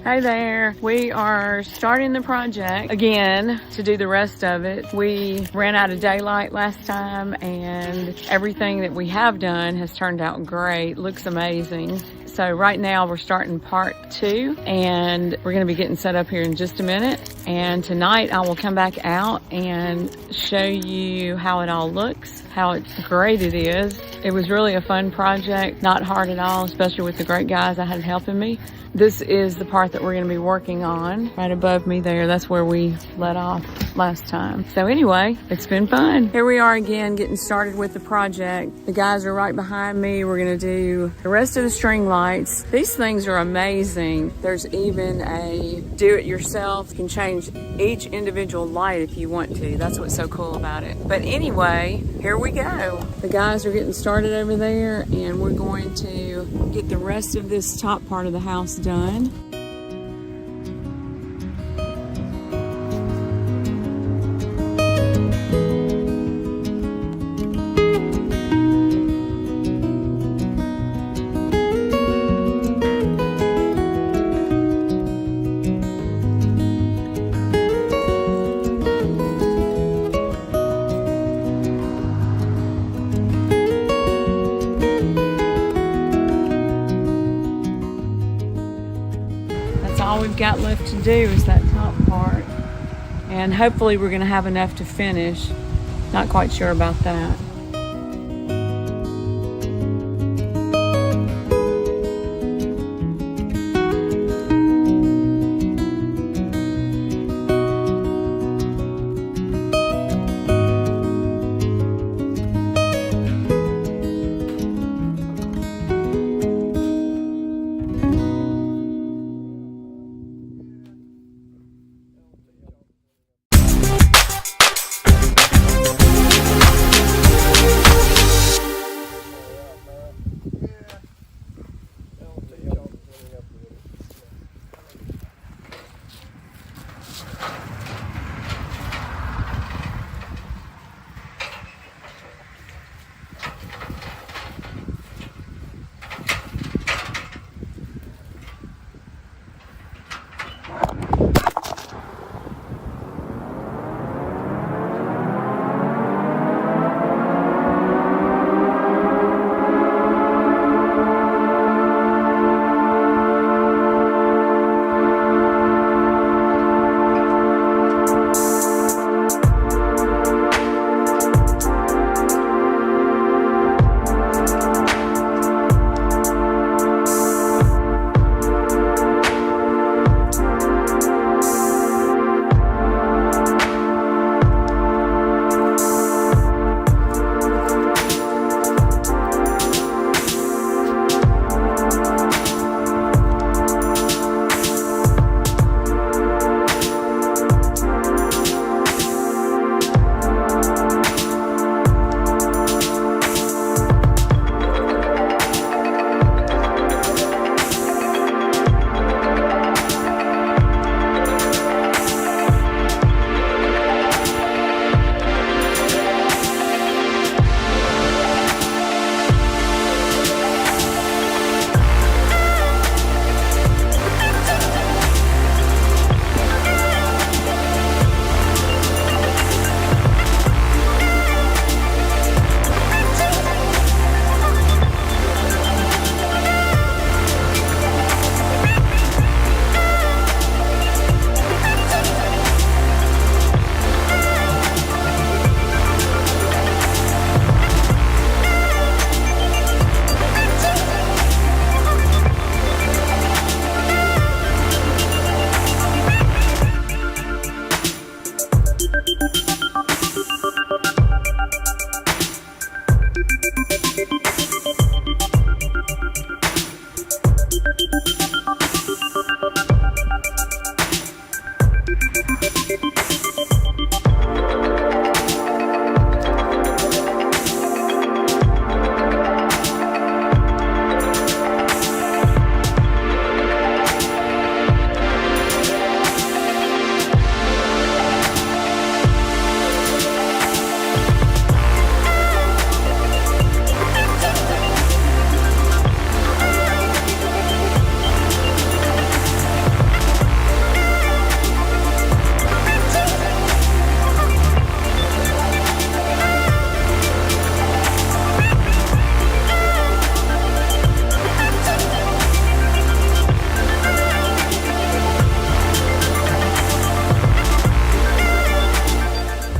Hey there. We are starting the project again to do the rest of it. We ran out of daylight last time and everything that we have done has turned out great. Looks amazing. So right now we're starting part 2 and we're going to be getting set up here in just a minute. And tonight I will come back out and show you how it all looks, how great it is. It was really a fun project, not hard at all, especially with the great guys I had helping me. This is the part that we're going to be working on right above me there. That's where we let off last time. So anyway, it's been fun. Here we are again getting started with the project. The guys are right behind me. We're going to do the rest of the string lights. These things are amazing. There's even a do-it-yourself. You can change each individual light if you want to. That's what's so cool about it. But anyway, here we go. The guys are getting started over there and we're going to get the rest of this top part of the house done. All we've got left to do is that top part, and hopefully we're going to have enough to finish. Not quite sure about that.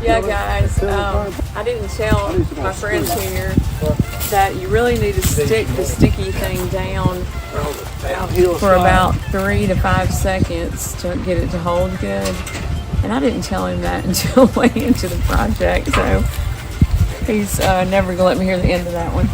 Yeah, guys, I didn't tell my friends here that you really need to stick the sticky thing down for about 3 to 5 seconds to get it to hold good. And I didn't tell him that until way into the project, so he's never gonna let me hear the end of that one.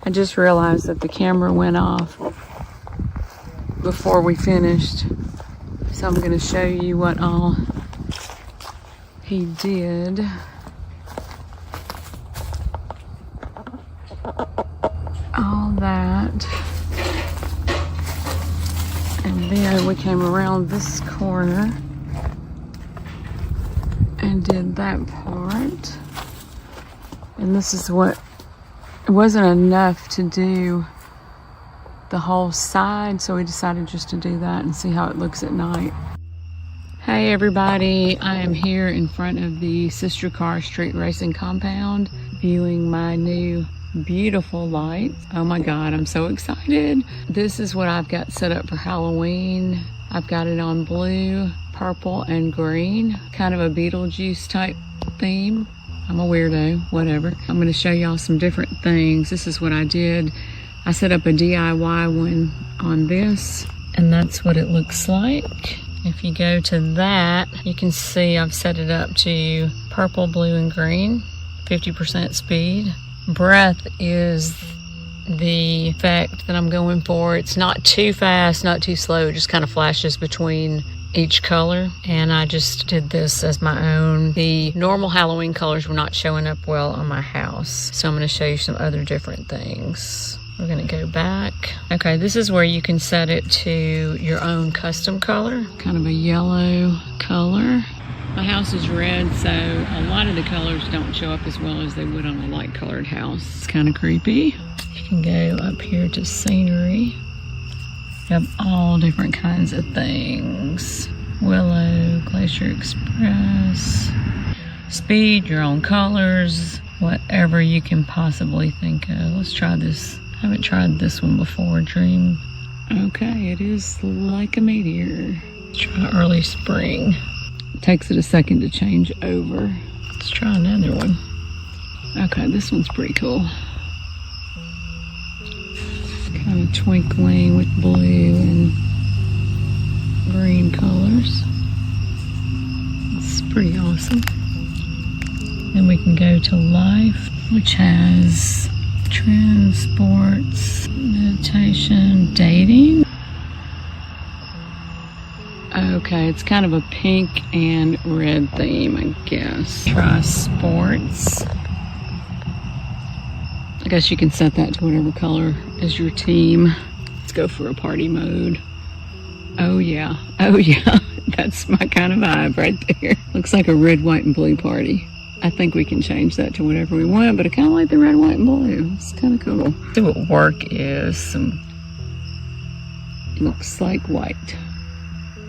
I just realized that the camera went off before we finished, so I'm going to show you what all he did. All that, and then we came around this corner and did that part, and this is what it wasn't enough to do the whole side, so we decided just to do that and see how it looks at night. Hey everybody, I am here in front of the Sister Car Street Racing compound viewing my new beautiful lights. Oh my god, I'm so excited. This is what I've got set up for Halloween. I've got it on blue, purple, and green, kind of a Beetlejuice type theme. I'm a weirdo, whatever. I'm going to show y'all some different things. This is what I did. I set up a DIY one on this, and that's what it looks like. If you go to that, you can see I've set it up to purple, blue, and green, 50% speed. Breath is the effect that I'm going for. It's not too fast, not too slow. It just kind of flashes between each color, and I just did this as my own. The normal Halloween colors were not showing up well on my house, so I'm going to show you some other different things. We're going to go back. Okay, this is where you can set it to your own custom color, kind of a yellow color. My house is red, so a lot of the colors don't show up as well as they would on a light colored house. It's kind of creepy. You can go up here to scenery. You have all different kinds of things. Willow, Glacier Express, speed, your own colors, whatever you can possibly think of. Let's try this. I haven't tried this one before, Dream. Okay, it is like a meteor. Let's try early spring. It takes it a second to change over. Let's try another one. Okay, this one's pretty cool. Kind of twinkling with blue and green colors. It's pretty awesome. Then we can go to life, which has trends, sports, meditation, dating. Okay, it's kind of a pink and red theme, I guess. Try sports. I guess you can set that to whatever color is your team. Let's go for a party mode. Oh yeah, that's my kind of vibe right there. Looks like a red, white, and blue party. I think we can change that to whatever we want, but I kind of like the red, white, and blue. It's kind of cool. See what work is. Looks like white.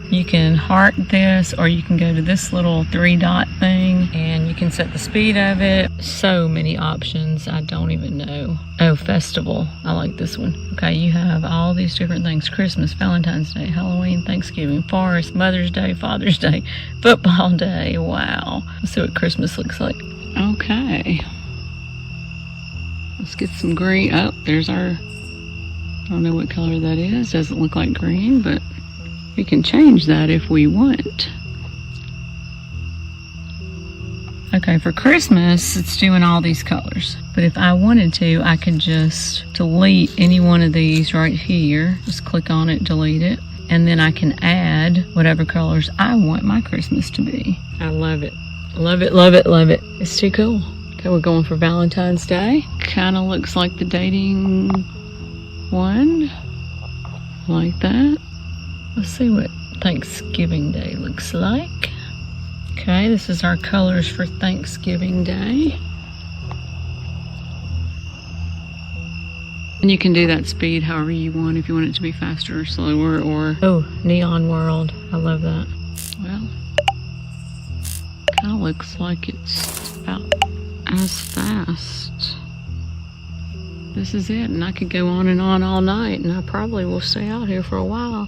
You can heart this, or you can go to this little 3-dot thing and you can set the speed of it. So many options, I don't even know. Oh, festival, I like this one. Okay, you have all these different things. Christmas, Valentine's Day, Halloween, Thanksgiving, Forest, Mother's Day, Father's Day, Football Day. Wow, let's see what Christmas looks like. Okay, let's get some green. Oh, there's our, I don't know what color that is. Doesn't look like green, but we can change that if we want. Okay, for Christmas, it's doing all these colors. But if I wanted to, I could just delete any one of these right here. Just click on it, delete it. And then I can add whatever colors I want my Christmas to be. I love it. Love it, love it, love it. It's too cool. Okay, we're going for Valentine's Day. Kind of looks like the dating one. Like that. Let's see what Thanksgiving Day looks like. Okay, this is our colors for Thanksgiving Day. And you can do that speed however you want, if you want it to be faster or slower, or... Oh, Neon World. I love that. Well, kind of looks like it's about as fast. This is it, and I could go on and on all night, and I probably will stay out here for a while.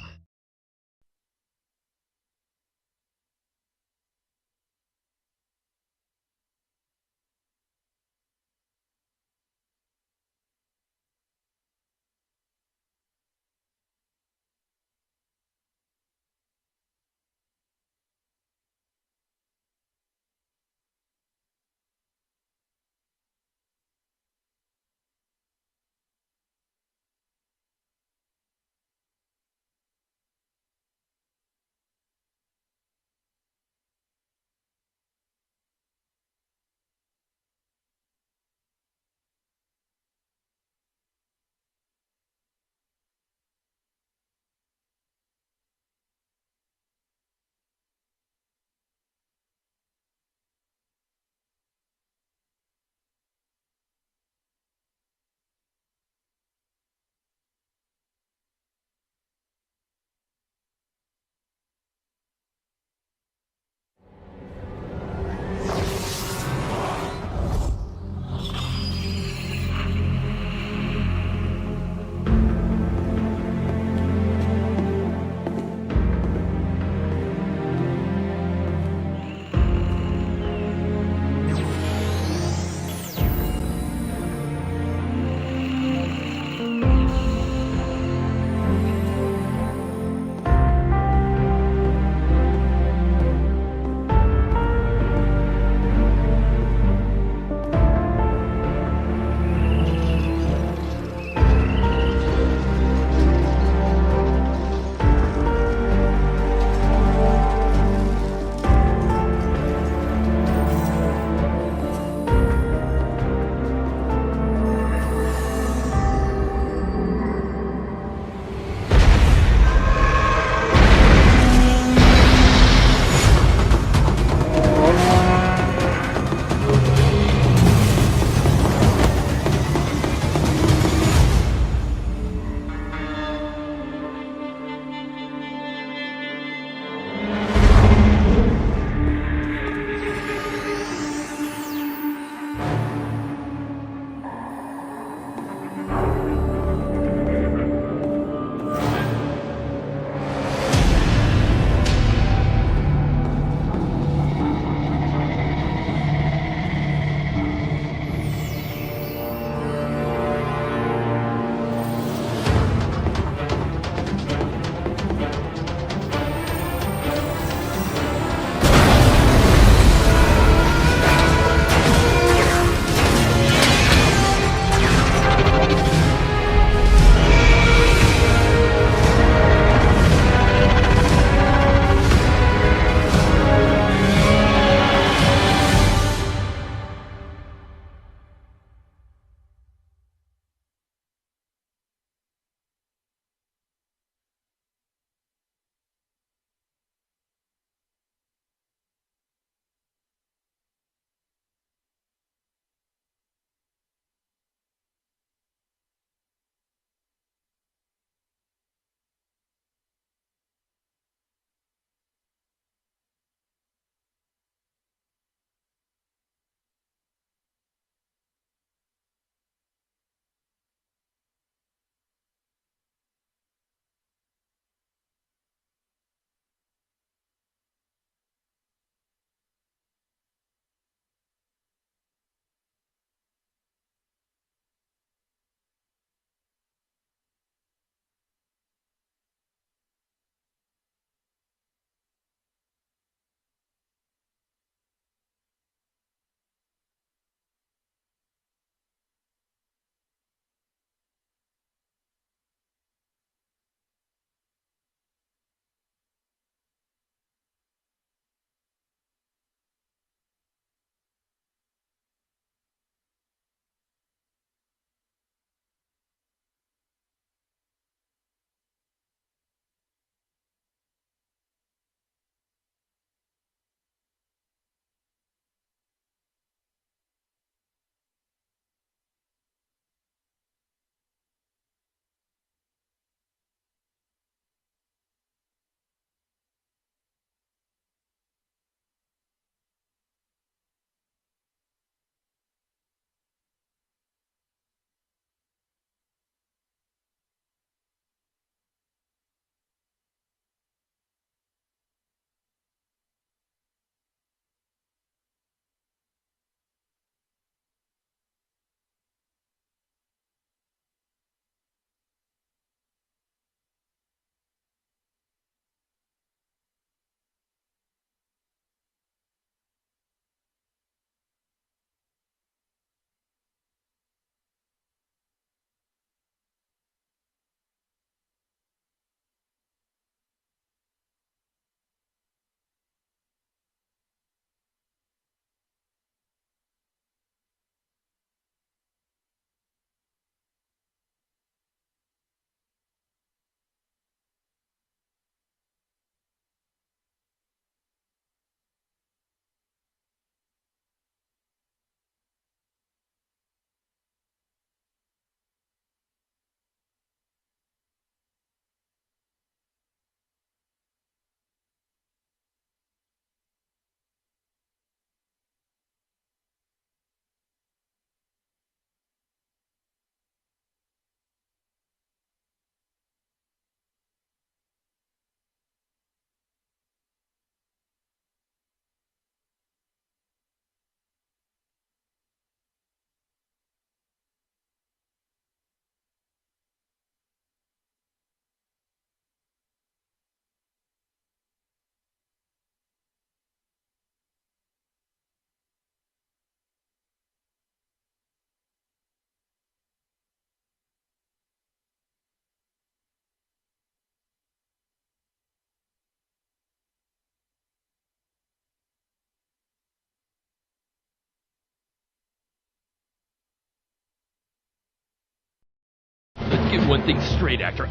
get one thing straight, actor.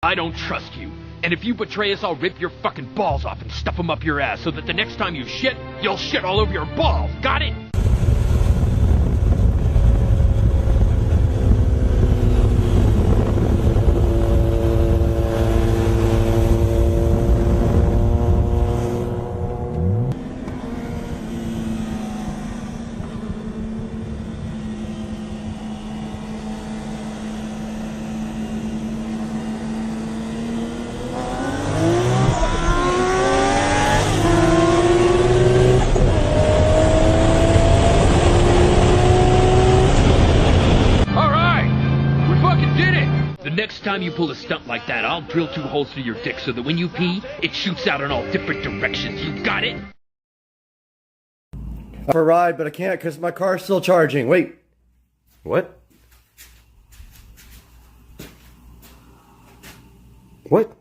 I don't trust you. And if you betray us, I'll rip your fucking balls off and stuff them up your ass so that the next time you shit, you'll shit all over your balls. Got it? Next time you pull a stunt like that, I'll drill 2 holes through your dick so that when you pee, it shoots out in all different directions. You got it? For a ride, but I can't because my car's still charging. Wait. What? What?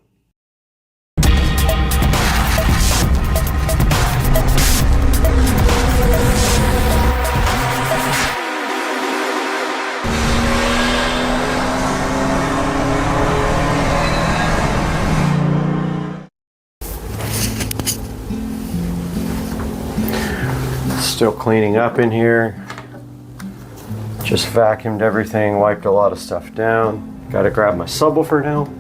Still cleaning up in here. Just vacuumed everything, wiped a lot of stuff down. Gotta grab my subwoofer now.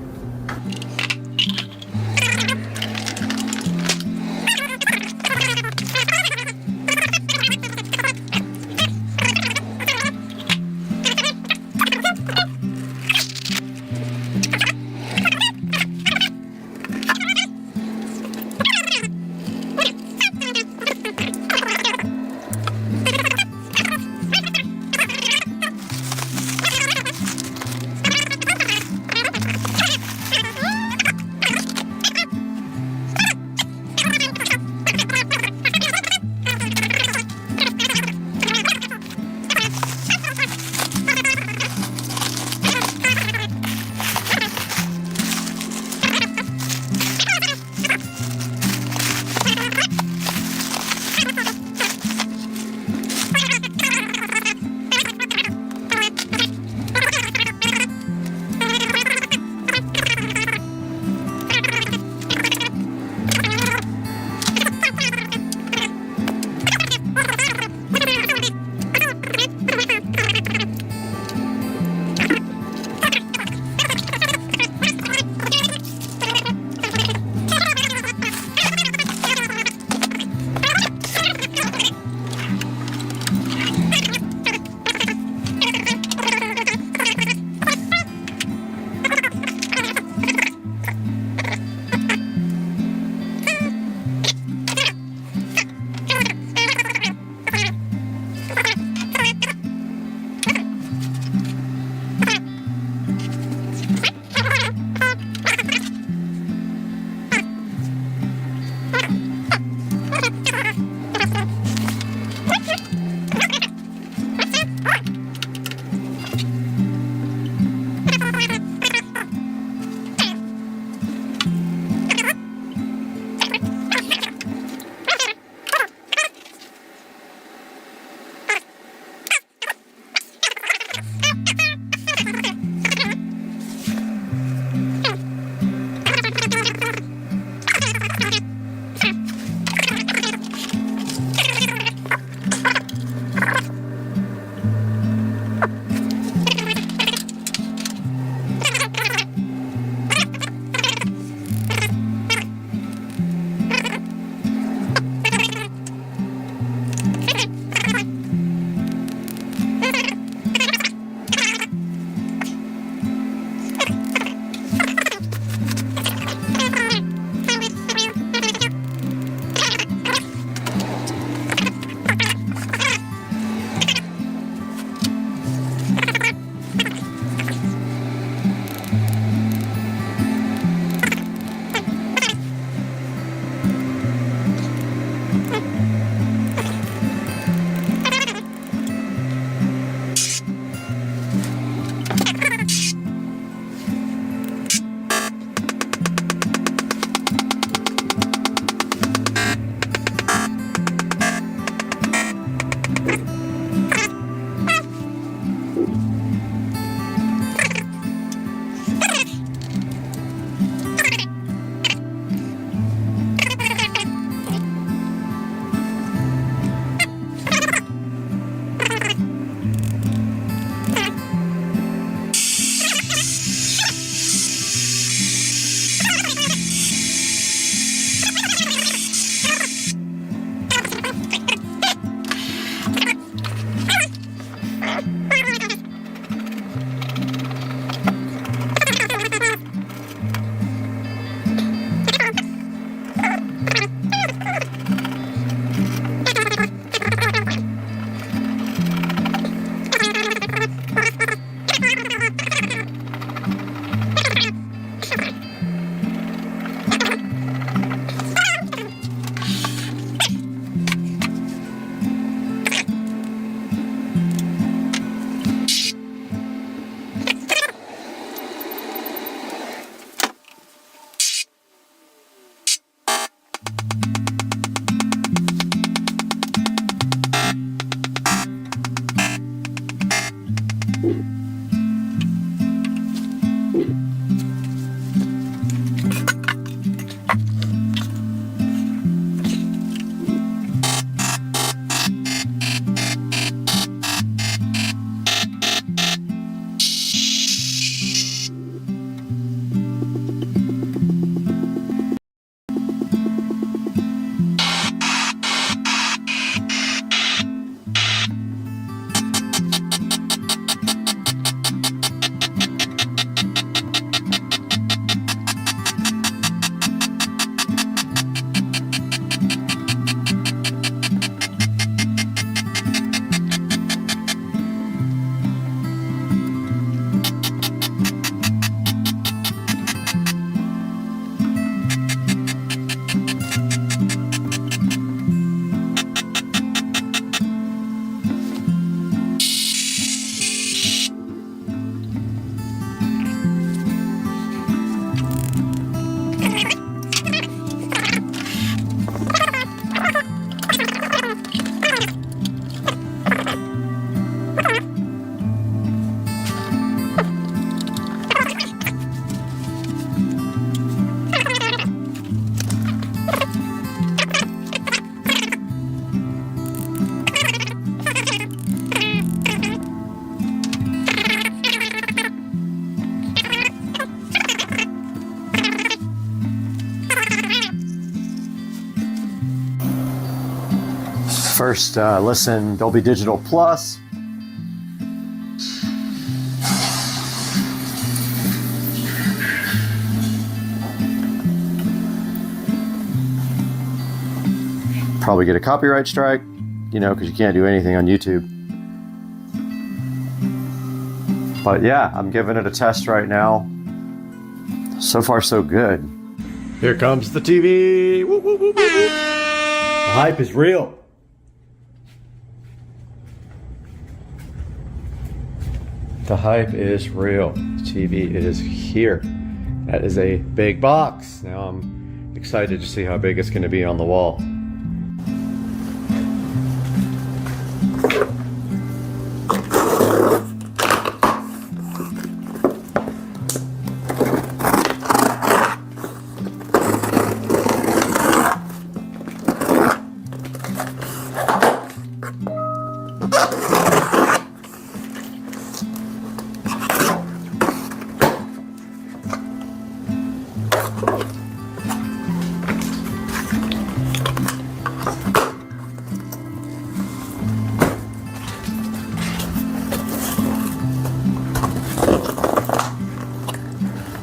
first listen, Dolby Digital Plus. Probably get a copyright strike, you know, because you can't do anything on YouTube. But yeah, I'm giving it a test right now. So far, so good. Here comes the TV. Woo, woo, woo, woo, woo. The hype is real. The hype is real. The TV is here. That is a big box. Now I'm excited to see how big it's going to be on the wall.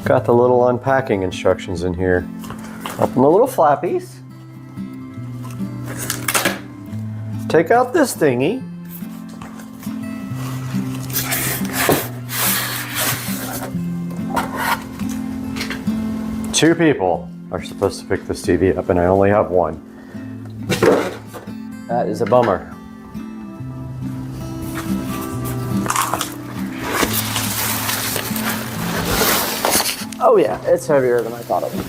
Got the little unpacking instructions in here. Open the little flappies. Take out this thingy. Two people are supposed to pick this TV up and I only have one. That is a bummer. Oh yeah, it's heavier than I thought it would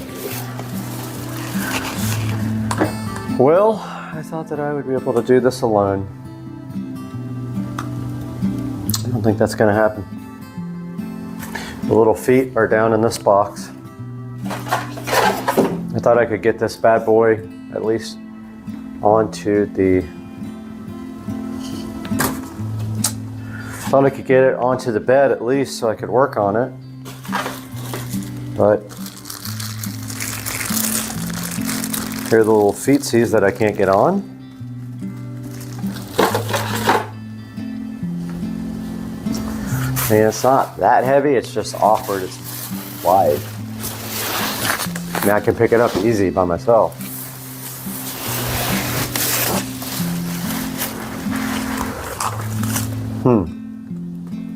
be. Well, I thought that I would be able to do this alone. I don't think that's gonna happen. The little feet are down in this box. I thought I could get this bad boy at least onto the... Thought I could get it onto the bed at least so I could work on it. But here are the little feetsies that I can't get on. And it's not that heavy, it's just awkward, it's wide. I mean, I can pick it up easy by myself.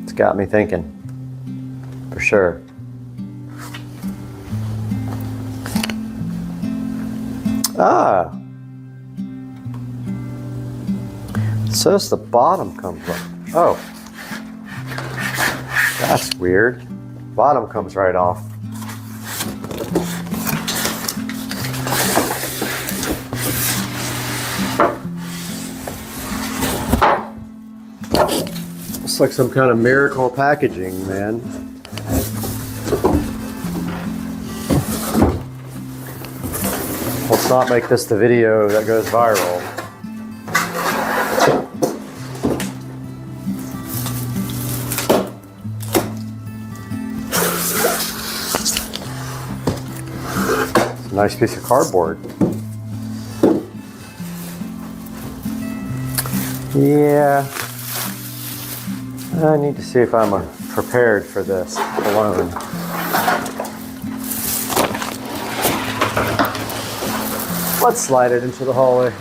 It's got me thinking, for sure. Ah, it says the bottom comes up. Oh, that's weird. Bottom comes right off. Looks like some kind of miracle packaging, man. Let's not make this the video that goes viral. It's a nice piece of cardboard. Yeah. I need to see if I'm prepared for this alone. Let's slide it into the hallway.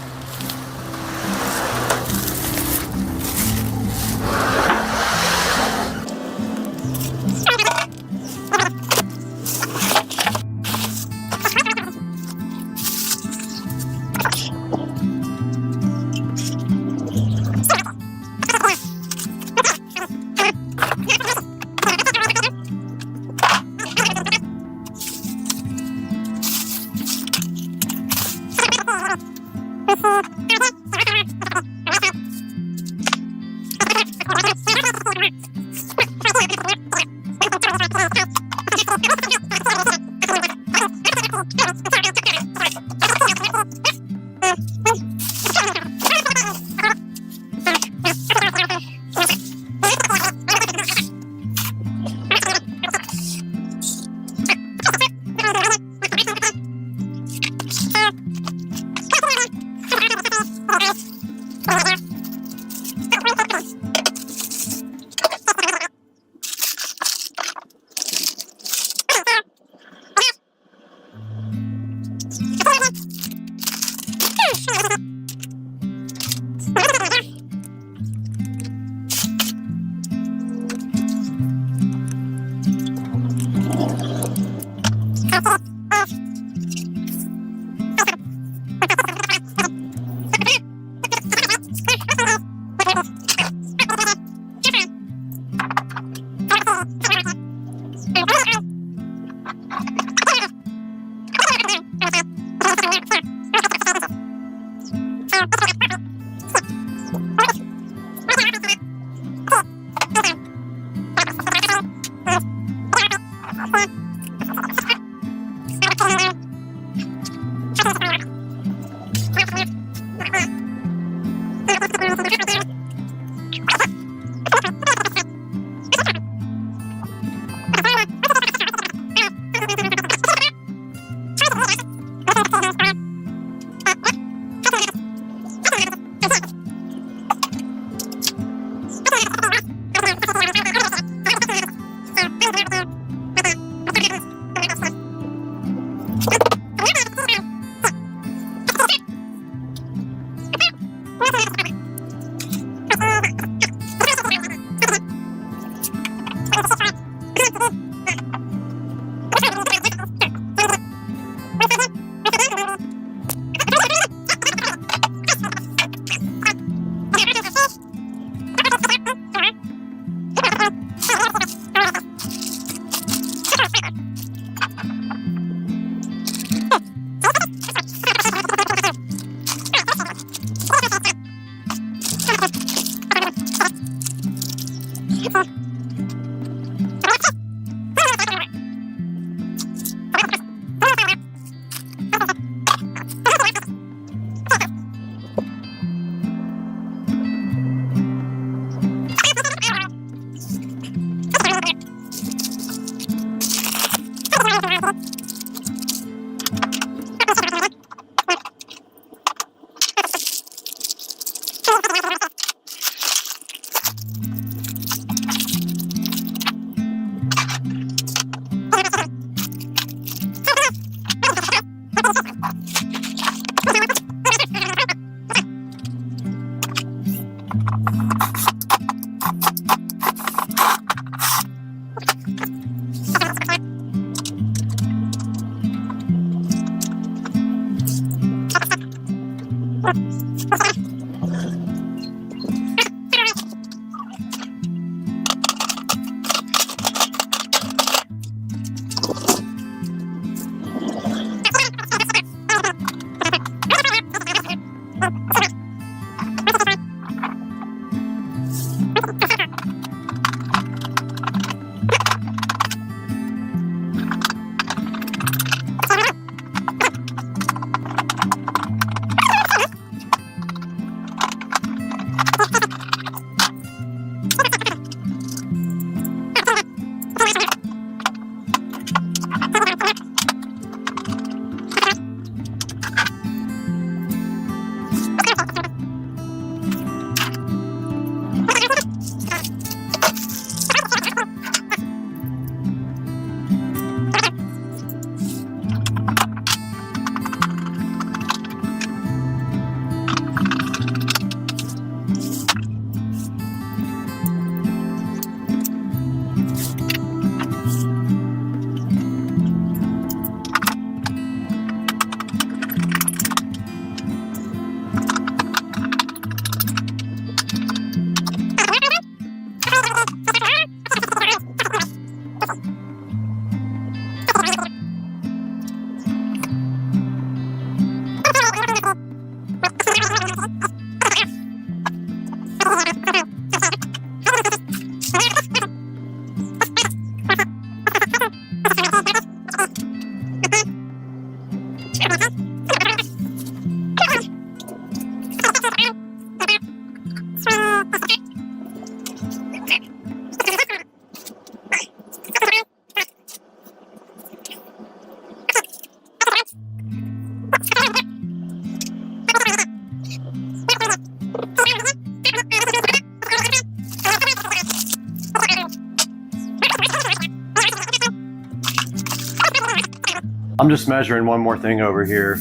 I'm just measuring one more thing over here.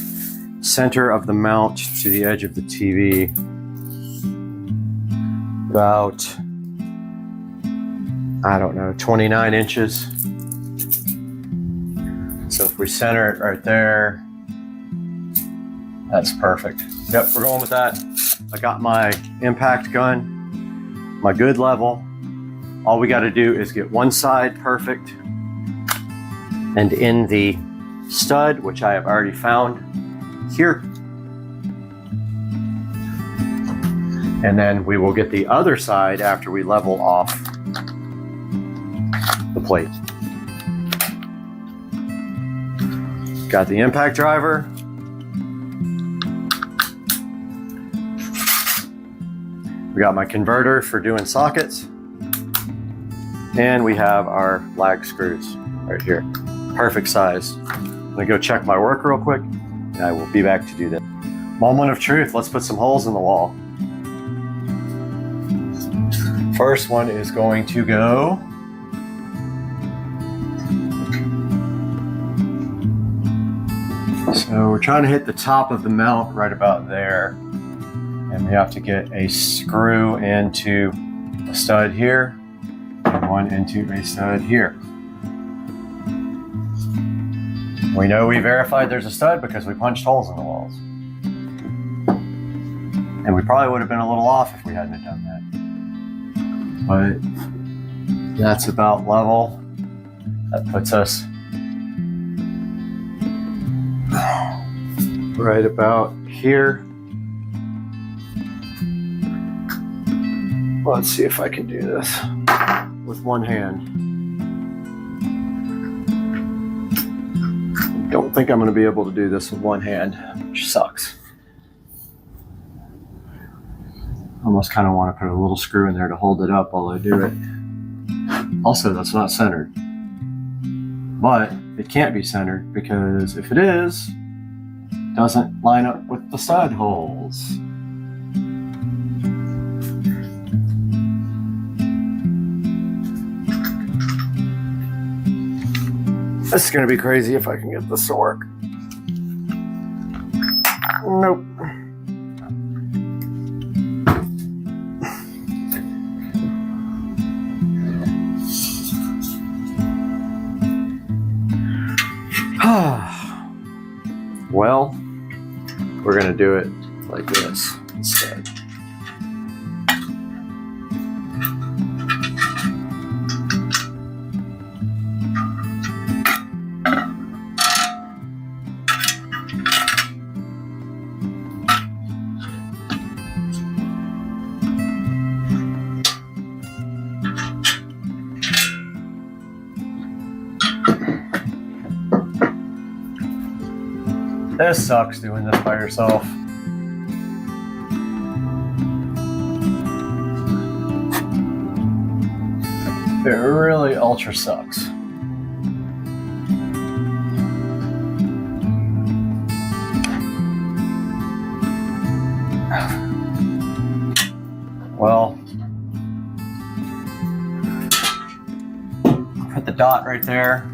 Center of the mount to the edge of the TV. About, I don't know, 29 inches. So if we center it right there, that's perfect. Yep, we're going with that. I got my impact gun, my good level. All we got to do is get one side perfect. And in the stud, which I have already found here. And then we will get the other side after we level off the plate. Got the impact driver. We got my converter for doing sockets. And we have our lag screws right here. Perfect size. I'm gonna go check my work real quick and I will be back to do that. Moment of truth, let's put some holes in the wall. First one is going to go so we're trying to hit the top of the mount right about there. And we have to get a screw into a stud here and one into a stud here. We know we verified there's a stud because we punched holes in the walls. And we probably would have been a little off if we hadn't have done that. But that's about level. That puts us right about here. Let's see if I can do this with one hand. Don't think I'm going to be able to do this with one hand, which sucks. Almost kind of want to put a little screw in there to hold it up while I do it. Also, that's not centered. But it can't be centered because if it is, it doesn't line up with the stud holes. This is going to be crazy if I can get this to work. Nope. Well, we're going to do it like this instead. This sucks doing this by yourself. It really ultra sucks. Well, put the dot right there.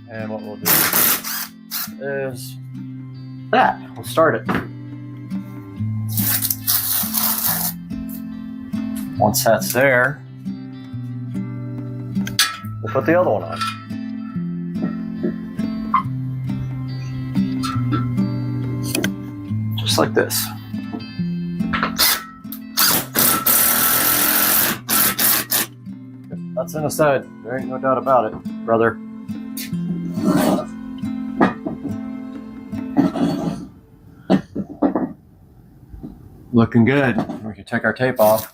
And what we'll do is that. We'll start it. Once that's there, we'll put the other one on. Just like this. That's in a stud. There ain't no doubt about it, brother. Looking good. We can take our tape off.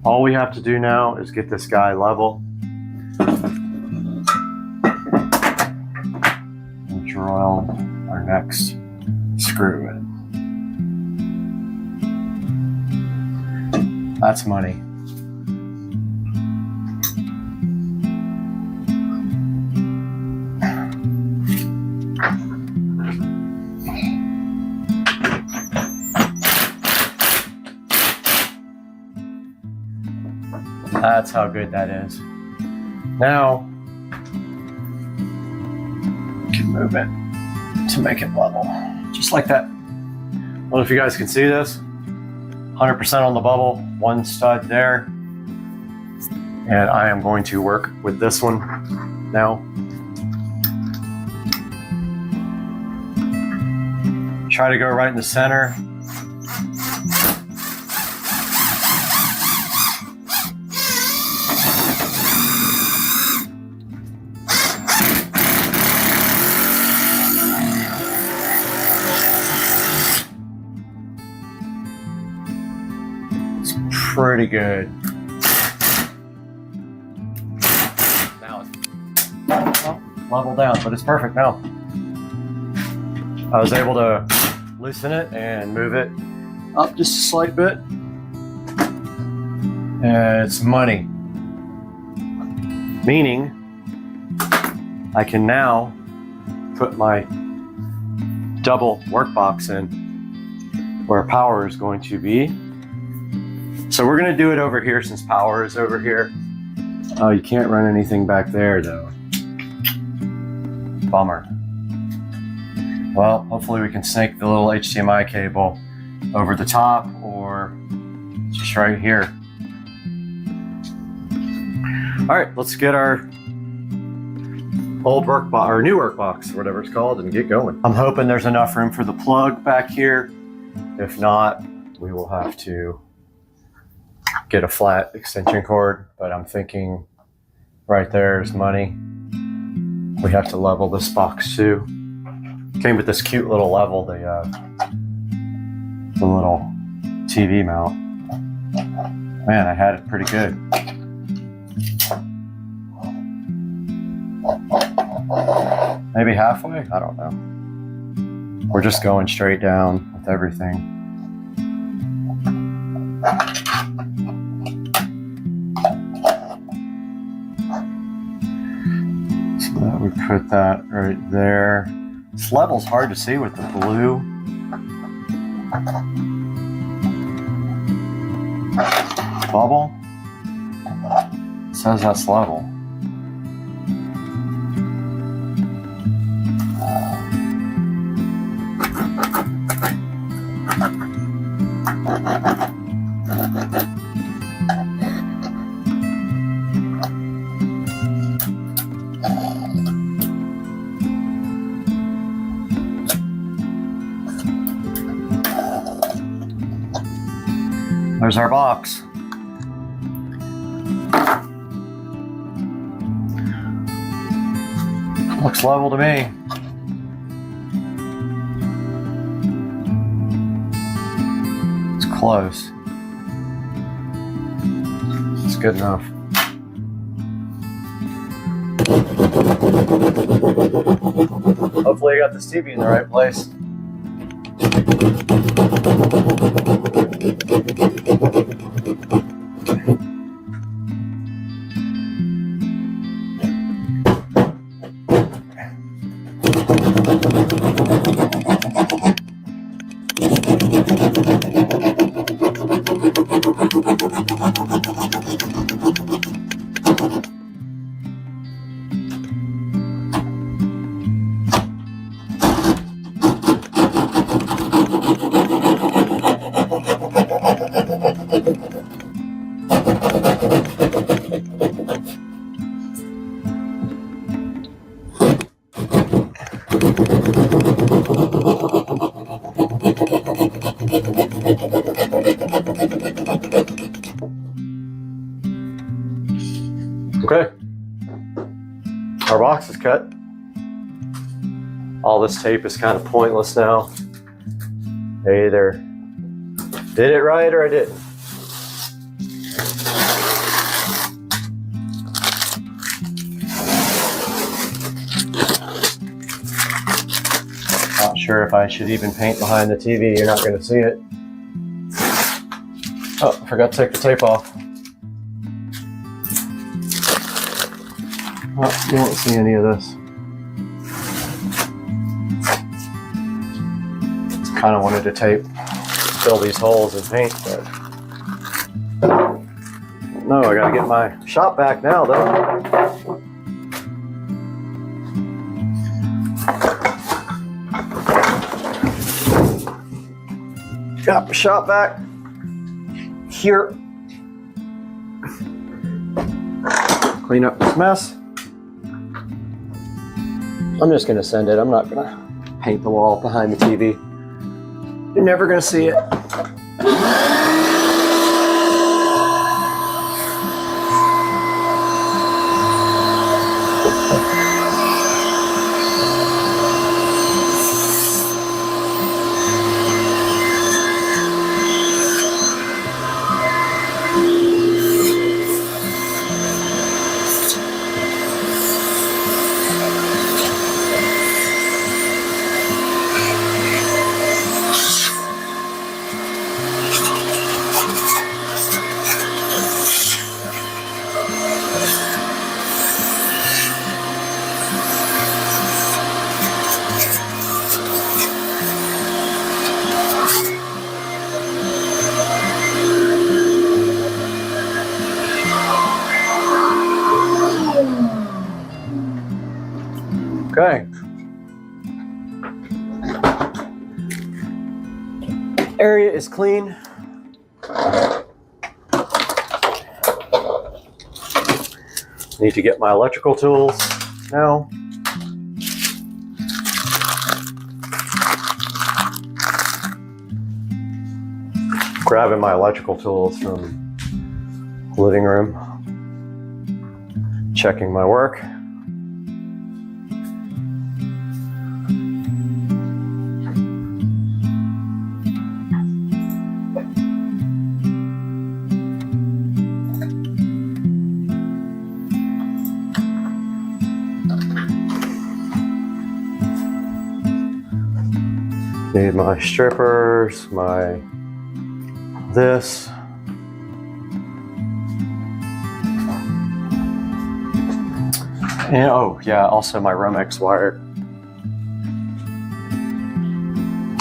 All we have to do now is get this guy level and drill our next screw in. That's money. That's how good that is. Now, you can move it to make it level, just like that. I don't know if you guys can see this. 100% on the bubble, one stud there. And I am going to work with this one now. Try to go right in the center. It's pretty good. Now it's level down, but it's perfect now. I was able to loosen it and move it up just a slight bit. And it's money. Meaning I can now put my double workbox in where power is going to be. So we're gonna do it over here since power is over here. Oh, you can't run anything back there though. Bummer. Well, hopefully we can snake the little HDMI cable over the top or just right here. All right, let's get our old workbox, or new workbox, or whatever it's called, and get going. I'm hoping there's enough room for the plug back here. If not, we will have to get a flat extension cord, but I'm thinking right there is money. We have to level this box too. Came with this cute little level, the little TV mount. Man, I had it pretty good. Maybe halfway? I don't know. We're just going straight down with everything. So that we put that right there. This level's hard to see with the blue. Bubble. It says that's level. There's our box. Looks level to me. It's close. It's good enough. Hopefully I got this TV in the right place. Okay, our box is cut. All this tape is kind of pointless now. I either did it right or I didn't. Not sure if I should even paint behind the TV. You're not going to see it. Oh, I forgot to take the tape off. Oh, you won't see any of this. Kind of wanted to fill these holes and paint, but No, I gotta get my shop vac now though. Got my shop vac here. Clean up this mess. I'm just gonna send it. I'm not gonna paint the wall behind the TV. You're never gonna see it. Okay. Area is clean. Need to get my electrical tools now. Grabbing my electrical tools from the living room. Checking my work. Need my strippers, my this. And oh yeah, also my Romex wire.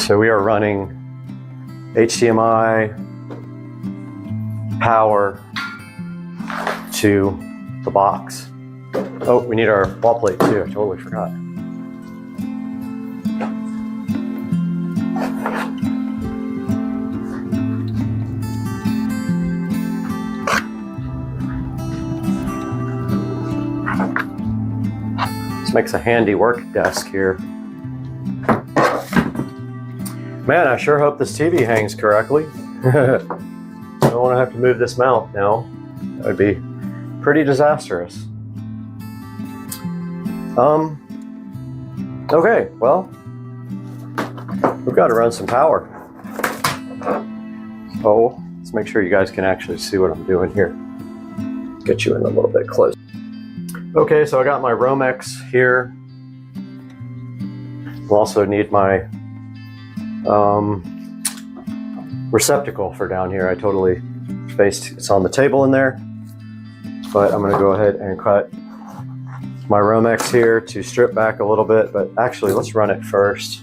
So we are running HDMI power to the box. Oh, we need our wall plate too, I totally forgot. Makes a handy work desk here. Man, I sure hope this TV hangs correctly. I don't want to have to move this mount now. That would be pretty disastrous. Okay, well, we've got to run some power. So let's make sure you guys can actually see what I'm doing here. Get you in a little bit closer. Okay, so I got my Romex here. We'll also need my receptacle for down here. I totally spaced, it's on the table in there. But I'm gonna go ahead and cut my Romex here to strip back a little bit, but actually let's run it first.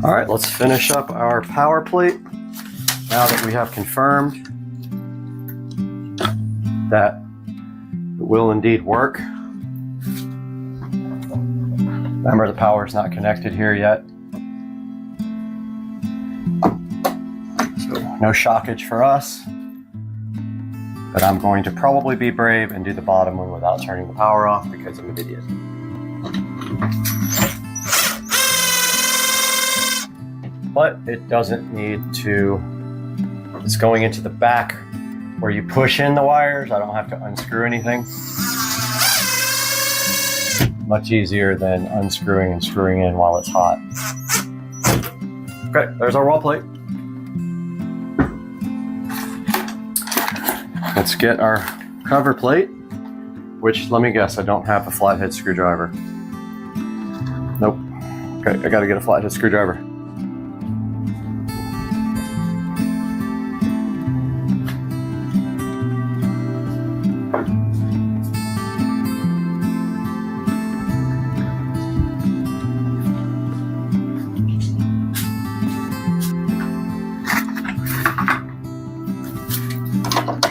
All right, let's finish up our power plate. Now that we have confirmed that it will indeed work. Remember, the power is not connected here yet. So no shockage for us. But I'm going to probably be brave and do the bottom one without turning the power off because I'm an idiot. But it doesn't need to, it's going into the back where you push in the wires. I don't have to unscrew anything. Much easier than unscrewing and screwing in while it's hot. Okay, there's our wall plate. Let's get our cover plate, which, let me guess, I don't have a flathead screwdriver. Nope. Okay, I gotta get a flathead screwdriver.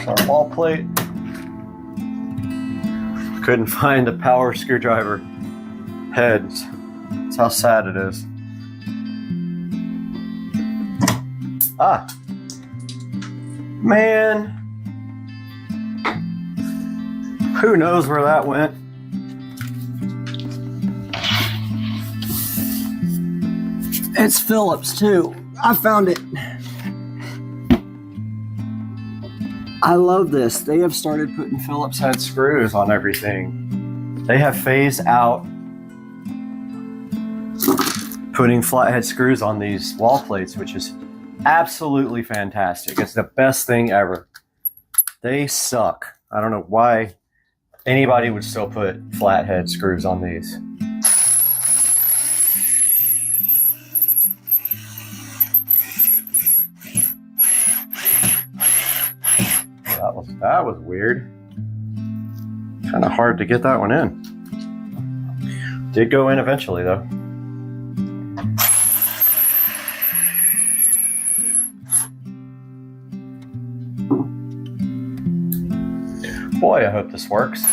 Our wall plate. Couldn't find the power screwdriver heads. That's how sad it is. Ah, man, who knows where that went? It's Phillips too. I found it. I love this. They have started putting Phillips head screws on everything. They have phased out putting flathead screws on these wall plates, which is absolutely fantastic. It's the best thing ever. They suck. I don't know why anybody would still put flathead screws on these. That was weird. Kind of hard to get that one in. Did go in eventually though. Boy, I hope this works.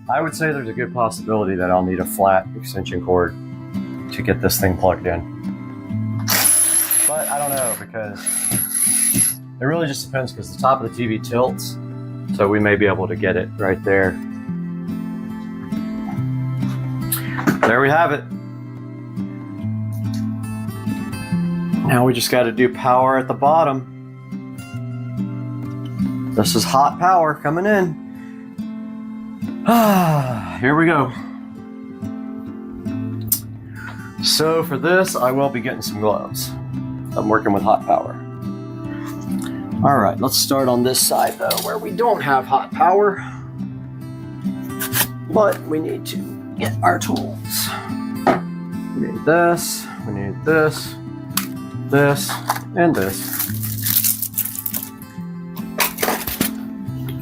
I would say there's a good possibility that I'll need a flat extension cord to get this thing plugged in. But I don't know, because it really just depends, because the top of the TV tilts, so we may be able to get it right there. There we have it. Now we just got to do power at the bottom. This is hot power coming in. Here we go. So for this, I will be getting some gloves. I'm working with hot power. All right, let's start on this side though, where we don't have hot power, but we need to get our tools. We need this, and this,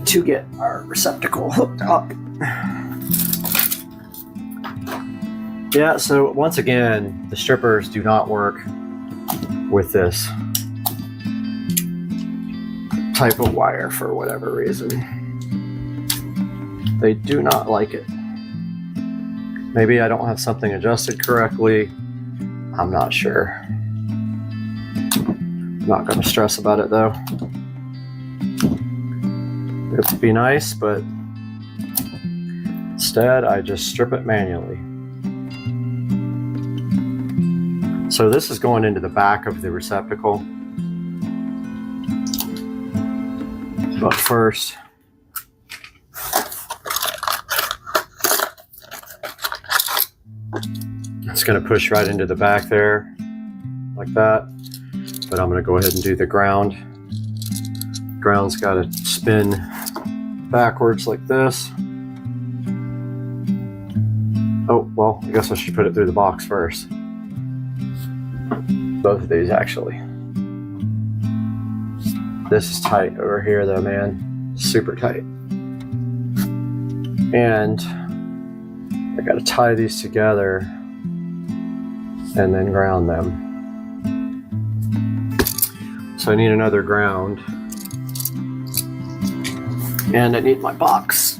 to get our receptacle hooked up. Yeah, so once again, the strippers do not work with this type of wire for whatever reason. They do not like it. Maybe I don't have something adjusted correctly. I'm not sure. I'm not going to stress about it though. It would be nice, but instead I just strip it manually. So this is going into the back of the receptacle. But first, it's going to push right into the back there, like that. But I'm going to go ahead and do the ground. Ground's got to spin backwards like this. Oh, well, I guess I should put it through the box first. Both of these, actually. This is tight over here though, man. Super tight. And I gotta tie these together and then ground them. So I need another ground. And I need my box.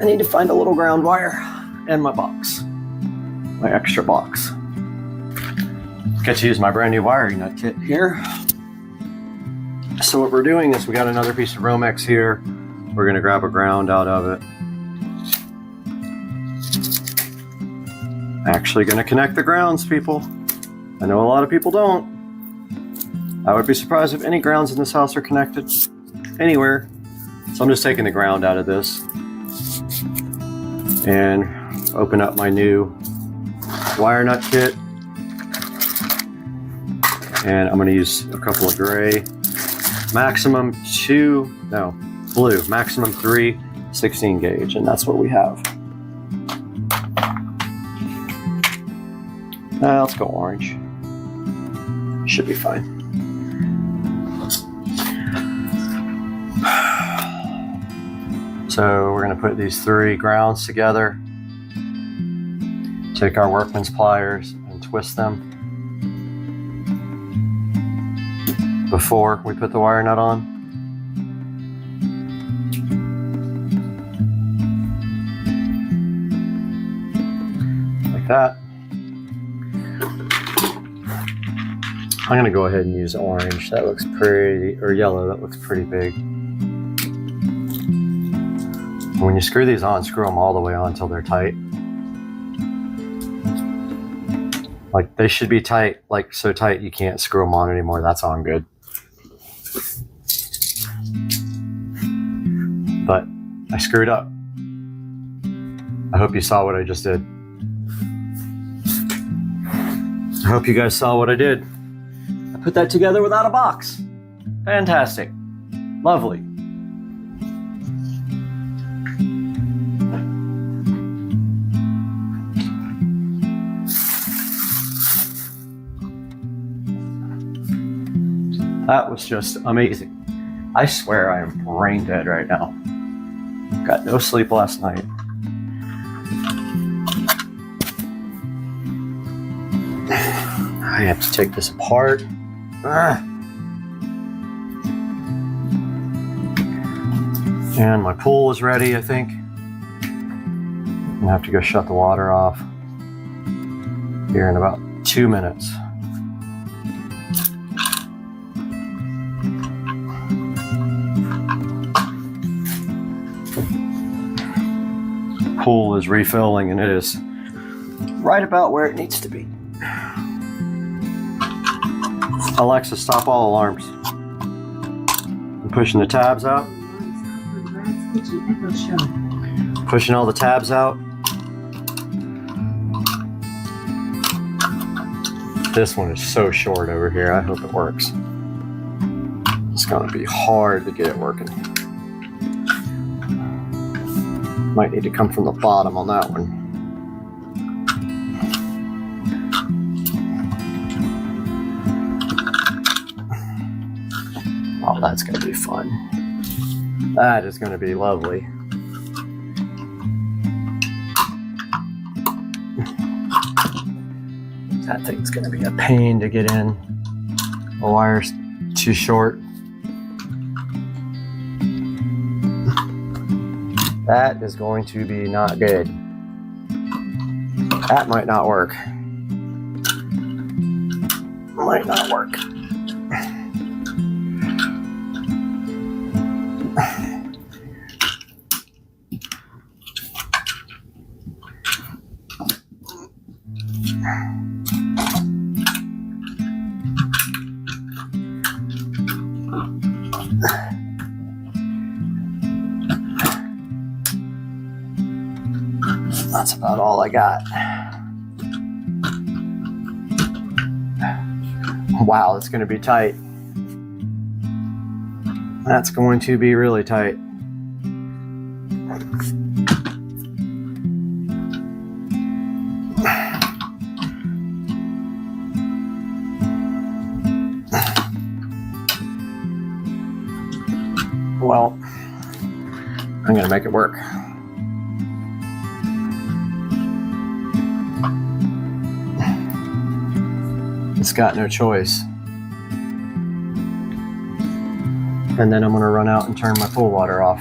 I need to find a little ground wire and my box. My extra box. Get to use my brand new wiring nut kit here. So what we're doing is we got another piece of Romex here. We're gonna grab a ground out of it. Actually gonna connect the grounds, people. I know a lot of people don't. I would be surprised if any grounds in this house are connected anywhere. So I'm just taking the ground out of this and open up my new wire nut kit. And I'm gonna use a couple of gray. Maximum blue, maximum 3 16 gauge, and that's what we have. Let's go orange. Should be fine. So we're gonna put these 3 grounds together. Take our workman's pliers and twist them before we put the wire nut on. Like that. I'm gonna go ahead and use orange. That looks pretty, or yellow, that looks pretty big. When you screw these on, screw them all the way on until they're tight. Like they should be tight, like so tight you can't screw them on anymore. That's on good. But I screwed up. I hope you saw what I just did. I hope you guys saw what I did. I put that together without a box. Fantastic. Lovely. That was just amazing. I swear I am brain dead right now. Got no sleep last night. I have to take this apart. And my pool is ready, I think. gonna have to go shut the water off here in about 2 minutes. Pool is refilling and it is right about where it needs to be. Alexa, stop all alarms. I'm pushing the tabs out. Pushing all the tabs out. This one is so short over here. I hope it works. It's gonna be hard to get it working. Might need to come from the bottom on that one. Oh, that's gonna be fun. That is gonna be lovely. That thing's gonna be a pain to get in. The wire's too short. That is going to be not good. That might not work. Might not work. That's about all I got. Wow, it's going to be tight. That's going to be really tight. Well, I'm going to make it work. It's got no choice. And then I'm going to run out and turn my pool water off.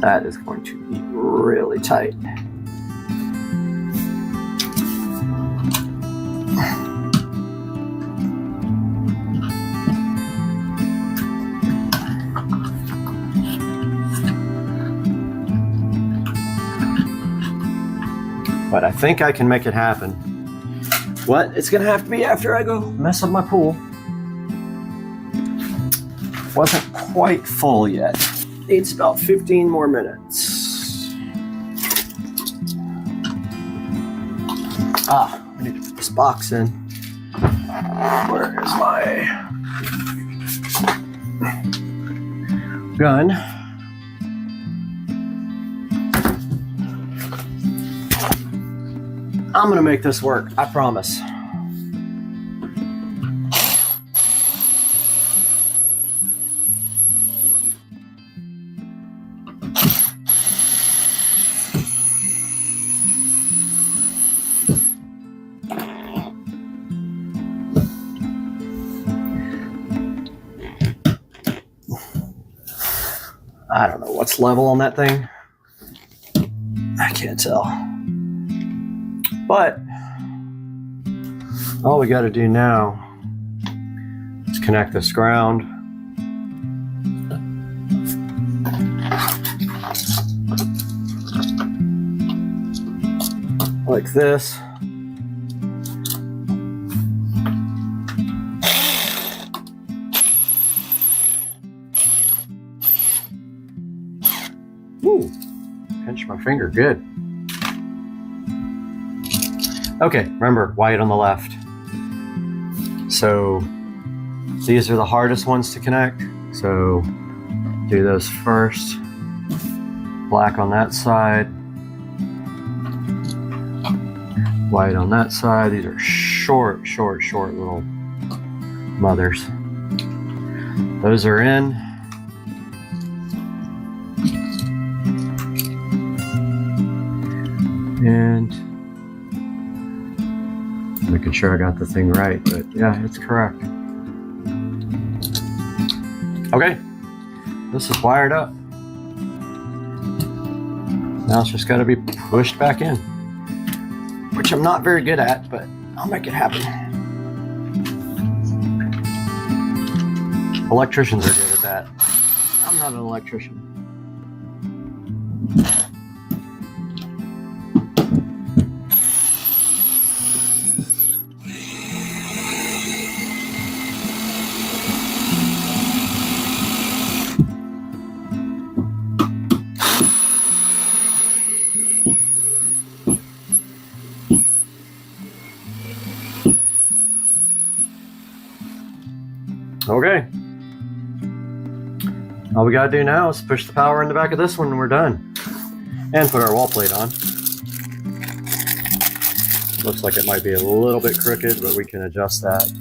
That is going to be really tight. But I think I can make it happen. What? It's gonna have to be after I go mess up my pool. Wasn't quite full yet. Needs about 15 more minutes. I need to put this box in. Where is my gun? I'm gonna make this work, I promise. I don't know what's level on that thing. I can't tell. But all we got to do now is connect this ground. Like this. Ooh, pinch my finger, good. Okay, remember, white on the left. So these are the hardest ones to connect. So do those first. Black on that side. White on that side. These are short little mothers. Those are in. And Making sure I got the thing right, but yeah, it's correct. Okay, this is wired up. Now it's just got to be pushed back in, which I'm not very good at, but I'll make it happen. Electricians are good at that. I'm not an electrician. Okay. All we gotta do now is push the power in the back of this one and we're done. And put our wall plate on. Looks like it might be a little bit crooked, but we can adjust that.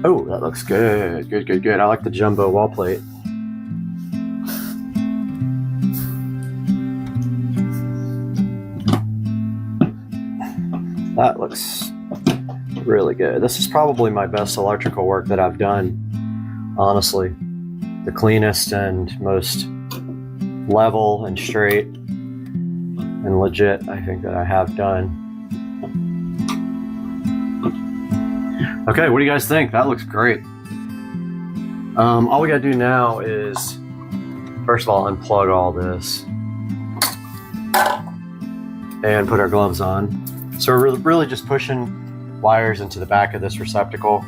Oh, that looks good. Good, good, good. I like the jumbo wall plate. That looks really good. This is probably my best electrical work that I've done, honestly. The cleanest and most level and straight and legit, I think, that I have done. Okay, what do you guys think? That looks great. All we gotta do now is, first of all, unplug all this and put our gloves on. So we're really just pushing wires into the back of this receptacle.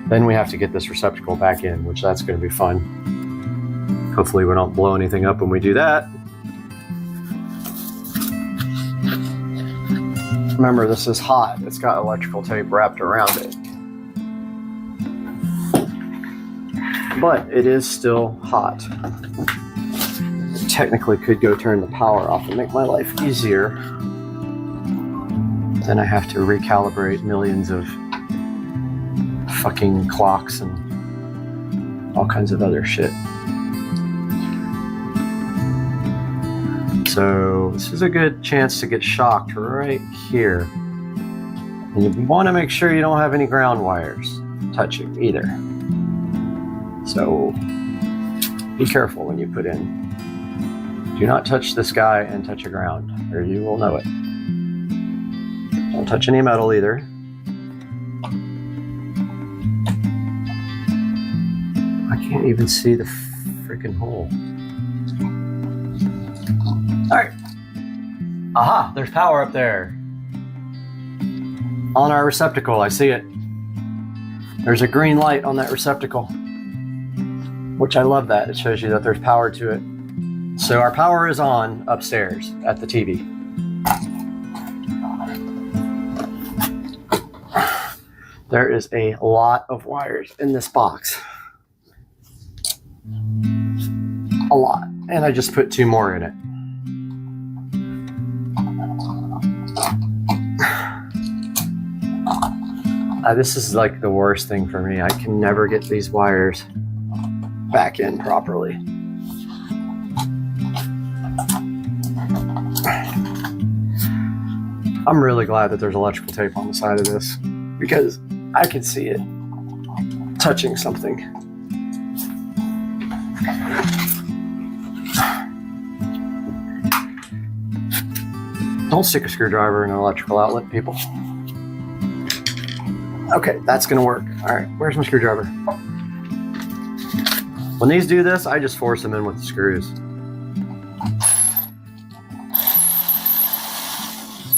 Then we have to get this receptacle back in, which that's going to be fun. Hopefully we don't blow anything up when we do that. Remember, this is hot. It's got electrical tape wrapped around it. But it is still hot. Technically could go turn the power off and make my life easier. Then I have to recalibrate millions of fucking clocks and all kinds of other shit. So this is a good chance to get shocked right here. And you want to make sure you don't have any ground wires touching either. So be careful when you put in. Do not touch this guy and touch the ground, or you will know it. Don't touch any metal either. I can't even see the freaking hole. All right. Aha, there's power up there. On our receptacle, I see it. There's a green light on that receptacle, which I love that. It shows you that there's power to it. So our power is on upstairs at the TV. There is a lot of wires in this box. A lot. And I just put 2 more in it. This is like the worst thing for me. I can never get these wires back in properly. I'm really glad that there's electrical tape on the side of this, because I can see it touching something. Don't stick a screwdriver in an electrical outlet, people. Okay, that's gonna work. All right, where's my screwdriver? When these do this, I just force them in with the screws.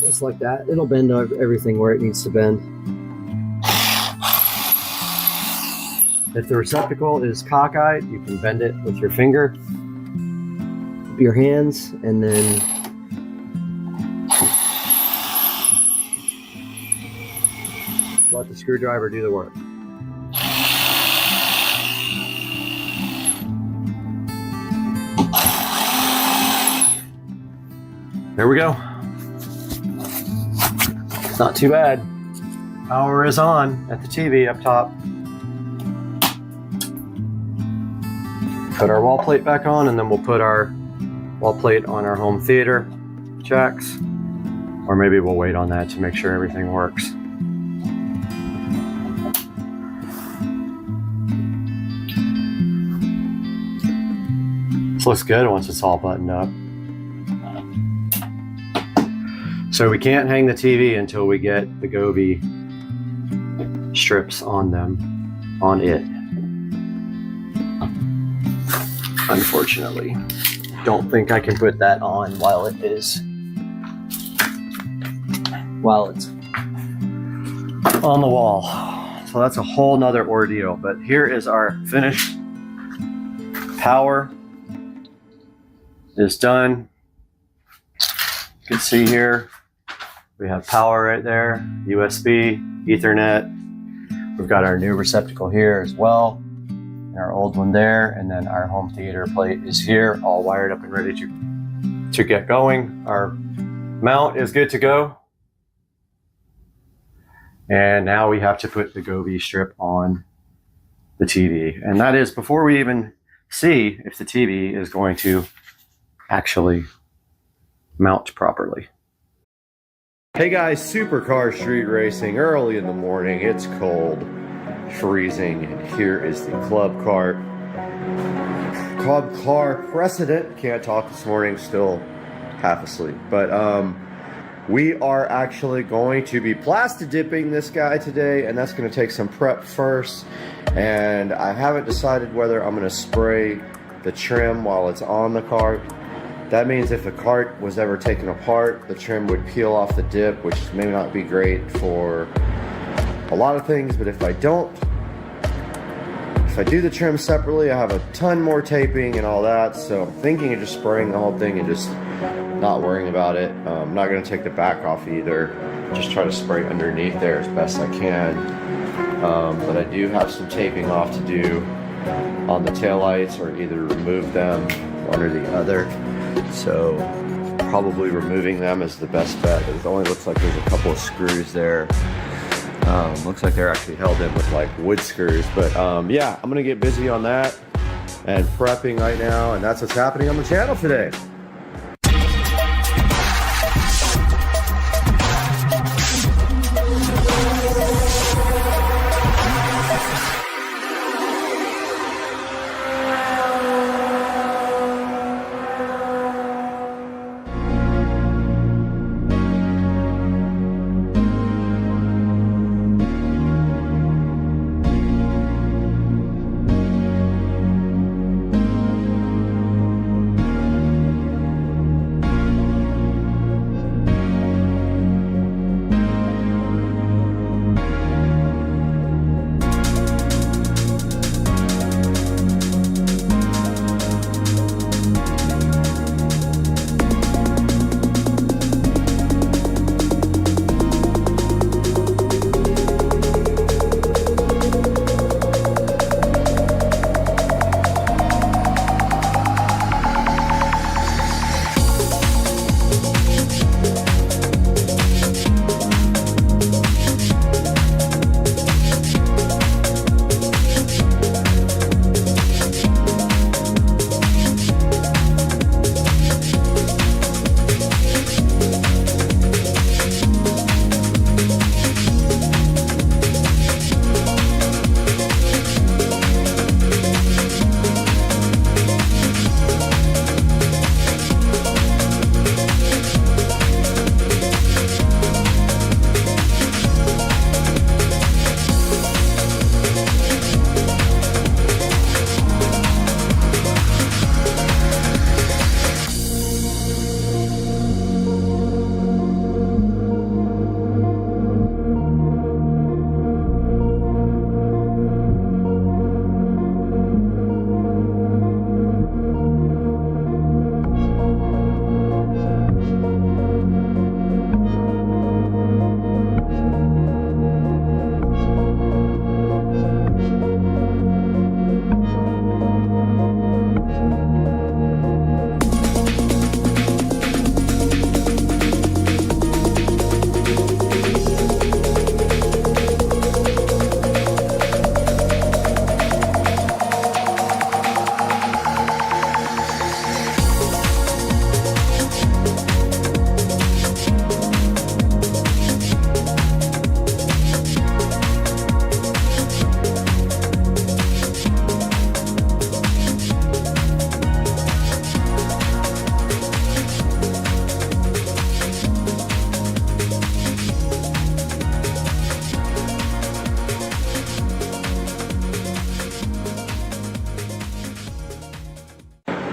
Just like that. It'll bend everything where it needs to bend. If the receptacle is cockeyed, you can bend it with your finger, your hands, and then let the screwdriver do the work. There we go. Not too bad. Power is on at the TV up top. Put our wall plate back on, and then we'll put our wall plate on our home theater jacks. Or maybe we'll wait on that to make sure everything works. This looks good once it's all buttoned up. So we can't hang the TV until we get the Gobi strips on it. Unfortunately, don't think I can put that on while it's on the wall. So that's a whole nother ordeal, but here is our finished power is done. You can see here, we have power right there, USB, Ethernet. We've got our new receptacle here as well, our old one there, and then our home theater plate is here, all wired up and ready to get going. Our mount is good to go. And now we have to put the Gobi strip on the TV. And that is before we even see if the TV is going to actually mount properly. Hey guys, supercar street racing early in the morning. It's cold, freezing, and here is the club car precedent. Can't talk this morning, still half asleep. But we are actually going to be plastic dipping this guy today, and that's going to take some prep first. And I haven't decided whether I'm going to spray the trim while it's on the cart. That means if the cart was ever taken apart, the trim would peel off the dip, which may not be great for a lot of things. But if I do the trim separately, I have a ton more taping and all that. So I'm thinking of just spraying the whole thing and just not worrying about it. I'm not going to take the back off either. Just try to spray underneath there as best I can. But I do have some taping off to do on the taillights, or either remove them, one or the other. So probably removing them is the best bet. It only looks like there's a couple of screws there. Looks like they're actually held in with like wood screws. But yeah, I'm gonna get busy on that and prepping right now, and that's what's happening on the channel today.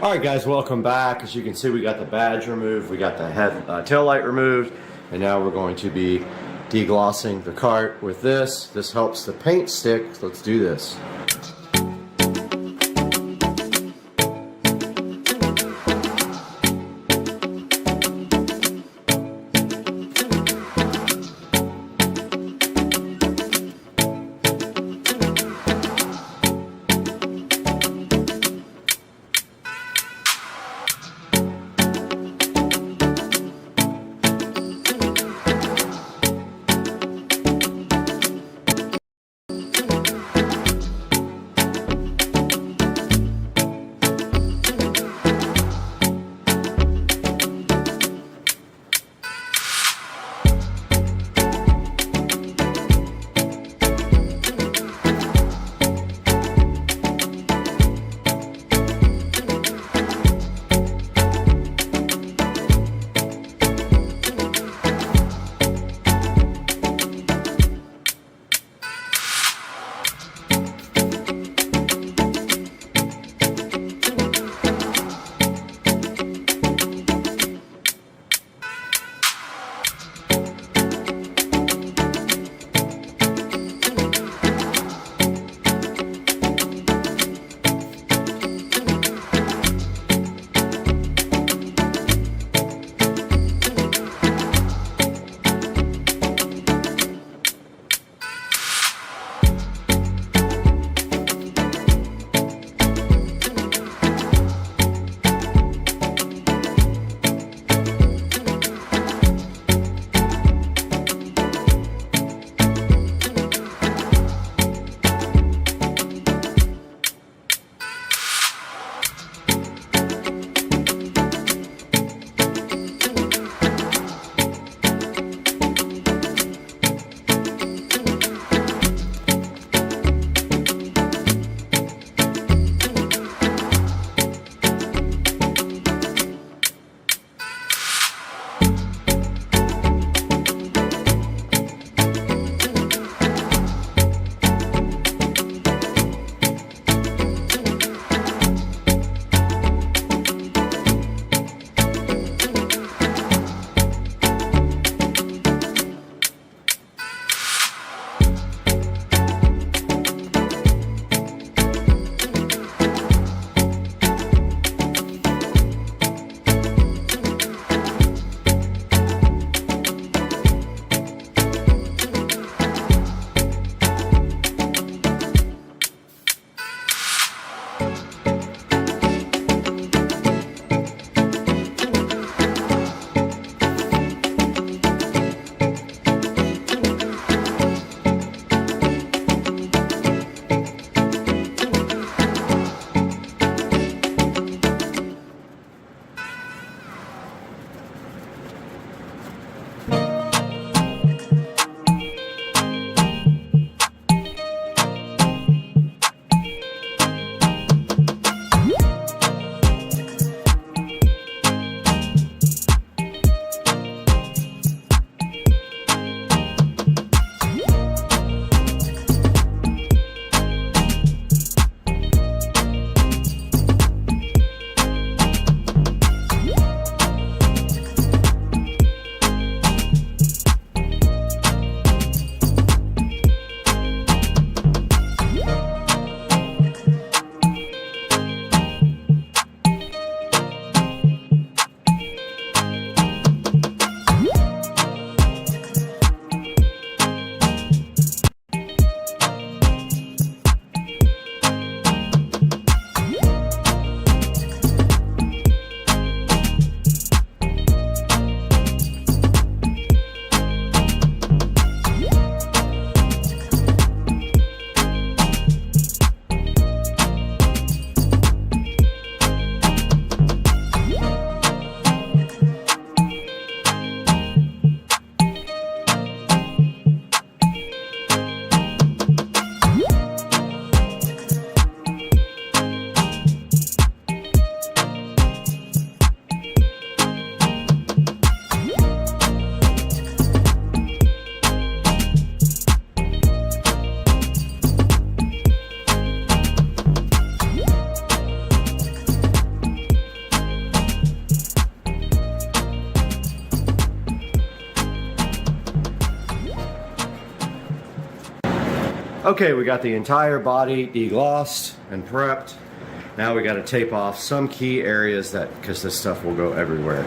All right, guys, welcome back. As you can see, we got the badge removed, we got the tail light removed, and now we're going to be deglossing the cart with this. This helps the paint stick. Let's do this. Okay, we got the entire body deglossed and prepped. Now we got to tape off some key areas because this stuff will go everywhere.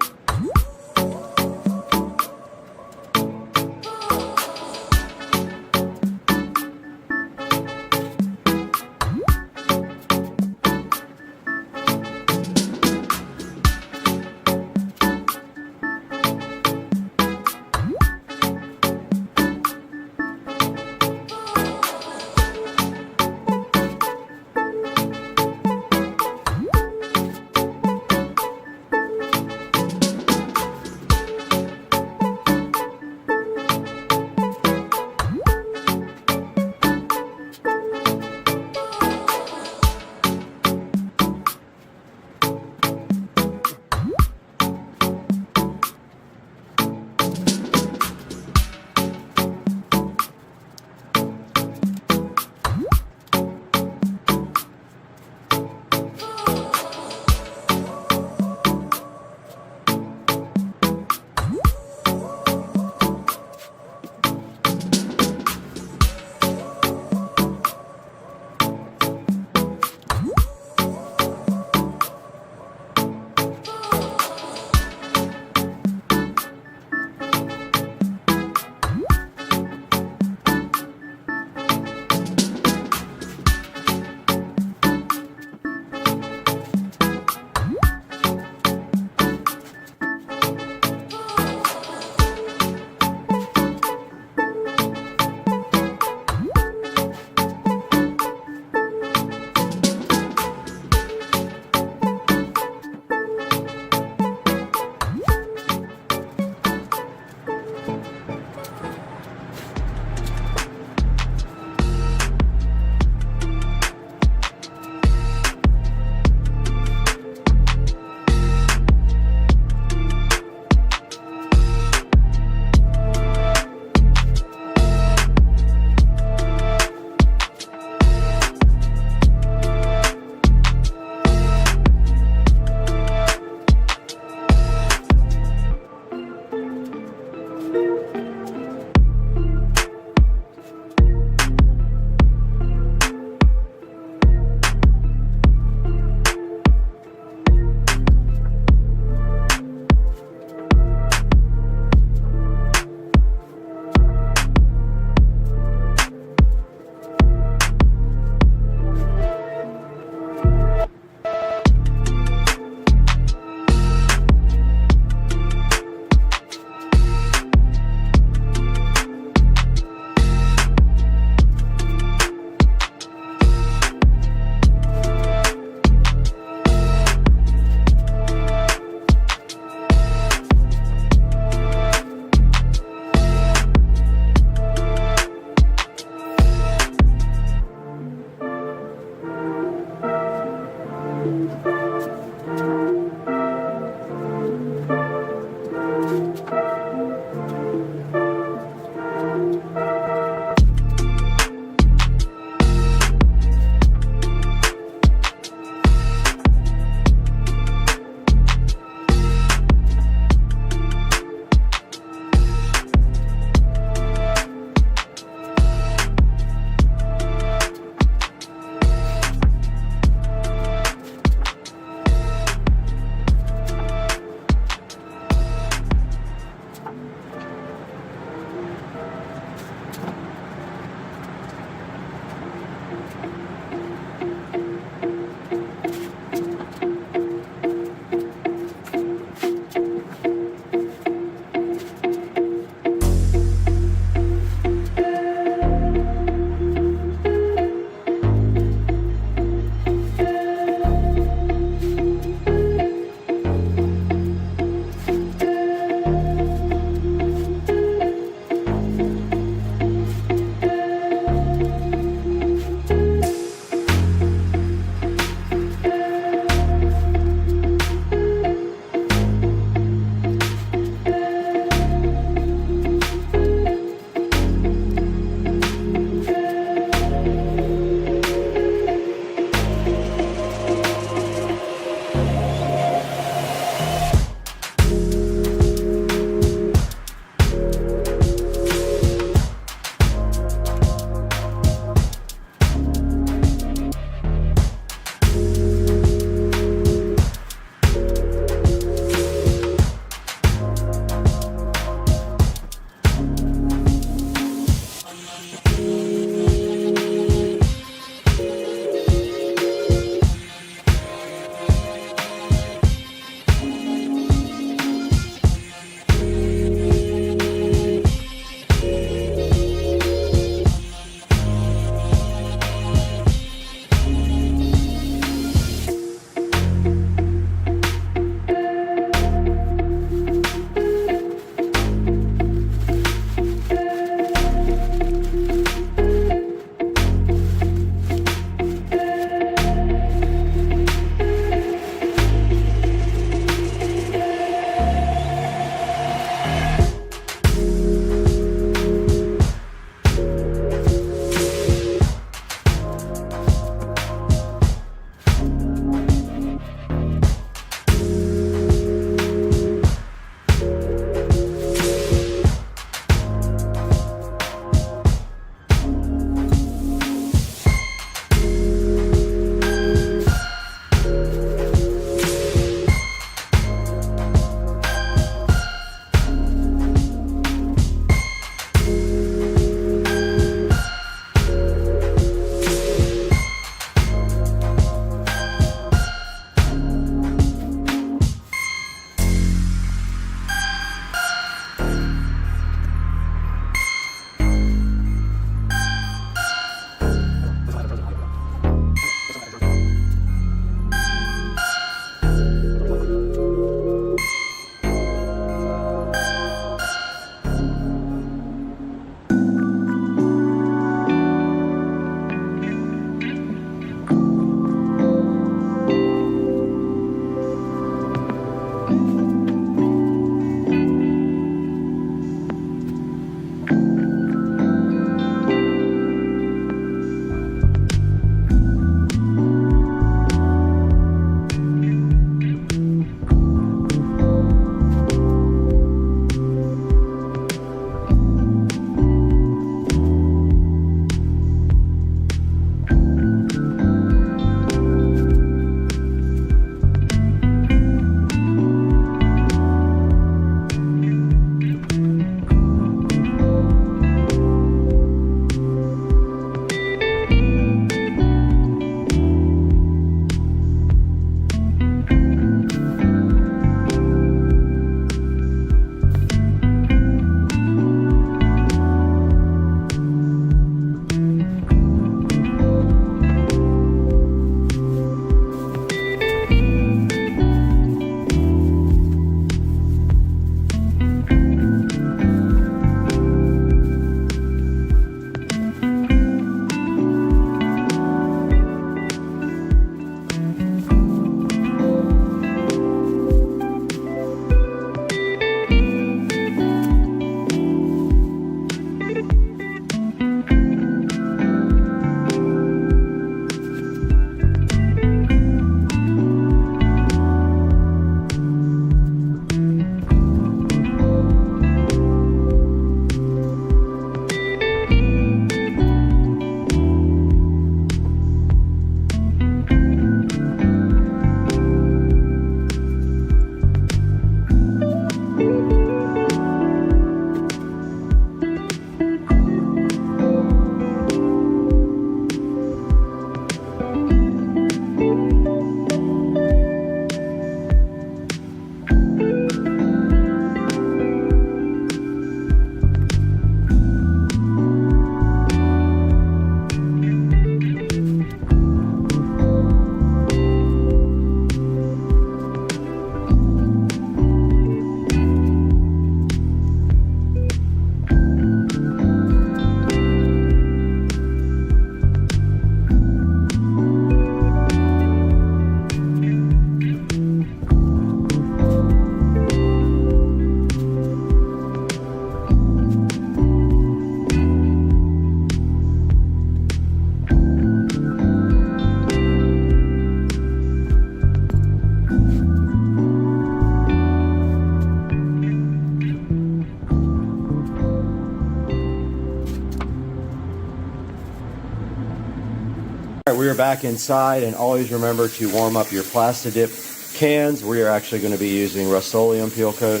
We are back inside, and always remember to warm up your Plastidip cans. We are actually going to be using Rust-Oleum peel coat,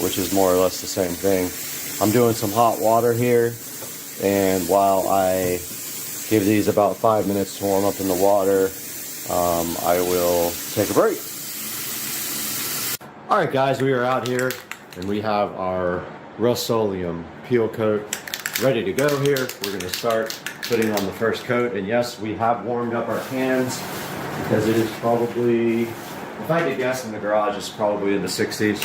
which is more or less the same thing. I'm doing some hot water here, and while I give these about 5 minutes to warm up in the water, I will take a break. All right, guys, we are out here, and we have our Rust-Oleum peel coat ready to go here. We're going to start putting on the first coat, and yes, we have warmed up our cans because it is probably, if I had to guess, in the garage, it's probably in the 60s,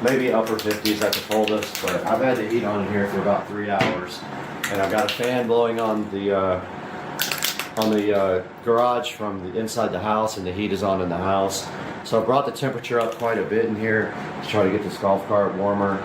maybe upper 50s at the coldest. But I've had the heat on in here for about 3 hours, and I've got a fan blowing on the garage from the inside the house, and the heat is on in the house. So I brought the temperature up quite a bit in here to try to get this golf cart warmer.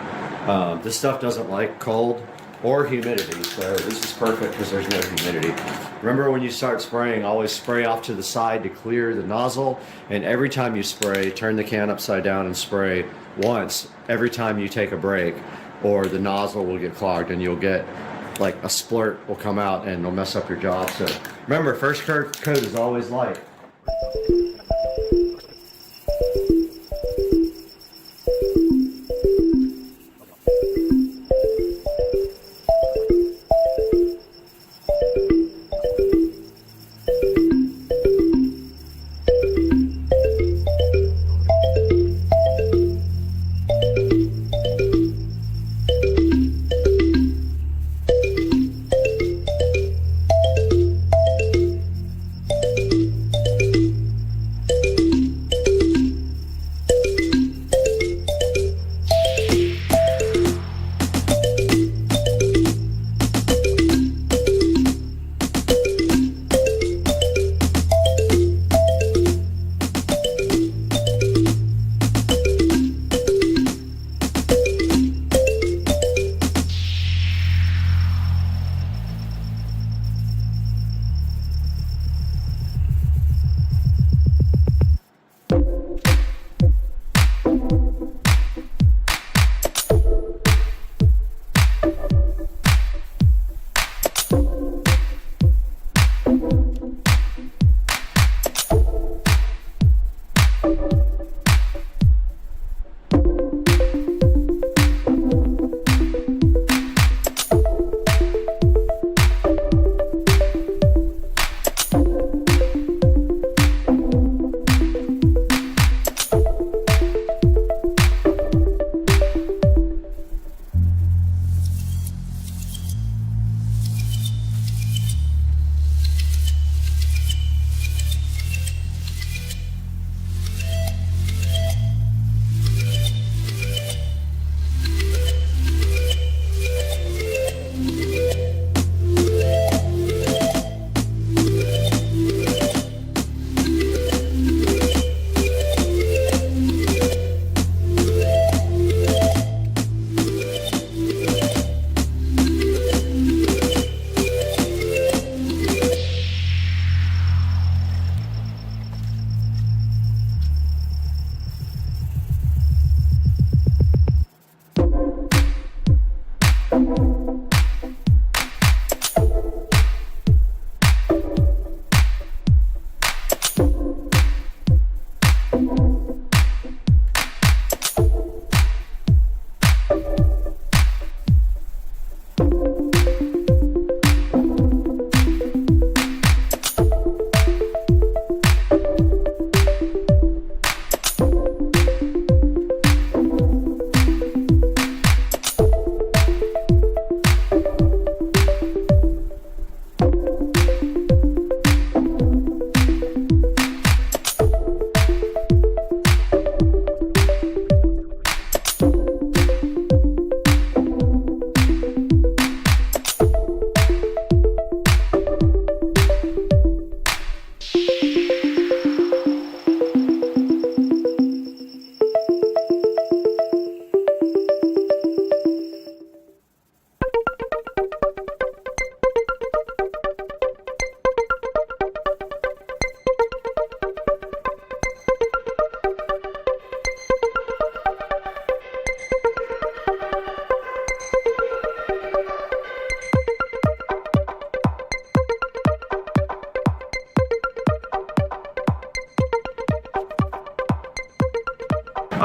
This stuff doesn't like cold or humidity, so this is perfect because there's no humidity. Remember, when you start spraying, always spray off to the side to clear the nozzle, and every time you spray, turn the can upside down and spray once every time you take a break, or the nozzle will get clogged and you'll get like a splurt will come out and it'll mess up your job. So remember, first coat is always light.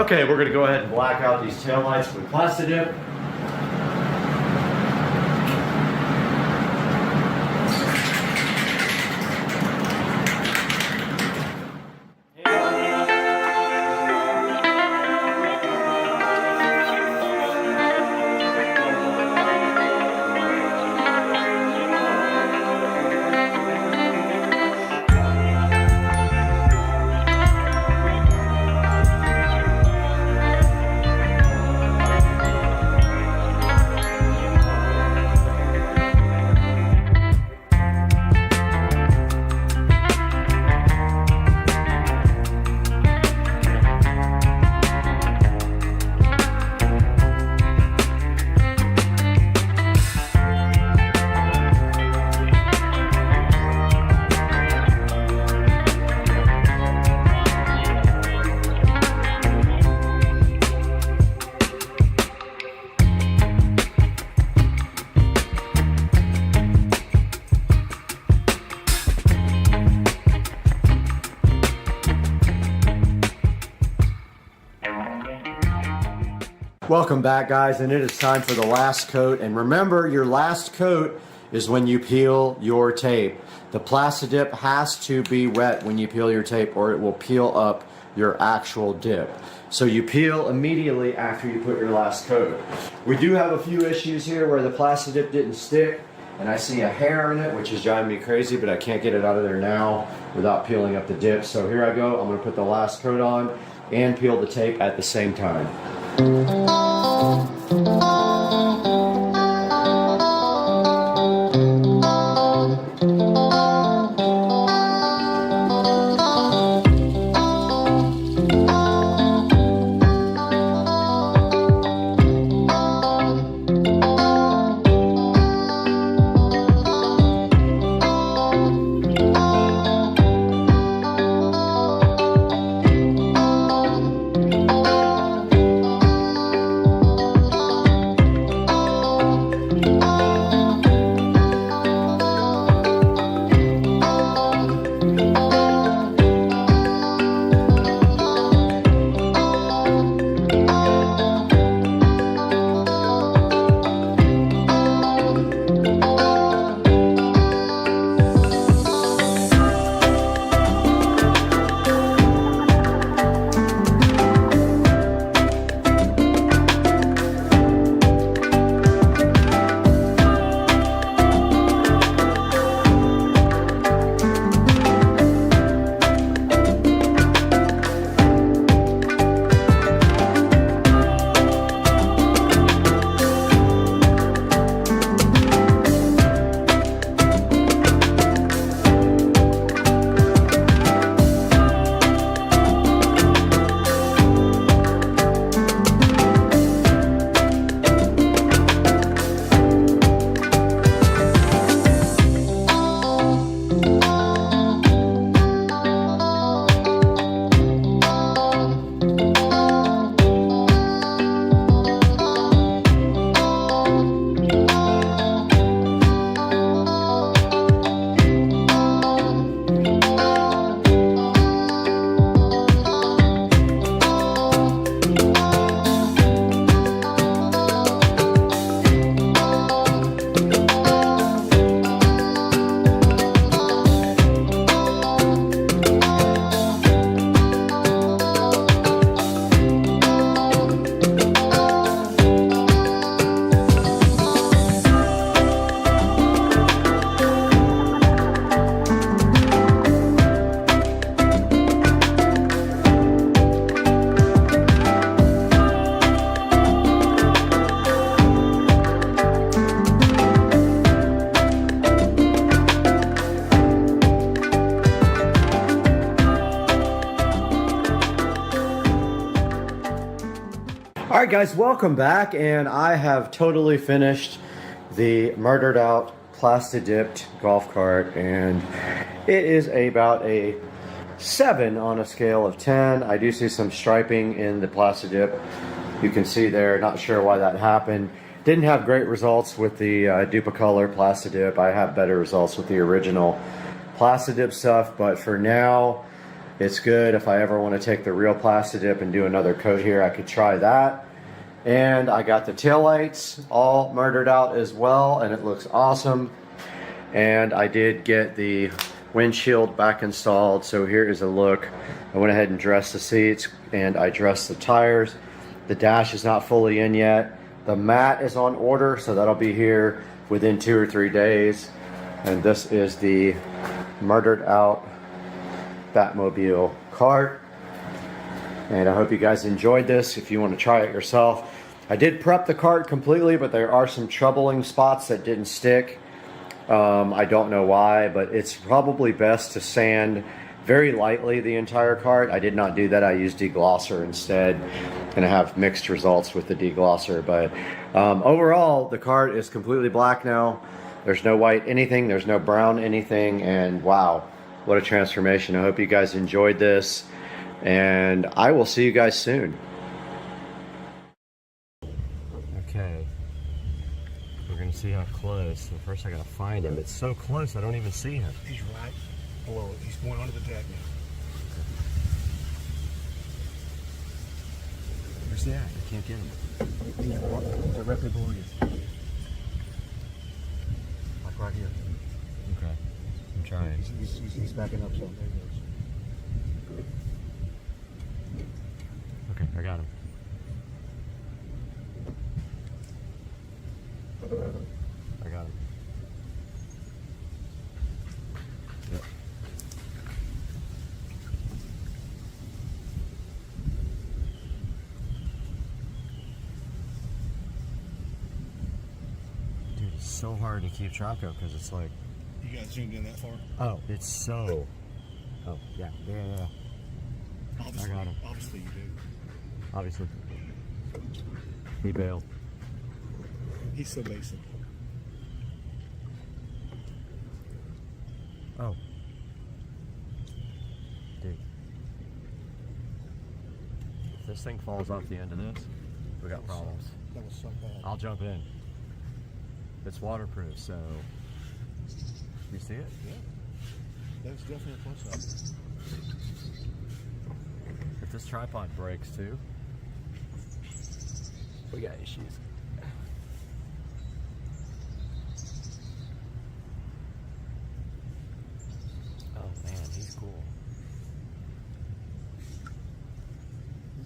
Okay, we're gonna go ahead and black out these taillights with Plastidip. Welcome back, guys, and it is time for the last coat. And remember, your last coat is when you peel your tape. The Plastidip has to be wet when you peel your tape, or it will peel up your actual dip. So you peel immediately after you put your last coat. We do have a few issues here where the Plastidip didn't stick, and I see a hair in it, which is driving me crazy, but I can't get it out of there now without peeling up the dip. So here I go. I'm going to put the last coat on and peel the tape at the same time. All right, guys, welcome back, and I have totally finished the murdered out Plastidip golf cart, and it is about a 7 on a scale of 10. I do see some striping in the Plastidip. You can see there, not sure why that happened. Didn't have great results with the Duplicolor Plastidip. I have better results with the original Plastidip stuff, but for now, It's good. If I ever want to take the real Plastidip and do another coat here, I could try that. And I got the taillights all murdered out as well, and it looks awesome. And I did get the windshield back installed, so here is a look. I went ahead and dressed the seats, and I dressed the tires. The dash is not fully in yet. The mat is on order, so that'll be here within 2 or 3 days. And this is the murdered out Batmobile cart. And I hope you guys enjoyed this. If you want to try it yourself, I did prep the cart completely, but there are some troubling spots that didn't stick. I don't know why, but it's probably best to sand very lightly the entire cart. I did not do that. I used deglosser instead, and I have mixed results with the deglosser. But overall, the cart is completely black now. There's no white anything. There's no brown anything. And wow, what a transformation. I hope you guys enjoyed this, and I will see you guys soon. Okay. We're gonna see how close. So first I gotta find him. It's so close I don't even see him. He's right below it. He's going onto the deck now. Where's he at? I can't get him. He's directly below you. Like right here. Okay. I'm trying. He's backing up some. There he goes. Okay, I got him. I got him. Yep. Dude, it's so hard to keep track of because it's like... You got zoomed in that far? Oh, it's so... Oh, yeah. Obviously, I got him. Obviously you do. Obviously. He bailed. He's so basic. Oh. Dude. If this thing falls off the end of this, we got problems. That was so bad. I'll jump in. It's waterproof, so... You see it? Yeah. That's definitely a close-up. If this tripod breaks too, we got issues. Oh man, he's cool.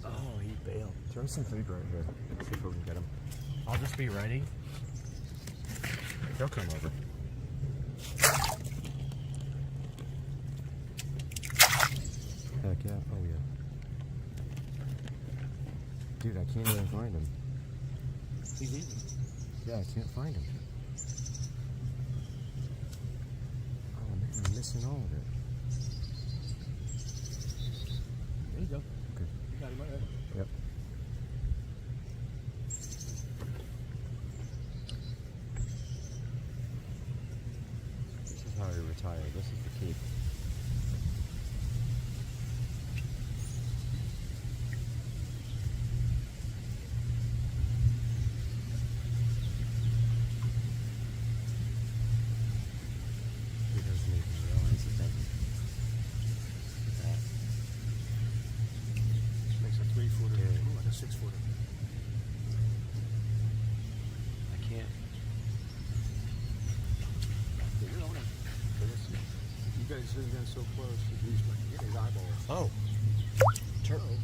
Oh, he bailed. Throw some food right here. See if we can get him. I'll just be ready. He'll come over. Heck yeah. Oh yeah. Dude, I can't even find him. He's eating. Yeah, I can't find him. Oh man, I'm missing all of it. There you go. Okay. You got him right there. Yep. This is how he retired. This is the key. He's getting so close, he's getting his eyeballs. Oh. Turtle.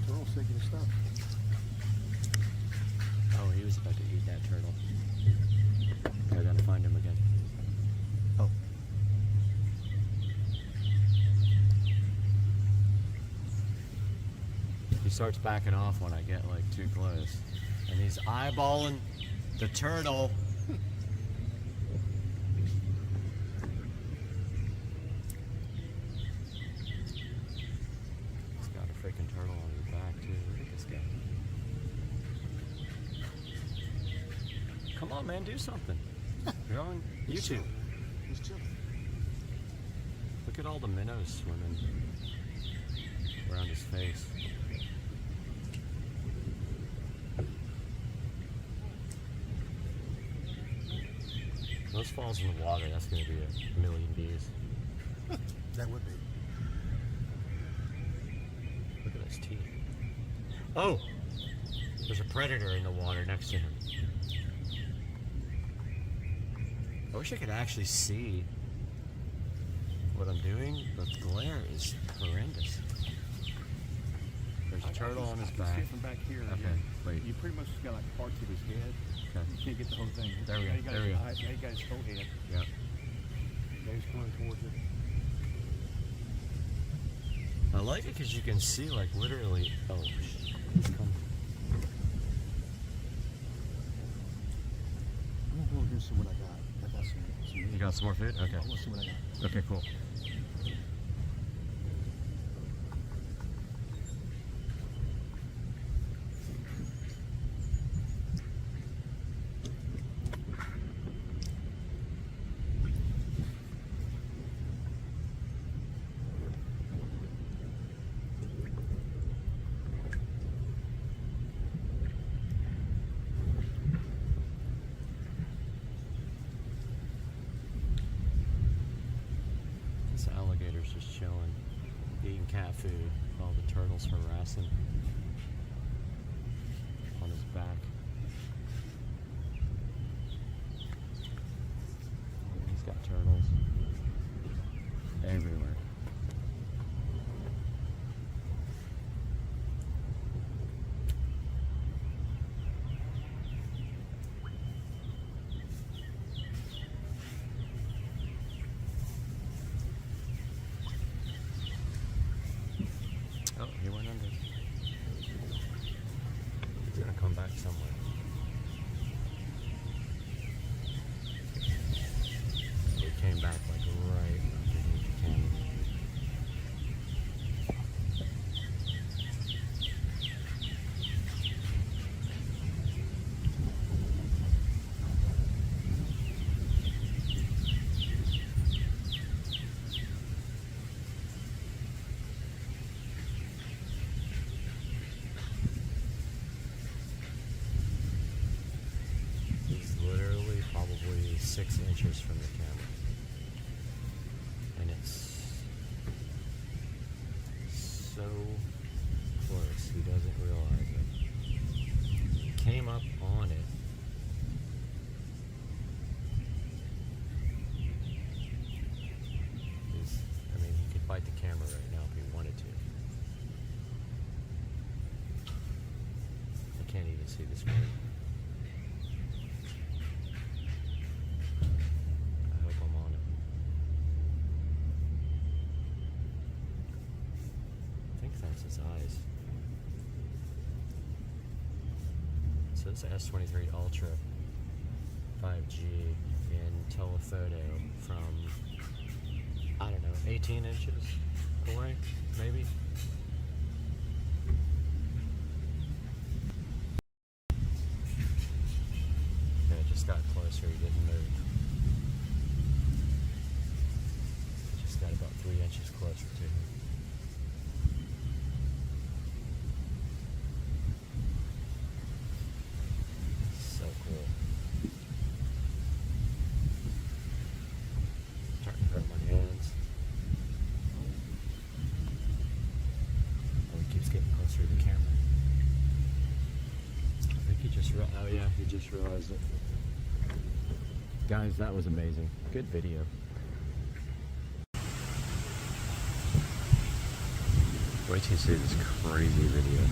Turtle's taking his stuff. Oh, he was about to eat that turtle. I gotta find him again. Oh. He starts backing off when I get like too close. And he's eyeballing the turtle. Freaking turtle on your back too. Look at this guy. Come on, man, do something. You're on YouTube. He's chilling. Look at all the minnows swimming around his face. Those falls in the water, that's gonna be a million views. That would be. his teeth. Oh! There's a predator in the water next to him. I wish I could actually see what I'm doing. The glare is horrendous. There's a turtle on his back. See it from back here. Okay, wait. You pretty much just got like parts of his head. Okay. You can't get the whole thing. There we go. Now you got There we his go. eye, now you got his whole head. Yep. Now he's coming towards it. I like it because you can see like literally. Oh, shit. He's coming. I'm gonna go over here and see what I got. I got some You got some more food? Okay. I want to see what I got. Okay, cool. This alligator's just chilling, eating cat food while the turtle's harassing on his back. He's got turtles everywhere. Oh, he went under. He's gonna come back somewhere. He came back like right underneath the camera. He's literally probably 6 inches from the camera. And it's so close, he doesn't realize it. He came up on it. I mean, he could bite the camera right now if he wanted to. I can't even see the screen. I hope I'm on it. I think that's his eyes. So this is S23 Ultra 5G in telephoto from, I don't know, 18 inches away, maybe? Yeah, it just got closer, he didn't move. It just got about 3 inches closer to him. So cool. Starting to hurt my hands. Oh, he keeps getting closer to the camera. I think he just oh yeah, he just realized it. Guys, that was amazing. Good video. Wait till you see this crazy video.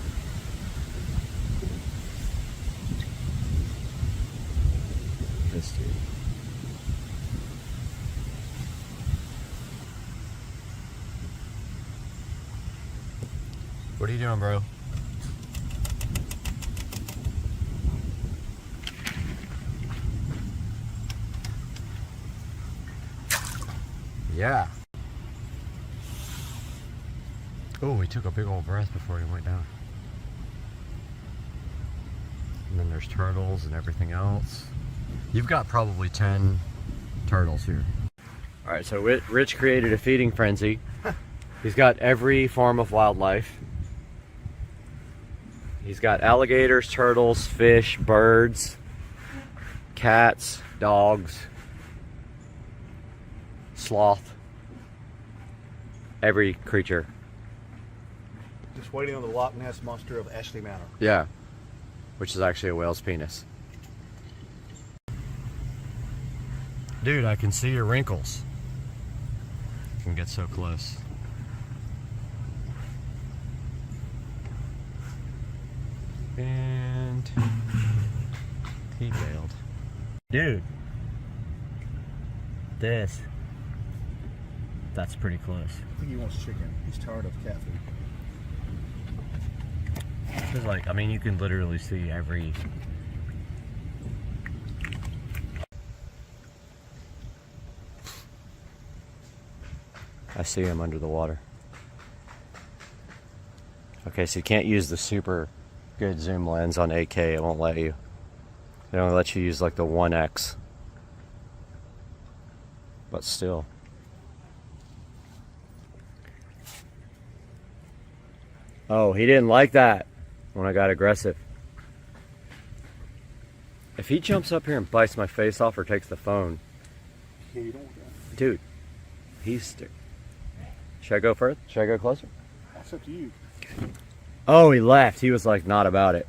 This dude. What are you doing, bro? Yeah. Oh, he took a big old breath before he went down. And then there's turtles and everything else. You've got probably 10 turtles here. All right, so Rich created a feeding frenzy. He's got every form of wildlife. He's got alligators, turtles, fish, birds, cats, dogs, sloth, every creature. Just waiting on the Loch Ness Monster of Ashley Manor. Yeah, which is actually a whale's penis. Dude, I can see your wrinkles. I can get so close. And he bailed. Dude, that's pretty close. I think he wants chicken. He's tired of cat food. It's like, I mean, you can literally see every... I see him under the water. Okay, so you can't use the super good zoom lens on 8K. It won't let you. They only let you use like the 1X. But still. Oh, he didn't like that when I got aggressive. If he jumps up here and bites my face off or takes the phone, Yeah, you don't want that. dude, should I go further? Should I go closer? That's up to you. Oh, he left. He was like not about it.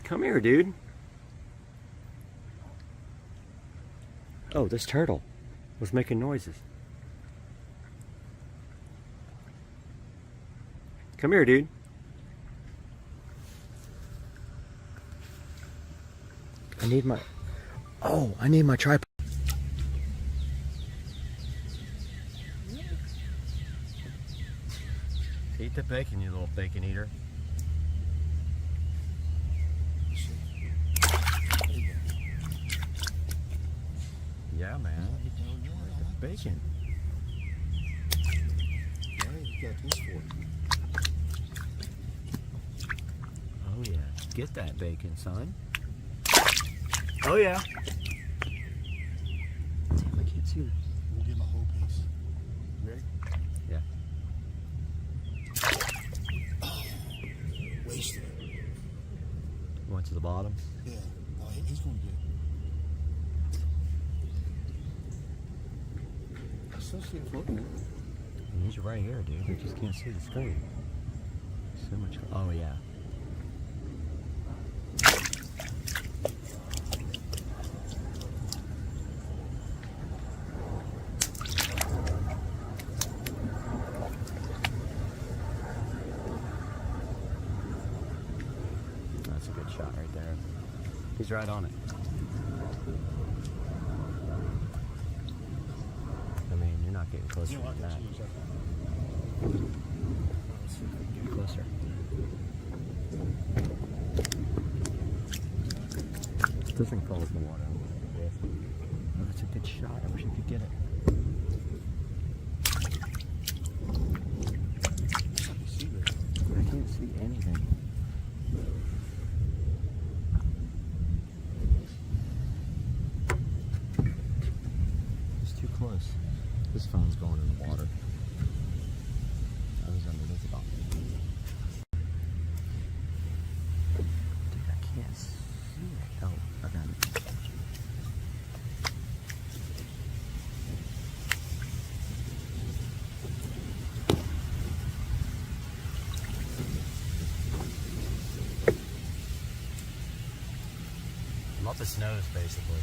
Come here, dude. Oh, this turtle was making noises. Come here, dude. I need my tripod. Eat the bacon, you little bacon eater. Yeah, man. The bacon. Yeah, you got this for it. Oh yeah. Get that bacon, son. Oh yeah. Damn, I can't see that. We'll get my whole piece. Ready? Yeah. Wasted it. Went to the bottom. Yeah. No, he's going to get it. I still see it floating. He's right here, dude. We just can't see the screen. So much. Oh yeah. That's a good shot right there. He's right on it. I mean, you're not getting closer You know, I than can that. choose that. Let's see if we can get closer. It doesn't close the water. Oh, that's a good shot. I wish I could get it. I can see that. I can't see anything. It's too close. This phone's going in the water. I was underneath it all. Dude, I can't see it. Oh, I got it. I'm up his nose, basically.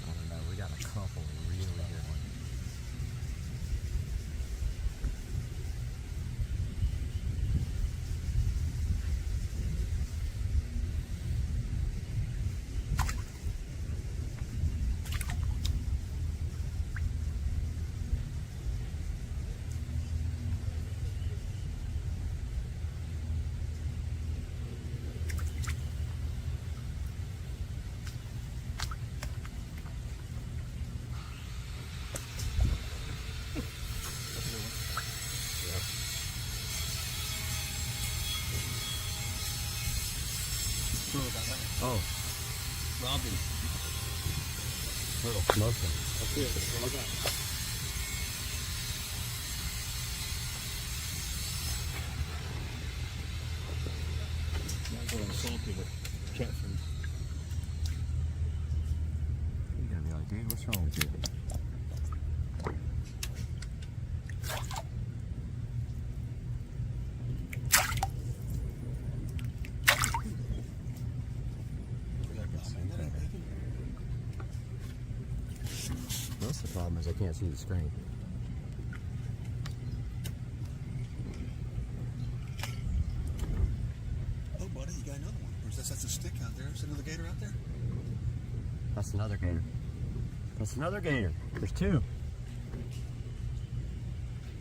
I don't know, we got a couple really good ones. Oh, Robin. little smoking. That's it. That's all I got. What's wrong with you? That's the problem, is I can't see the screen. Oh, buddy, you got another one. Or is that's a stick out there? Is there another gator out there? That's another gator. That's another gator. There's two.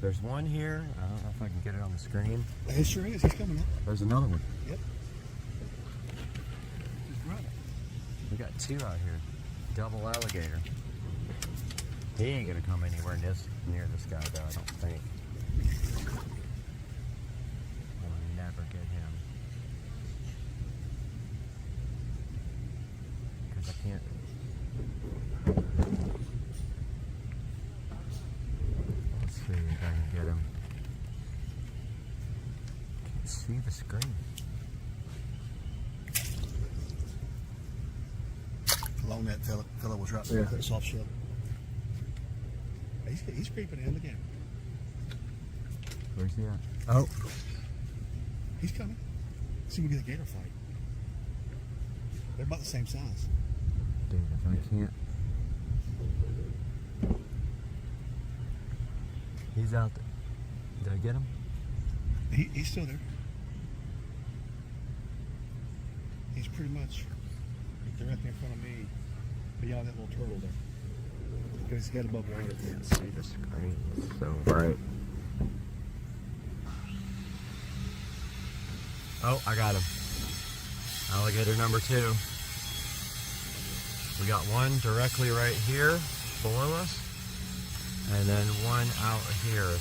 There's one here. I don't know if I can get it on the screen. It sure is. He's coming up. There's another one. Yep. He's running. We got two out here. Double alligator. He ain't gonna come anywhere near this guy though, I don't think. I'll never get him. Because I can't. Let's see if I can get him. Can't see the screen. Along that fella was right there. That soft shell. He's creeping in. Look at him. Where's he at? Oh. He's coming. See, we get a gator fight. They're about the same size. Dude, if I can't. He's out there. Did I get him? He's still there. He's pretty much right there in front of me. Beyond that little turtle there. Got his head above water. I can't see the screen. It's so bright. Oh, I got him. Alligator number 2. We got one directly right here below us, and then one out here.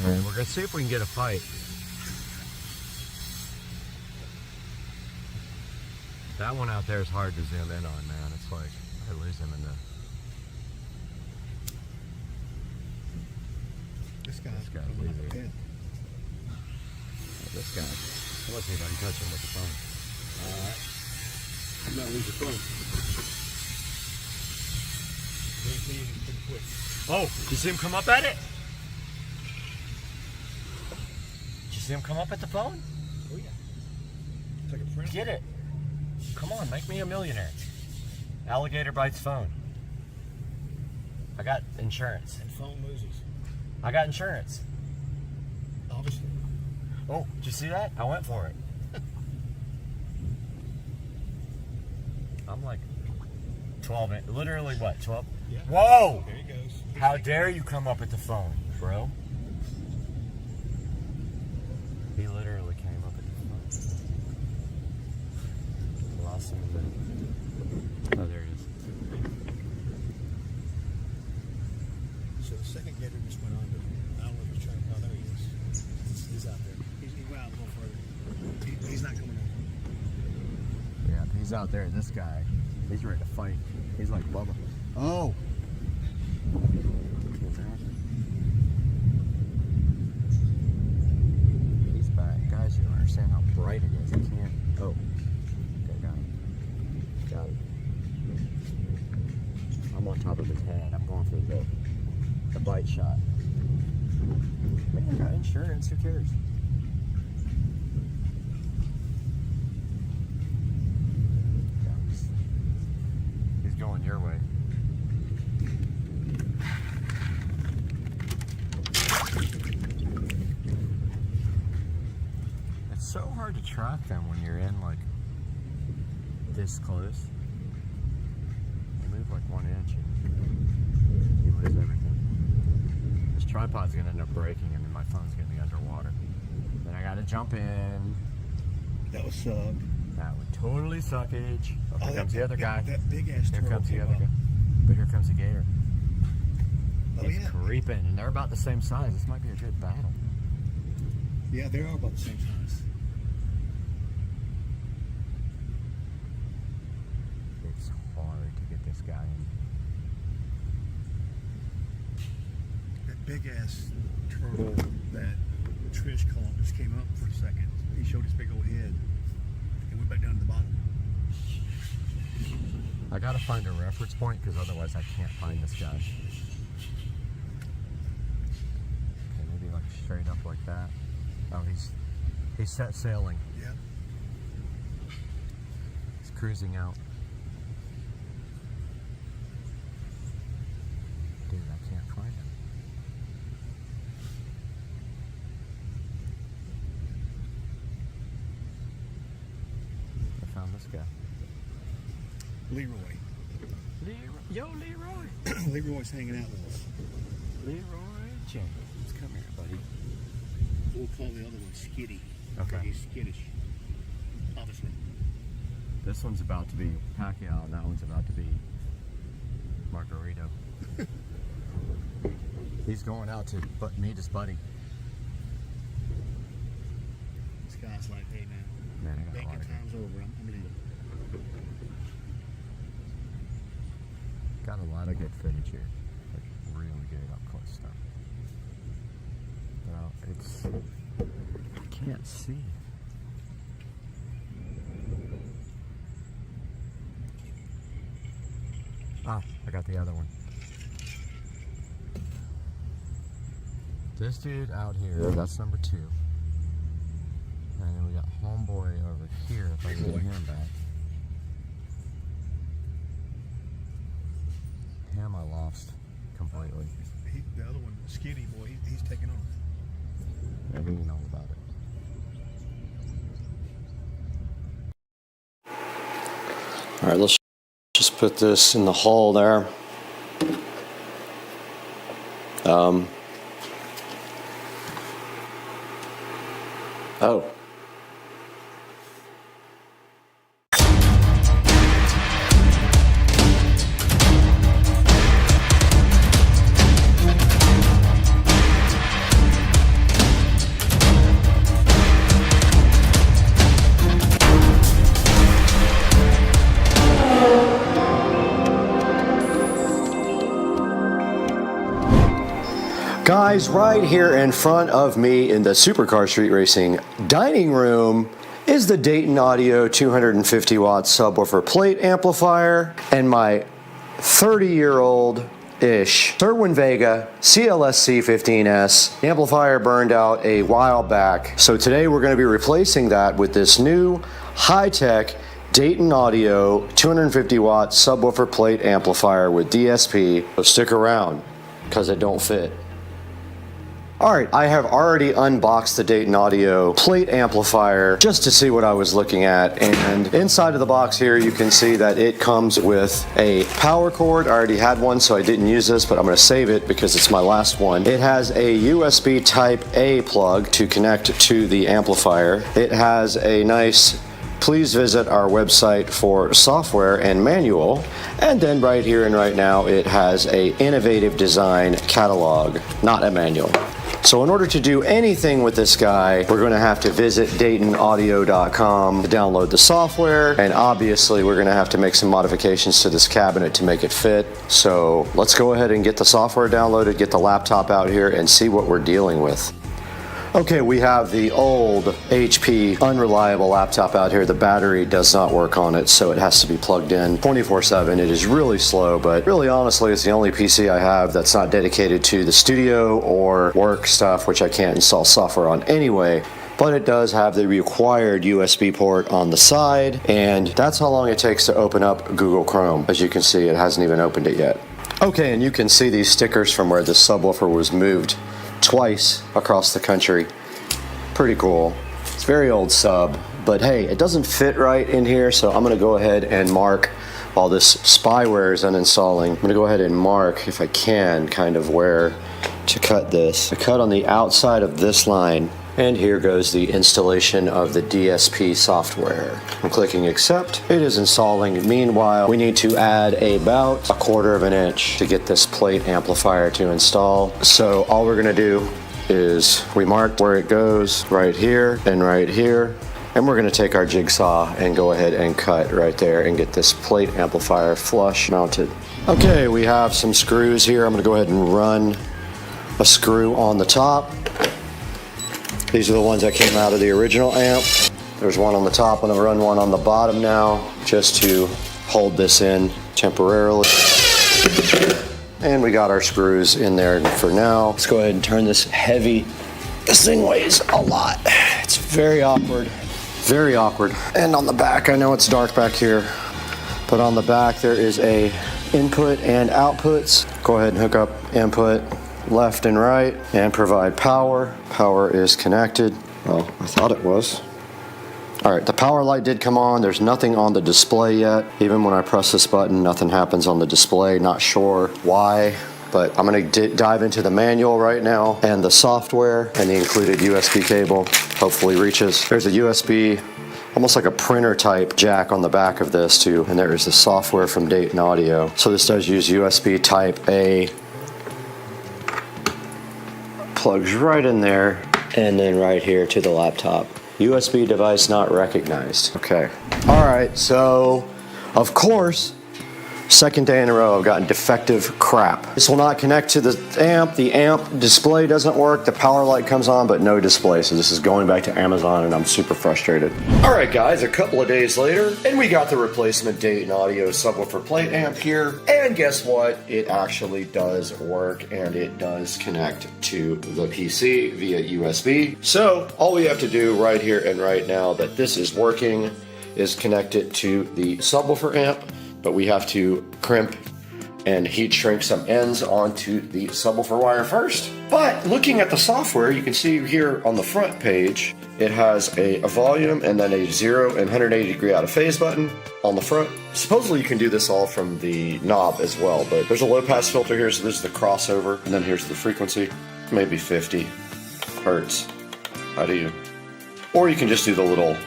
And we're gonna see if we can get a fight. That one out there is hard to zoom in on, man. It's like I lose him in the. This guy's easy. This guy. Let's see if I can touch him with the phone. Alright. I'm not losing the phone. Pretty quick. Oh, you see him come up at it? Did you see him come up at the phone? Oh yeah. It's like a friend. Get it. Come on, make me a millionaire. Alligator bites phone. I got insurance. And phone loses. I got insurance. Obviously. Oh, did you see that? I went for it. I'm like 12 in, literally what, 12? Yeah. Whoa! There he goes. How dare you come up at the phone, bro? He literally came up at the phone. Lost him in the... Oh, there he is. So the second gator just went under. I don't know if he's trying to... Oh, there he is. He's out there. He went out a little further. He's not coming over. Yeah, he's out there. This guy, he's ready to fight. He's like Bubba. Oh! He's back. Guys, you don't understand how bright it is. I can't... Oh. Okay, got him. Got him. I'm on top of his head. I'm going for the bite shot. Man, I got insurance. Who cares? He's going your way. It's so hard to track them when you're in like this close. They move like 1 inch and you lose everything. This tripod's gonna end up breaking and then my phone's gonna be underwater. Then I gotta jump in. That was suck. That would totally suckage. Oh, here comes the other guy. That big ass Here turtle comes the came other up. guy. But here comes the gator. Oh, He's yeah. creeping, and they're about the same size. This might be a good battle. Yeah, they are about the same size. It's hard to get this guy in. That big ass turtle that Trish caught just came up for a second. He showed his big old head and went back down to the bottom. I gotta find a reference point because otherwise I can't find this guy. Okay, maybe like straight up like that. Oh, he's set sailing. Yeah. He's cruising out. Dude, I can't find him. I found this guy. Leroy. Yo, Leroy. Leroy's hanging out with us. Leroy James, come here, buddy. We'll call the other one Skitty. Okay. He's skittish. Obviously. This one's about to be Pacquiao, and that one's about to be Margarito. He's going out to meet his buddy. This guy's like, hey man, Man, I got a lot bacon of time's over. I'm leaving. Got a lot of good footage here. Like really good up close stuff. Well, it's I can't see. Ah, I got the other one. This dude out here, that's number 2. And then we got homeboy over here, if I can get him back. Him I lost completely. The other one, Skitty boy, he's taking off. Yeah, he didn't know about it. Alright, let's just put this in the hole there. Oh. Guys, right here in front of me in the Supercar Street Racing dining room is the Dayton Audio 250 watt subwoofer plate amplifier and my 30-year-old-ish Cerwin Vega CLSC 15S. The amplifier burned out a while back, so today we're going to be replacing that with this new high-tech Dayton Audio 250 watt subwoofer plate amplifier with DSP. So stick around because it don't fit. Alright, I have already unboxed the Dayton Audio plate amplifier just to see what I was looking at, and inside of the box here you can see that it comes with a power cord. I already had one so I didn't use this, but I'm going to save it because it's my last one. It has a USB type A plug to connect to the amplifier. It has a nice please visit our website for software and manual, and then right here and right now it has a innovative design catalog, not a manual. So in order to do anything with this guy, we're going to have to visit DaytonAudio.com to download the software, and obviously we're going to have to make some modifications to this cabinet to make it fit. So let's go ahead and get the software downloaded, get the laptop out here, and see what we're dealing with. Okay, we have the old HP unreliable laptop out here. The battery does not work on it, so it has to be plugged in 24/7. It is really slow, but really honestly, it's the only PC I have that's not dedicated to the studio or work stuff, which I can't install software on anyway. But it does have the required USB port on the side, and that's how long it takes to open up Google Chrome. As you can see, it hasn't even opened it yet. Okay, and you can see these stickers from where the subwoofer was moved twice across the country. Pretty cool. It's very old sub, but hey, it doesn't fit right in here, so I'm gonna go ahead and mark while this spyware is uninstalling. I'm gonna go ahead and mark, if I can, kind of where to cut this. I cut on the outside of this line, and here goes the installation of the DSP software. I'm clicking accept. It is installing. Meanwhile, we need to add about 1/4 of an inch to get this plate amplifier to install. So all we're gonna do is we mark where it goes right here and right here, and we're gonna take our jigsaw and go ahead and cut right there and get this plate amplifier flush mounted. Okay, we have some screws here. I'm gonna go ahead and run a screw on the top. These are the ones that came out of the original amp. There's one on the top. I'm gonna run one on the bottom now just to hold this in temporarily. And we got our screws in there for now. Let's go ahead and turn this heavy. This thing weighs a lot. It's very awkward. Very awkward. And on the back, I know it's dark back here, but on the back there is a input and outputs. Go ahead and hook up input left and right and provide power. Power is connected. Well, I thought it was. All right, the power light did come on. There's nothing on the display yet. Even when I press this button, nothing happens on the display. Not sure why, but I'm gonna dive into the manual right now and the software and the included USB cable. Hopefully reaches. There's a USB, almost like a printer type jack on the back of this too. And there is the software from Dayton Audio. So this does use USB type A. Plugs right in there. And then right here to the laptop. USB device not recognized. Okay. All right, so of course, second day in a row I've gotten defective crap. This will not connect to the amp. The amp display doesn't work. The power light comes on, but no display. So this is going back to Amazon and I'm super frustrated. All right, guys, a couple of days later, and we got the replacement Dayton Audio subwoofer plate amp here. And guess what? It actually does work and it does connect to the PC via USB. So all we have to do right here and right now that this is working is connect it to the subwoofer amp. But we have to crimp and heat shrink some ends onto the subwoofer wire first. But looking at the software, you can see here on the front page, it has a volume and then a 0 and 180 degree out of phase button on the front. Supposedly you can do this all from the knob as well, but there's a low pass filter here, so this is the crossover, and then here's the frequency, maybe 50 hertz. How do you? Or you can just do the little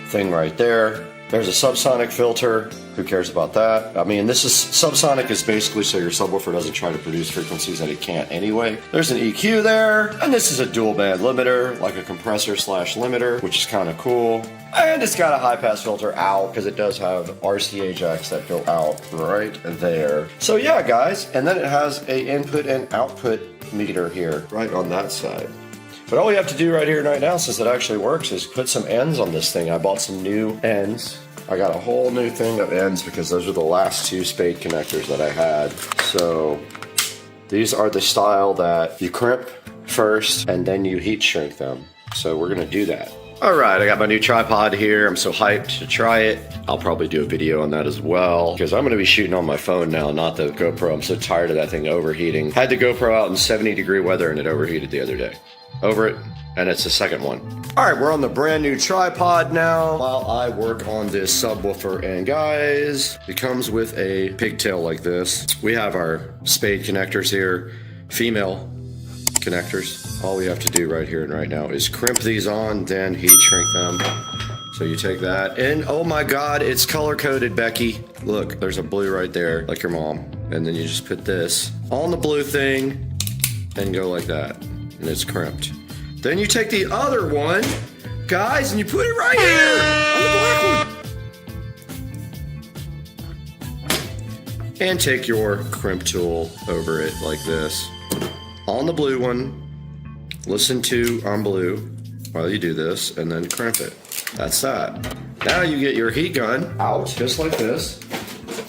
thing right there. There's a subsonic filter. Who cares about that? I mean, this is subsonic is basically so your subwoofer doesn't try to produce frequencies that it can't anyway. There's an EQ there, and this is a dual band limiter, like a compressor slash limiter, which is kind of cool. And it's got a high pass filter out because it does have RCA jacks that go out right there. So yeah, guys, and then it has a input and output meter here, right on that side. But all we have to do right here right now, since it actually works, is put some ends on this thing. I bought some new ends. I got a whole new thing of ends because those are the last two spade connectors that I had. So these are the style that you crimp first and then you heat shrink them. So we're gonna do that. All right, I got my new tripod here. I'm so hyped to try it. I'll probably do a video on that as well because I'm gonna be shooting on my phone now, not the GoPro. I'm so tired of that thing overheating. Had the GoPro out in 70-degree weather and it overheated the other day. Over it, and it's the second one. All right, we're on the brand new tripod now while I work on this subwoofer. And guys, it comes with a pigtail like this. We have our spade connectors here, female connectors. All we have to do right here and right now is crimp these on, then heat shrink them. So you take that, and oh my God, it's color coded, Becky. Look, there's a blue right there, like your mom. And then you just put this on the blue thing and go like that. And it's crimped. Then you take the other one, guys, and you put it right here on the black one. And take your crimp tool over it like this. On the blue one, listen to on blue while you do this, and then crimp it. That's that. Now you get your heat gun out, just like this,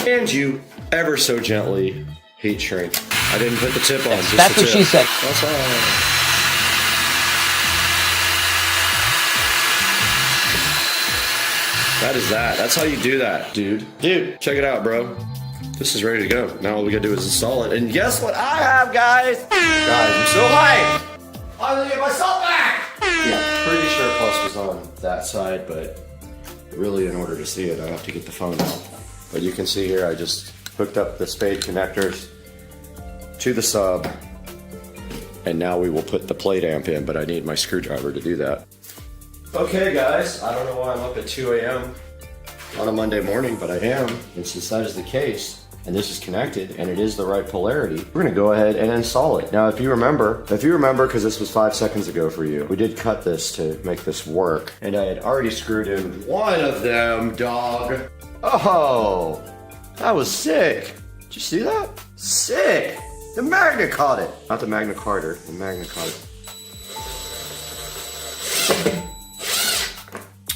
and you ever so gently heat shrink. I didn't put the tip on, just That's the what tip. she said. That's all. That is that. That's how you do that, dude. Dude, check it out, bro. This is ready to go. Now all we gotta do is install it. And guess what I have, guys? Guys, I'm so hyped. I'm gonna get myself back. Yeah, pretty sure Plus was on that side, but really in order to see it, I have to get the phone out. But you can see here, I just hooked up the spade connectors to the sub. And now we will put the plate amp in, but I need my screwdriver to do that. Okay guys, I don't know why I'm up at 2 a.m. on a Monday morning, but I am. And since that is the case, and this is connected, and it is the right polarity, we're gonna go ahead and install it. Now, if you remember, because this was 5 seconds ago for you, we did cut this to make this work. And I had already screwed in one of them, dog. Oh, that was sick. Did you see that? Sick. The magnet caught it. Not the Magna Carta, the magnet caught it.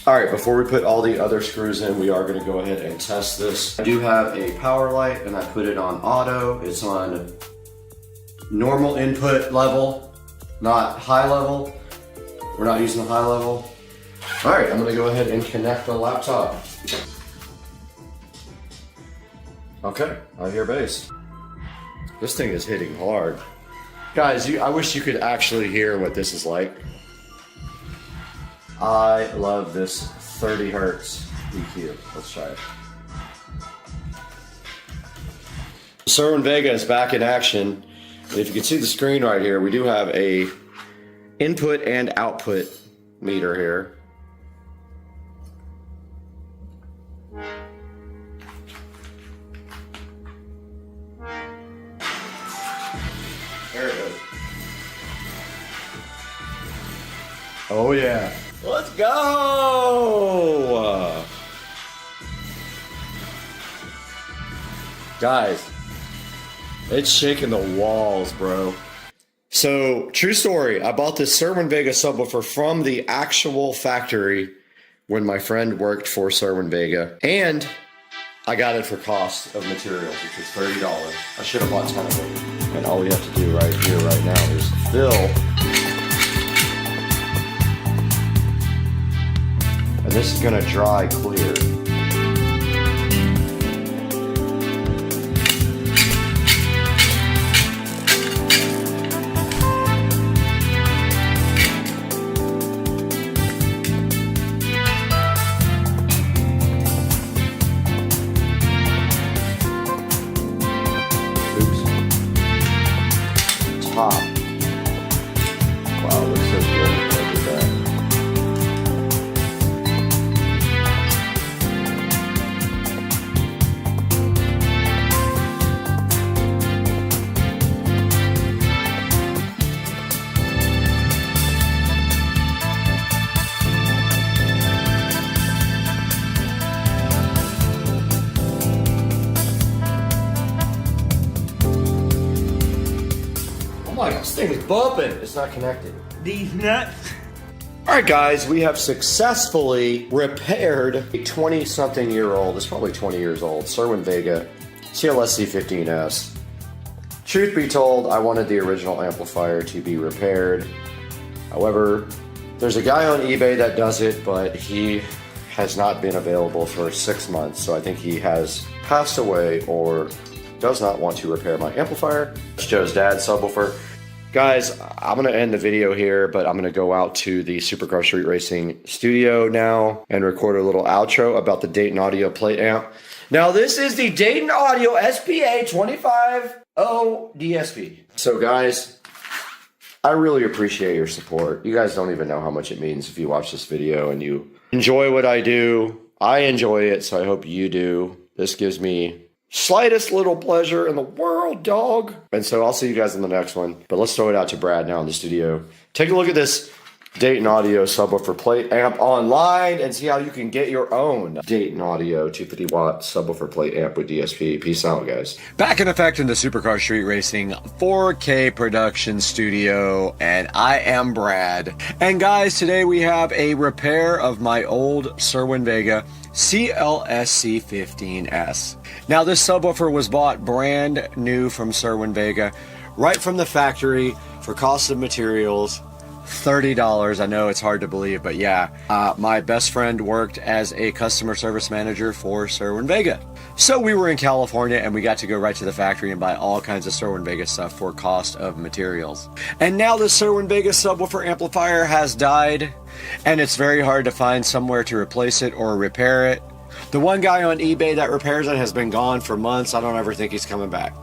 All right, before we put all the other screws in, we are gonna go ahead and test this. I do have a power light and I put it on auto. It's on normal input level, not high level. We're not using the high level. All right, I'm gonna go ahead and connect the laptop. Okay, I hear bass. This thing is hitting hard. Guys, I wish you could actually hear what this is like. I love this 30 hertz EQ. Let's try it. Sreaming VESA is back in action. And if you can see the screen right here, we do have a input and output meter here. There it goes. Oh yeah. Let's go! Guys, it's shaking the walls, bro. So, true story, I bought this Sreaming VESA subwoofer from the actual factory when my friend worked for Sreaming VESA, and I got it for cost of materials, which was $30. I should have bought 10 of them. And all we have to do right here, right now, is fill. And this is gonna dry clear. Oops. Top. Wow, looks so good. Look at that. Oh my God, this thing is bumping. It's not connected. These nuts. All right, guys, we have successfully repaired a 20-something-year-old, it's probably 20 years old, Sreaming VESA CLSC15S. Truth be told, I wanted the original amplifier to be repaired. However, there's a guy on eBay that does it, but he has not been available for 6 months, so I think he has passed away or does not want to repair my amplifier. It's Joe's dad's subwoofer. Guys, I'm gonna end the video here, but I'm gonna go out to the Supercar Street Racing studio now and record a little outro about the Dayton Audio plate amp. Now, this is the Dayton Audio SPA 250 DSP. So guys, I really appreciate your support. You guys don't even know how much it means if you watch this video and you enjoy what I do. I enjoy it, so I hope you do. This gives me slightest little pleasure in the world, dog. And so I'll see you guys in the next one. But let's throw it out to Brad now in the studio. Take a look at this Dayton Audio subwoofer plate amp online and see how you can get your own Dayton Audio 250 watt subwoofer plate amp with DSP. Peace out, guys. Back in effect in the Supercar Street Racing 4K production studio, and I am Brad. And guys, today we have a repair of my old Sreaming VESA CLSC15S. Now, this subwoofer was bought brand new from Sreaming VESA, right from the factory for cost of materials. $30. I know it's hard to believe, but yeah. My best friend worked as a customer service manager for Sreaming VESA. So we were in California and we got to go right to the factory and buy all kinds of Sreaming VESA stuff for cost of materials. And now the Sreaming VESA subwoofer amplifier has died, and it's very hard to find somewhere to replace it or repair it. The one guy on eBay that repairs it has been gone for months. I don't ever think he's coming back.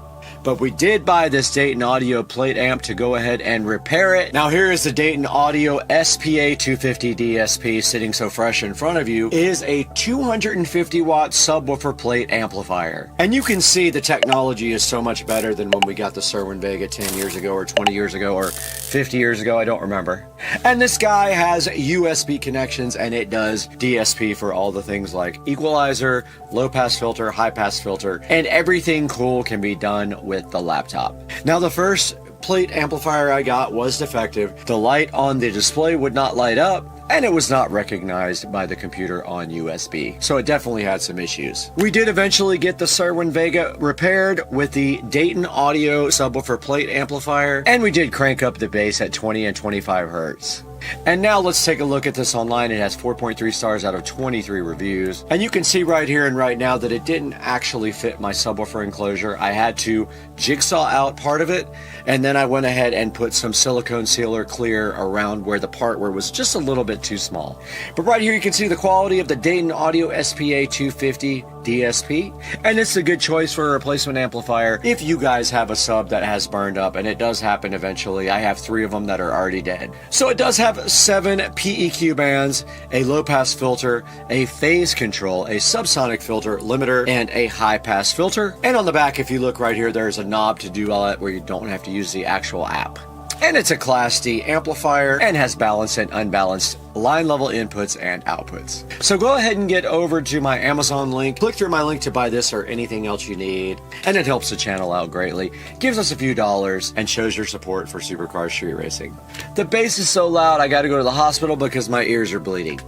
But we did buy this Dayton Audio plate amp to go ahead and repair it. Now here is the Dayton Audio SPA 250 DSP sitting so fresh in front of you. It is a 250 watt subwoofer plate amplifier. And you can see the technology is so much better than when we got the Sreaming VESA 10 years ago or 20 years ago or 50 years ago, I don't remember. And this guy has USB connections and it does DSP for all the things like equalizer, low pass filter, high pass filter, and everything cool can be done with the laptop. Now, the first plate amplifier I got was defective. The light on the display would not light up. and it was not recognized by the computer on USB. So it definitely had some issues. We did eventually get the Serwin Vega repaired with the Dayton Audio subwoofer plate amplifier, and we did crank up the bass at 20 and 25 hertz. And now let's take a look at this online. It has 4.3 stars out of 23 reviews. And you can see right here and right now that it didn't actually fit my subwoofer enclosure. I had to jigsaw out part of it, and then I went ahead and put some silicone sealer clear around where the part where it was just a little bit too small. But right here you can see the quality of the Dayton Audio SPA 250 DSP, and it's a good choice for a replacement amplifier if you guys have a sub that has burned up, and it does happen eventually. I have 3 of them that are already dead. So it does have 7 PEQ bands, a low pass filter, a phase control, a subsonic filter, limiter, and a high pass filter. And on the back, if you look right here, there's a knob to do all that where you don't have to use the actual app. And it's a Class D amplifier and has balanced and unbalanced line level inputs and outputs. So go ahead and get over to my Amazon link, click through my link to buy this or anything else you need, and it helps the channel out greatly, gives us a few dollars, and shows your support for supercar street racing. The bass is so loud I gotta go to the hospital because my ears are bleeding.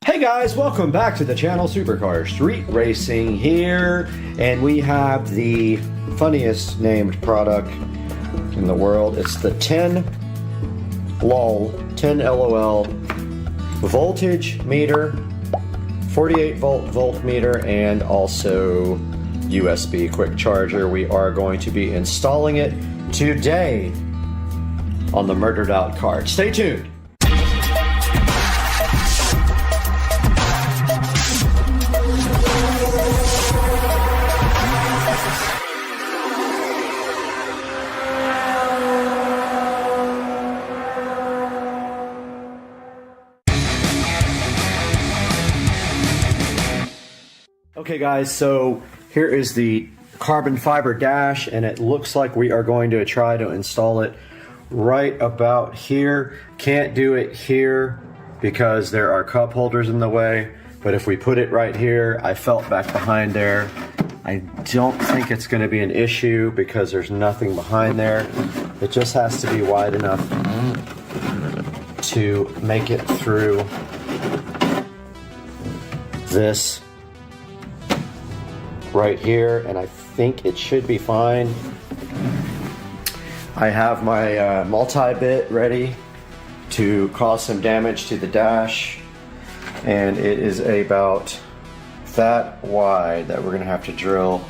Hey guys, welcome back to the channel. Supercar Street Racing here, and we have the funniest named product in the world. It's the 10 LOL voltage meter, 48 volt voltmeter, and also USB quick charger. We are going to be installing it today on the Murdered Out cart. Stay tuned. Okay guys, so here is the carbon fiber dash, and it looks like we are going to try to install it right about here. Can't do it here because there are cup holders in the way, but if we put it right here, I felt back behind there. I don't think it's going to be an issue because there's nothing behind there. It just has to be wide enough to make it through this right here, and I think it should be fine. I have my multi-bit ready to cause some damage to the dash, and it is about that wide that we're gonna have to drill.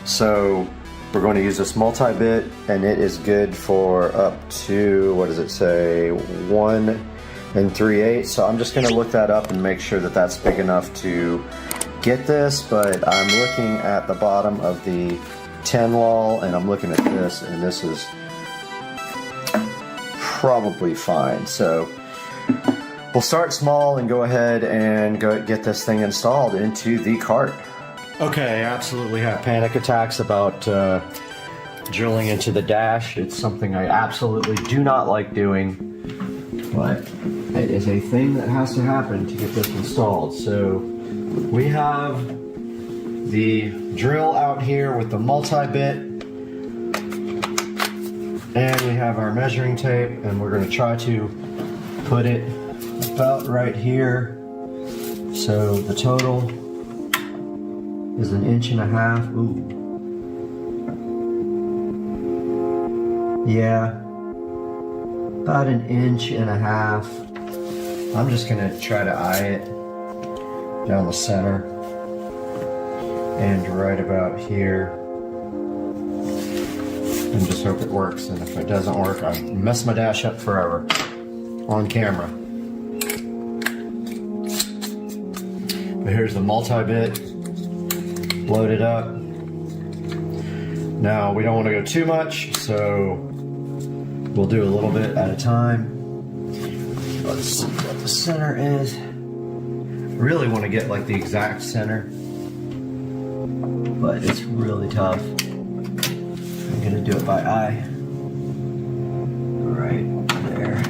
So we're going to use this multi-bit, and it is good for up to, what does it say, 1 3/8. So I'm just gonna look that up and make sure that that's big enough to get this, but I'm looking at the bottom of the 10 LOL, and I'm looking at this, and this is probably fine. So we'll start small and go ahead and go get this thing installed into the cart. Okay, I absolutely have panic attacks about drilling into the dash. It's something I absolutely do not like doing, but it is a thing that has to happen to get this installed. So we have the drill out here with the multi-bit, and we have our measuring tape, and we're going to try to put it about right here. So the total is 1.5 inches. Ooh. Yeah, about 1.5 inches. I'm just going to try to eye it down the center and right about here, and just hope it works. And if it doesn't work, I mess my dash up forever on camera. But here's the multi-bit loaded up. Now we don't want to go too much, so we'll do a little bit at a time. Let's see what the center is. Really want to get like the exact center, but it's really tough. I'm gonna do it by eye. Right there.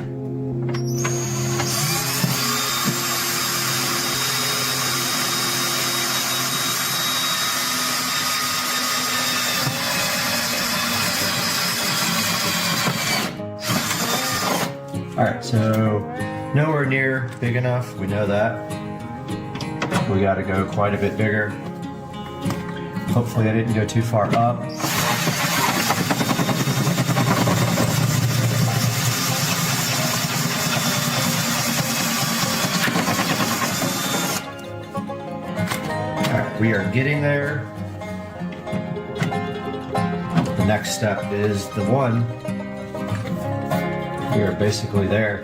All right, so nowhere near big enough, we know that. We gotta go quite a bit bigger. Hopefully I didn't go too far up. We are getting there. The next step is the one. We are basically there.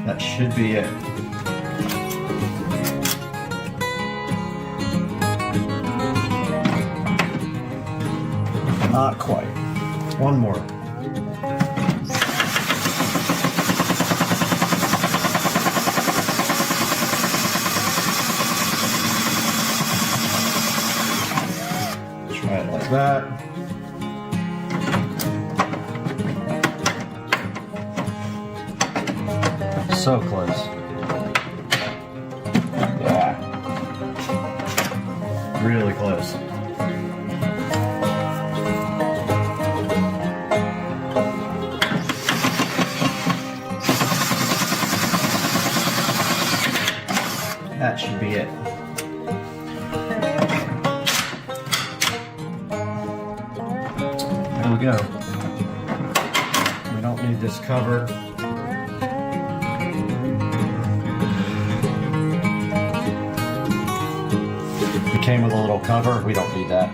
That should be it. Not quite. One more. Try it like that. So close. Yeah. Really close. That should be it. There we go. We don't need this cover. It came with a little cover. We don't need that.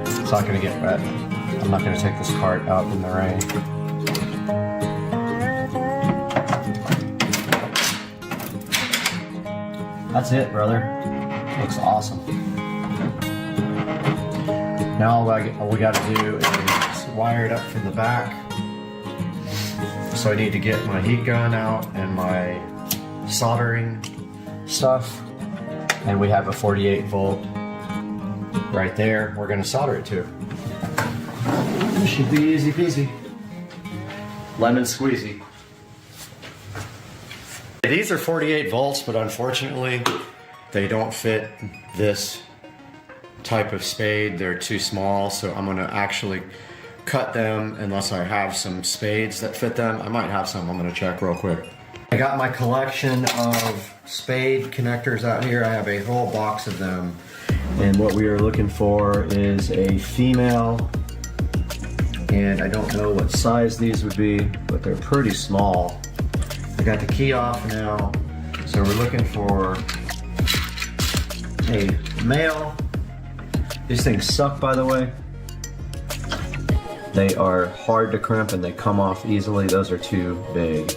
It's not going to get wet. I'm not going to take this cart out in the rain. That's it, brother. Looks awesome. Now all we got to do is wire it up from the back. So I need to get my heat gun out and my soldering stuff. And we have a 48 volt right there. We're going to solder it to. This should be easy peasy. Lemon squeezy. These are 48 volts, but unfortunately, they don't fit this type of spade. They're too small, so I'm gonna actually cut them unless I have some spades that fit them. I might have some, I'm gonna check real quick. I got my collection of spade connectors out here. I have a whole box of them. And what we are looking for is a female, and I don't know what size these would be, but they're pretty small. I got the key off now, so we're looking for a male. These things suck, by the way. They are hard to crimp and they come off easily. Those are too big.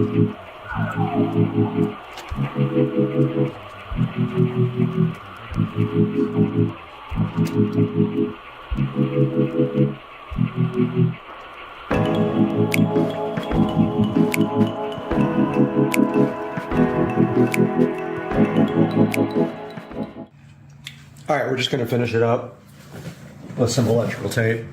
All right, we're just going to finish it up with some electrical tape.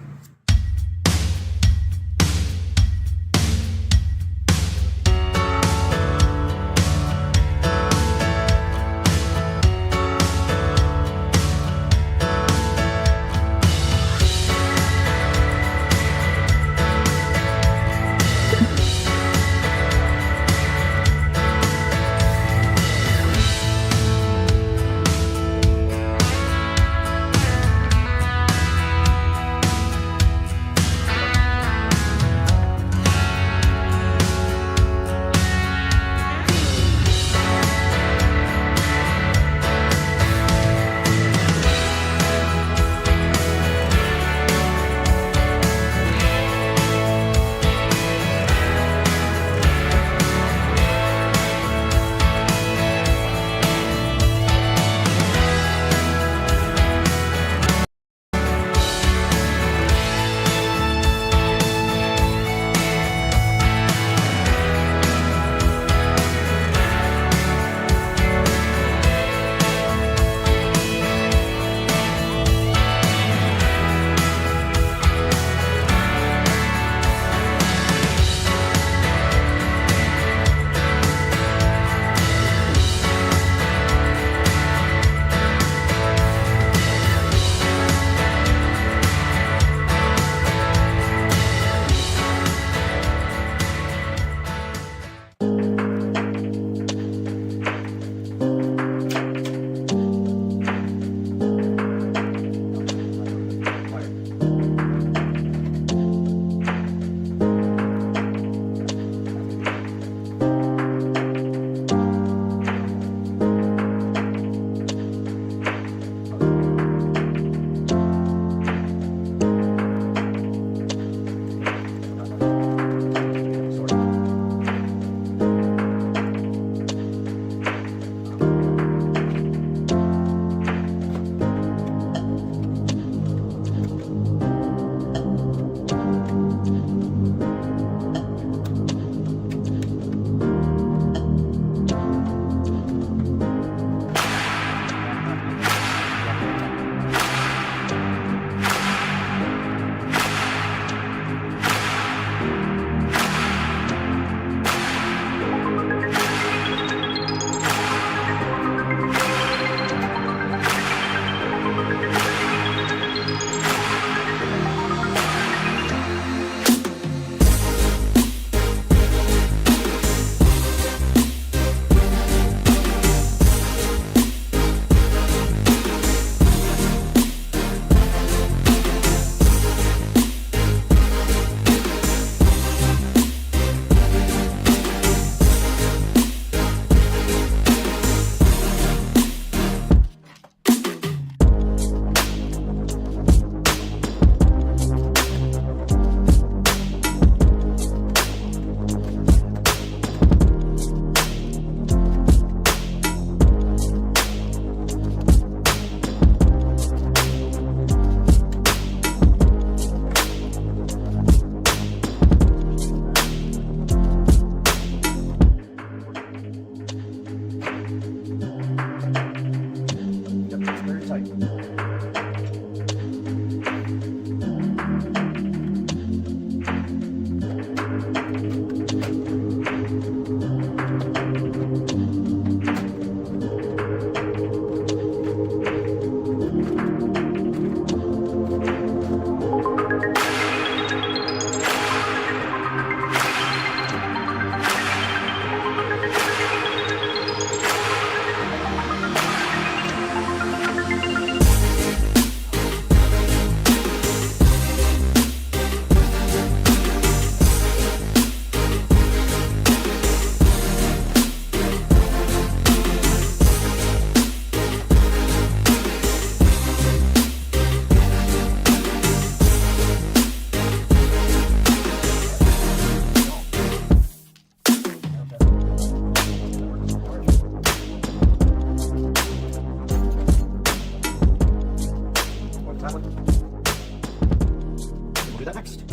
the next.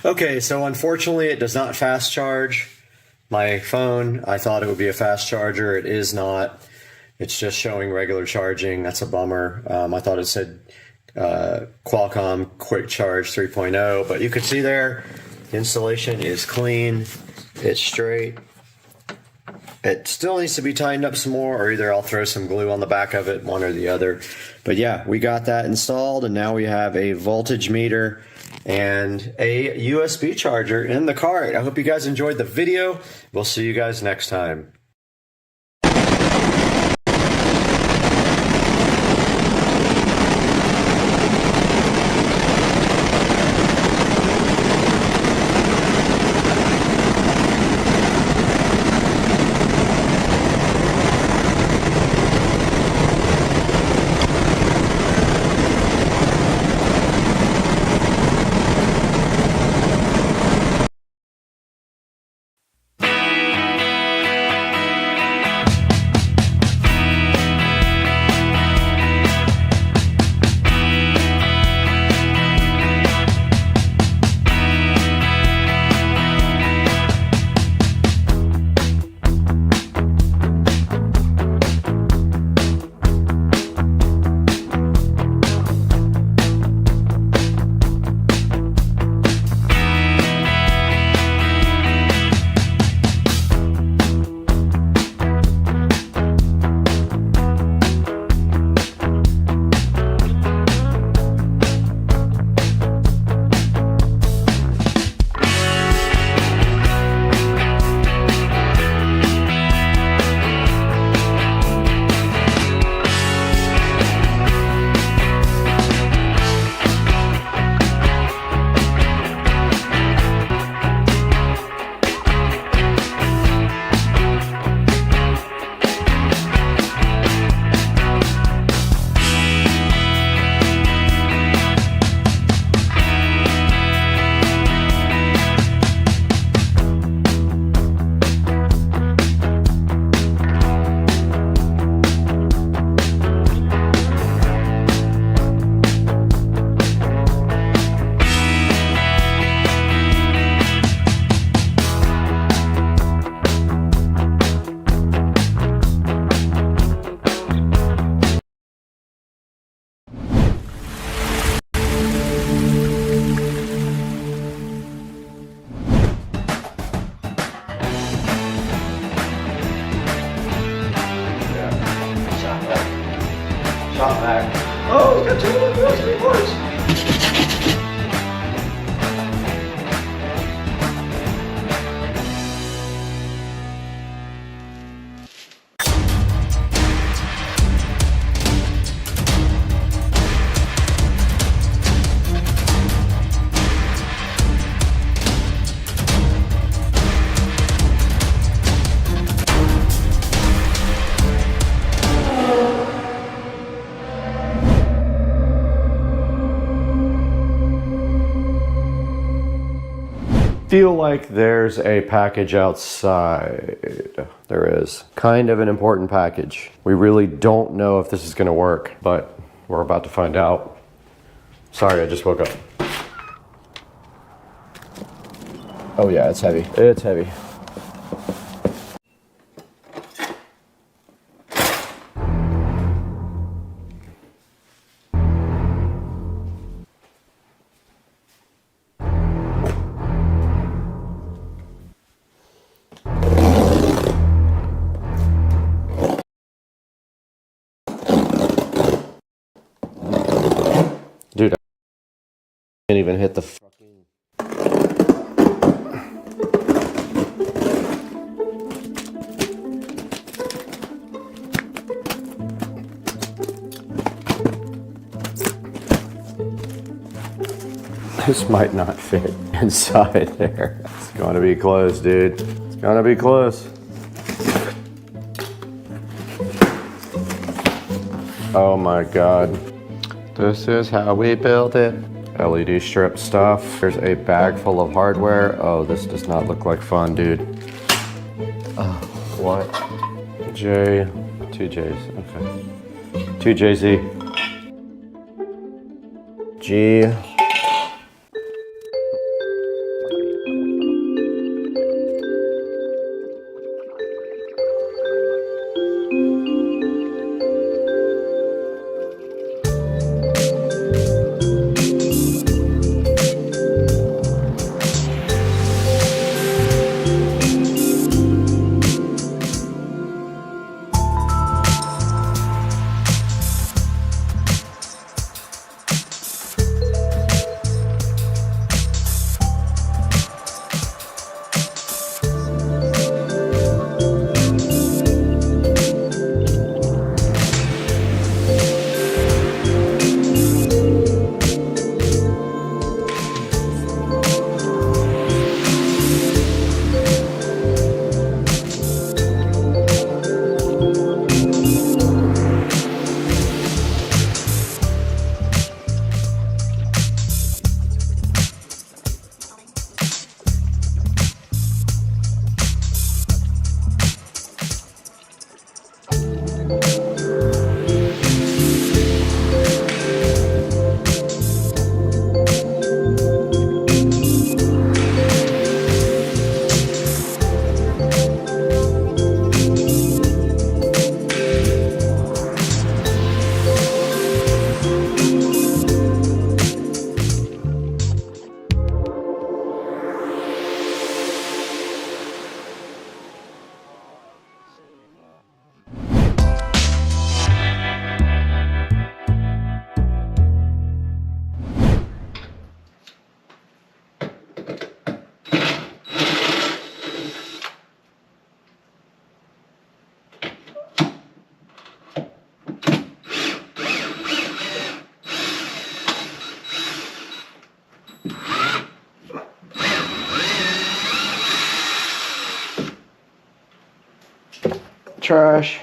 Okay, so unfortunately it does not fast charge my phone. I thought it would be a fast charger. It is not. It's just showing regular charging. That's a bummer. I thought it said Qualcomm Quick Charge 3.0, but you can see there the installation is clean. It's straight. It still needs to be tightened up some more, or either I'll throw some glue on the back of it, one or the other. But yeah, we got that installed, and now we have a voltage meter and a USB charger in the cart. I hope you guys enjoyed the video. We'll see you guys next time. Shot back. Oh, it's got two USB ports. Feel like there's a package outside. There is. Kind of an important package. We really don't know if this is gonna work, but we're about to find out. Sorry, I just woke up. Oh yeah, it's heavy. It's heavy. Dude, I can't even hit the fucking... This might not fit inside there. It's gonna be close, dude. It's gonna be close. Oh my God. This is how we built it. LED strip stuff. There's a bag full of hardware. Oh, this does not look like fun, dude. Oh, what? J, 2 J's, okay. 2JZ. G, trash.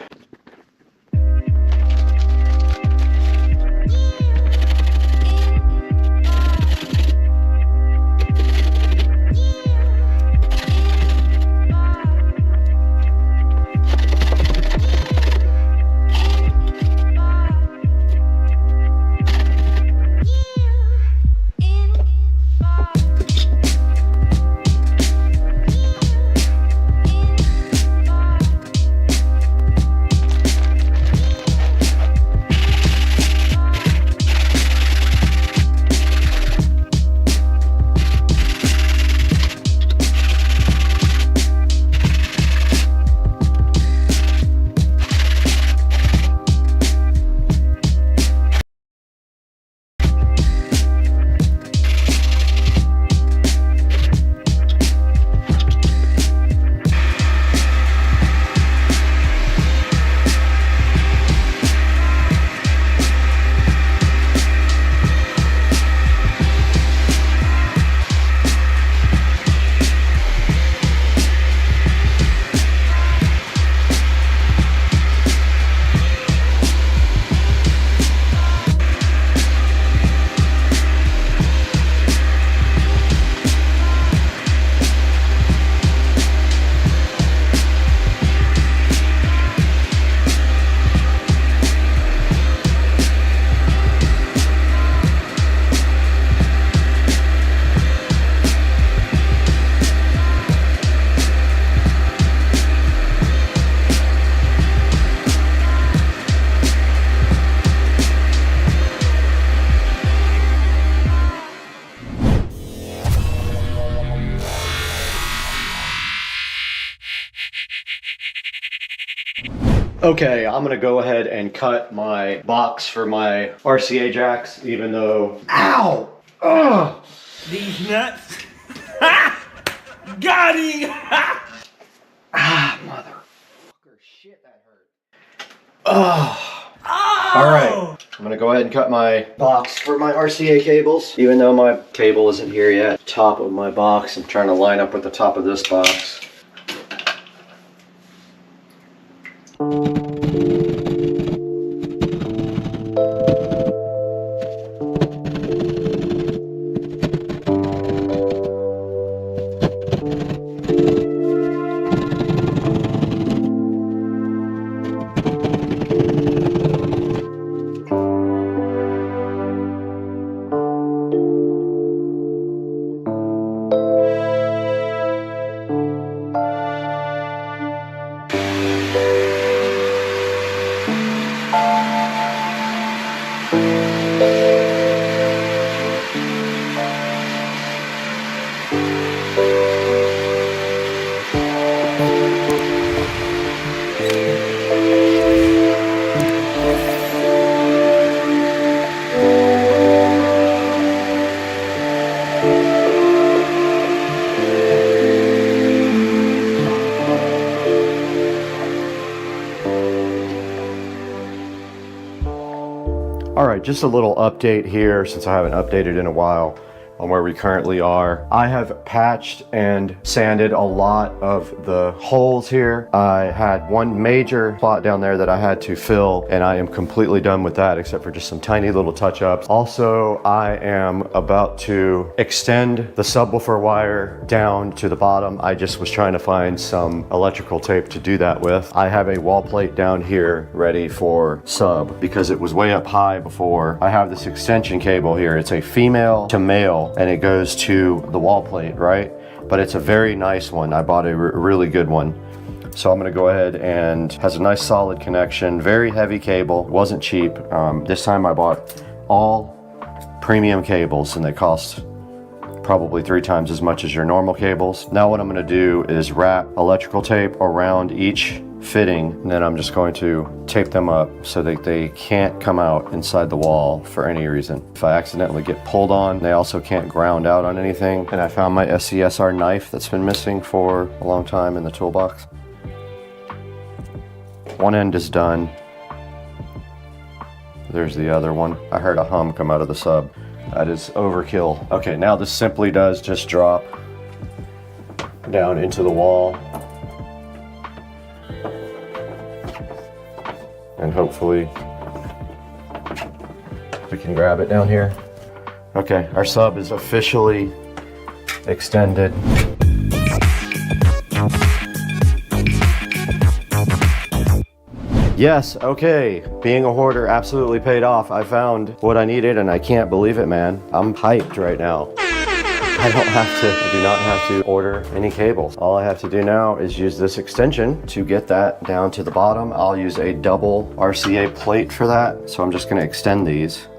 Okay, I'm gonna go ahead and cut my box for my RCA jacks, even though, ow! Ugh! These nuts. Got him! Ah, motherfucker, shit, that hurt. Oh. All right, I'm gonna go ahead and cut my box for my RCA cables, even though my cable isn't here yet. Top of my box, I'm trying to line up with the top of this box. All right, just a little update here since I haven't updated in a while on where we currently are. I have patched and sanded a lot of the holes here. I had one major spot down there that I had to fill, and I am completely done with that except for just some tiny little touch-ups. Also, I am about to extend the subwoofer wire down to the bottom. I just was trying to find some electrical tape to do that with. I have a wall plate down here ready for sub because it was way up high before. I have this extension cable here. It's a female to male, and it goes to the wall plate, right? But it's a very nice one. I bought a really good one. So I'm gonna go ahead and has a nice solid connection, very heavy cable, wasn't cheap. This time I bought all premium cables and they cost probably 3 times as much as your normal cables. Now what I'm gonna do is wrap electrical tape around each fitting, and then I'm just going to tape them up so that they can't come out inside the wall for any reason. If I accidentally get pulled on, they also can't ground out on anything. And I found my SCSR knife that's been missing for a long time in the toolbox. One end is done. There's the other one. I heard a hum come out of the sub. That is overkill. Okay, now this simply does just drop down into the wall. and hopefully we can grab it down here. Okay, our sub is officially extended. Yes, okay, being a hoarder absolutely paid off. I found what I needed and I can't believe it, man. I'm hyped right now. I do not have to order any cables. All I have to do now is use this extension to get that down to the bottom. I'll use a double RCA plate for that. So I'm just gonna extend these.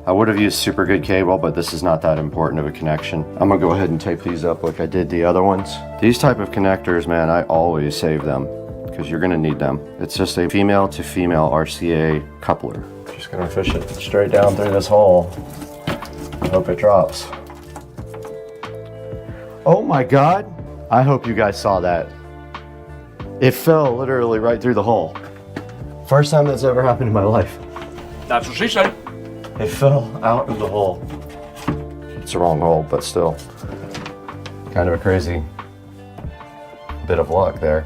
I would have used super good cable, but this is not that important of a connection. I'm gonna go ahead and tape these up like I did the other ones. These type of connectors, man, I always save them because you're gonna need them. It's just a female to female RCA coupler. Just gonna fish it straight down through this hole. I hope it drops. Oh my God. I hope you guys saw that. It fell literally right through the hole. First time that's ever happened in my life. That's what she said. It fell out of the hole. It's the wrong hole, but still. Kind of a crazy bit of luck there.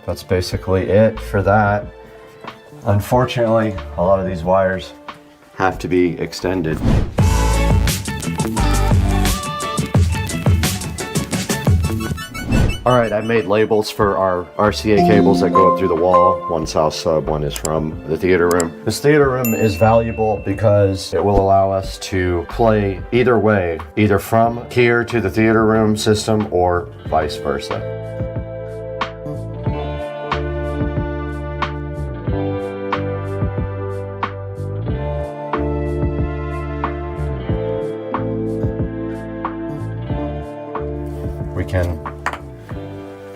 That's basically it for that. Unfortunately, a lot of these wires have to be extended. All right, I made labels for our RCA cables that go up through the wall. One's house sub, one is from the theater room. This theater room is valuable because it will allow us to play either way, either from here to the theater room system or vice versa. We can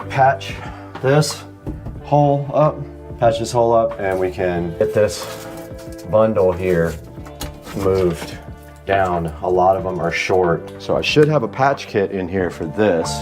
patch this hole up, and we can get this bundle here moved down. A lot of them are short, so I should have a patch kit in here for this.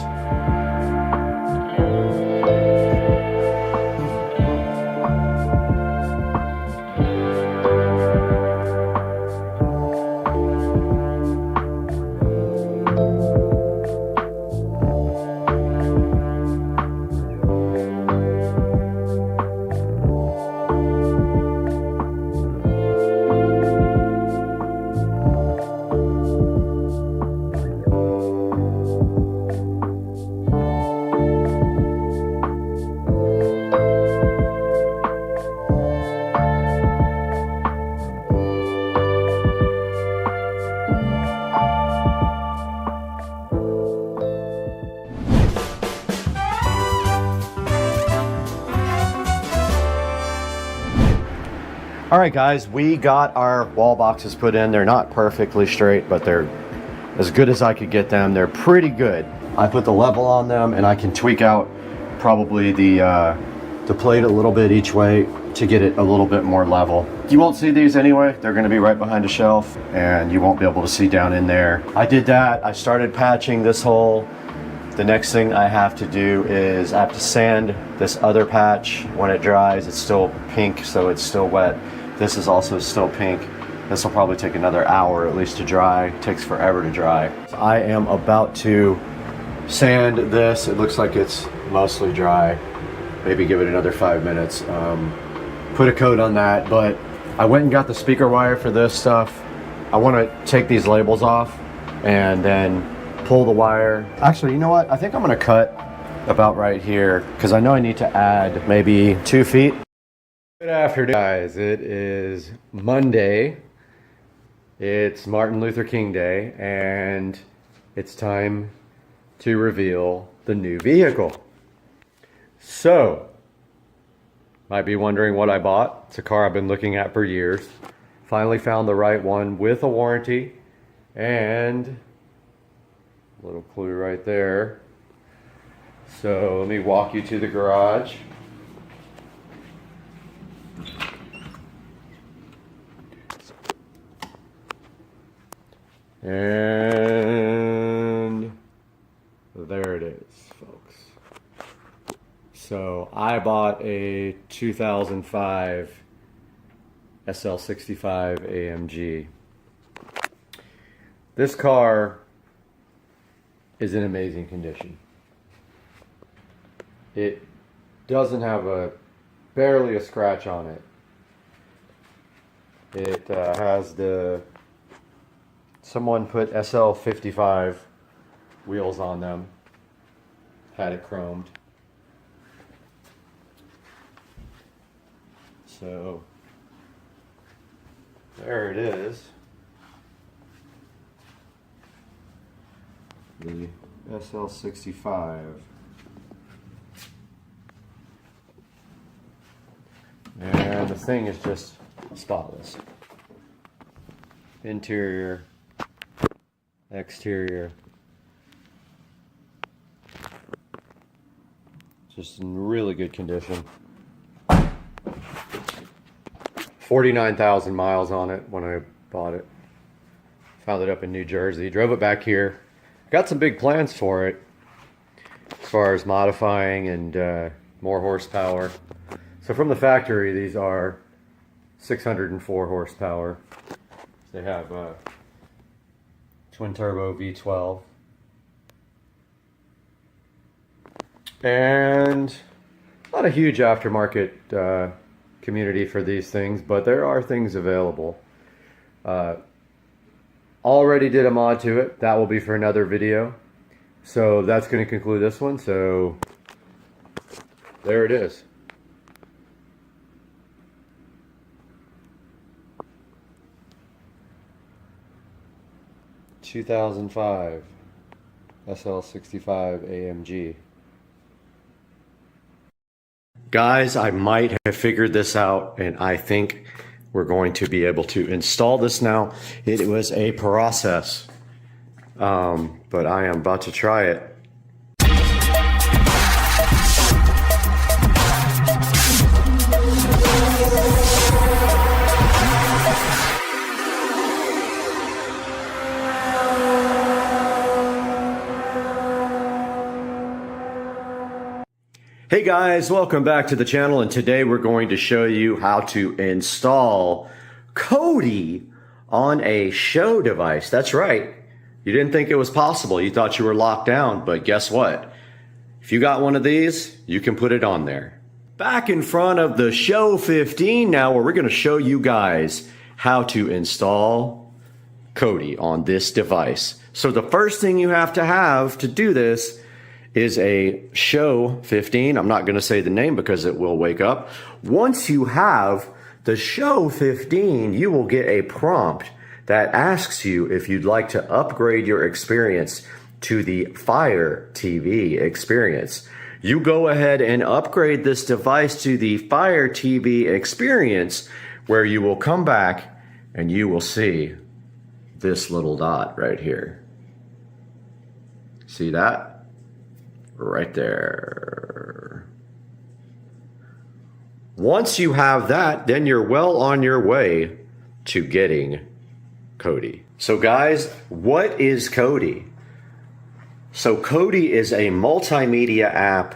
All right, guys, we got our wall boxes put in. They're not perfectly straight, but they're as good as I could get them. They're pretty good. I put the level on them, and I can tweak out probably the plate a little bit each way to get it a little bit more level. You won't see these anyway. They're gonna be right behind a shelf, and you won't be able to see down in there. I did that. I started patching this hole. The next thing I have to do is I have to sand this other patch. When it dries, it's still pink, so it's still wet. This is also still pink. This will probably take another hour at least to dry. It takes forever to dry. So I am about to sand this. It looks like it's mostly dry. Maybe give it another 5 minutes. Put a coat on that, but I went and got the speaker wire for this stuff. I want to take these labels off and then pull the wire. Actually, you know what? I think I'm gonna cut about right here because I know I need to add maybe 2 feet. Good afternoon, guys. It is Monday. It's Martin Luther King Day, and it's time to reveal the new vehicle. So, might be wondering what I bought. It's a car I've been looking at for years. Finally found the right one with a warranty, and a little clue right there. So let me walk you to the garage. And there it is, folks. So I bought a 2005 SL65 AMG. This car is in amazing condition. It doesn't have barely a scratch on it. It has someone put SL55 wheels on them, had it chromed. So there it is. The SL65. And the thing is just spotless. Interior, exterior. Just in really good condition. 49,000 miles on it when I bought it. Found it up in New Jersey. Drove it back here. Got some big plans for it as far as modifying and more horsepower. So from the factory, these are 604 horsepower. They have a twin turbo V12. And not a huge aftermarket community for these things, but there are things available. Already did a mod to it. That will be for another video. So that's going to conclude this one. So there it is. (2005) SL65 AMG. Guys, I might have figured this out, and I think we're going to be able to install this now. It was a process, but I am about to try it. Hey guys, welcome back to the channel, and today we're going to show you how to install Kodi on a show device. That's right. You didn't think it was possible. You thought you were locked down, but guess what? If you got one of these, you can put it on there. Back in front of the Show 15 now, where we're going to show you guys how to install Kodi on this device. So the first thing you have to do this is a Show 15. I'm not going to say the name because it will wake up. Once you have the Show 15, you will get a prompt that asks you if you'd like to upgrade your experience to the Fire TV experience. You go ahead and upgrade this device to the Fire TV experience, where you will come back and you will see this little dot right here. See that? Right there. Once you have that, then you're well on your way to getting Kodi. So guys, what is Kodi? So Kodi is a multimedia app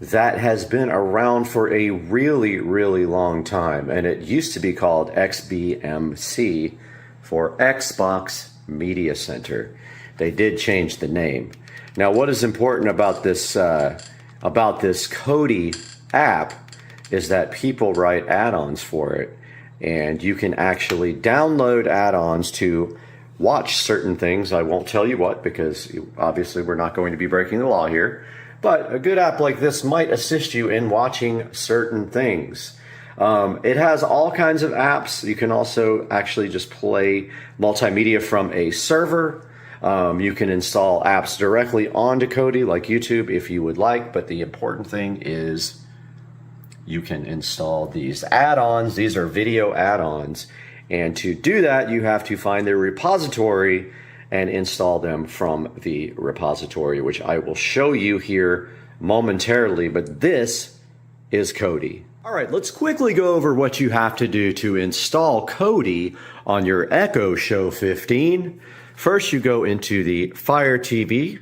that has been around for a really, really long time, and it used to be called XBMC for Xbox Media Center. They did change the name. Now, what is important about this Kodi app is that people write add-ons for it, and you can actually download add-ons to watch certain things. I won't tell you what, because obviously we're not going to be breaking the law here, but a good app like this might assist you in watching certain things. It has all kinds of apps. You can also actually just play multimedia from a server. You can install apps directly onto Kodi, like YouTube, if you would like, but the important thing is you can install these add-ons. These are video add-ons, and to do that, you have to find the repository and install them from the repository, which I will show you here momentarily, but this is Kodi. All right, let's quickly go over what you have to do to install Kodi on your Echo Show 15. First, you go into the Fire TV.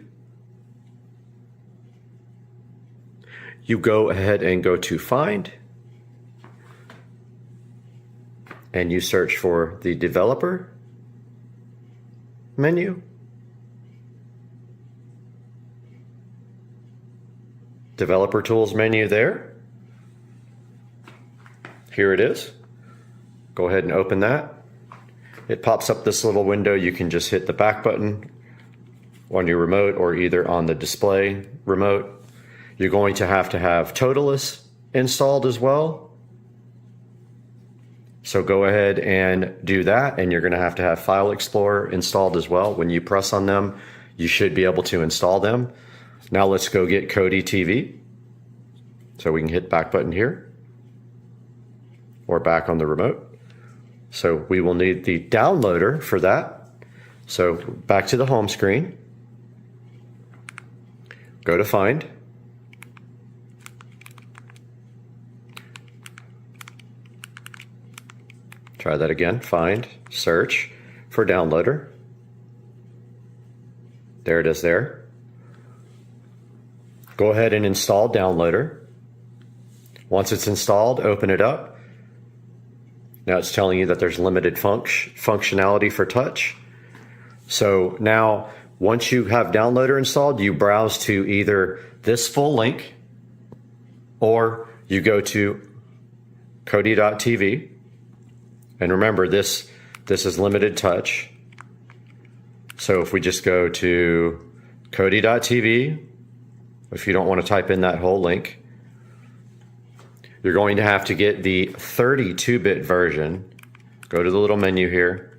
You go ahead and go to Find. And you search for the Developer menu. Developer Tools menu there. Here it is. Go ahead and open that. It pops up this little window. You can just hit the back button on your remote or either on the display remote. You're going to have Toolless installed as well. So go ahead and do that, and you're going to have File Explorer installed as well. When you press on them, you should be able to install them. Now let's go get Kodi TV. So we can hit back button here or back on the remote. So we will need the downloader for that. So back to the home screen. Go to Find. Try that again. Find, search for downloader. There it is there. Go ahead and install downloader. Once it's installed, open it up. Now it's telling you that there's limited functionality for touch. So now, once you have downloader installed, you browse to either this full link or you go to Kodi.tv. And remember, this is limited touch. So if we just go to Kodi.tv, if you don't want to type in that whole link, you're going to have to get the 32-bit version. Go to the little menu here.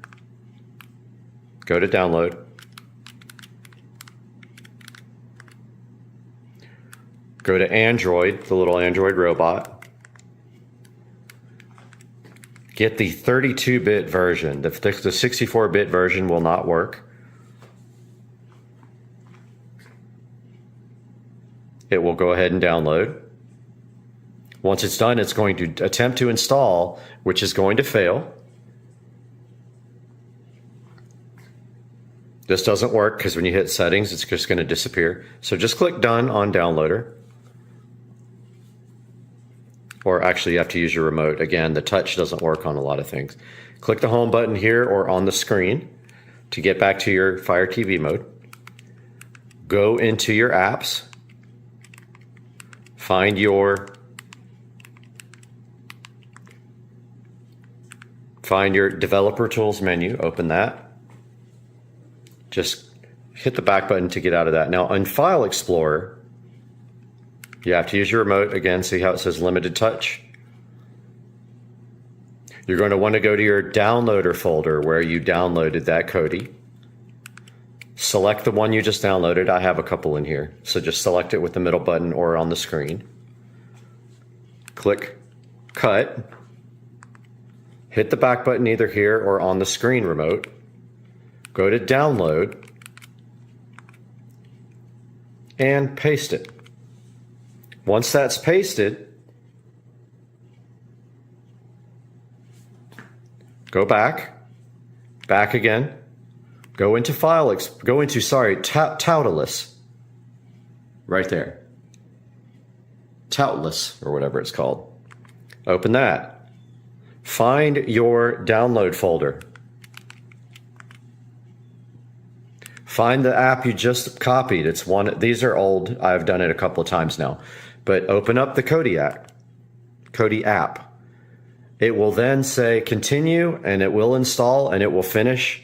Go to download. Go to Android, the little Android robot. Get the 32-bit version. The 64-bit version will not work. It will go ahead and download. Once it's done, it's going to attempt to install, which is going to fail. This doesn't work because when you hit settings, it's just going to disappear. So just click done on downloader. Or actually, you have to use your remote. Again, the touch doesn't work on a lot of things. Click the home button here or on the screen to get back to your Fire TV mode. Go into your apps. Find your developer tools menu. Open that. Just hit the back button to get out of that. Now on File Explorer, you have to use your remote. Again, see how it says limited touch? You're going to want to go to your downloader folder where you downloaded that Kodi. Select the one you just downloaded. I have a couple in here. So just select it with the middle button or on the screen. Click Cut. Hit the back button either here or on the screen remote. Go to Download and paste it. Once that's pasted, go back again, go into Toolless, right there. Toolless, or whatever it's called. Open that. Find your download folder. Find the app you just copied. It's one. These are old. I've done it a couple of times now. But open up the Kodi app. It will then say continue, and it will install, and it will finish.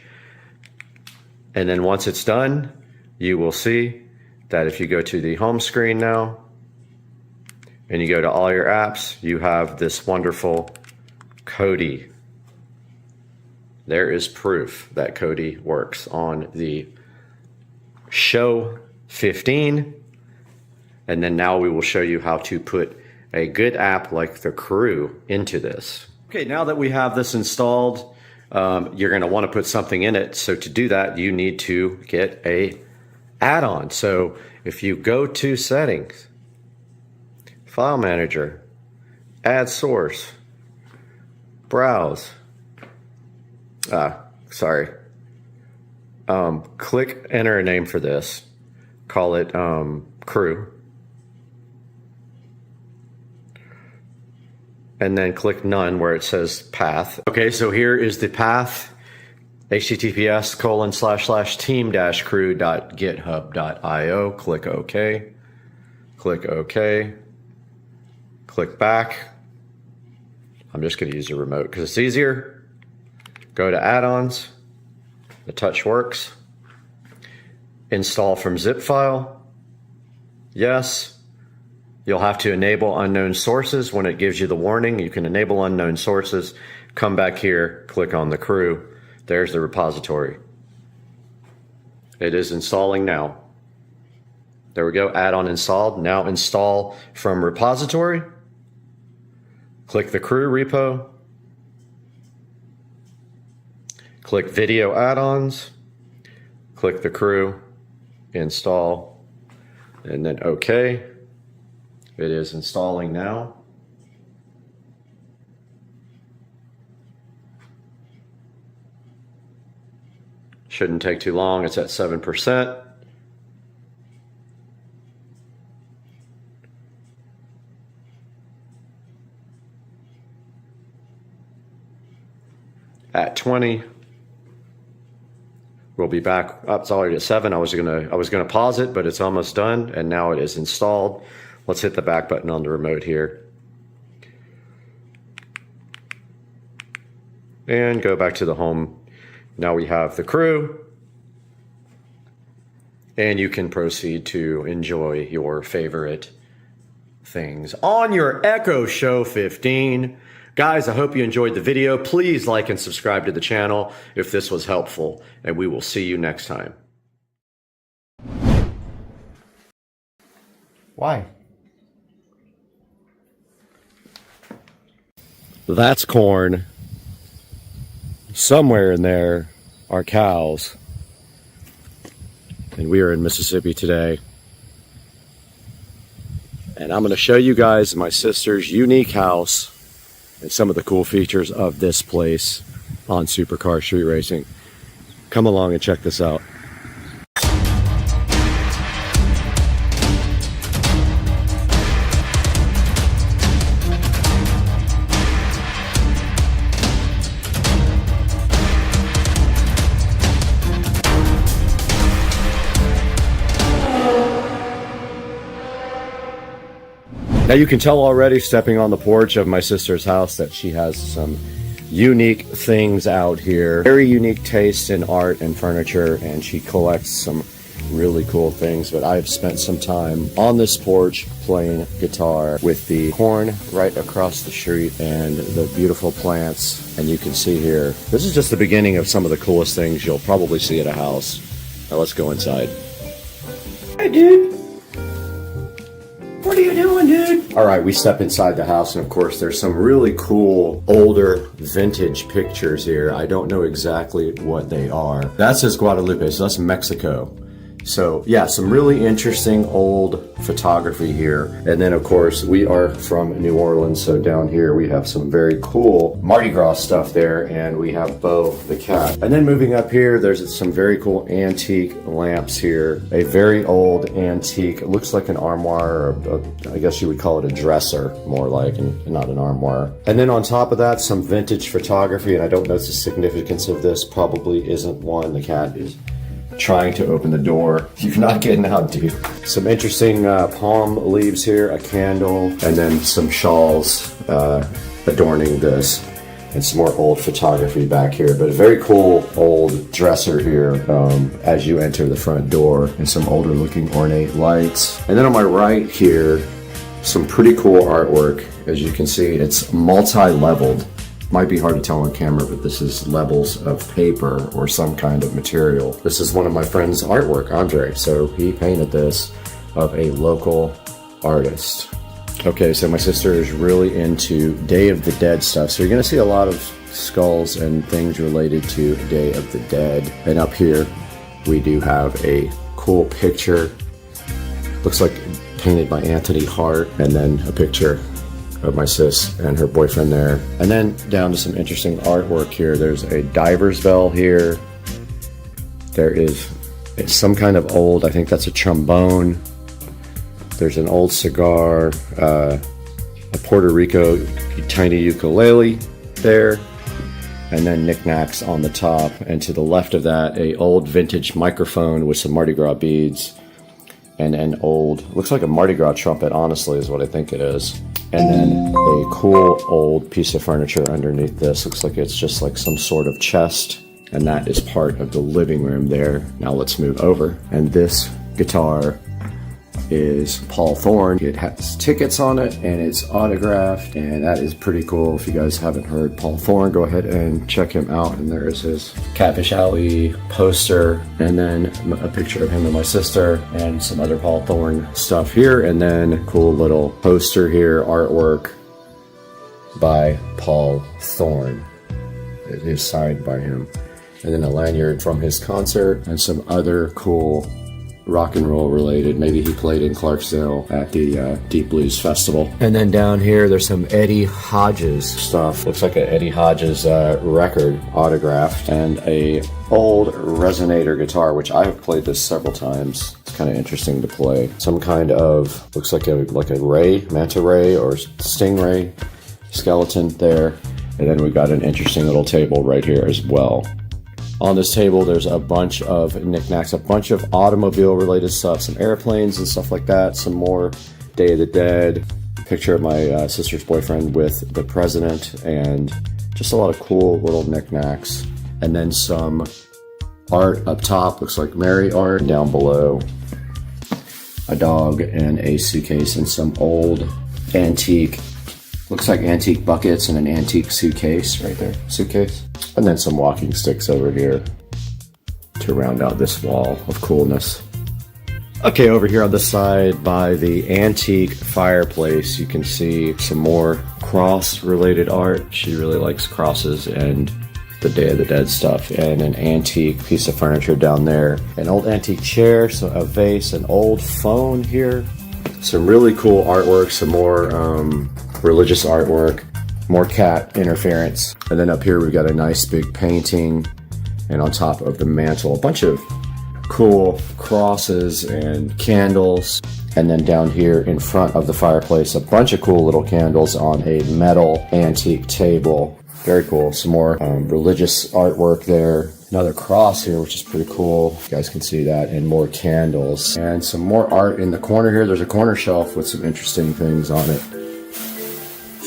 And then once it's done, you will see that if you go to the home screen now, and you go to all your apps, you have this wonderful Kodi. There is proof that Kodi works on the Show 15. And then now we will show you how to put a good app like the Crew into this. Okay, now that we have this installed, you're going to want to put something in it. So to do that, you need to get a add-on. So if you go to Settings, File Manager, Add Source, Browse, click enter a name for this, call it Crew, and then click none where it says path. Okay, so here is the path, https://team-crew.github.io. Click OK. Click OK. Click back. I'm just going to use the remote because it's easier. Go to add-ons. The touch works. Install from zip file. Yes. You'll have to enable unknown sources when it gives you the warning. You can enable unknown sources. Come back here, click on the crew. There's the repository. It is installing now. There we go, add-on installed. Now install from repository. Click the crew repo. Click video add-ons. Click the crew, install, and then OK. It is installing now. Shouldn't take too long, it's at 7%. At 20. We'll be back up. It's already at 7. I was gonna pause it, but it's almost done, and now it is installed. Let's hit the back button on the remote here. And go back to the home. Now we have the crew. And you can proceed to enjoy your favorite things on your Echo Show 15. Guys, I hope you enjoyed the video. Please like and subscribe to the channel if this was helpful, and we will see you next time. Why? That's corn. Somewhere in there are cows. And we are in Mississippi today. And I'm going to show you guys my sister's unique house and some of the cool features of this place on Supercar Street Racing. Come along and check this out. Now you can tell already stepping on the porch of my sister's house that she has some unique things out here. Very unique taste in art and furniture, and she collects some really cool things. But I've spent some time on this porch playing guitar with the corn right across the street and the beautiful plants. And you can see here, this is just the beginning of some of the coolest things you'll probably see at a house. Now let's go inside. Hey dude! What are you doing, dude? All right, we step inside the house, and of course, there's some really cool, older, vintage pictures here. I don't know exactly what they are. That says Guadalupe, so that's Mexico. So yeah, some really interesting old photography here. And then of course we are from New Orleans, so down here we have some very cool Mardi Gras stuff there, and we have Bo the cat. And then moving up here, there's some very cool antique lamps here. A very old antique, it looks like an armoire, or I guess you would call it a dresser, more like, and not an armoire. And then on top of that, some vintage photography, and I don't know the significance of this, probably isn't one. The cat is trying to open the door. You're not getting out, dude. Some interesting palm leaves here, a candle, and then some shawls adorning this, and some more old photography back here. But a very cool old dresser here as you enter the front door, and some older looking ornate lights. And then on my right here, some pretty cool artwork. As you can see, it's multi-leveled. Might be hard to tell on camera, but this is levels of paper or some kind of material. This is one of my friend's artwork, Andre. So he painted this of a local artist. Okay, so my sister is really into Day of the Dead stuff. So you're gonna see a lot of skulls and things related to Day of the Dead. And up here, we do have a cool picture. Looks like painted by Anthony Hart, and then a picture of my sis and her boyfriend there. And then down to some interesting artwork here. There's a diver's bell here. There is some kind of old, I think that's a trombone. There's an old cigar, a Puerto Rico tiny ukulele there, and then knickknacks on the top. And to the left of that, a old vintage microphone with some Mardi Gras beads, and an old, looks like a Mardi Gras trumpet, honestly, is what I think it is. And then a cool old piece of furniture underneath this. Looks like it's just like some sort of chest. And that is part of the living room there. Now let's move over. And this guitar is Paul Thorne. It has tickets on it and it's autographed, and that is pretty cool. If you guys haven't heard Paul Thorne, go ahead and check him out. And there is his Catfish Alley poster, and then a picture of him and my sister, and some other Paul Thorne stuff here, and then cool little poster here, artwork by Paul Thorne. It is signed by him. And then a lanyard from his concert, and some other cool rock and roll related. Maybe he played in Clarksdale at the Deep Blues Festival. And then down here there's some Eddie Hodges stuff. Looks like an Eddie Hodges record autographed, and a old resonator guitar, which I have played this several times. It's kind of interesting to play. Some kind of, looks like a ray, manta ray or stingray skeleton there. And then we've got an interesting little table right here as well. On this table, there's a bunch of knickknacks, a bunch of automobile-related stuff, some airplanes and stuff like that, some more Day of the Dead, picture of my sister's boyfriend with the president, and just a lot of cool little knickknacks. And then some art up top, looks like Mary art. Down below, a dog and a suitcase and some old antique, looks like antique buckets and an antique suitcase right there, suitcase. And then some walking sticks over here to round out this wall of coolness. Okay, over here on the side by the antique fireplace, you can see some more cross-related art. She really likes crosses and the Day of the Dead stuff. And an antique piece of furniture down there. An old antique chair, so a vase, an old phone here. Some really cool artwork, some more religious artwork. More cat interference. And then up here we've got a nice big painting, and on top of the mantle a bunch of cool crosses and candles. And then down here in front of the fireplace, a bunch of cool little candles on a metal antique table. Very cool. Some more religious artwork there. Another cross here, which is pretty cool. You guys can see that. And more candles. And some more art in the corner here. There's a corner shelf with some interesting things on it.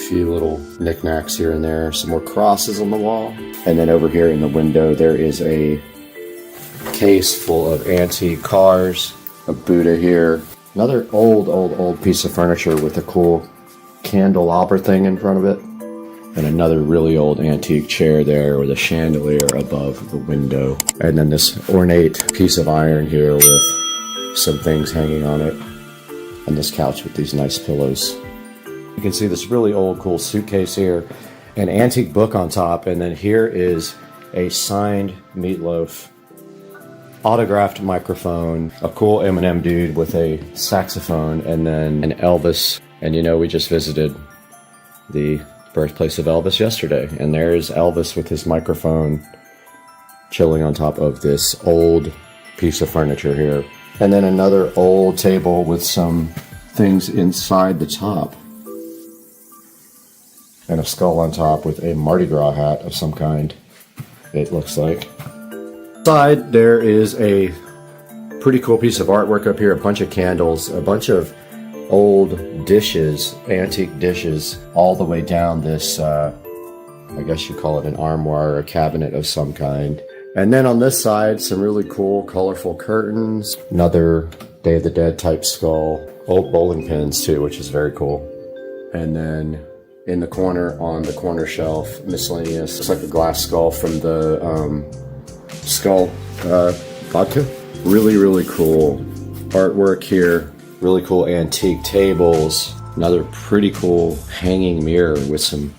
Few little knickknacks here and there, some more crosses on the wall. And then over here in the window there is a case full of antique cars, a Buddha here, another old piece of furniture with a cool candelabra thing in front of it, and another really old antique chair there with a chandelier above the window. And then this ornate piece of iron here with some things hanging on it, and this couch with these nice pillows. You can see this really old cool suitcase here, an antique book on top, and then here is a signed Meatloaf autographed microphone, a cool Eminem dude with a saxophone, and then an Elvis. And you know, we just visited the birthplace of Elvis yesterday, and there's Elvis with his microphone chilling on top of this old piece of furniture here. And then another old table with some things inside the top, and a skull on top with a Mardi Gras hat of some kind, it looks like. Side, there is a pretty cool piece of artwork up here, a bunch of candles, a bunch of old dishes, antique dishes, all the way down this, I guess you call it an armoire or a cabinet of some kind. And then on this side, some really cool, colorful curtains, another Day of the Dead type skull, old bowling pins too, which is very cool. And then in the corner, on the corner shelf, miscellaneous, it's like a glass skull from the Skull vodka. Really cool artwork here, really cool antique tables, another pretty cool hanging mirror with some,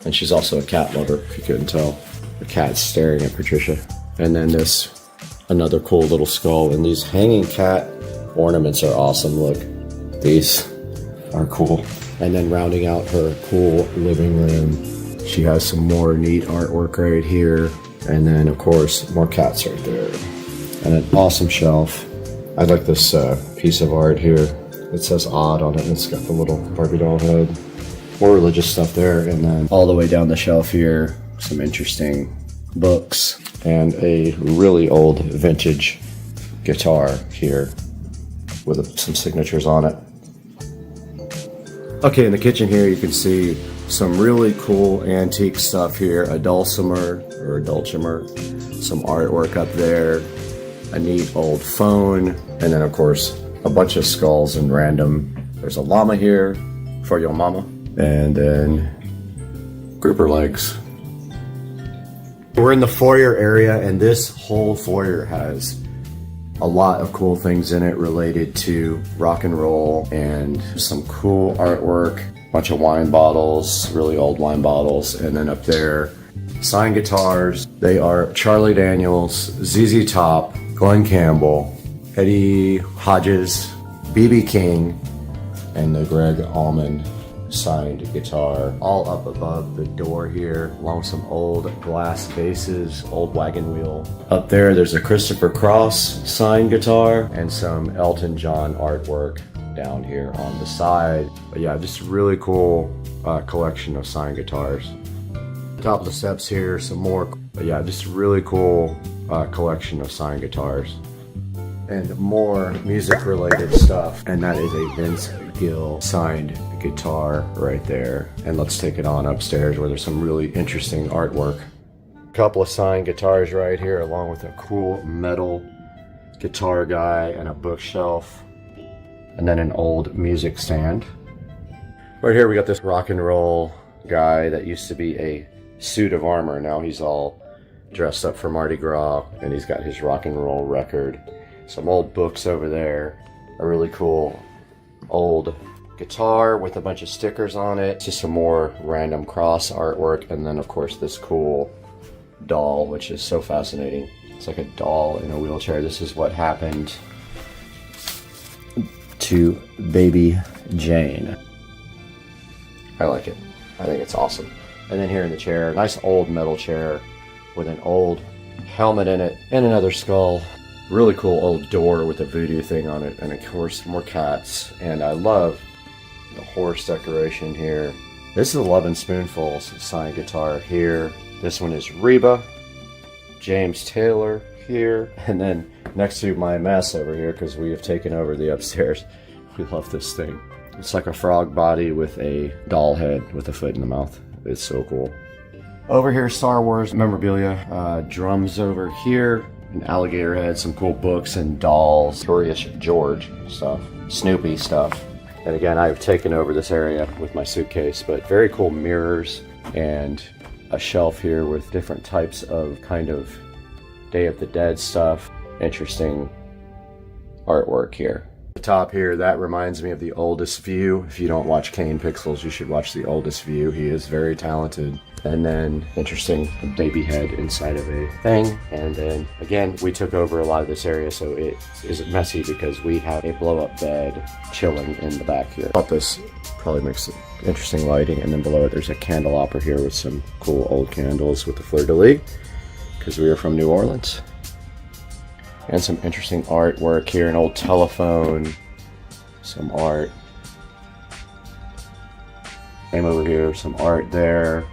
and she's also a cat lover, if you couldn't tell. The cat's staring at Patricia. And then this, another cool little skull, and these hanging cat ornaments are awesome. Look, these are cool. And then rounding out her cool living room, she has some more neat artwork right here. And then, of course, more cats right there. And an awesome shelf. I like this piece of art here. It says odd on it, and it's got the little Barbie doll head. More religious stuff there. And then all the way down the shelf here, some interesting books. And a really old vintage guitar here with some signatures on it. Okay, in the kitchen here you can see some really cool antique stuff here, a dulcimer, some artwork up there, a neat old phone, and then of course a bunch of skulls and random. There's a llama here for your mama, and then grouper legs. We're in the foyer area, and this whole foyer has a lot of cool things in it related to rock and roll and some cool artwork, bunch of wine bottles, really old wine bottles, and then up there, signed guitars. They are Charlie Daniels, ZZ Top, Glenn Campbell, Eddie Hodges, BB King, and the Greg Allman signed guitar, all up above the door here, along with some old glass bases, old wagon wheel. Up there, there's a Christopher Cross signed guitar and some Elton John artwork down here on the side. But yeah, just a really cool collection of signed guitars. Top of the steps here, some more, but yeah, just a really cool collection of signed guitars. And more music related stuff. And that is a Vince Gill signed guitar right there. And let's take it on upstairs where there's some really interesting artwork. A couple of signed guitars right here, along with a cool metal guitar guy and a bookshelf. And then an old music stand. Right here we got this rock and roll guy that used to be a suit of armor. Now he's all dressed up for Mardi Gras, and he's got his rock and roll record. Some old books over there, a really cool old guitar with a bunch of stickers on it, just some more random cross artwork, and then of course this cool doll, which is so fascinating. It's like a doll in a wheelchair. This is what happened to baby Jane. I like it. I think it's awesome. And then here in the chair, nice old metal chair with an old helmet in it and another skull. Really cool old door with a voodoo thing on it, and of course more cats. And I love the horse decoration here. This is 11 Spoonfuls signed guitar here. This one is Reba, James Taylor here, and then next to my mess over here, because we have taken over the upstairs. We love this thing. It's like a frog body with a doll head with a foot in the mouth. It's so cool. Over here, Star Wars memorabilia, drums over here, an alligator head, some cool books and dolls, Curious George stuff, Snoopy stuff. And again, I've taken over this area with my suitcase, but very cool mirrors and a shelf here with different types of kind of Day of the Dead stuff. Interesting artwork here. The top here, that reminds me of The Oldest View. If you don't watch Kane Pixels, you should watch The Oldest View. He is very talented. And then interesting baby head inside of a thing. And then again, we took over a lot of this area, so it is messy because we have a blow-up bed chilling in the back here. I thought this probably makes interesting lighting. And then below it, there's a candelabra here with some cool old candles with the fleur-de-lis, because we are from New Orleans. And some interesting artwork here, an old telephone, some art. Same over here, some art there.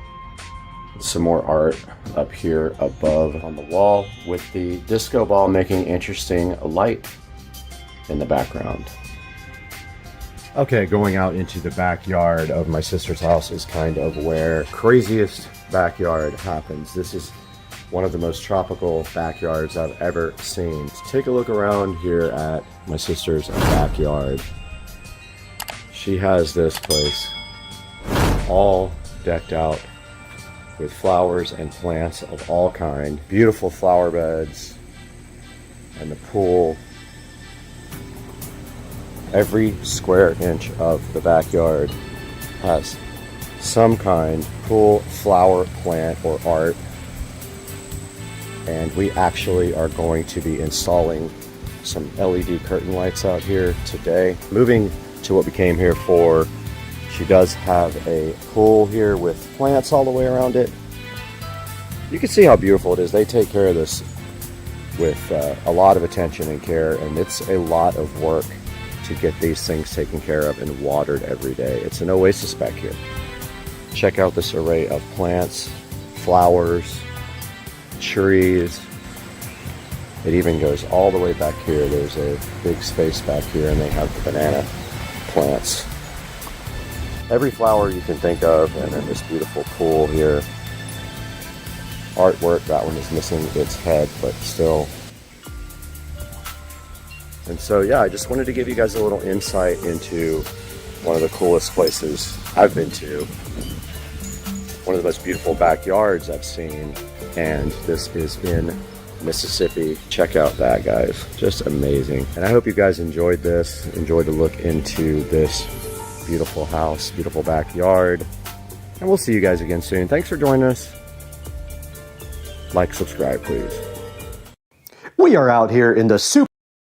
Some more art up here above on the wall with the disco ball making interesting light in the background. Okay, going out into the backyard of my sister's house is kind of where craziest backyard happens. This is one of the most tropical backyards I've ever seen. Take a look around here at my sister's backyard. She has this place all decked out with flowers and plants of all kind. Beautiful flower beds and the pool. Every square inch of the backyard has some kind of cool flower, plant, or art. And we actually are going to be installing some LED curtain lights out here today. Moving to what we came here for, she does have a pool here with plants all the way around it. You can see how beautiful it is. They take care of this with a lot of attention and care, and it's a lot of work to get these things taken care of and watered every day. It's an oasis back here. Check out this array of plants, flowers, trees. It even goes all the way back here. There's a big space back here, and they have the banana plants. every flower you can think of, and then this beautiful pool here. Artwork, that one is missing its head, but still. And so yeah, I just wanted to give you guys a little insight into one of the coolest places I've been to. One of the most beautiful backyards I've seen, and this is in Mississippi. Check out that, guys. Just amazing. And I hope you guys enjoyed this, enjoyed the look into this beautiful house, beautiful backyard. And we'll see you guys again soon. Thanks for joining us. Like, subscribe, please. We are out here in the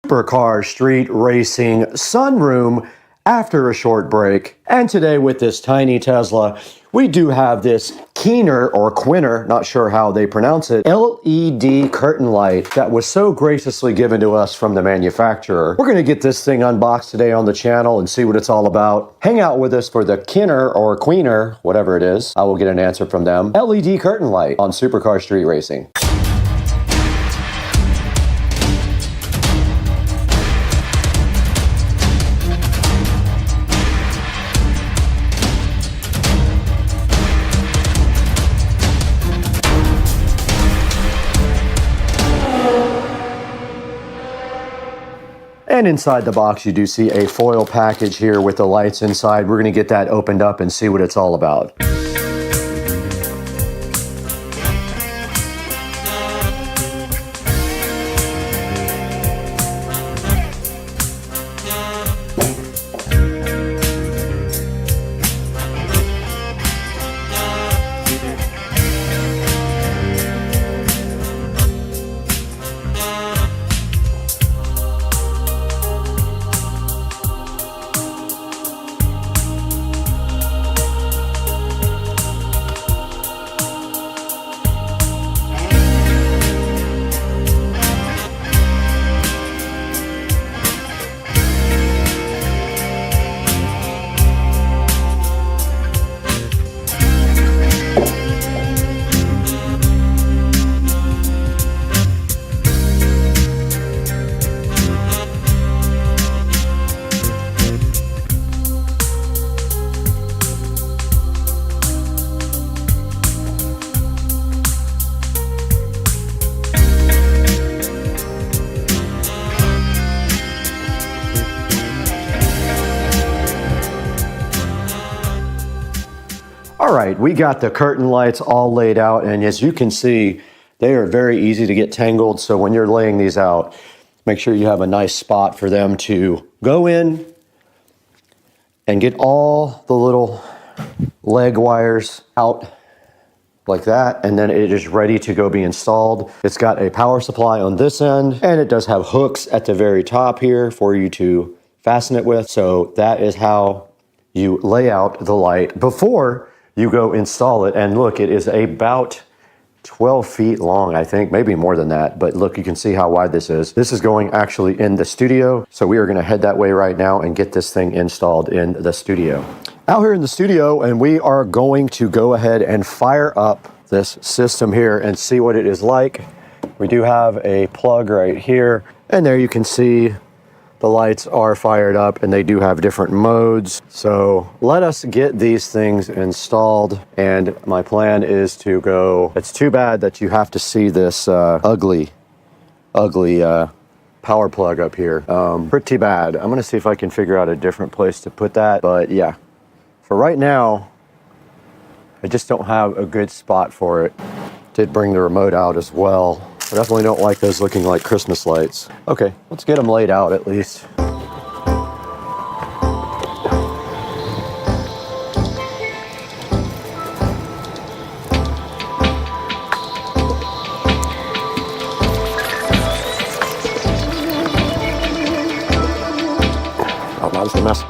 Supercar Street Racing sunroom after a short break. And today with this tiny Tesla, we do have this Keener or Quinner, not sure how they pronounce it, LED curtain light that was so graciously given to us from the manufacturer. We're going to get this thing unboxed today on the channel and see what it's all about. Hang out with us for the Keener or Queener, whatever it is. I will get an answer from them. LED curtain light on Supercar Street Racing. And inside the box, you do see a foil package here with the lights inside. We're going to get that opened up and see what it's all about. All right, we got the curtain lights all laid out, and as you can see, they are very easy to get tangled. So when you're laying these out, make sure you have a nice spot for them to go in and get all the little leg wires out like that, and then it is ready to go be installed. It's got a power supply on this end, and it does have hooks at the very top here for you to fasten it with. So that is how you lay out the light before you go install it. And look, it is about 12 feet long, I think, maybe more than that. But look, you can see how wide this is. This is going actually in the studio. So we are gonna head that way right now and get this thing installed in the studio. Out here in the studio, and we are going to go ahead and fire up this system here and see what it is like. We do have a plug right here, and there you can see the lights are fired up, and they do have different modes. So let us get these things installed, and my plan is to go. It's too bad that you have to see this ugly power plug up here. Pretty bad. I'm gonna see if I can figure out a different place to put that, but yeah, for right now, I just don't have a good spot for it. Did bring the remote out as well. I definitely don't like those looking like Christmas lights. Okay, let's get them laid out at least. Oh, that was a mess.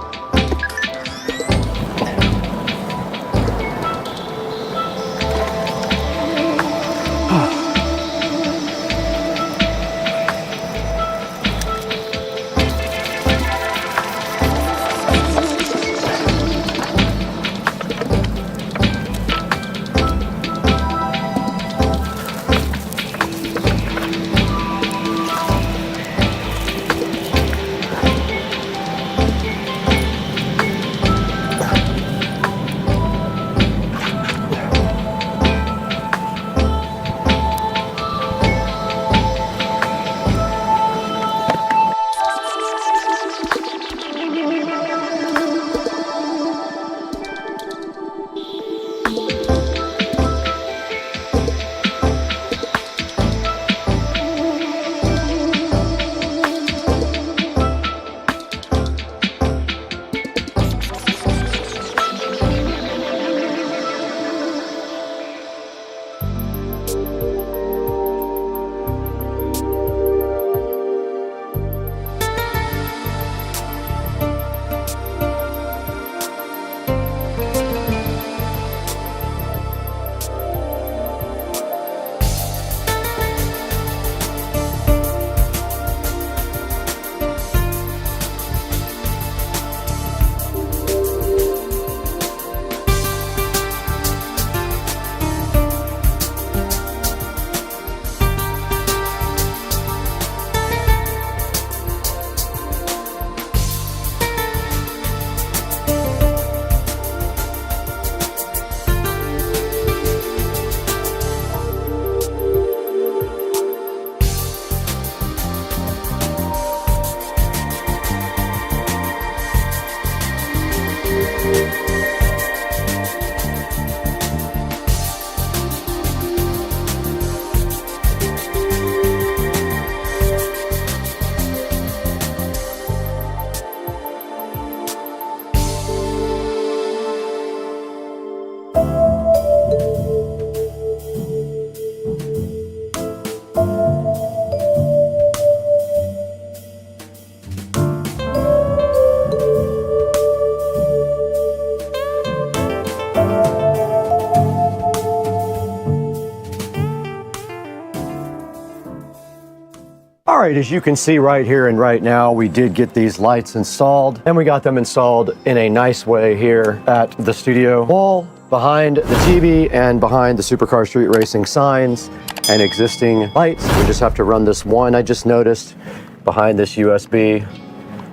right, as you can see right here and right now, we did get these lights installed, and we got them installed in a nice way here at the studio wall, behind the TV and behind the Supercar Street Racing signs and existing lights. We just have to run this one, I just noticed, behind this USB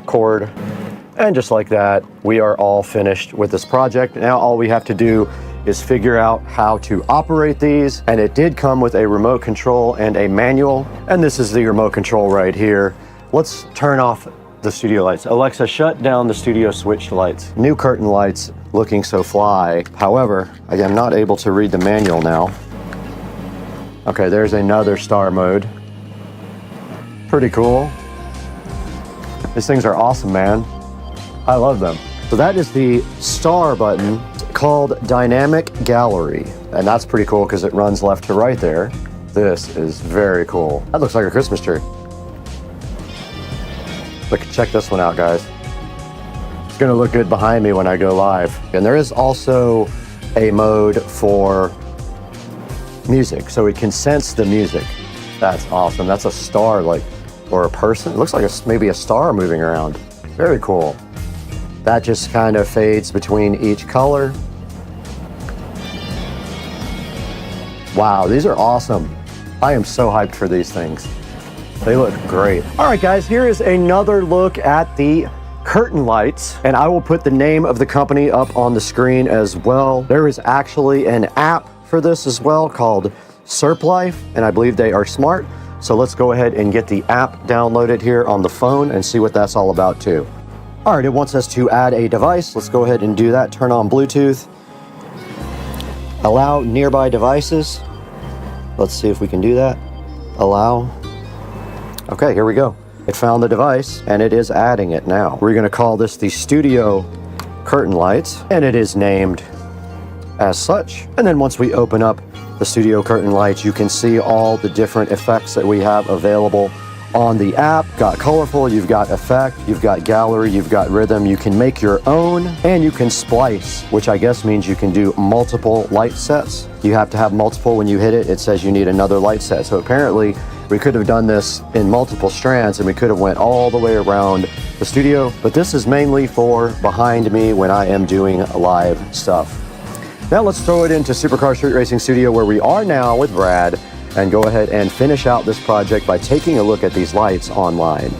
cord. And just like that, we are all finished with this project. Now all we have to do is figure out how to operate these. And it did come with a remote control and a manual. And this is the remote control right here. Let's turn off the studio lights. Alexa, shut down the studio switch lights. New curtain lights looking so fly. However, I am not able to read the manual now. Okay, there's another star mode. Pretty cool. These things are awesome, man. I love them. So that is the star button called Dynamic Gallery. And that's pretty cool because it runs left to right there. This is very cool. That looks like a Christmas tree. Look, check this one out, guys. It's gonna look good behind me when I go live. And there is also a mode for music, so it can sense the music. That's awesome. That's a star, like, or a person. It looks like maybe a star moving around. Very cool. That just kind of fades between each color. Wow, these are awesome. I am so hyped for these things. They look great. All right, guys, here is another look at the curtain lights, and I will put the name of the company up on the screen as well. There is actually an app for this as well called SerpLife, and I believe they are smart. So let's go ahead and get the app downloaded here on the phone and see what that's all about too. All right, it wants us to add a device. Let's go ahead and do that. Turn on Bluetooth. Allow nearby devices. Let's see if we can do that. Allow. Okay, here we go. It found the device and it is adding it now. We're gonna call this the Studio Curtain Lights, and it is named as such. And then once we open up the Studio Curtain Lights, you can see all the different effects that we have available on the app. Got colorful, you've got effect, you've got gallery, you've got rhythm. You can make your own, and you can splice, which I guess means you can do multiple light sets. You have to have multiple. When you hit it, it says you need another light set. So apparently we could have done this in multiple strands, and we could have went all the way around the studio, but this is mainly for behind me when I am doing live stuff. Now let's throw it into Supercar Street Racing Studio, where we are now with Brad, and go ahead and finish out this project by taking a look at these lights online.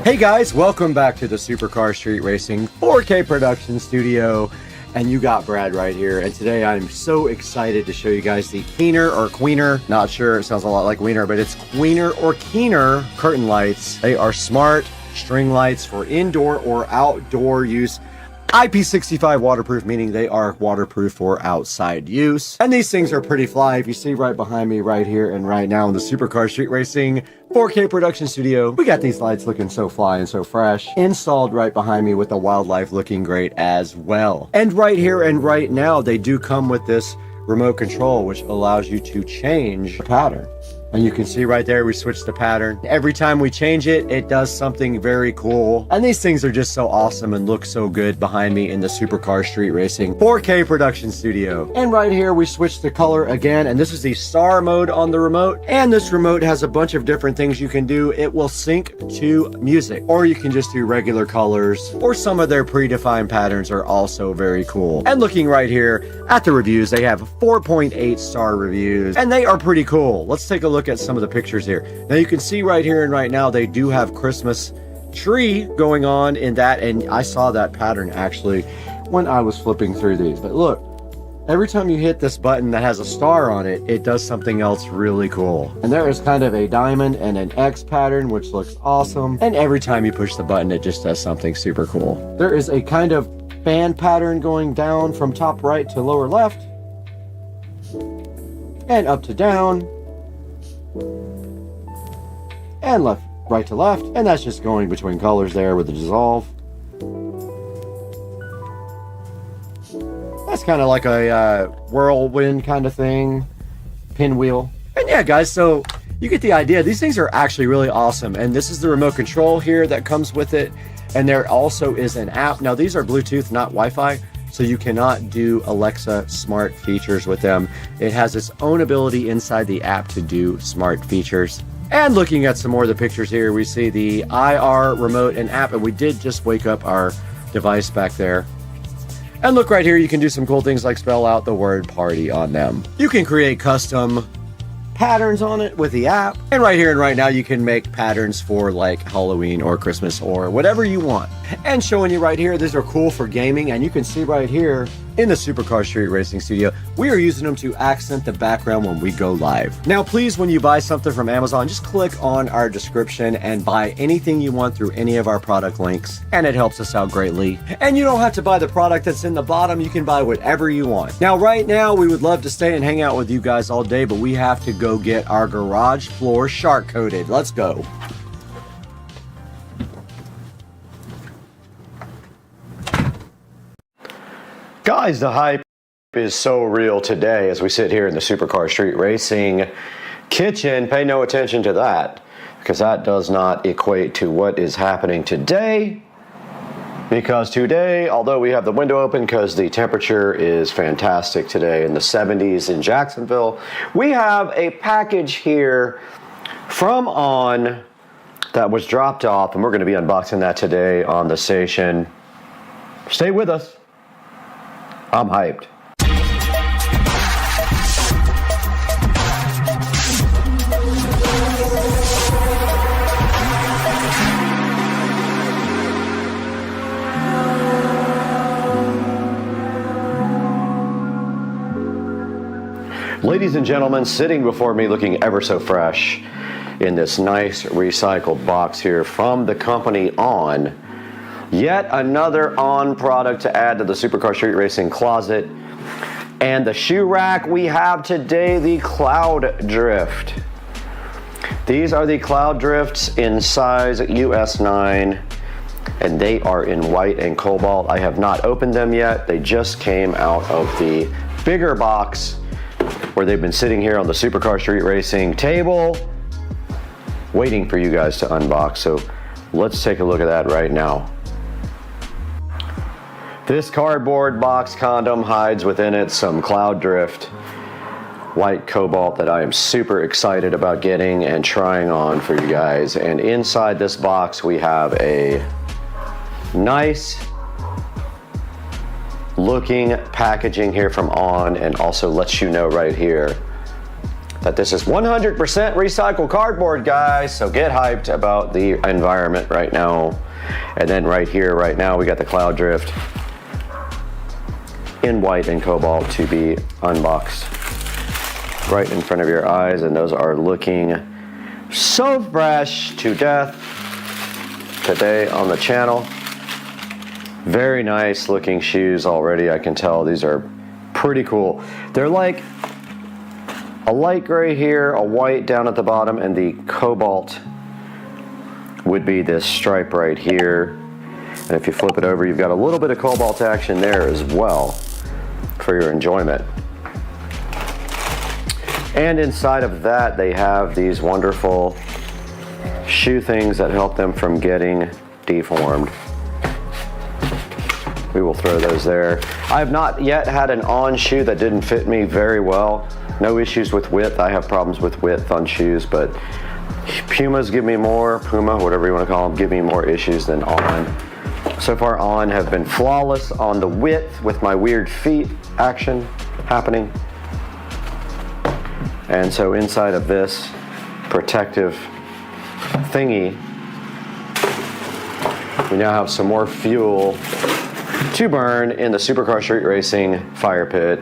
Hey guys, welcome back to the Supercar Street Racing 4K production studio. And you got Brad right here. And today I'm so excited to show you guys the Keener or Queener. Not sure, it sounds a lot like Wiener, but it's Queener or Keener curtain lights. They are smart string lights for indoor or outdoor use. IP65 waterproof, meaning they are waterproof for outside use. And these things are pretty fly. If you see right behind me right here and right now in the Supercar Street Racing 4K production studio, we got these lights looking so fly and so fresh, installed right behind me with the wildlife looking great as well. And right here and right now, they do come with this remote control, which allows you to change the pattern. And you can see right there, we switched the pattern. Every time we change it, it does something very cool. And these things are just so awesome and look so good behind me in the Supercar Street Racing 4K production studio. And right here, we switched the color again. And this is the star mode on the remote. And this remote has a bunch of different things you can do. It will sync to music, or you can just do regular colors, or some of their predefined patterns are also very cool. And looking right here at the reviews, they have 4.8 star reviews, and they are pretty cool. Let's take a look at some of the pictures here. Now you can see right here and right now, they do have Christmas tree going on in that, and I saw that pattern actually when I was flipping through these. But look, every time you hit this button that has a star on it, it does something else really cool. And there is kind of a diamond and an X pattern, which looks awesome. And every time you push the button, it just does something super cool. There is a kind of fan pattern going down from top right to lower left, and up to down, and left, right to left, and that's just going between colors there with the dissolve. That's kind of like a whirlwind kind of thing, pinwheel. And yeah, guys, so you get the idea. These things are actually really awesome, and this is the remote control here that comes with it, and there also is an app. Now these are Bluetooth, not Wi-Fi, so you cannot do Alexa smart features with them. It has its own ability inside the app to do smart features. And looking at some more of the pictures here, we see the IR remote and app, and we did just wake up our device back there. And look right here, you can do some cool things like spell out the word party on them. You can create custom patterns on it with the app. And right here and right now, you can make patterns for like Halloween or Christmas or whatever you want. And showing you right here, these are cool for gaming. And you can see right here in the Supercar Street Racing Studio, we are using them to accent the background when we go live. Now, please, when you buy something from Amazon, just click on our description and buy anything you want through any of our product links. And it helps us out greatly. And you don't have to buy the product that's in the bottom. You can buy whatever you want. Now, right now, we would love to stay and hang out with you guys all day, but we have to go get our garage floor shark coated. Let's go. Guys, the hype is so real today as we sit here in the Supercar Street Racing kitchen. Pay no attention to that, because that does not equate to what is happening today. Because today, although we have the window open because the temperature is fantastic today in the 70s in Jacksonville, we have a package here from On that was dropped off, and we're going to be unboxing that today on the station. Stay with us. I'm hyped. Ladies and gentlemen, sitting before me looking ever so fresh in this nice recycled box here from the company On. Yet another On product to add to the Supercar Street Racing closet. And the shoe rack we have today, the Cloud Drift. These are the Cloud Drifts in size US 9, and they are in white and cobalt. I have not opened them yet. They just came out of the bigger box where they've been sitting here on the Supercar Street Racing table waiting for you guys to unbox. So let's take a look at that right now. This cardboard box condom hides within it some Cloud Drift white cobalt that I am super excited about getting and trying on for you guys. And inside this box we have a nice looking packaging here from On, and also lets you know right here that this is 100% recycled cardboard, guys. So get hyped about the environment right now. And then right here, right now, we got the Cloud Drift in white and cobalt to be unboxed right in front of your eyes, and those are looking so fresh to death today on the channel. Very nice looking shoes already. I can tell these are pretty cool. They're like a light gray here, a white down at the bottom, and the cobalt would be this stripe right here. And if you flip it over, you've got a little bit of cobalt action there as well for your enjoyment. And inside of that, they have these wonderful shoe things that help them from getting deformed. We will throw those there. I have not yet had an On shoe that didn't fit me very well. No issues with width. I have problems with width on shoes, but Puma, whatever you want to call them, give me more issues than On. So far, On have been flawless on the width with my weird feet action happening. And so inside of this protective thingy, we now have some more fuel to burn in the Supercar Street Racing fire pit.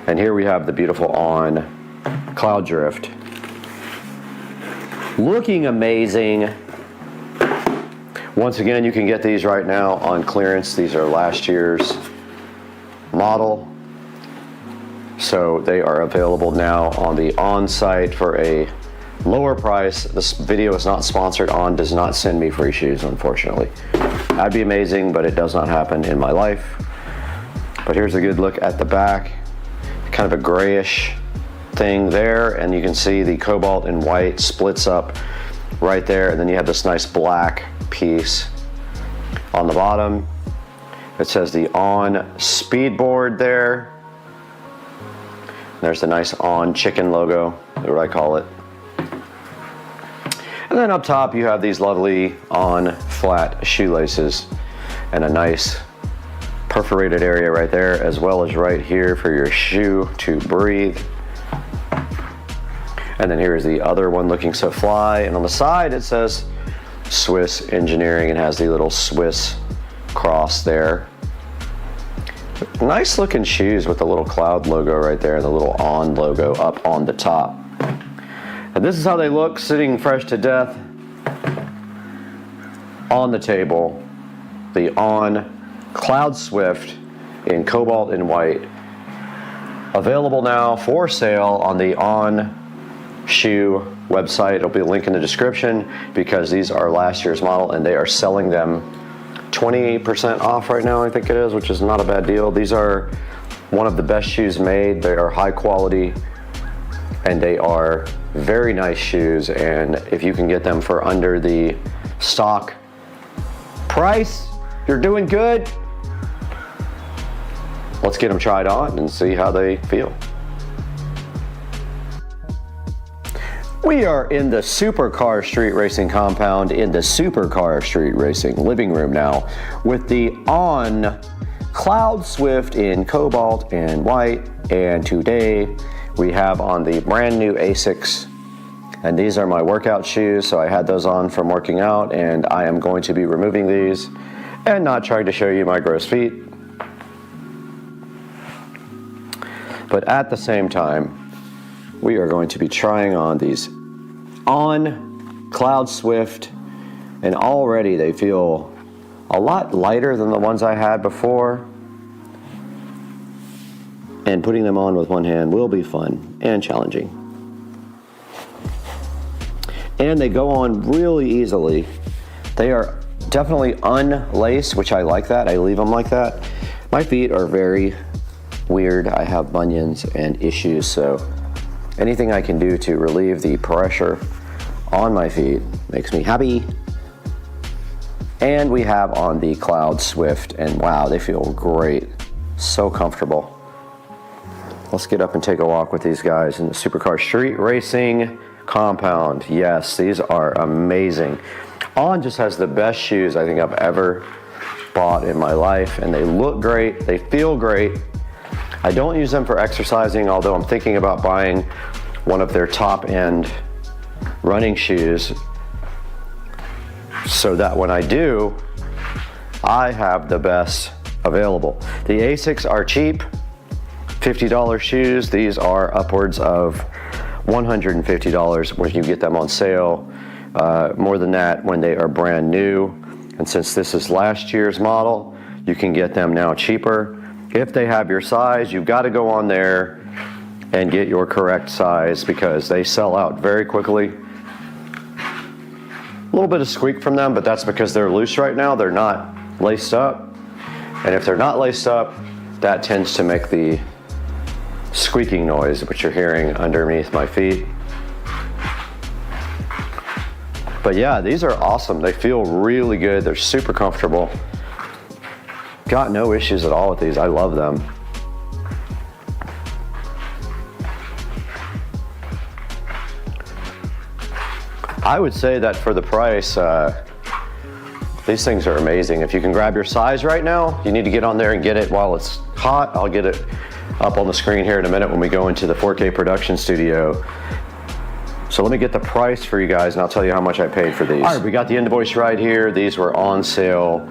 And here we have the beautiful On Cloud Drift. Looking amazing. Once again, you can get these right now on clearance. These are last year's model. So they are available now on the On site for a lower price. This video is not sponsored. On does not send me free shoes, unfortunately. That'd be amazing, but it does not happen in my life. But here's a good look at the back. Kind of a grayish thing there, and you can see the cobalt and white splits up right there, and then you have this nice black piece on the bottom. It says the On Speedboard there. There's the nice On chicken logo, what I call it. And then up top you have these lovely on flat shoelaces and a nice perforated area right there, as well as right here for your shoe to breathe. And then here's the other one looking so fly, and on the side it says Swiss Engineering and has the little Swiss cross there. Nice looking shoes with the little cloud logo right there and the little on logo up on the top. And this is how they look sitting fresh to death on the table. The On Cloud Swift in cobalt and white. Available now for sale on the On Shoe website. It'll be a link in the description because these are last year's model and they are selling them 20% off right now, I think it is, which is not a bad deal. These are one of the best shoes made. They are high quality and they are very nice shoes, and if you can get them for under the stock price, you're doing good. Let's get them tried on and see how they feel. We are in the Supercar Street Racing compound in the Supercar Street Racing living room now with the On Cloud Swift in cobalt and white, and today we have on the brand new ASICs, and these are my workout shoes, so I had those on from working out, and I am going to be removing these and not trying to show you my gross feet. But at the same time, we are going to be trying on these On Cloud Swift, and already they feel a lot lighter than the ones I had before. And putting them on with one hand will be fun and challenging. And they go on really easily. They are definitely unlaced, which I like that. I leave them like that. My feet are very weird. I have bunions and issues, so anything I can do to relieve the pressure on my feet makes me happy. And we have on the Cloud Swift, and wow, they feel great. So comfortable. Let's get up and take a walk with these guys in the Supercar Street Racing compound. Yes, these are amazing. On just has the best shoes I think I've ever bought in my life, and they look great, they feel great. I don't use them for exercising, although I'm thinking about buying one of their top-end running shoes so that when I do, I have the best available. The ASICs are cheap, $50 shoes. These are upwards of $150 when you get them on sale. More than that when they are brand new. And since this is last year's model, you can get them now cheaper. If they have your size, you've got to go on there and get your correct size because they sell out very quickly. A little bit of squeak from them, but that's because they're loose right now. They're not laced up. And if they're not laced up, that tends to make the squeaking noise, which you're hearing underneath my feet. But yeah, these are awesome. They feel really good. They're super comfortable. Got no issues at all with these. I love them. I would say that for the price, these things are amazing. If you can grab your size right now, you need to get on there and get it while it's hot. I'll get it up on the screen here in a minute when we go into the 4K production studio. So let me get the price for you guys and I'll tell you how much I paid for these. All right, we got the invoice right here. These were on sale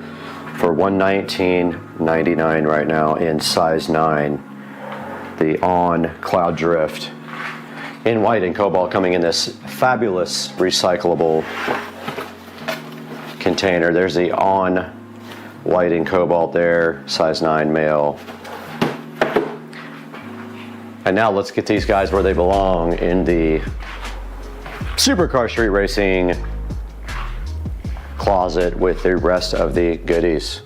for $119.99 right now in size 9. The On Cloud Drift in white and cobalt, coming in this fabulous recyclable container. There's the On white and cobalt there, size 9 male. And now let's get these guys where they belong in the Supercar Street Racing closet with the rest of the goodies.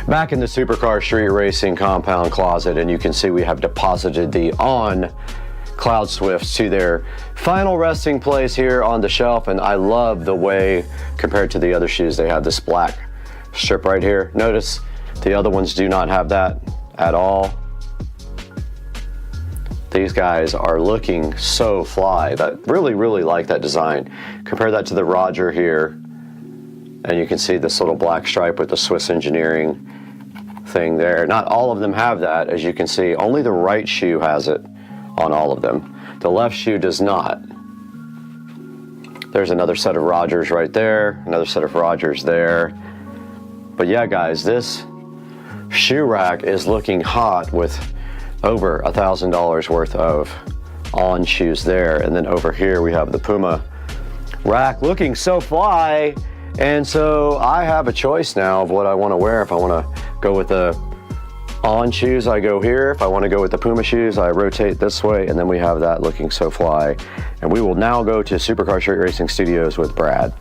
Back in the Supercar Street Racing compound closet, and you can see we have deposited the On Cloud Swifts to their final resting place here on the shelf, and I love the way, compared to the other shoes, they have this black strip right here. Notice the other ones do not have that at all. These guys are looking so fly. That really like that design. Compare that to the Roger here, and you can see this little black stripe with the Swiss engineering thing there. Not all of them have that, as you can see. Only the right shoe has it on all of them. The left shoe does not. There's another set of Rogers right there, another set of Rogers there. But yeah, guys, this shoe rack is looking hot with over $1,000 worth of On shoes there. And then over here we have the Puma rack looking so fly. And so I have a choice now of what I want to wear. If I want to go with the On shoes, I go here. If I want to go with the Puma shoes, I rotate this way, and then we have that looking so fly. And we will now go to Supercar Street Racing Studios with Brad.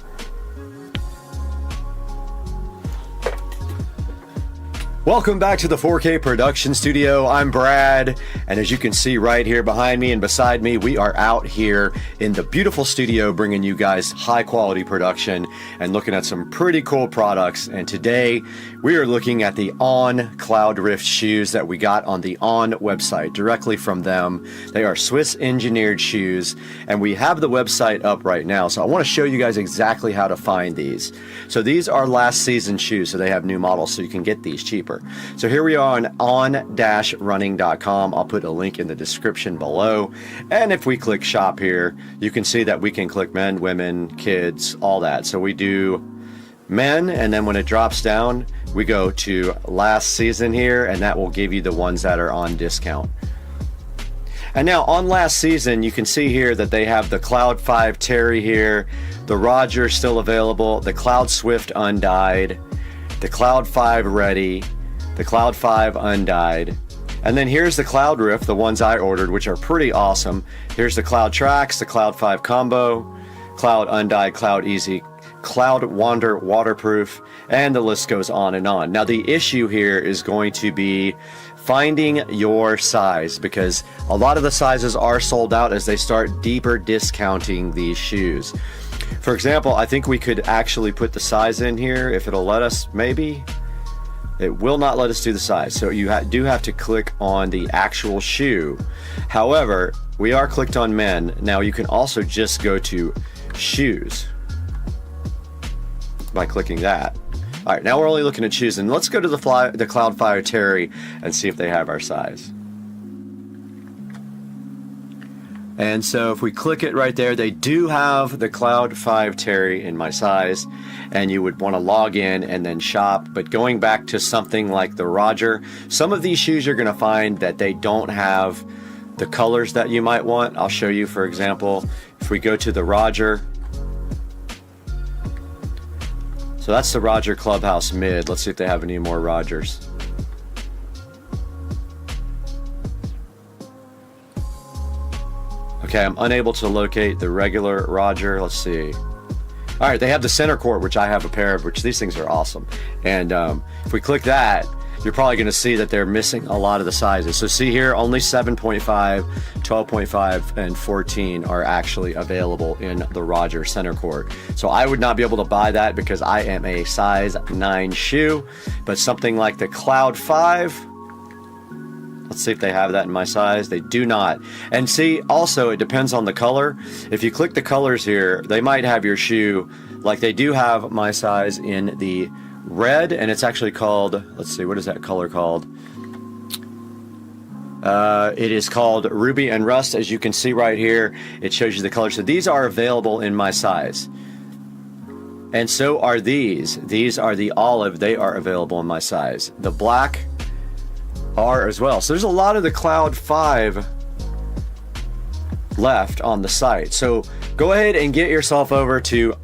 Welcome back to the 4K production studio. I'm Brad, and as you can see right here behind me and beside me, we are out here in the beautiful studio bringing you guys high quality production and looking at some pretty cool products. And today we are looking at the On Cloud Rift shoes that we got on the On website directly from them. They are Swiss engineered shoes, and we have the website up right now. So I want to show you guys exactly how to find these. So these are last season shoes, so they have new models, so you can get these cheaper. So here we are on on-running.com. I'll put a link in the description below. And if we click shop here, you can see that we can click men, women, kids, all that. So we do men, and then when it drops down, we go to last season here, and that will give you the ones that are on discount. And now on last season, you can see here that they have the Cloud 5 Terry here, the Roger still available, the Cloud Swift undyed, the Cloud 5 ready, the Cloud 5 undyed, and then here's the Cloud Rift, the ones I ordered, which are pretty awesome. Here's the Cloud Tracks, the Cloud 5 combo, Cloud undyed, Cloud easy, Cloud Wander waterproof, and the list goes on and on. Now the issue here is going to be finding your size, because a lot of the sizes are sold out as they start deeper discounting these shoes. For example, I think we could actually put the size in here if it'll let us, maybe. It will not let us do the size, so you do have to click on the actual shoe. However, we are clicked on men. Now you can also just go to shoes by clicking that. All right, now we're only looking at shoes, and let's go to the Cloud 5 Terry and see if they have our size. And so if we click it right there, they do have the Cloud 5 Terry in my size, and you would want to log in and then shop. But going back to something like the Roger, some of these shoes you're going to find that they don't have the colors that you might want. I'll show you, for example, if we go to the Roger. So that's the Roger Clubhouse Mid. Let's see if they have any more Rogers. Okay, I'm unable to locate the regular Roger. Let's see. All right, they have the center court, which I have a pair of, which these things are awesome. And if we click that, you're probably going to see that they're missing a lot of the sizes. So see here, only 7.5, 12.5, and 14 are actually available in the Roger center court. So I would not be able to buy that because I am a size 9 shoe. But something like the Cloud 5, let's see if they have that in my size. They do not. And see, also, it depends on the color. If you click the colors here, they might have your shoe, like they do have my size in the red, and it's actually called, let's see, what is that color called? It is called Ruby and Rust. As you can see right here, it shows you the colors. So these are available in my size. And so are these. These are the olive. They are available in my size. The black are as well. So there's a lot of the Cloud 5 left on the site. So go ahead and get yourself over to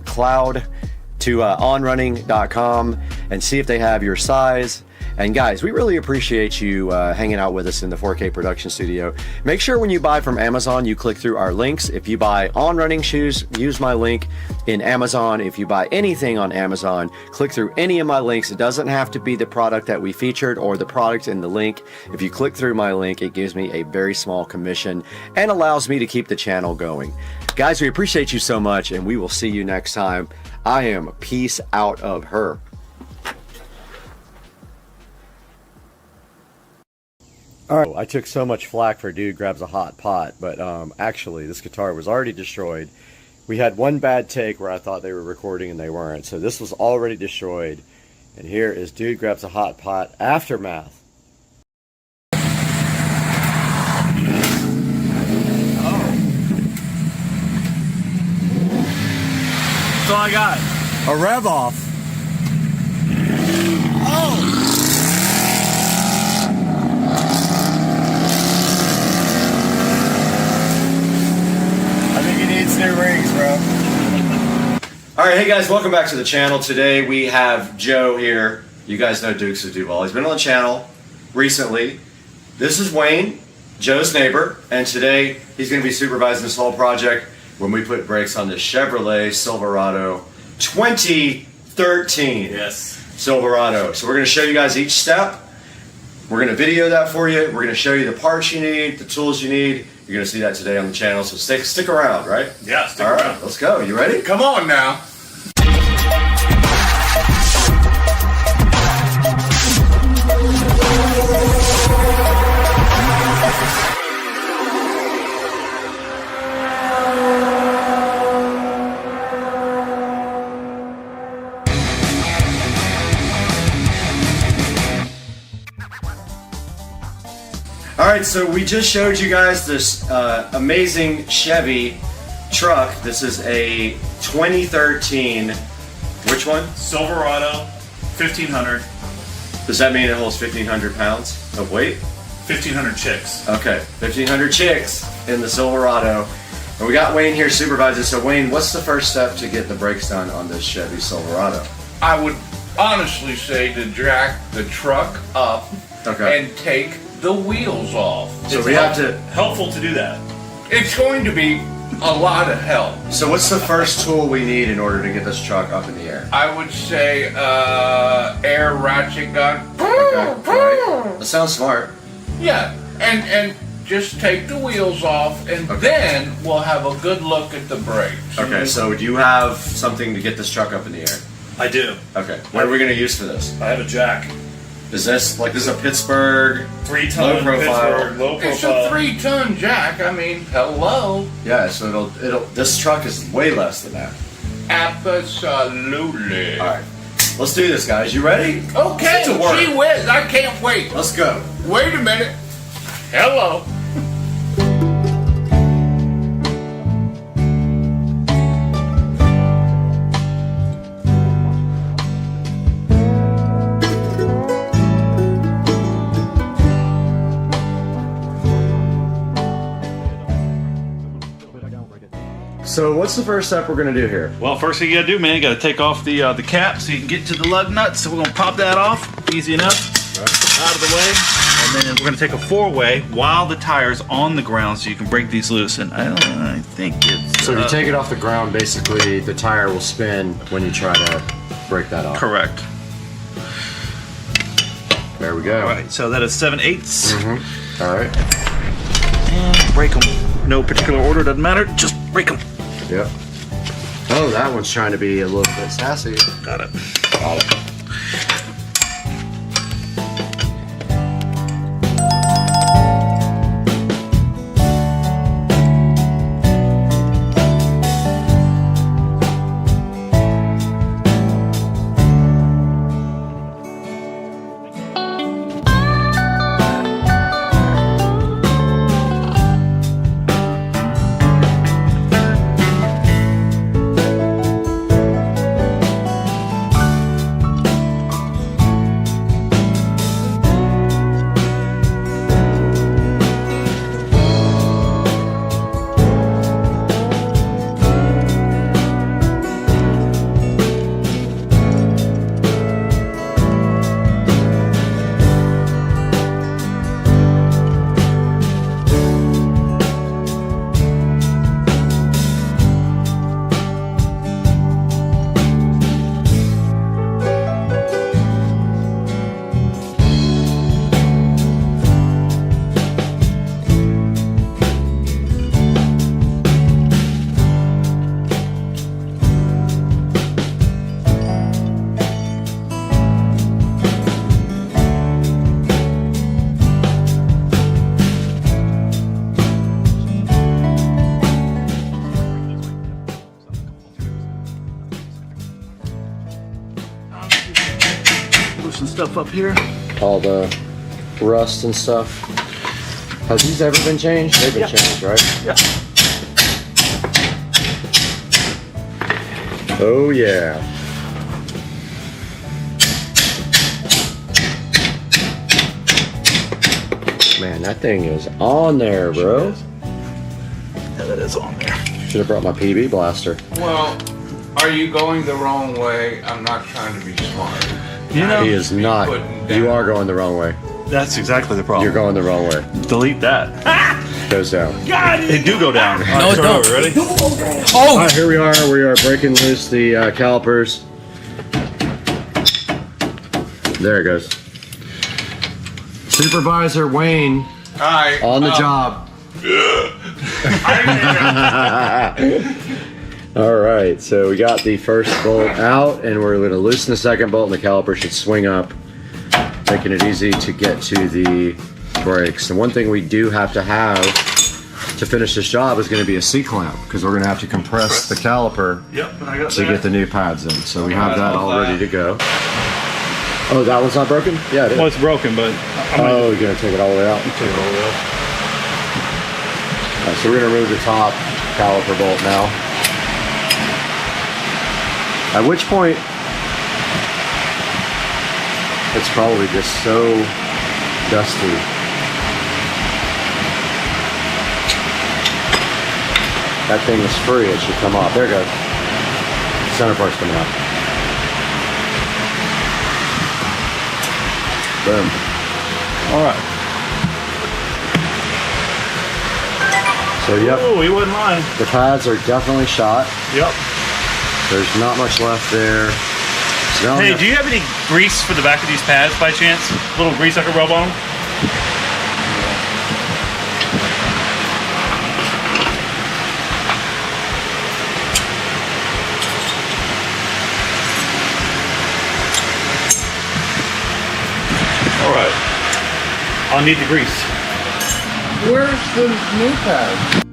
onrunning.com and see if they have your size. And guys, we really appreciate you hanging out with us in the 4K production studio. Make sure when you buy from Amazon, you click through our links. If you buy On running shoes, use my link in Amazon. If you buy anything on Amazon, click through any of my links. It doesn't have to be the product that we featured or the product in the link. If you click through my link, it gives me a very small commission and allows me to keep the channel going. Guys, we appreciate you so much, and we will see you next time. I am peace out of her. All right, I took so much flack for Dude Grabs a Hot Pot, but actually this guitar was already destroyed. We had one bad take where I thought they were recording and they weren't, so this was already destroyed. And here is Dude Grabs a Hot Pot Aftermath. That's all I got. A rev off. Oh! I think he needs new rings, bro. All right, hey guys, welcome back to the channel. Today we have Joe here. You guys know Dukes of Duval. He's been on the channel recently. This is Wayne, Joe's neighbor, and today he's going to be supervising this whole project when we put brakes on this Chevrolet Silverado 2013. Yes. Silverado. So we're going to show you guys each step. We're going to video that for you. We're going to show you the parts you need, the tools you need. You're going to see that today on the channel, so stick around, right? Yeah, stick All around. right, let's go. You ready? Come on now. All right, so we just showed you guys this amazing Chevy truck. This is a 2013, which one? Silverado 1500. Does that mean it holds 1,500 pounds of weight? 1500 chicks. Okay, 1,500 chicks in the Silverado. And we got Wayne here supervising. So Wayne, what's the first step to get the brakes done on this Chevy Silverado? I would honestly say to jack the truck up Okay. and take the wheels off. So we have to. Helpful to do that. It's going to be a lot of help. So what's the first tool we need in order to get this truck up in the air? I would say air ratchet gun. Okay, right. That sounds smart. Yeah, and just take the wheels off, and then we'll have a good look at the brakes. Okay, so do you have something to get this truck up in the air? I do. Okay, what are we going to use for this? I have a jack. Is this a Pittsburgh 3-ton low profile? Pittsburgh, low It's profile. a 3-ton jack. I mean, hello. Yeah, so it'll. This truck is way less than that. Absolutely. All right, let's do this, guys. You ready? Okay, Get to work. gee whiz, I can't wait. Let's go. Wait a minute. Hello. So what's the first step we're going to do here? Well, first thing you gotta do, man, you gotta take off the cap so you can get to the lug nuts. So we're gonna pop that off, easy enough, out of the way. And then we're gonna take a 4-way while the tire's on the ground so you can break these loose. And I think it's... So if you take it off the ground, basically the tire will spin when you try to break that off. correct. There we go. All right, so that is 7/8. All right. And break them. No particular order, doesn't matter, just break them. Yep. Oh, that one's trying to be a little bit sassy. Got it. Got it. stuff up here. All the rust and stuff. Has these ever been changed? They've been changed, right? Yeah. Oh yeah. Man, that thing is on there, bro. Yeah, that is on there. Should have brought my PB blaster. Well, are you going the wrong way? I'm not trying to be smart. You know, He is not. You are going the wrong way. that's exactly the problem. You're going the wrong way. Delete that. Goes down. They do go down. No, it don't. Ready? All right, here we are. We are breaking loose the calipers. There it goes. Supervisor Wayne Hi. on the job. All right, so we got the first bolt out, and we're going to loosen the second bolt, and the caliper should swing up, making it easy to get to the brakes. And one thing we do have to finish this job is going to be a C-clamp, because we're going to have to compress the caliper Yep, and I got to that. get the new pads in. So we have that all ready to go. Oh, that one's not broken? Yeah, it is. Well, it's broken, but Oh, you're going to take it all the way out? take it all the way out. All right, so we're going to remove the top caliper bolt now. At which point, it's probably just so dusty. That thing is free, it should come off. There it goes. Center part's coming out. Boom. All right. So yep, Oh, he wasn't lying. the pads are definitely shot. Yep. There's not much left there. So now Hey, do you have any grease for the back of these pads by chance? A little grease I could rub on them? All right. I'll need the grease. Where's the new pad?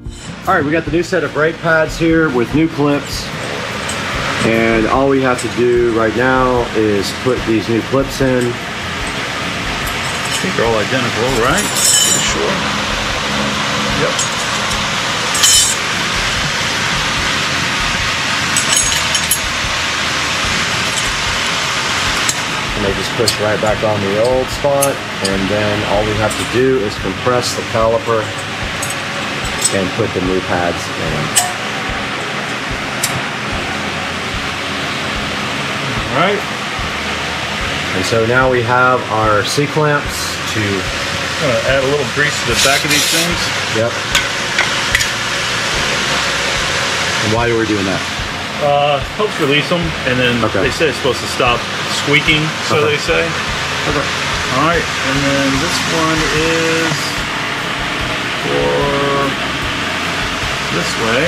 All right, we got the new set of brake pads here with new clips. And all we have to do right now is put these new clips in. I think they're all identical, right? Pretty sure. Yep. And they just push right back on the old spot. And then all we have to do is compress the caliper and put the new pads in. All right. And so now we have our C-clamps to, I'm gonna add a little grease to the back of these things. yep. And why are we doing that? Helps release them, and then Okay. they say it's supposed to stop squeaking, so Okay. they say. Okay. All right, and then this one is for this way.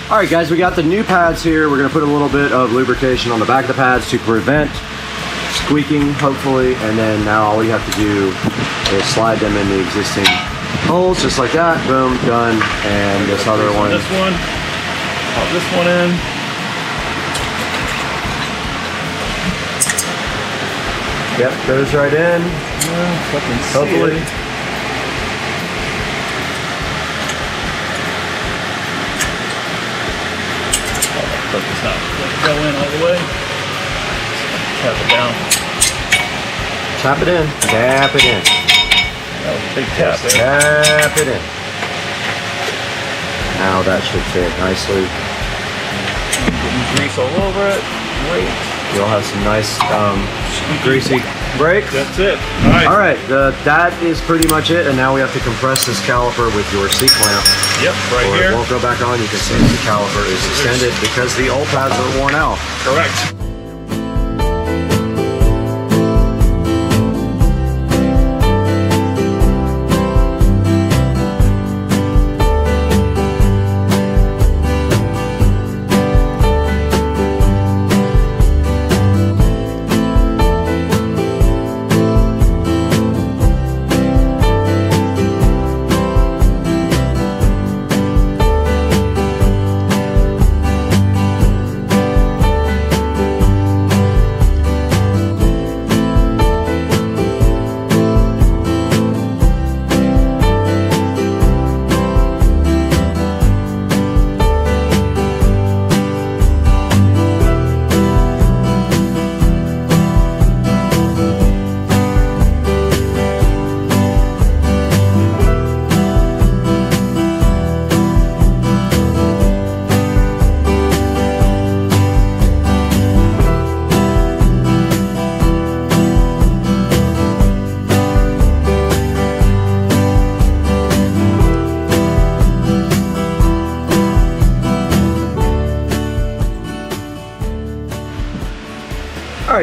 All right, guys, we got the new pads here. We're gonna put a little bit of lubrication on the back of the pads to prevent squeaking, hopefully. And then now all we have to do is slide them in the existing holes, just like that. Boom, done. And this other one. This one. Pop this one in. Yep, goes right in. Hopefully. But it's not gonna go in all the way. Tap it down. Tap it in. Tap it in. That was a big tap there. Tap it in. Now that should fit nicely. Getting grease all over it. Great. You'll have some nice greasy brakes. That's it. All right. All right, that is pretty much it. And now we have to compress this caliper with your C-clamp. Yep, right Or here. it won't go back on. You can see the caliper is extended because the old pads are worn out. Correct.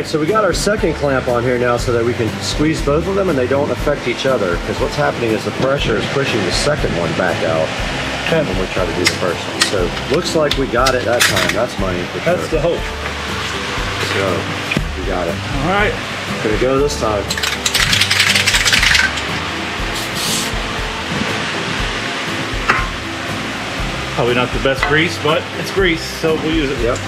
right, so we got our second clamp on here now so that we can squeeze both of them and they don't affect each other, because what's happening is the pressure is pushing the second one back out when we try to do the first one. So looks like we got it that time. That's money for sure. That's the hope. So we got it. All right. Gonna go this time. Probably not the best grease, but it's grease, so we'll use it. Yep.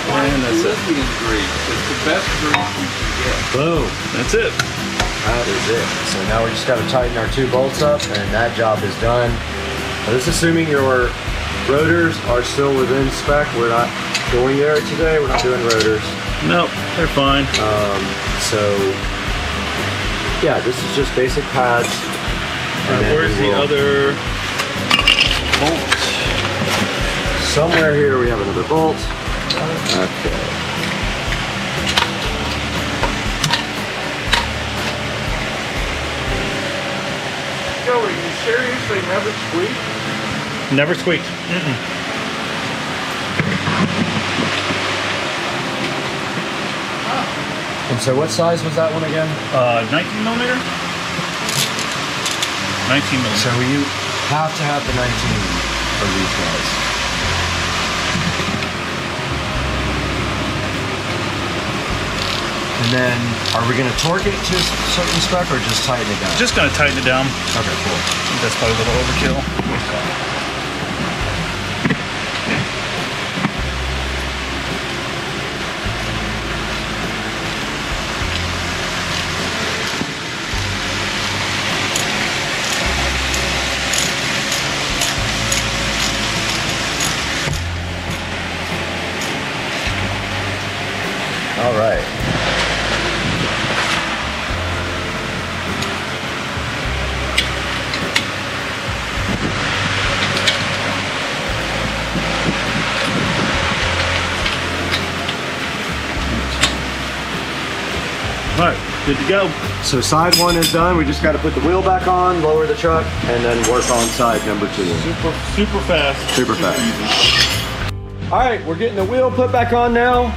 And that's it. Lithium grease. It's the best grease you can get. Boom. That's it. That is it. So now we just got to tighten our 2 bolts up, and that job is done. Now, this is assuming your rotors are still within spec. We're not going there today. We're not doing rotors. Nope, they're fine. So yeah, this is just basic pads. And then Where's we the will- other bolt? Somewhere here we have another bolt. Okay. Joey, you seriously never squeak? Never squeaked. And so what size was that one again? 19 millimeter? 19 millimeter. So you have to have the 19 for these guys. And then, are we going to torque it to a certain spec or just tighten it down? Just gonna tighten it down. Okay, cool. I think that's probably a little overkill. All right. All right, good to go. So side 1 is done. We just got to put the wheel back on, lower the truck, and then work on side number 2. Super fast. Super fast. All right, we're getting the wheel put back on now.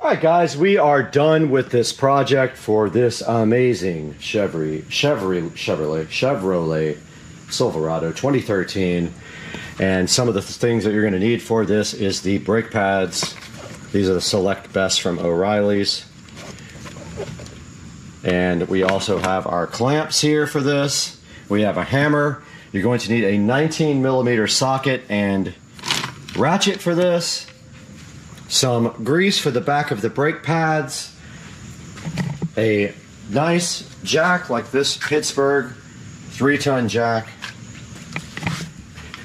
All right, guys, we are done with this project for this amazing Chevrolet Silverado 2013. And some of the things that you're going to need for this is the brake pads. These are the Select Best from O'Reilly's. And we also have our clamps here for this. We have a hammer. You're going to need a 19mm socket and ratchet for this. Some grease for the back of the brake pads, a nice jack like this Pittsburgh 3-ton jack,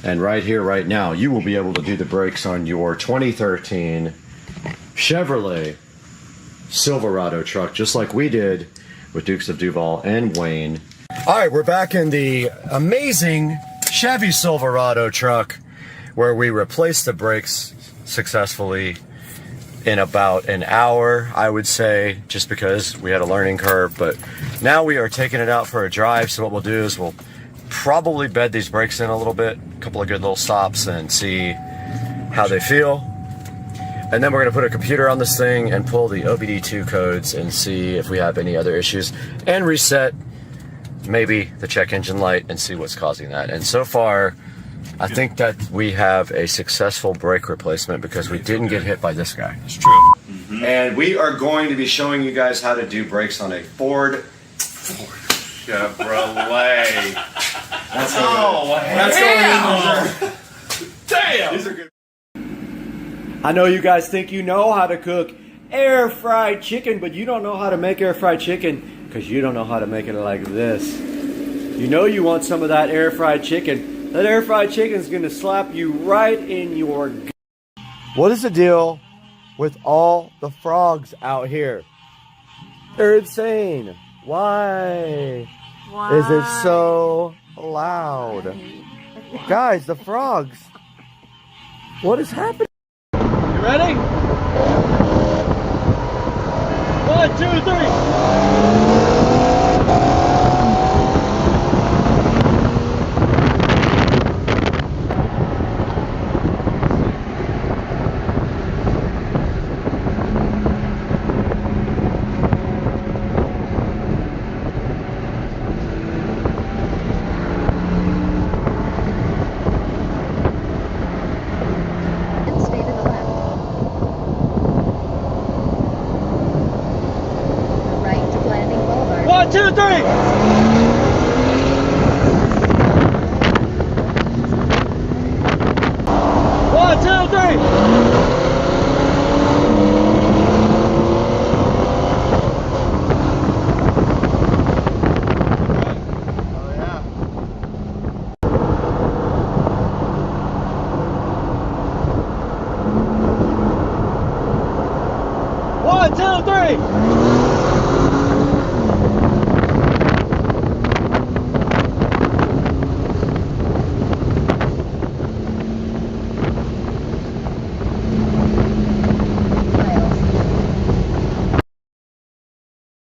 and right here, right now, you will be able to do the brakes on your 2013 Chevrolet Silverado truck, just like we did with Dukes of Duval and Wayne. All right, we're back in the amazing Chevy Silverado truck where we replaced the brakes successfully in about an hour, I would say, just because we had a learning curve. But now we are taking it out for a drive. So what we'll do is we'll probably bed these brakes in a little bit, a couple of good little stops, and see how they feel. And then we're going to put a computer on this thing and pull the OBD2 codes and see if we have any other issues, and reset maybe the check engine light and see what's causing that. And so far, I think that we have a successful brake replacement because we didn't get hit by this guy. It's true. And we are going to be showing you guys how to do brakes on a Ford Chevrolet. That's going in. Damn! These are good. I know you guys think you know how to cook air fried chicken, but you don't know how to make air fried chicken because you don't know how to make it like this. You know you want some of that air fried chicken. That air fried chicken is going to slap you right in your... What is the deal with all the frogs out here? They're insane. Why is it so loud? Guys, the frogs. What is happening? You ready? 1, 2, 3.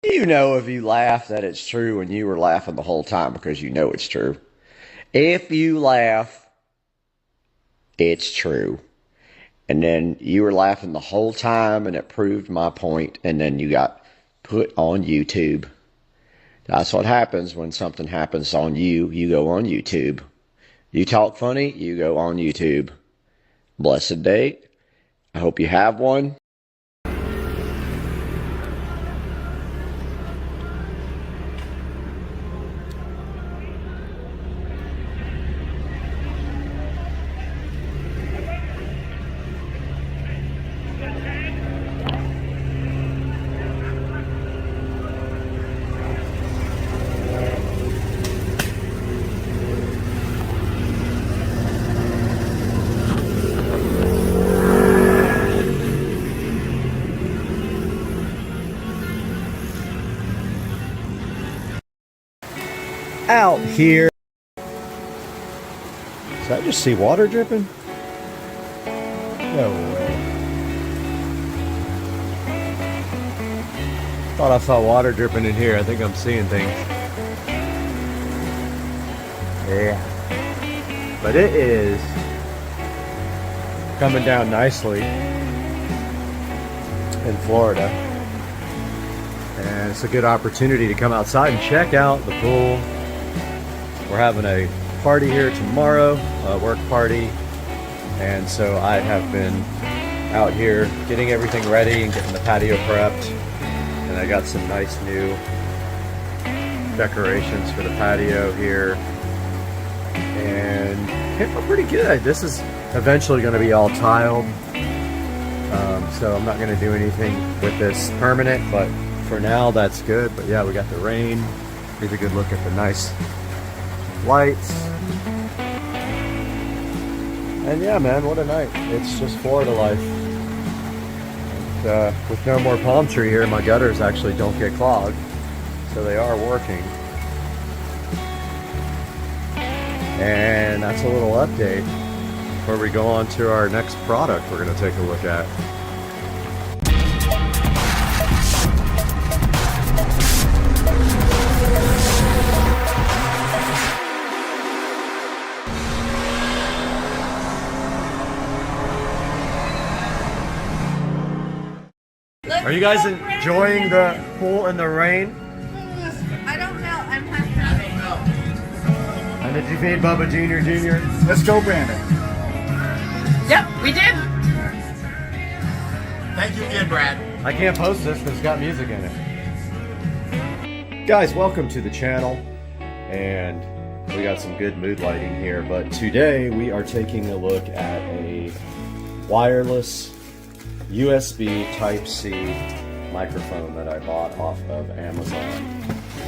You know if you laugh that it's true and you were laughing the whole time because you know it's true. If you laugh, it's true. And then you were laughing the whole time and it proved my point, and then you got put on YouTube. That's what happens when something happens on you. You go on YouTube. You talk funny, you go on YouTube. Blessed day. I hope you have one. Out here. Did I just see water dripping? No way. Thought I saw water dripping in here. I think I'm seeing things. Yeah. But it is coming down nicely. in Florida. And it's a good opportunity to come outside and check out the pool. We're having a party here tomorrow, a work party. And so I have been out here getting everything ready and getting the patio prepped. And I got some nice new decorations for the patio here. And it came out pretty good. This is eventually going to be all tiled. So I'm not going to do anything with this permanent, but for now that's good. But yeah, we got the rain. Here's a good look at the nice lights. And yeah, man, what a night. It's just Florida life. And, with no more palm tree here, my gutters actually don't get clogged. So they are working. And that's a little update before we go on to our next product we're going to take a look at. Are you guys enjoying the pool in the rain? I don't know. I'm happy. And did you feed Bubba Jr.? Let's go, Brandon. Yep, we did. Thank you again, Brad. I can't post this because it's got music in it. Guys, welcome to the channel. And we got some good mood lighting here. But today we are taking a look at a wireless USB Type-C microphone that I bought off of Amazon.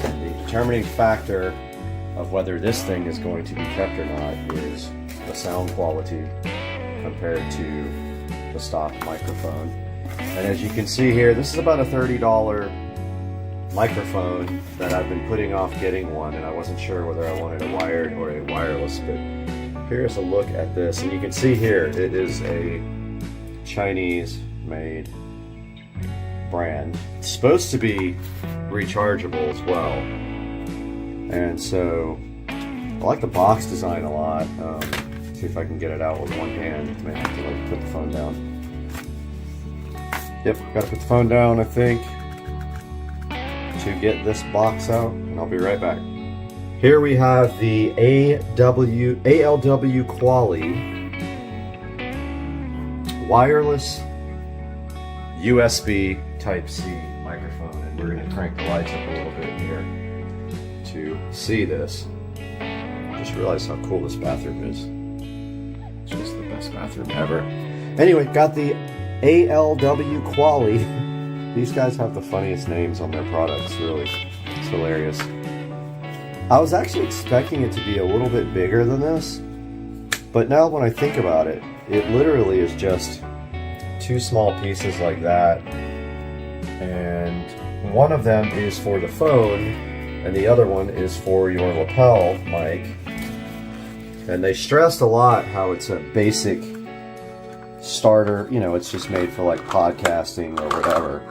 The determining factor of whether this thing is going to be kept or not is the sound quality compared to the stock microphone. And as you can see here, this is about a $30 microphone that I've been putting off getting one, and I wasn't sure whether I wanted a wired or a wireless, but here's a look at this. And you can see here, it is a Chinese made brand. It's supposed to be rechargeable as well. And so I like the box design a lot. See if I can get it out with one hand. May have to like put the phone down. Yep, gotta put the phone down, I think, to get this box out, and I'll be right back. Here we have the ALW Quali wireless USB Type-C microphone, and we're going to crank the lights up a little bit here to see this. Just realized how cool this bathroom is. It's just the best bathroom ever. Anyway, got the ALW Quali. These guys have the funniest names on their products, really. It's hilarious. I was actually expecting it to be a little bit bigger than this, but now when I think about it, it literally is just two small pieces like that, and one of them is for the phone and the other one is for your lapel mic. And they stressed a lot how it's a basic starter, you know, it's just made for like podcasting or whatever.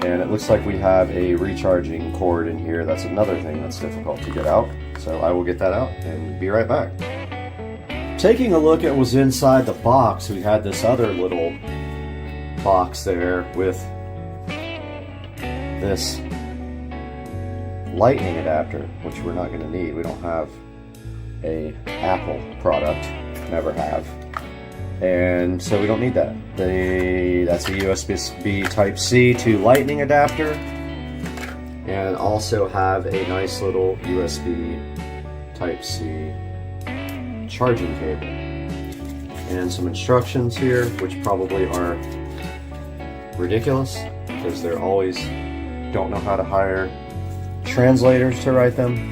And it looks like we have a recharging cord in here. That's another thing that's difficult to get out, so I will get that out and be right back. Taking a look at what was inside the box, we had this other little box there with this lightning adapter, which we're not going to need. We don't have a Apple product, never have, and so we don't need that. That's a USB Type-C to lightning adapter, and also have a nice little USB Type-C charging cable and some instructions here, which probably are ridiculous because they're always don't know how to hire translators to write them.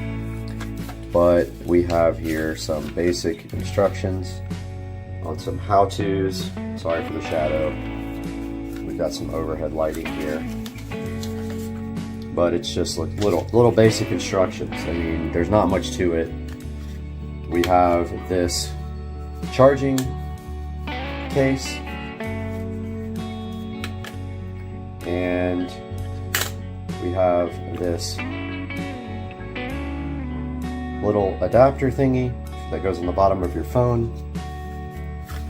But we have here some basic instructions on some how-tos. Sorry for the shadow. We've got some overhead lighting here, but it's just like little basic instructions. I mean, there's not much to it. We have this charging case, and we have this little adapter thingy that goes on the bottom of your phone,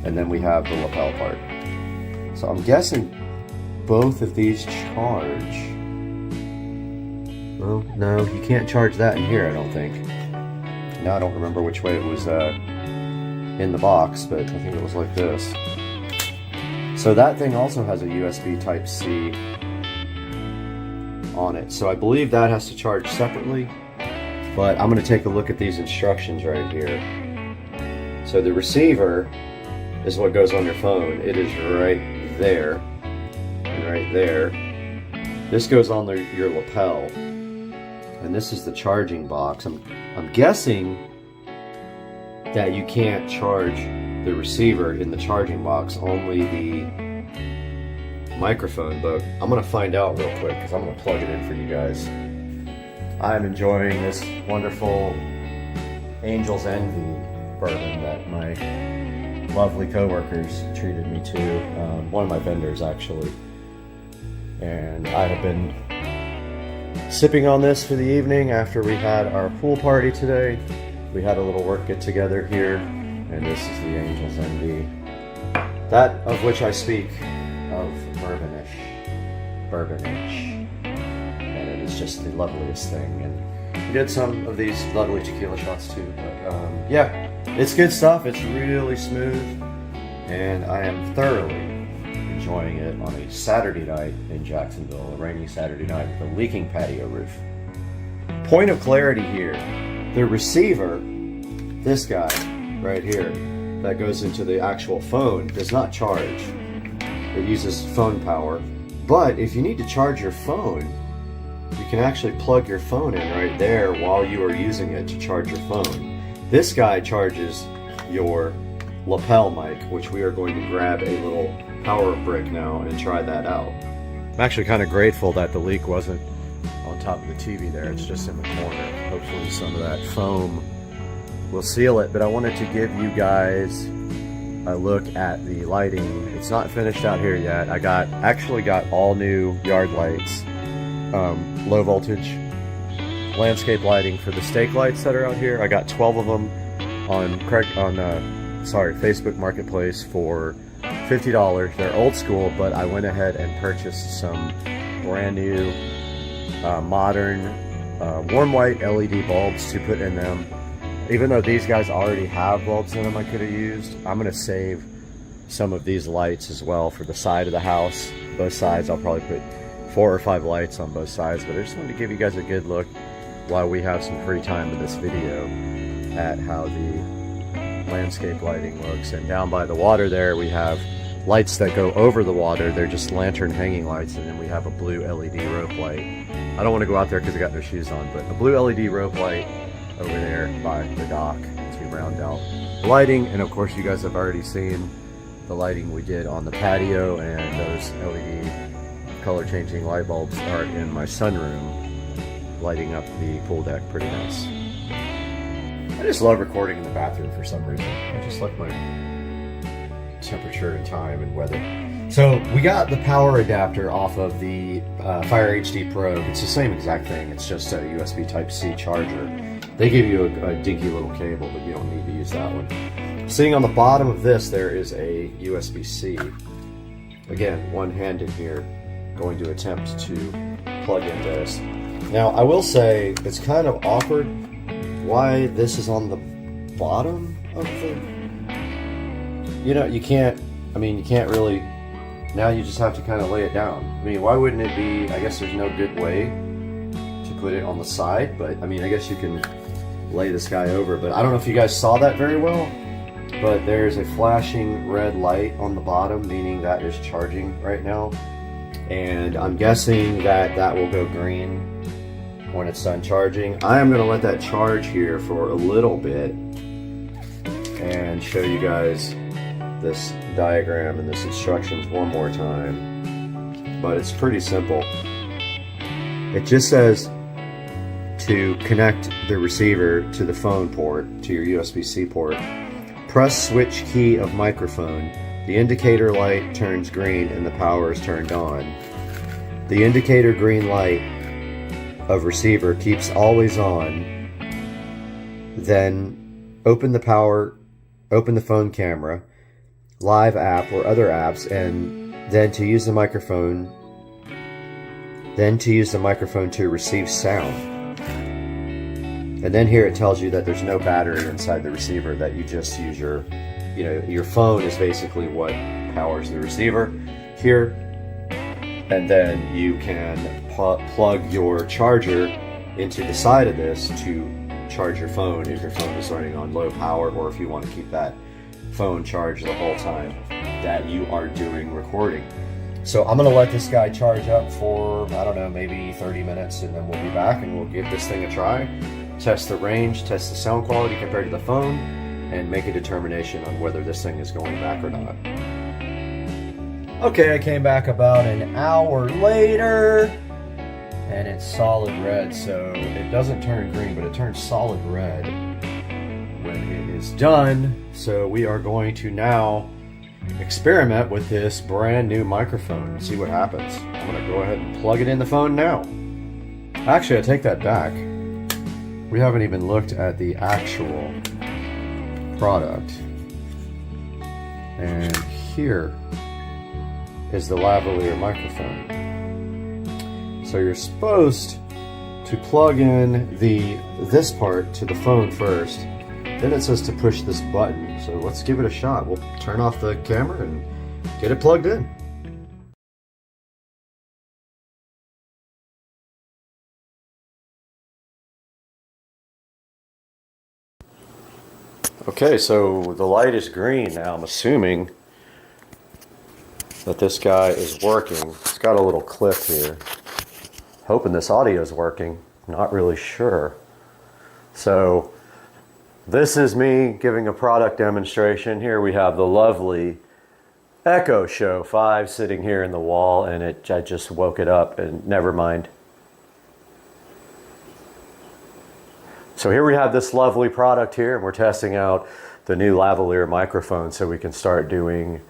and then we have the lapel part. So I'm guessing both of these charge? Well, no, you can't charge that in here, I don't think. Now I don't remember which way it was in the box, but I think it was like this. So that thing also has a USB Type-C on it. So I believe that has to charge separately, but I'm going to take a look at these instructions right here. So the receiver is what goes on your phone. It is right there and right there. This goes on your lapel. And this is the charging box. I'm guessing that you can't charge the receiver in the charging box, only the microphone, but I'm gonna find out real quick because I'm gonna plug it in for you guys. I'm enjoying this wonderful Angel's Envy bourbon that my lovely coworkers treated me to, one of my vendors actually, and I have been sipping on this for the evening after we had our pool party today. We had a little work get together here, and this is the Angel's Envy. That of which I speak of bourbonish. And it is just the loveliest thing. And we did some of these lovely tequila shots too, but yeah, it's good stuff. It's really smooth, and I am thoroughly enjoying it on a Saturday night in Jacksonville, a rainy Saturday night with a leaking patio roof. Point of clarity here, the receiver, this guy right here, that goes into the actual phone, does not charge. It uses phone power, but if you need to charge your phone, you can actually plug your phone in right there while you are using it to charge your phone. This guy charges your lapel mic, which we are going to grab a little power brick now and try that out. I'm actually kind of grateful that the leak wasn't on top of the TV there. It's just in the corner. Hopefully some of that foam will seal it, but I wanted to give you guys a look at the lighting. It's not finished out here yet. I actually got all new yard lights, low voltage landscape lighting for the stake lights that are out here. I got 12 of them on Facebook Marketplace for $50. They're old school, but I went ahead and purchased some brand new modern warm white LED bulbs to put in them. Even though these guys already have bulbs in them I could have used, I'm going to save some of these lights as well for the side of the house. Both sides, I'll probably put 4 or 5 lights on both sides, but I just wanted to give you guys a good look while we have some free time in this video at how the landscape lighting looks. And down by the water there, we have lights that go over the water. They're just lantern hanging lights, and then we have a blue LED rope light. I don't want to go out there because I got no shoes on, but a blue LED rope light over there by the dock to round out the lighting. And of course you guys have already seen the lighting we did on the patio, and those LED color changing light bulbs are in my sunroom, lighting up the pool deck pretty nice. I just love recording in the bathroom for some reason. I just like my temperature and time and weather. So we got the power adapter off of the Fire HD Pro. It's the same exact thing. It's just a USB Type-C charger. They give you a dinky little cable, but you don't need to use that one. Sitting on the bottom of this, there is a USB-C. Again, one-handed here, going to attempt to plug in this. Now, I will say it's kind of awkward why this is on the bottom of the... you can't really... Now you just have to kind of lay it down. I mean, why wouldn't it be... I guess there's no good way to put it on the side, but I mean, I guess you can lay this guy over, but I don't know if you guys saw that very well, but there's a flashing red light on the bottom, meaning that is charging right now. And I'm guessing that that will go green when it's done charging. I am going to let that charge here for a little bit and show you guys this diagram and this instructions one more time. But it's pretty simple. It just says to connect the receiver to the phone port, to your USB-C port. Press switch key of microphone. The indicator light turns green and the power is turned on. The indicator green light of receiver keeps always on. Then open the phone camera, live app or other apps, and then to use the microphone, then to use the microphone to receive sound. And then here it tells you that there's no battery inside the receiver, that you just use your, your phone is basically what powers the receiver here. And then you can plug your charger into the side of this to charge your phone if your phone is running on low power, or if you want to keep that phone charged the whole time that you are doing recording. So I'm going to let this guy charge up for, I don't know, maybe 30 minutes, and then we'll be back and we'll give this thing a try. Test the range, test the sound quality compared to the phone, and make a determination on whether this thing is going back or not. Okay, I came back about an hour later, and it's solid red, so it doesn't turn green, but it turns solid red when it is done. So we are going to now experiment with this brand new microphone and see what happens. I'm going to go ahead and plug it in the phone now. Actually, I take that back. We haven't even looked at the actual product. And here is the lavalier microphone. So you're supposed to plug in this part to the phone first. Then it says to push this button. So let's give it a shot. We'll turn off the camera and get it plugged in. Okay, so the light is green now. I'm assuming that this guy is working. It's got a little clip here. Hoping this audio is working. Not really sure. So this is me giving a product demonstration. Here we have the lovely Echo Show 5 sitting here in the wall, and I just woke it up, and never mind. So here we have this lovely product here, and we're testing out the new lavalier microphone so we can start doing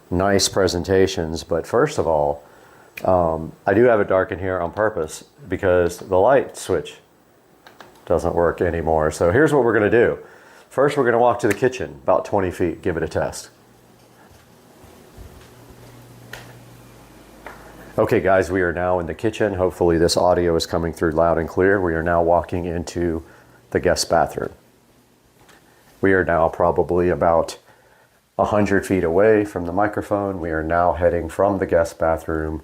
nice presentations. But first of all, I do have it dark in here on purpose because the light switch doesn't work anymore. So here's what we're going to do. First, we're going to walk to the kitchen about 20 feet, give it a test. Okay guys, we are now in the kitchen. Hopefully this audio is coming through loud and clear. We are now walking into the guest bathroom. We are now probably about 100 feet away from the microphone. We are now heading from the guest bathroom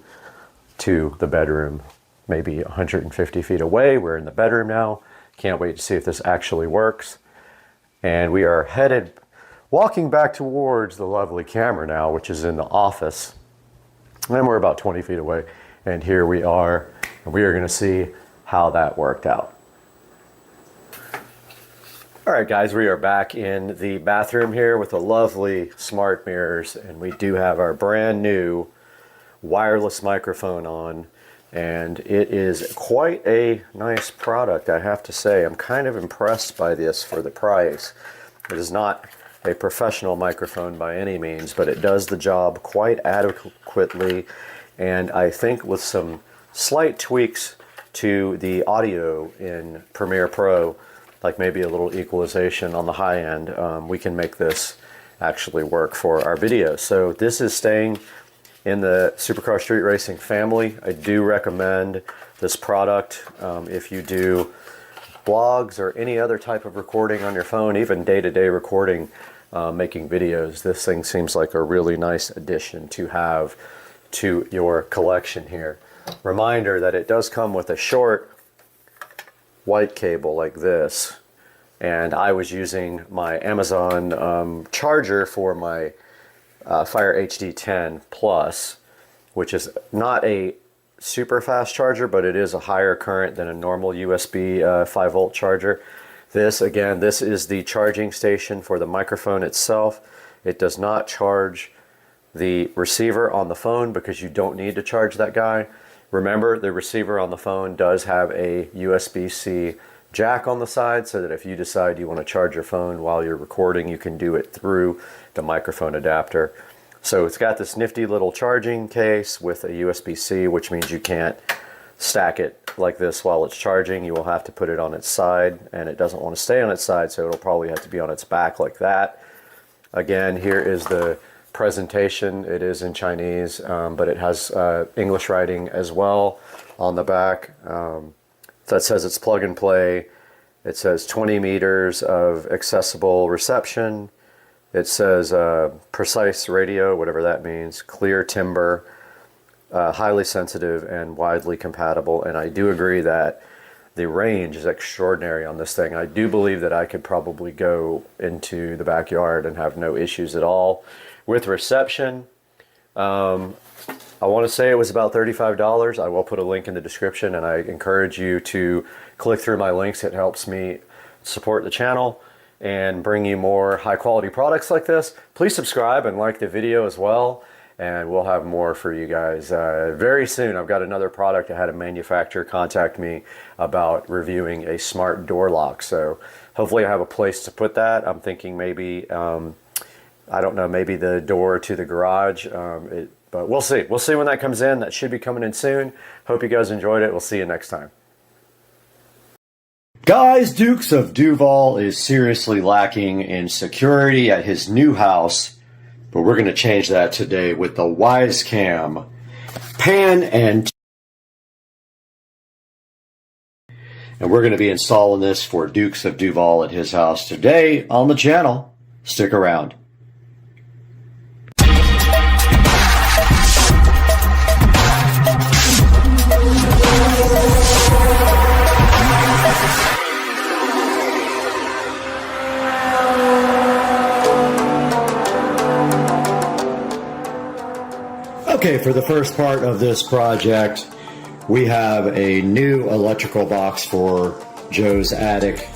to the bedroom, maybe 150 feet away. We're in the bedroom now. Can't wait to see if this actually works. And we are walking back towards the lovely camera now, which is in the office. And we're about 20 feet away. And here we are, and we are going to see how that worked out. All right, guys, we are back in the bathroom here with the lovely smart mirrors, and we do have our brand new wireless microphone on, and it is quite a nice product, I have to say. I'm kind of impressed by this for the price. It is not a professional microphone by any means, but it does the job quite adequately, and I think with some slight tweaks to the audio in Premiere Pro, like maybe a little equalization on the high end, we can make this actually work for our videos. So this is staying in the Supercar Street Racing family. I do recommend this product if you do blogs or any other type of recording on your phone, even day-to-day recording, making videos. This thing seems like a really nice addition to have to your collection here. Reminder that it does come with a short white cable like this, and I was using my Amazon charger for my Fire HD 10 Plus, which is not a super fast charger, but it is a higher current than a normal USB 5-volt charger. This is the charging station for the microphone itself. It does not charge the receiver on the phone because you don't need to charge that guy. Remember, the receiver on the phone does have a USB-C jack on the side, so that if you decide you want to charge your phone while you're recording, you can do it through the microphone adapter. So it's got this nifty little charging case with a USB-C, which means you can't stack it like this while it's charging. You will have to put it on its side, and it doesn't want to stay on its side, so it'll probably have to be on its back like that. Again, here is the presentation. It is in Chinese, but it has English writing as well on the back. That says it's plug and play. It says 20 meters of accessible reception. It says precise radio, whatever that means, clear timbre, highly sensitive and widely compatible. And I do agree that the range is extraordinary on this thing. I do believe that I could probably go into the backyard and have no issues at all. With reception, I want to say it was about $35. I will put a link in the description, and I encourage you to click through my links. It helps me support the channel and bring you more high quality products like this. Please subscribe and like the video as well, and we'll have more for you guys very soon. I've got another product. I had a manufacturer contact me about reviewing a smart door lock, so hopefully I have a place to put that. I'm thinking maybe I don't know, maybe the door to the garage, but we'll see. We'll see when that comes in. That should be coming in soon. Hope you guys enjoyed it. We'll see you next time. Guys, Dukes of Duval is seriously lacking in security at his new house, but we're going to change that today with the WiseCam pan and we're going to be installing this for Dukes of Duval at his house today on the channel. Stick around. Okay, for the first part of this project, we have a new electrical box for Joe's attic,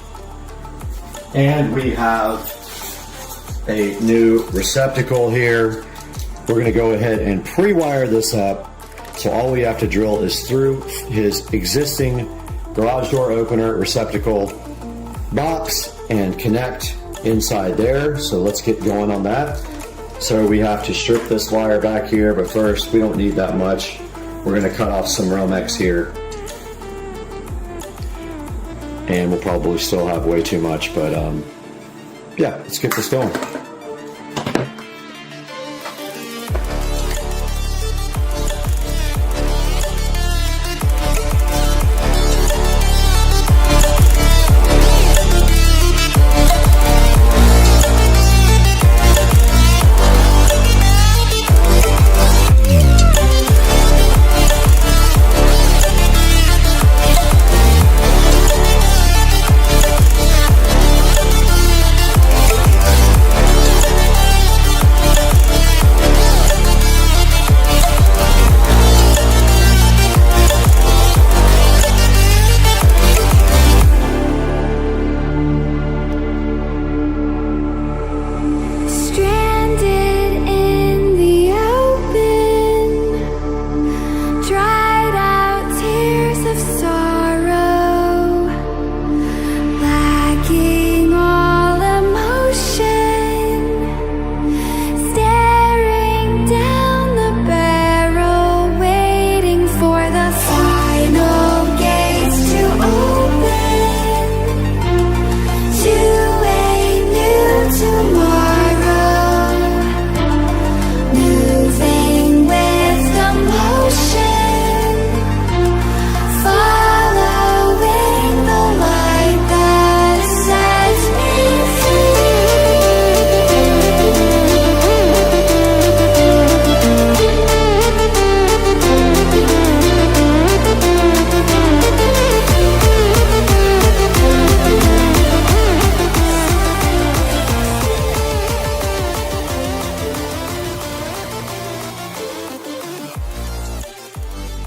and we have a new receptacle here. We're going to go ahead and pre-wire this up, so all we have to drill is through his existing garage door opener receptacle box and connect inside there. So let's get going on that. So we have to strip this wire back here, but first, we don't need that much. We're going to cut off some Romex here. And we'll probably still have way too much, but yeah, let's get this going.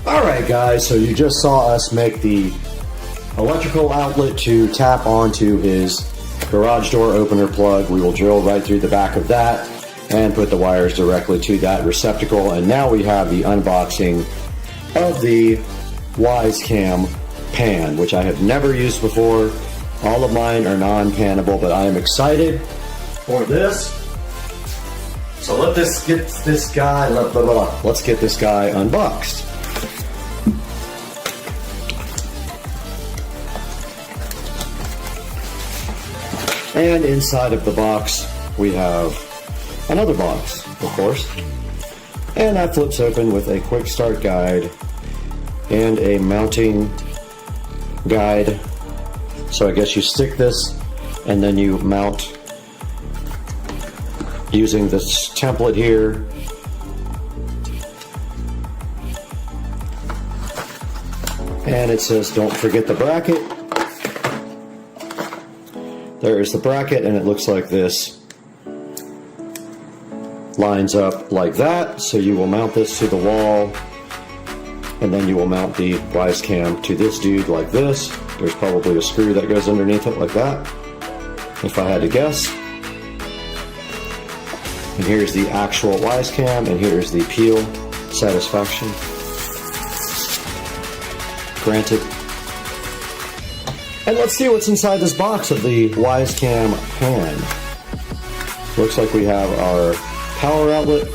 Alright guys, so you just saw us make the electrical outlet to tap onto his garage door opener plug. We will drill right through the back of that and put the wires directly to that receptacle. And now we have the unboxing of the WiseCam pan, which I have never used before. All of mine are non-panable, but I am excited for this. So let's get this guy unboxed. And inside of the box, we have another box, of course. And that flips open with a quick start guide and a mounting guide. So I guess you stick this and then you mount using this template here. And it says don't forget the bracket. There is the bracket, and it looks like this. Lines up like that, so you will mount this to the wall, and then you will mount the wise cam to this dude like this. There's probably a screw that goes underneath it like that, if I had to guess. And here's the actual wise cam, and here's the peel satisfaction. Granted. And let's see what's inside this box of the Wisecam pan. Looks like we have our power outlet.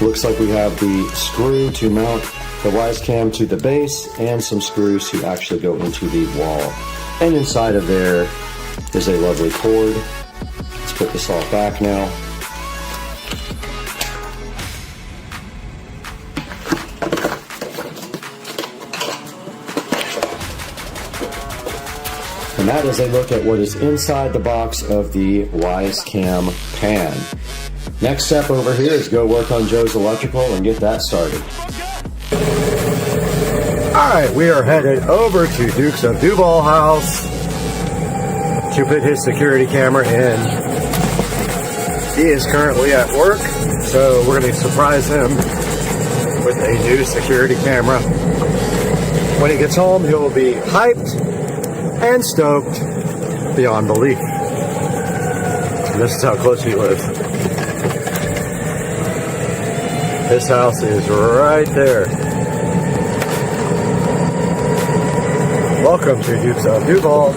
Looks like we have the screw to mount the Wisecam to the base and some screws to actually go into the wall. And inside of there is a lovely cord. Let's put this all back now. And that is a look at what is inside the box of the Wisecam pan. Next step over here is go work on Joe's electrical and get that started. Alright, we are headed over to Dukes of Duval house to put his security camera in. He is currently at work, so we're going to surprise him with a new security camera. When he gets home, he will be hyped and stoked beyond belief. And this is how close he lives. His house is right there. Welcome to Dukes of Duval.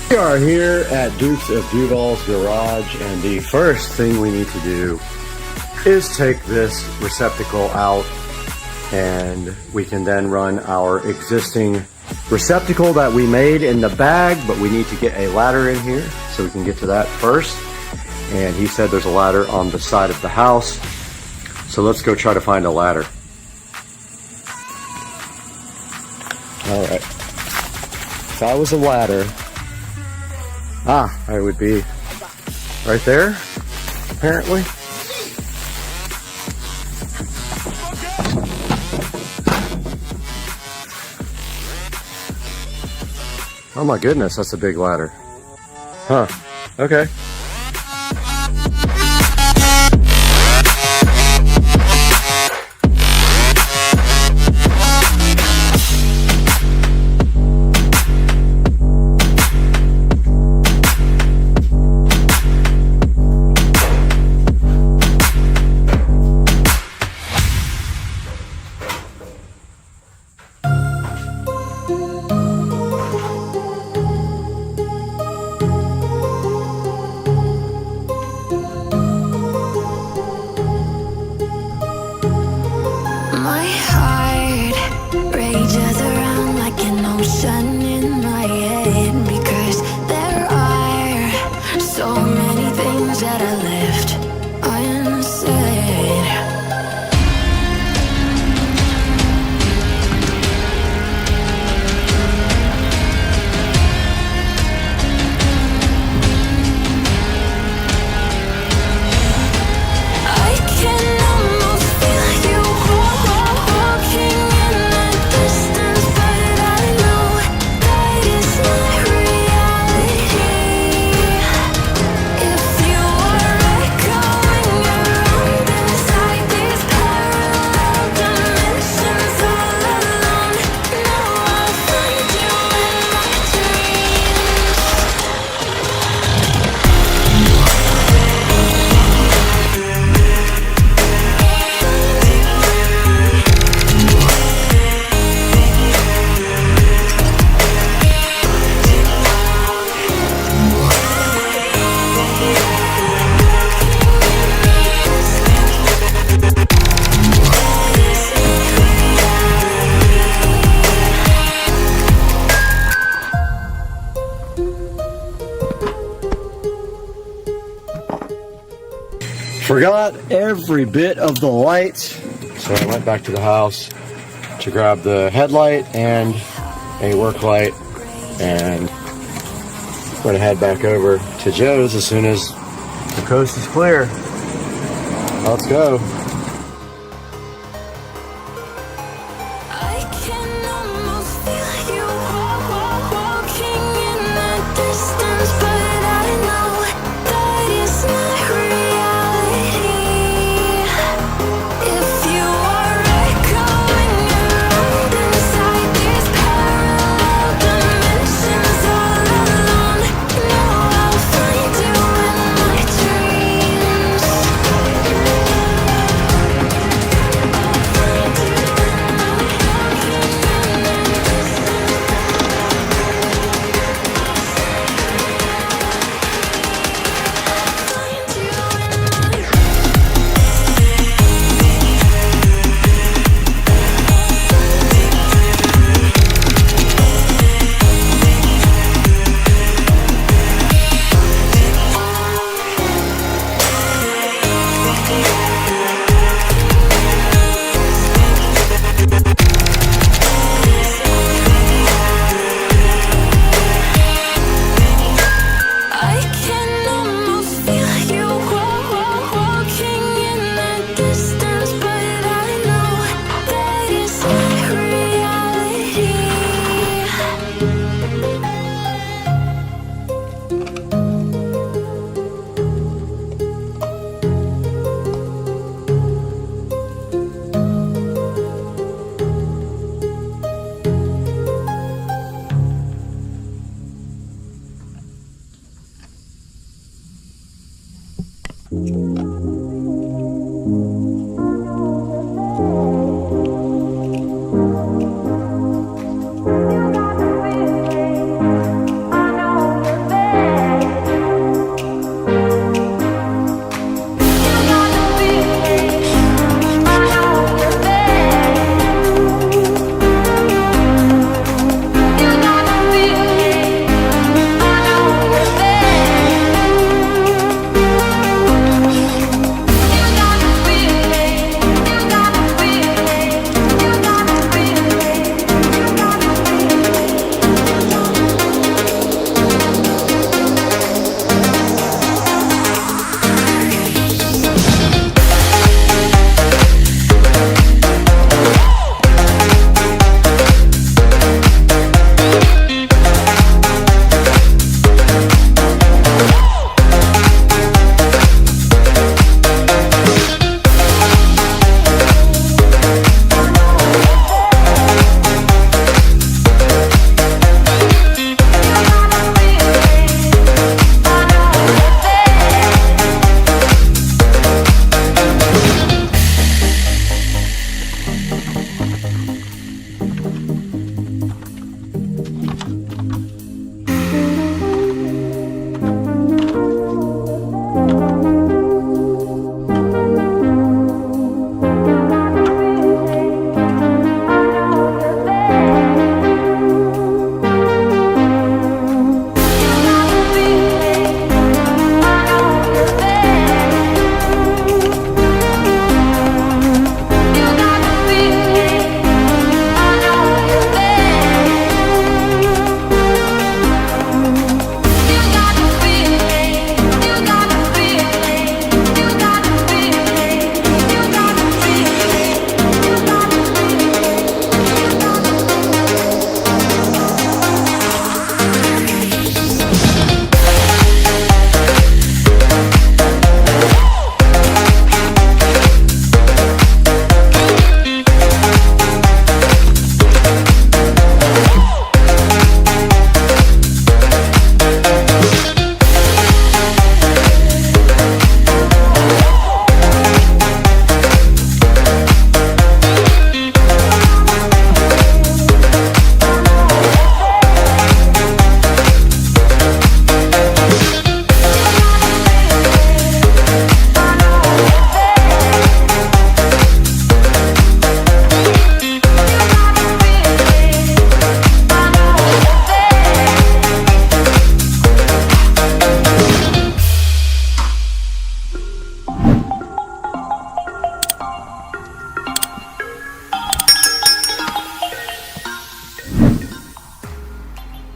We are here at Dukes of Duval's garage, and the first thing we need to do is take this receptacle out, and we can then run our existing receptacle that we made in the bag, but we need to get a ladder in here, so we can get to that first. And he said there's a ladder on the side of the house, so let's go try to find a ladder. All right, if I was a ladder, I would be right there, apparently. Oh my goodness, that's a big ladder. Huh, okay. Forgot every bit of the lights, so I went back to the house to grab the headlight and a work light, and I'm gonna head back over to Joe's as soon as the coast is clear. Let's go. I can almost feel you walking in the distance, but I know that it's not reality. If you are echoing around inside these parallel dimensions all alone, know I'll find you in my dreams.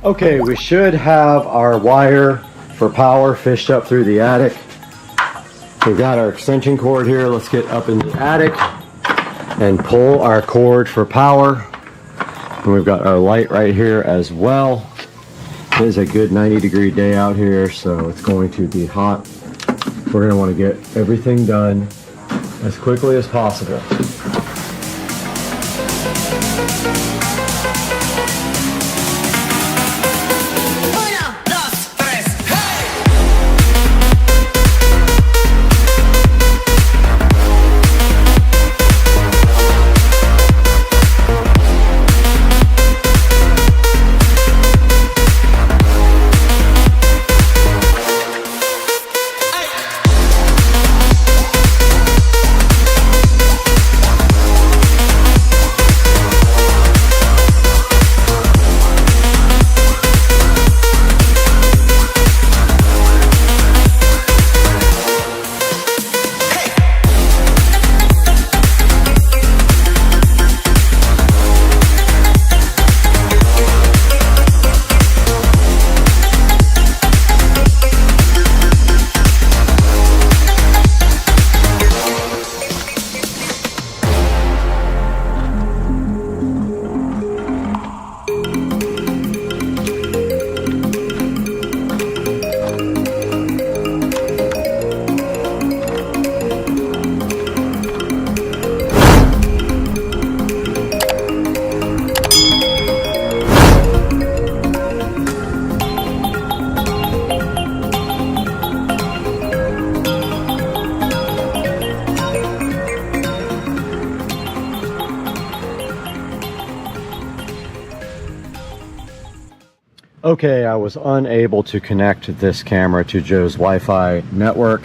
Okay, we should have our wire for power fished up through the attic. We've got our extension cord here. Let's get up in the attic and pull our cord for power. And we've got our light right here as well. It is a good 90-degree day out here, so it's going to be hot. We're going to want to get everything done as quickly as possible. Okay, I was unable to connect this camera to Joe's Wi-Fi network,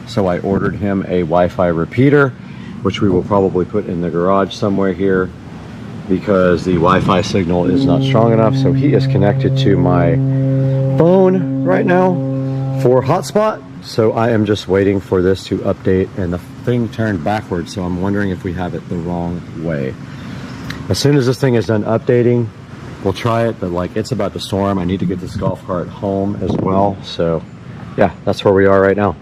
so I ordered him a Wi-Fi repeater, which we will probably put in the garage somewhere here because the Wi-Fi signal is not strong enough. So he is connected to my phone right now for hotspot. So I am just waiting for this to update, and the thing turned backwards, so I'm wondering if we have it the wrong way. As soon as this thing is done updating, we'll try it, but like it's about to storm. I need to get this golf cart home as well. So yeah, that's where we are right now.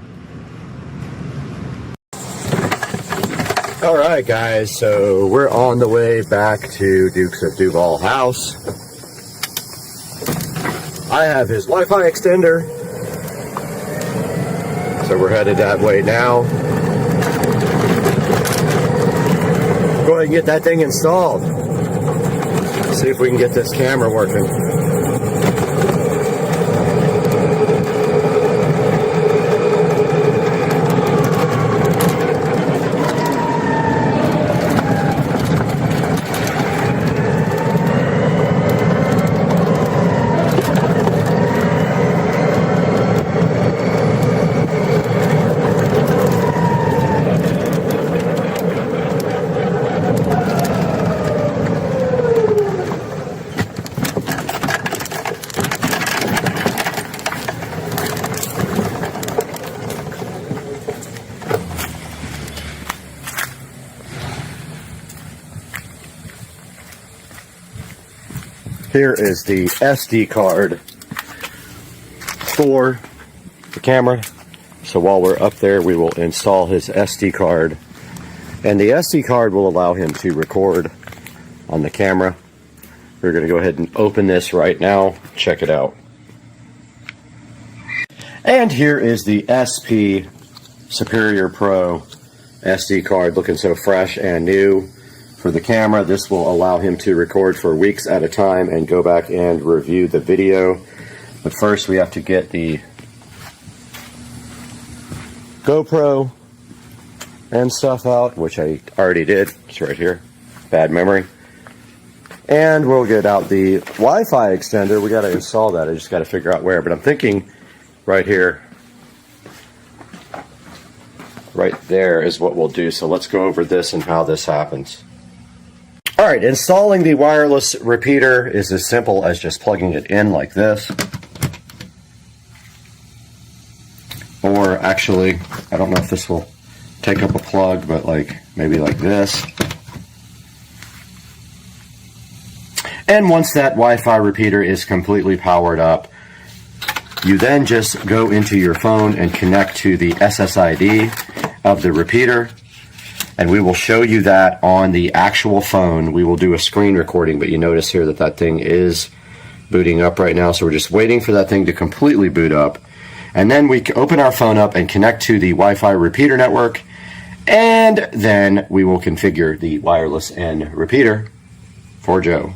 All right, guys, so we're on the way back to Dukes of Duval house. I have his Wi-Fi extender, so we're headed that way now. Go ahead and get that thing installed. See if we can get this camera working. Here is the SD card for the camera. So while we're up there, we will install his SD card. And the SD card will allow him to record on the camera. We're going to go ahead and open this right now. Check it out. And here is the SP Superior Pro SD card, looking so fresh and new. For the camera, this will allow him to record for weeks at a time and go back and review the video. But first we have to get the GoPro and stuff out, which I already did. It's right here. Bad memory. And we'll get out the Wi-Fi extender. We got to install that. I just got to figure out where. But I'm thinking right here, right there is what we'll do. So let's go over this and how this happens. All right, installing the wireless repeater is as simple as just plugging it in like this. Or actually, I don't know if this will take up a plug, but like maybe like this. And once that Wi-Fi repeater is completely powered up, you then just go into your phone and connect to the SSID of the repeater, and we will show you that on the actual phone. We will do a screen recording, but you notice here that that thing is booting up right now, so we're just waiting for that thing to completely boot up. And then we open our phone up and connect to the Wi-Fi repeater network, and then we will configure the wireless N repeater for Joe.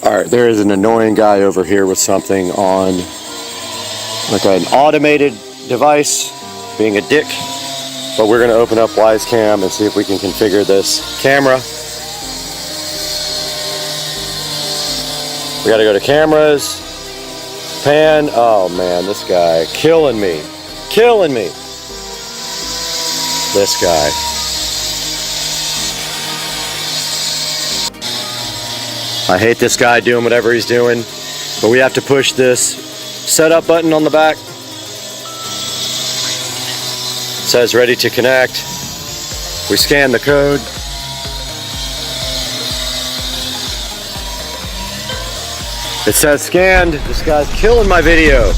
Alright, there is an annoying guy over here with something on like an automated device being a dick, but we're going to open up Wisecam and see if we can configure this camera. We got to go to cameras, pan. Oh man, this guy killing me, this guy. I hate this guy doing whatever he's doing, but we have to push this setup button on the back. It says ready to connect. We scan the code. It says scanned. This guy's killing my video.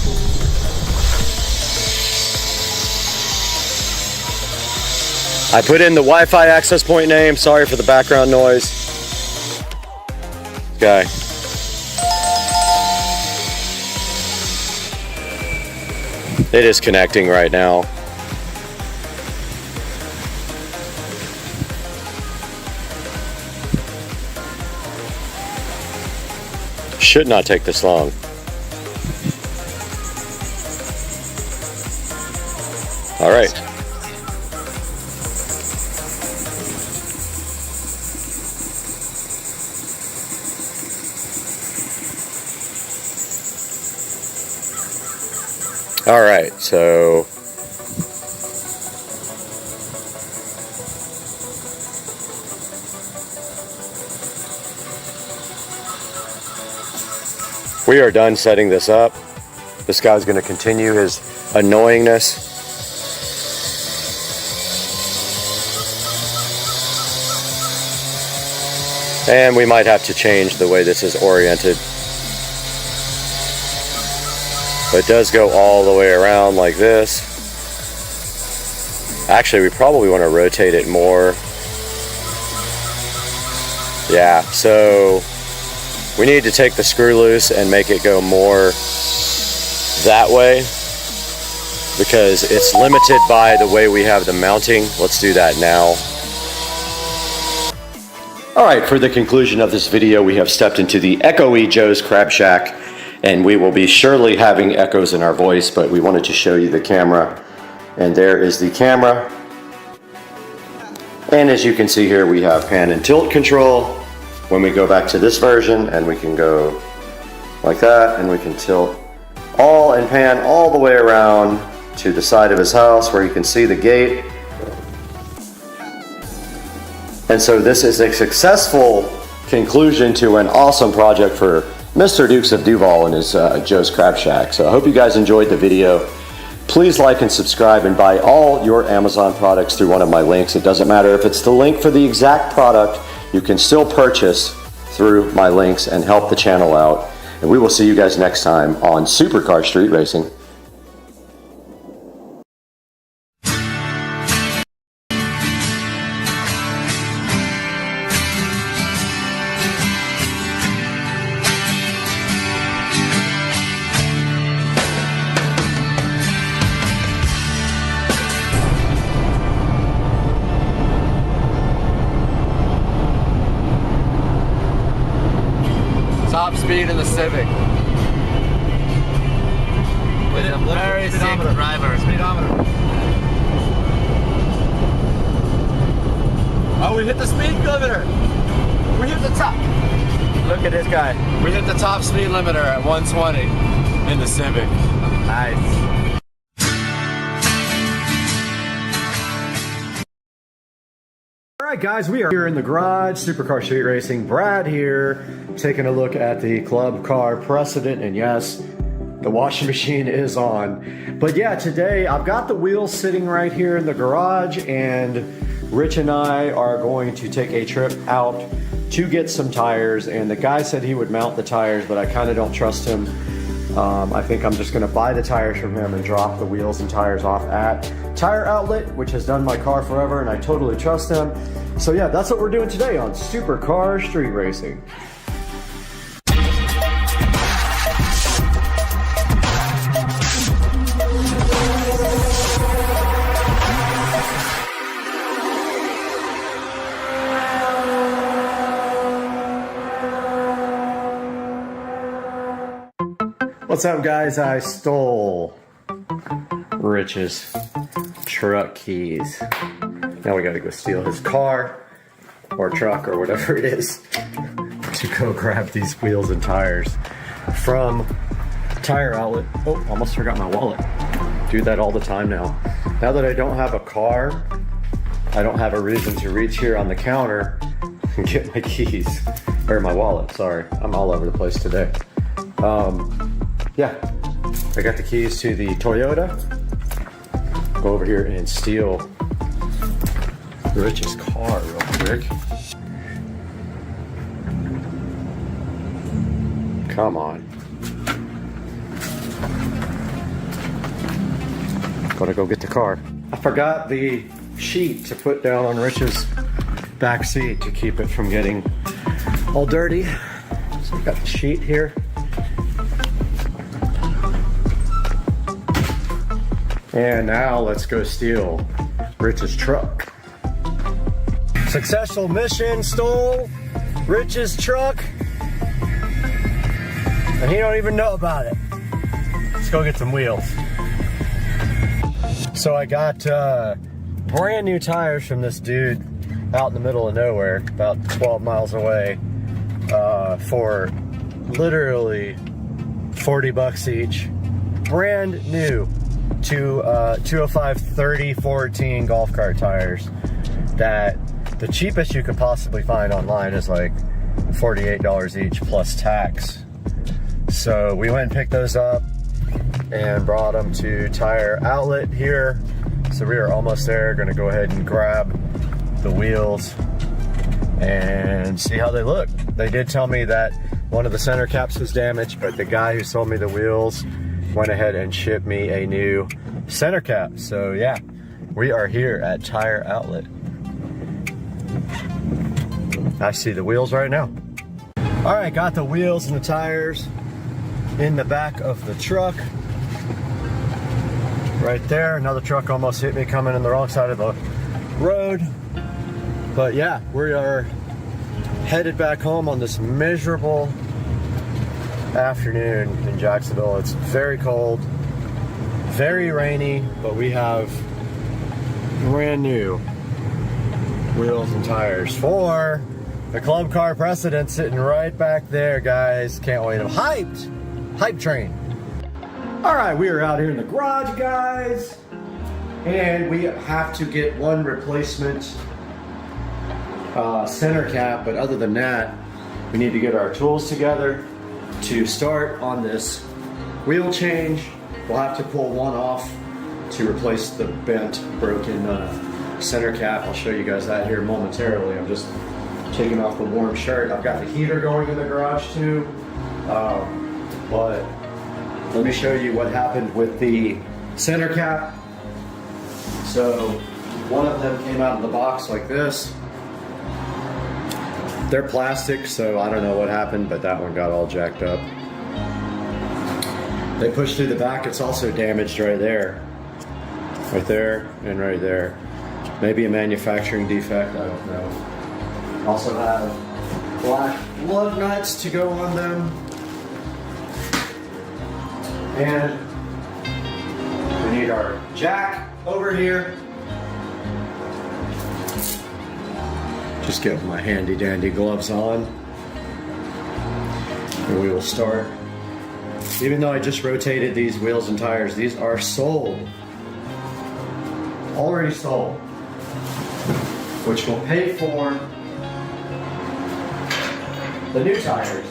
I put in the Wi-Fi access point name. Sorry for the background noise. Guy. It is connecting right now. Should not take this long. All right. All right, so we are done setting this up. This guy's going to continue his annoyingness. And we might have to change the way this is oriented. It does go all the way around like this. Actually, we probably want to rotate it more. Yeah, so we need to take the screw loose and make it go more that way because it's limited by the way we have the mounting. Let's do that now. All right, for the conclusion of this video, we have stepped into the echoey Joe's Crab Shack. And we will be surely having echoes in our voice, but we wanted to show you the camera. And there is the camera. And as you can see here, we have pan and tilt control. When we go back to this version, and we can go like that, and we can tilt all and pan all the way around to the side of his house where you can see the gate. And so this is a successful conclusion to an awesome project for Mr. Dukes of Duval and his Joe's Crab Shack. So I hope you guys enjoyed the video. Please like and subscribe and buy all your Amazon products through one of my links. It doesn't matter if it's the link for the exact product, you can still purchase through my links and help the channel out. And we will see you guys next time on Supercar Street Racing. Top speed in the Civic. With a very sick driver. Speedometer. Oh, we hit the speed limiter. We hit the top. Look at this guy. We hit the top speed limiter at 120 in the Civic. Nice. All right, guys, we are here in the garage, Supercar Street Racing. Brad here, taking a look at the club car precedent, and yes, the washing machine is on. But yeah, today I've got the wheels sitting right here in the garage, and Rich and I are going to take a trip out to get some tires, and the guy said he would mount the tires, but I kind of don't trust him. I think I'm just gonna buy the tires from him and drop the wheels and tires off at Tire Outlet, which has done my car forever, and I totally trust them. So yeah, that's what we're doing today on Supercar Street Racing. What's up, guys? I stole Rich's truck keys. Now we gotta go steal his car or truck or whatever it is to go grab these wheels and tires from Tire Outlet. Oh, almost forgot my wallet. Do that all the time now. Now that I don't have a car, I don't have a reason to reach here on the counter and get my keys, or my wallet, sorry. I'm all over the place today. Yeah, I got the keys to the Toyota. Go over here and steal Rich's car real quick. Come on. Gotta go get the car. I forgot the sheet to put down on Rich's back seat to keep it from getting all dirty. So I got the sheet here. And now let's go steal Rich's truck. Successful mission, stole Rich's truck. And he don't even know about it. Let's go get some wheels. So I got brand new tires from this dude out in the middle of nowhere, about 12 miles away, for literally 40 bucks each. Brand new. 205 3014 golf cart tires that the cheapest you could possibly find online is like $48 each plus tax. So we went and picked those up and brought them to Tire Outlet here. So we are almost there. Gonna go ahead and grab the wheels and see how they look. They did tell me that one of the center caps was damaged, but the guy who sold me the wheels went ahead and shipped me a new center cap. So yeah, we are here at Tire Outlet. I see the wheels right now. All right, got the wheels and the tires in the back of the truck. Right there, another truck almost hit me coming in the wrong side of the road. But yeah, we are headed back home on this miserable afternoon in Jacksonville. It's very cold, very rainy, but we have brand new wheels and tires for the club car precedent sitting right back there, guys. Can't wait. I'm hyped. Hype train. All right, we are out here in the garage, guys, and we have to get one replacement center cap, but other than that, we need to get our tools together to start on this wheel change. We'll have to pull one off to replace the bent, broken center cap. I'll show you guys that here momentarily. I'm just taking off the warm shirt. I've got the heater going in the garage too. But let me show you what happened with the center cap. So one of them came out of the box like this. They're plastic, so I don't know what happened, but that one got all jacked up. They pushed through the back. It's also damaged right there. Right there and right there. Maybe a manufacturing defect, I don't know. Also have black lug nuts to go on them. And we need our jack over here. Just get my handy dandy gloves on. And we will start. Even though I just rotated these wheels and tires, these are sold. Already sold. Which will pay for the new tires.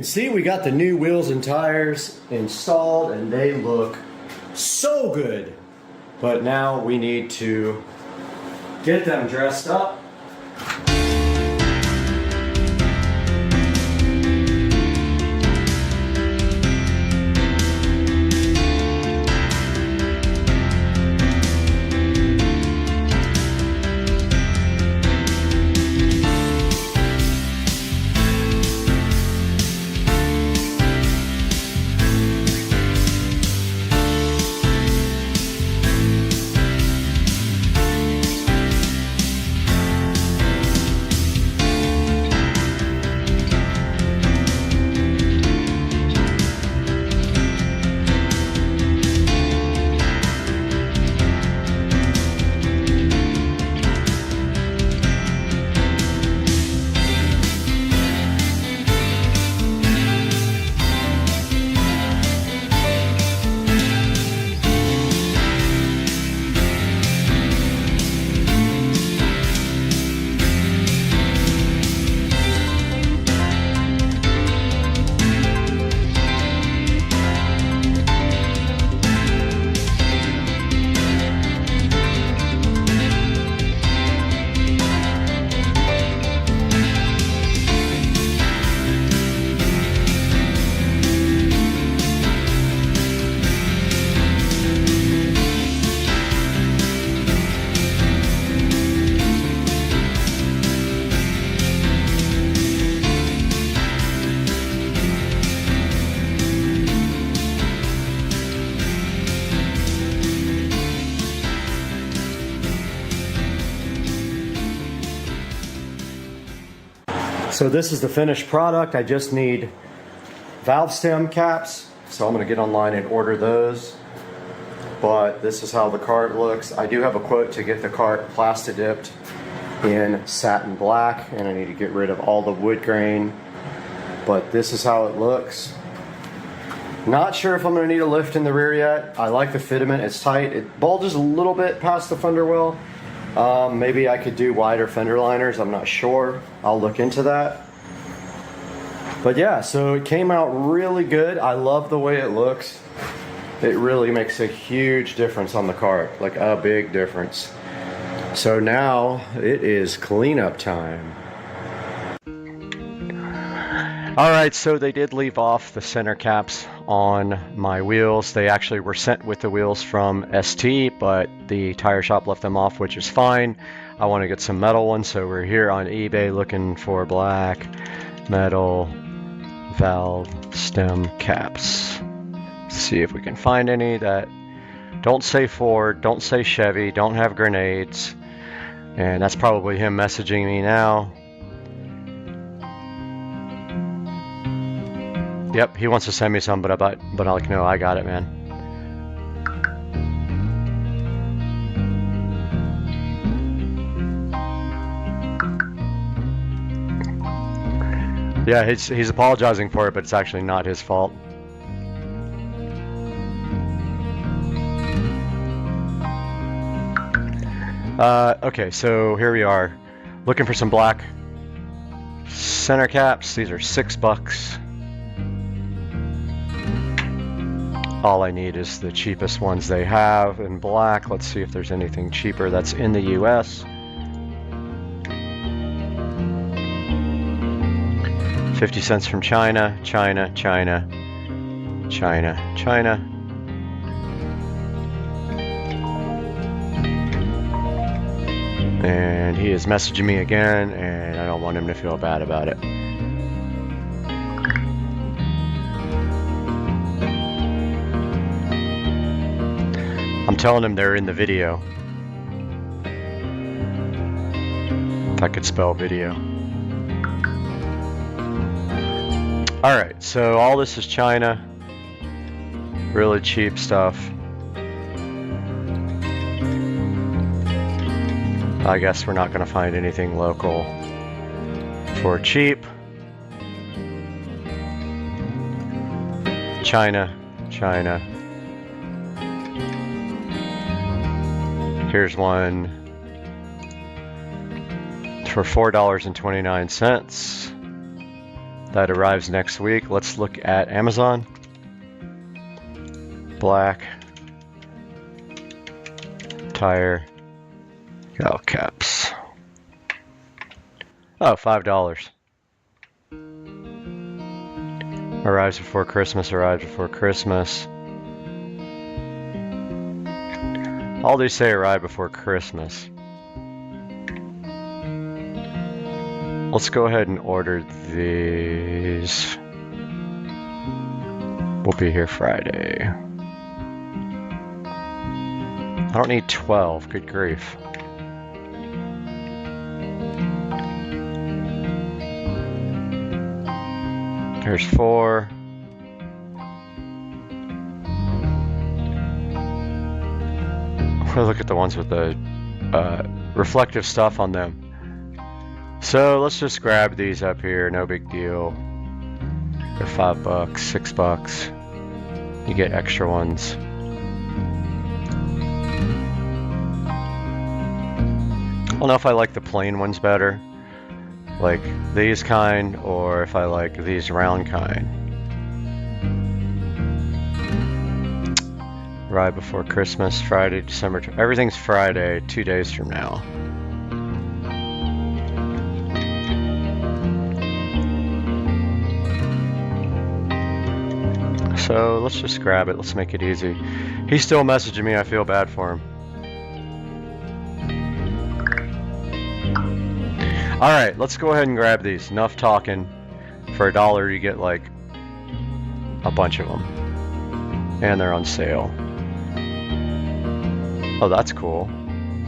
see, we got the new wheels and tires installed and they look so good. But now we need to get them dressed up. So this is the finished product. I just need valve stem caps. So I'm gonna get online and order those. But this is how the cart looks. I do have a quote to get the cart plastic dipped in satin black, and I need to get rid of all the wood grain. But this is how it looks. Not sure if I'm gonna need a lift in the rear yet. I like the fitment, it's tight. It bulges a little bit past the fender well. Maybe I could do wider fender liners, I'm not sure. I'll look into that. But yeah, so it came out really good. I love the way it looks. It really makes a huge difference on the cart, like a big difference. So now it is cleanup time. All right, so they did leave off the center caps on my wheels. They actually were sent with the wheels from ST, but the tire shop left them off, which is fine. I want to get some metal ones, so we're here on eBay looking for black metal valve stem caps. See if we can find any that don't say Ford, don't say Chevy, don't have grenades. And that's probably him messaging me now. Yep, he wants to send me some, but I'm like, no, I got it, man. Yeah, he's apologizing for it, but it's actually not his fault. Okay, so here we are, looking for some black center caps. These are $6. All I need is the cheapest ones they have in black. Let's see if there's anything cheaper that's in the US. 50 cents from China, China, China, China, China. And he is messaging me again, and I don't want him to feel bad about it. I'm telling him they're in the video. If I could spell video. Alright, so all this is China. Really cheap stuff. I guess we're not going to find anything local for cheap. China, China. Here's one for $4.29. That arrives next week. Let's look at Amazon. Black. Tire. All caps. Oh, $5. Arrives before Christmas, arrives before Christmas. All these say arrive before Christmas. Let's go ahead and order these. We'll be here Friday. I don't need 12, good grief. Here's 4. We'll look at the ones with the reflective stuff on them. So let's just grab these up here, no big deal. They're $5, $6. You get extra ones. I don't know if I like the plain ones better, like these kind, or if I like these round kind. Right before Christmas, Friday, December. Everything's Friday, 2 days from now. So let's just grab it. Let's make it easy. He's still messaging me. I feel bad for him. All right, let's go ahead and grab these. Enough talking. For $1, you get like a bunch of them, and they're on sale. Oh, that's cool.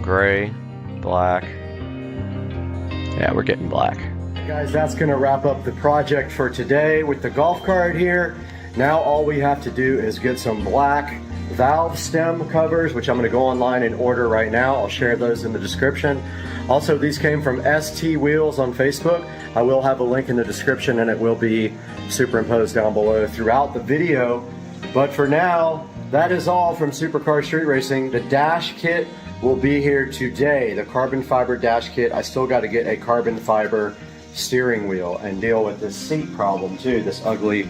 Gray, black. Yeah, we're getting black. Guys, that's gonna wrap up the project for today with the golf cart here. Now all we have to do is get some black valve stem covers, which I'm gonna go online and order right now. I'll share those in the description. Also, these came from ST Wheels on Facebook. I will have a link in the description, and it will be superimposed down below throughout the video. But for now, that is all from Supercar Street Racing. The dash kit will be here today, the carbon fiber dash kit. I still got to get a carbon fiber steering wheel and deal with this seat problem too, this ugly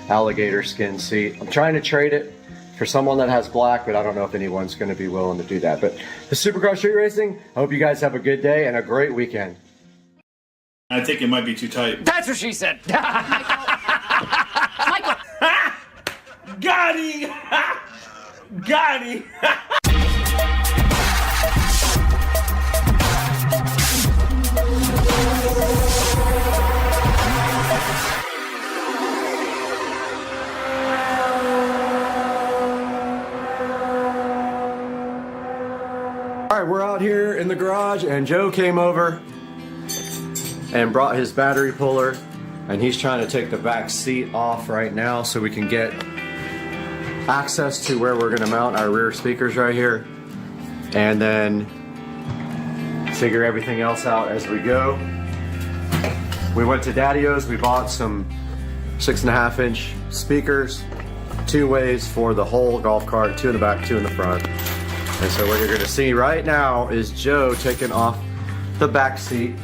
alligator skin seat. I'm trying to trade it for someone that has black, but I don't know if anyone's going to be willing to do that. But the Supercar Street Racing, I hope you guys have a good day and a great weekend. I think it might be too tight. That's what she said. Michael. Got him! Got him! All right, we're out here in the garage, and Joe came over and brought his battery puller, and he's trying to take the back seat off right now so we can get access to where we're gonna mount our rear speakers right here, and then figure everything else out as we go. We went to Daddy-O's, we bought some 6.5-inch speakers, 2 ways for the whole golf cart, 2 in the back, 2 in the front. And so what you're gonna see right now is Joe taking off the back seat.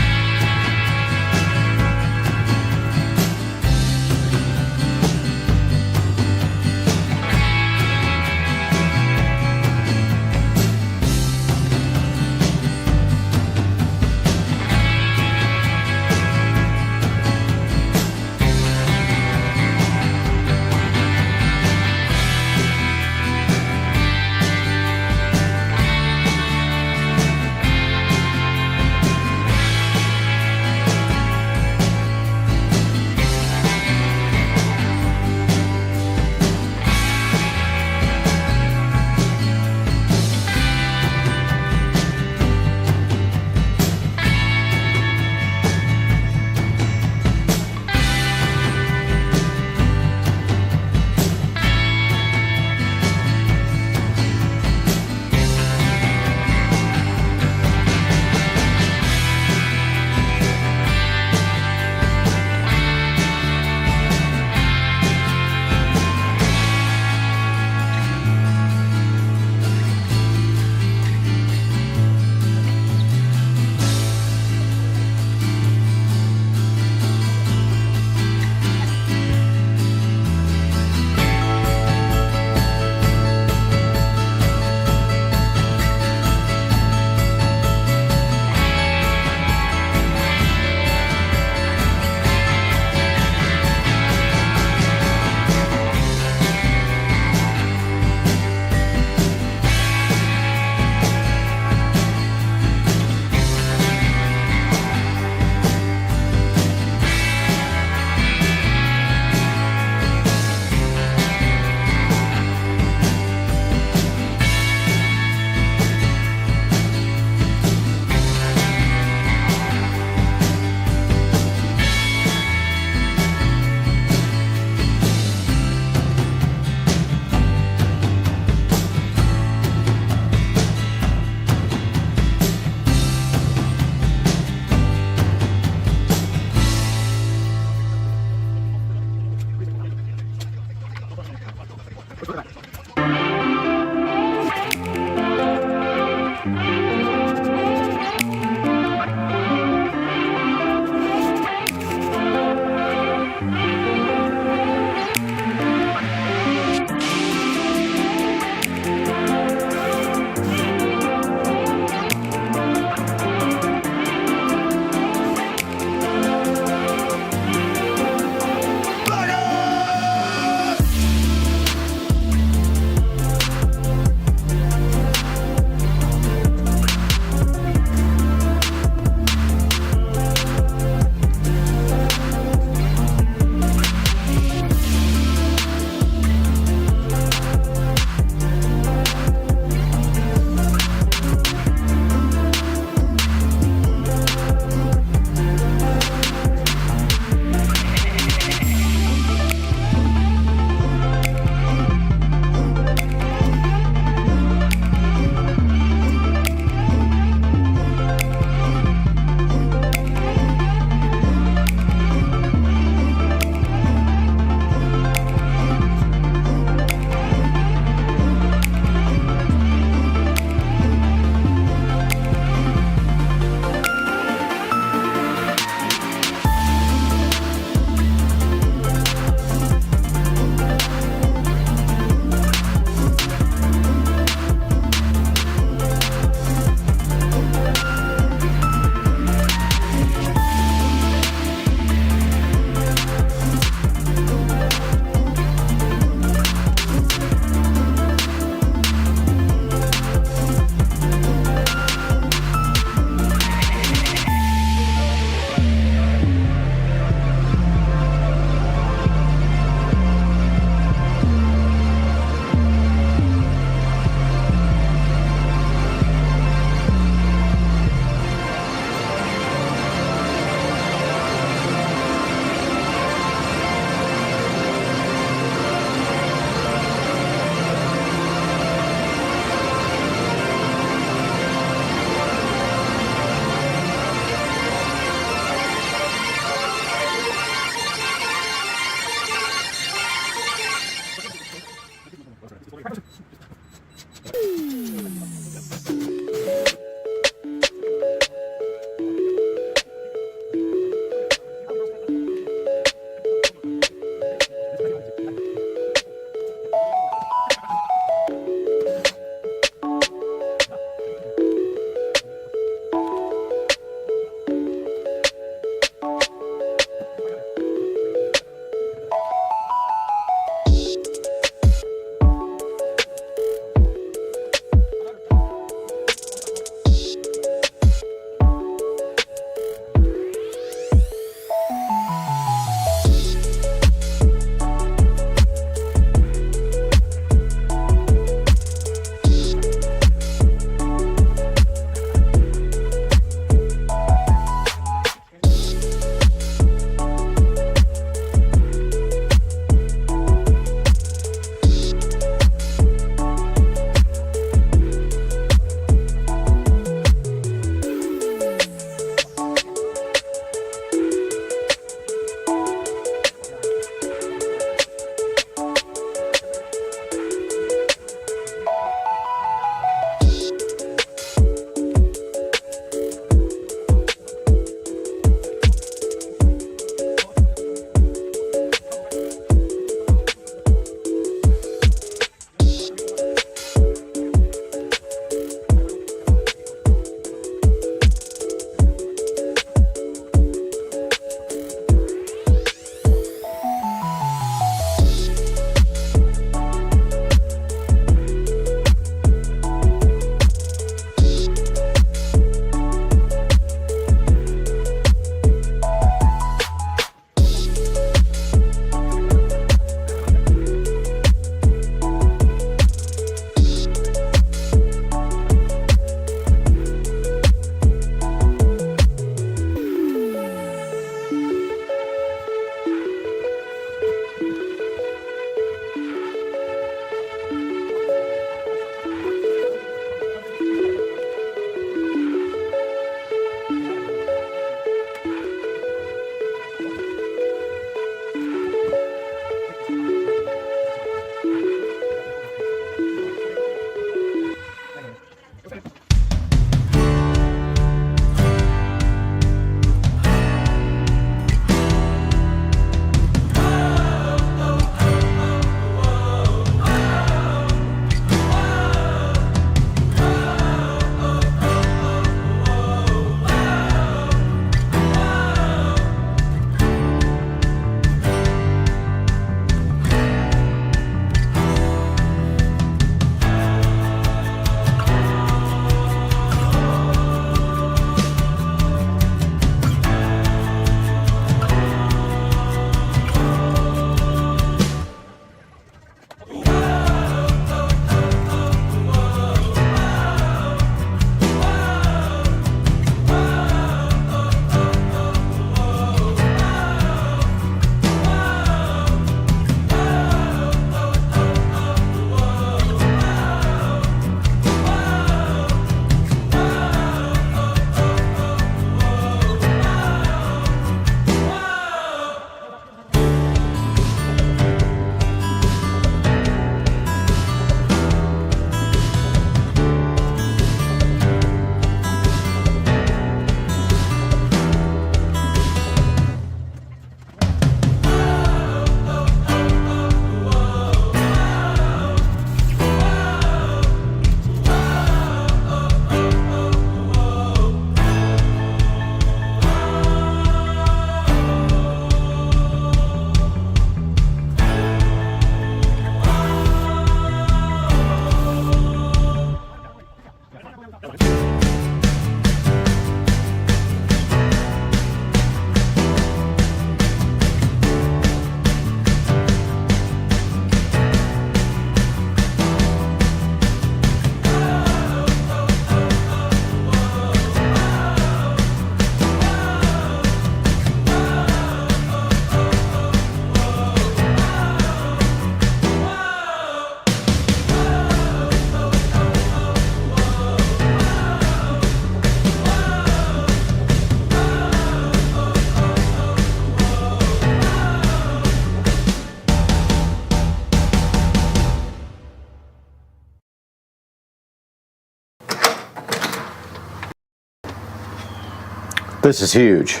This is huge.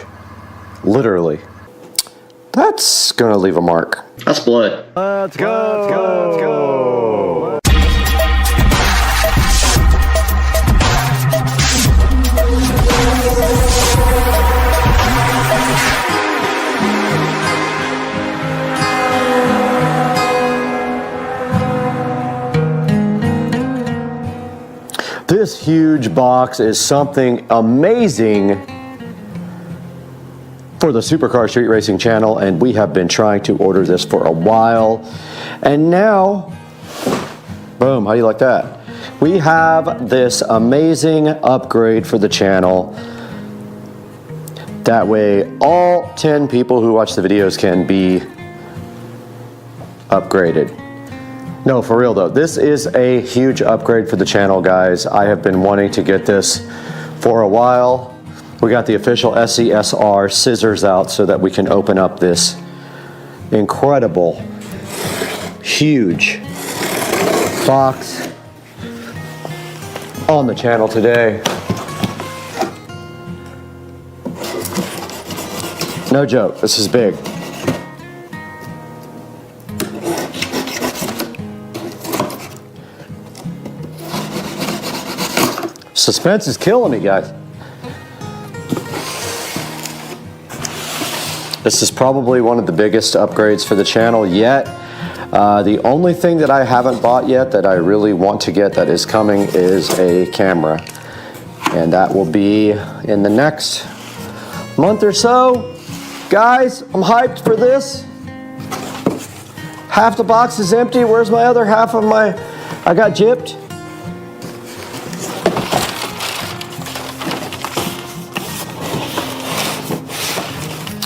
Literally. That's gonna leave a mark. That's blood. Let's go. Let's go. Let's go. This huge box is something amazing for the Supercar Street Racing channel, and we have been trying to order this for a while. And now, boom, how do you like that? We have this amazing upgrade for the channel. That way, all 10 people who watch the videos can be upgraded. No, for real though, this is a huge upgrade for the channel, guys. I have been wanting to get this for a while. We got the official SCSR scissors out so that we can open up this incredible, huge box on the channel today. No joke, this is big. Suspense is killing me, guys. This is probably one of the biggest upgrades for the channel yet. The only thing that I haven't bought yet that I really want to get that is coming is a camera. And that will be in the next month or so. Guys, I'm hyped for this. Half the box is empty. Where's my other half of my... I got gypped.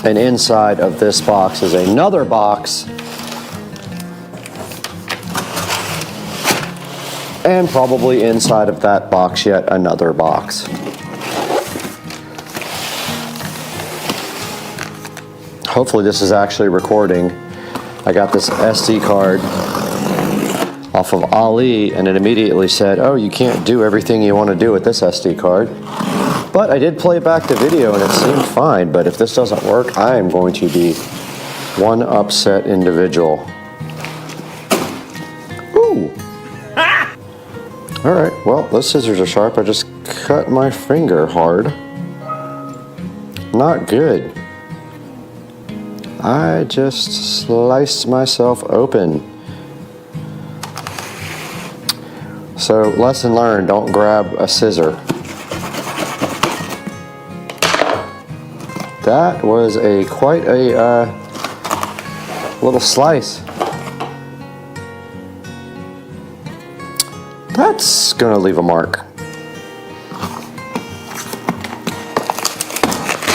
And inside of this box is another box. And probably inside of that box yet another box. Hopefully this is actually recording. I got this SD card off of Ali and it immediately said, oh, you can't do everything you want to do with this SD card. But I did play back the video and it seemed fine, but if this doesn't work, I am going to be one upset individual. Ooh. All right, well, those scissors are sharp. I just cut my finger hard. Not good. I just sliced myself open. So, lesson learned, don't grab a scissor. That was quite a little slice. That's gonna leave a mark.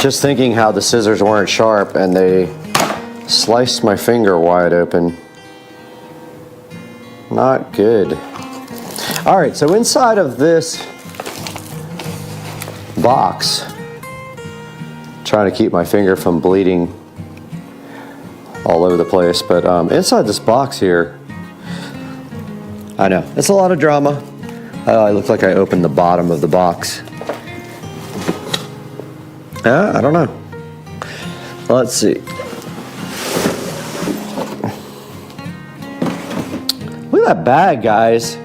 Just thinking how the scissors weren't sharp and they sliced my finger wide open. Not good. All right, so inside of this box, trying to keep my finger from bleeding all over the place, but inside this box here, I know, it's a lot of drama. I look like I opened the bottom of the box. I don't know. Let's see. Look at that bag, guys.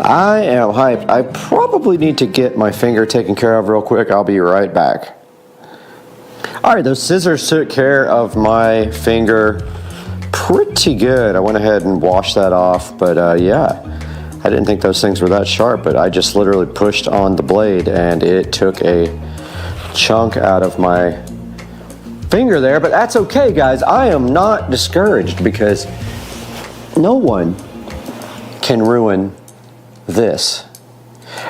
I am hyped. I probably need to get my finger taken care of real quick. I'll be right back. All right, those scissors took care of my finger pretty good. I went ahead and washed that off, but yeah, I didn't think those things were that sharp, but I just literally pushed on the blade and it took a chunk out of my finger there, but that's okay, guys. I am not discouraged because no one can ruin this.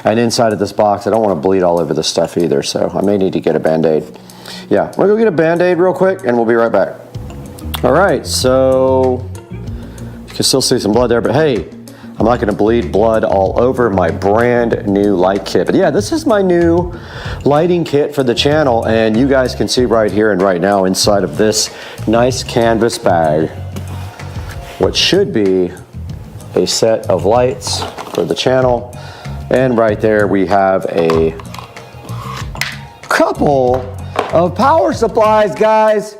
And inside of this box, I don't want to bleed all over this stuff either, so I may need to get a Band-Aid. Yeah, I'm gonna go get a Band-Aid real quick and we'll be right back. All right, so you can still see some blood there, but hey, I'm not gonna bleed blood all over my brand new light kit. But yeah, this is my new lighting kit for the channel, and you guys can see right here and right now inside of this nice canvas bag what should be a set of lights for the channel. And right there we have a couple of power supplies, guys.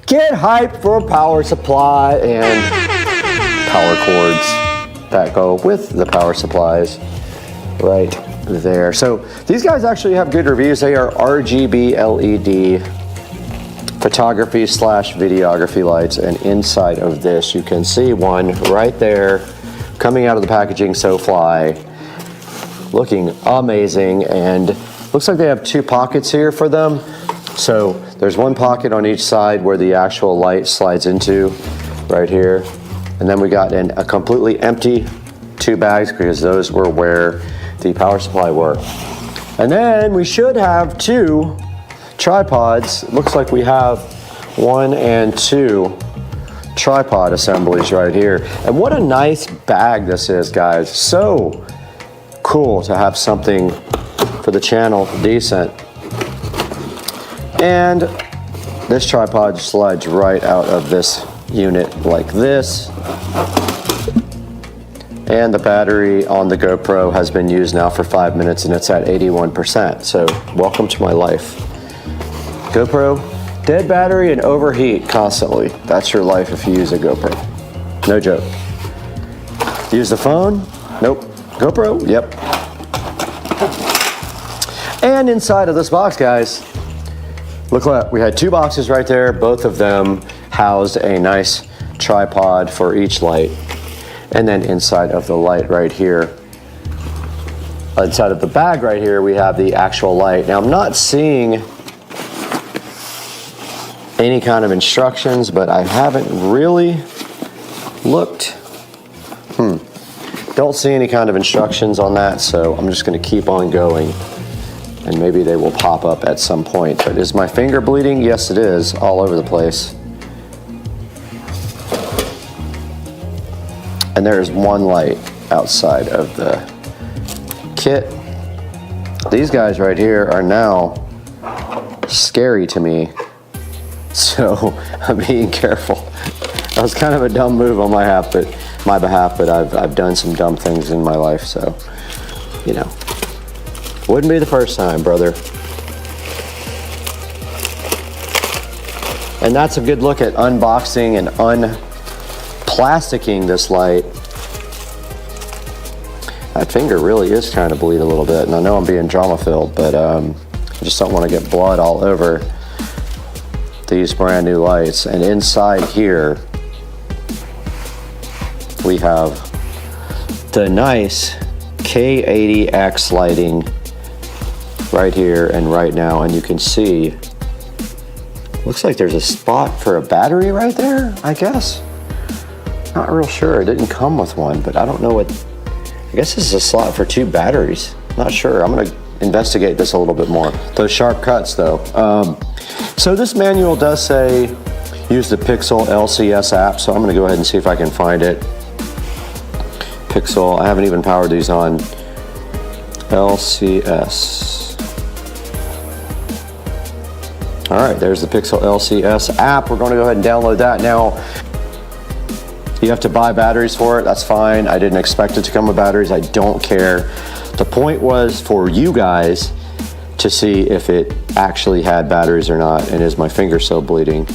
Get hyped for power supply and power cords that go with the power supplies right there. So these guys actually have good reviews. They are RGB LED photography / videography lights, and inside of this you can see one right there coming out of the packaging, so fly, looking amazing. And looks like they have 2 pockets here for them. So there's one pocket on each side where the actual light slides into right here, and then we got a completely empty 2 bags because those were where the power supply were. And then we should have 2 tripods. It looks like we have 1 and 2 tripod assemblies right here. And what a nice bag this is, guys. So cool to have something for the channel decent. And this tripod slides right out of this unit like this. And the battery on the GoPro has been used now for 5 minutes and it's at 81%. So welcome to my life. GoPro, dead battery and overheat constantly. That's your life if you use a GoPro. No joke. Use the phone? Nope. GoPro? Yep. And inside of this box, guys, look what, we had 2 boxes right there. Both of them housed a nice tripod for each light. And then inside of the light right here, inside of the bag right here, we have the actual light. Now I'm not seeing any kind of instructions, but I haven't really looked. Don't see any kind of instructions on that, so I'm just gonna keep on going. And maybe they will pop up at some point. But is my finger bleeding? Yes, it is, all over the place. And there's 1 light outside of the kit. These guys right here are now scary to me. So I'm being careful. That was kind of a dumb move on my behalf, but I've done some dumb things in my life, so, you know. Wouldn't be the first time, brother. And that's a good look at unboxing and unplasticking this light. That finger really is trying to bleed a little bit, and I know I'm being drama-filled, but I just don't want to get blood all over these brand new lights. And inside here, we have the nice K80X lighting right here and right now, and you can see, looks like there's a spot for a battery right there, I guess. Not real sure, it didn't come with one, but I don't know what, I guess this is a slot for 2 batteries. Not sure, I'm gonna investigate this a little bit more. Those sharp cuts though. So this manual does say use the Pixel LCS app, so I'm gonna go ahead and see if I can find it. Pixel, I haven't even powered these on. LCS. All right, there's the Pixel LCS app. We're gonna go ahead and download that. Now, you have to buy batteries for it, that's fine. I didn't expect it to come with batteries, I don't care. The point was for you guys to see if it actually had batteries or not, and is my finger still bleeding?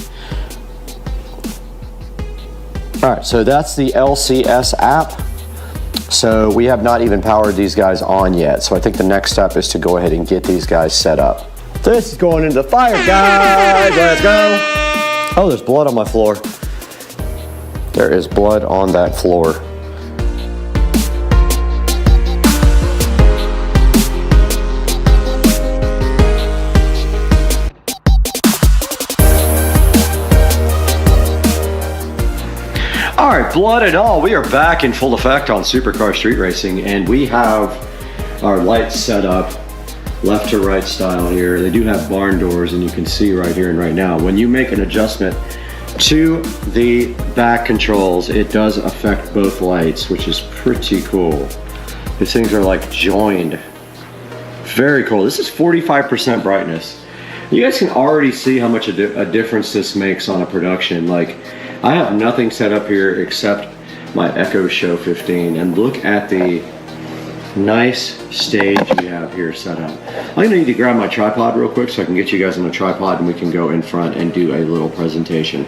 All right, so that's the LCS app. So we have not even powered these guys on yet. So I think the next step is to go ahead and get these guys set up. This is going into the fire, guys. Let's go. Oh, there's blood on my floor. There is blood on that floor. All right, blood and all, we are back in full effect on Supercar Street Racing, and we have our lights set up left to right style here. They do have barn doors, and you can see right here and right now, when you make an adjustment to the back controls, it does affect both lights, which is pretty cool. These things are like joined. Very cool. This is 45% brightness. You guys can already see how much a difference this makes on a production. Like, I have nothing set up here except my Echo Show 15, and look at the nice stage we have here set up. I'm gonna need to grab my tripod real quick so I can get you guys on a tripod and we can go in front and do a little presentation.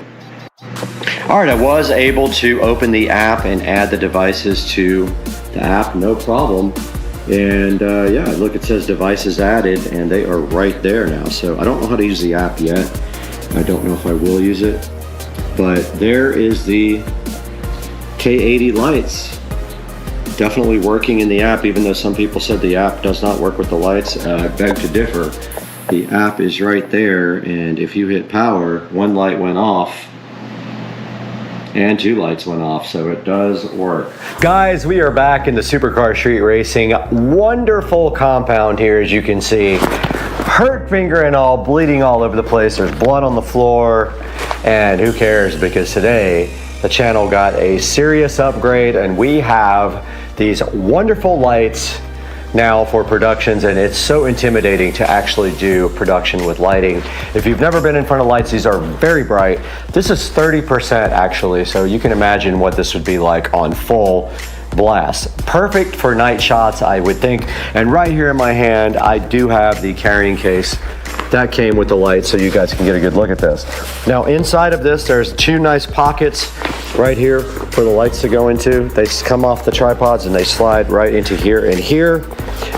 All right, I was able to open the app and add the devices to the app, no problem. And yeah, look, it says devices added and they are right there now. So I don't know how to use the app yet. I don't know if I will use it, but there is the K80 lights. Definitely working in the app, even though some people said the app does not work with the lights. I beg to differ. The app is right there, and if you hit power, one light went off and two lights went off, so it does work. Guys, we are back in the Supercar Street Racing. Wonderful compound here, as you can see. Hurt finger and all, bleeding all over the place. There's blood on the floor, and who cares, because today the channel got a serious upgrade and we have these wonderful lights now for productions, and it's so intimidating to actually do production with lighting. If you've never been in front of lights, these are very bright. This is 30% actually, so you can imagine what this would be like on full blast. Perfect for night shots, I would think. And right here in my hand, I do have the carrying case that came with the light, so you guys can get a good look at this. Now inside of this, there's two nice pockets right here for the lights to go into. They come off the tripods and they slide right into here and here.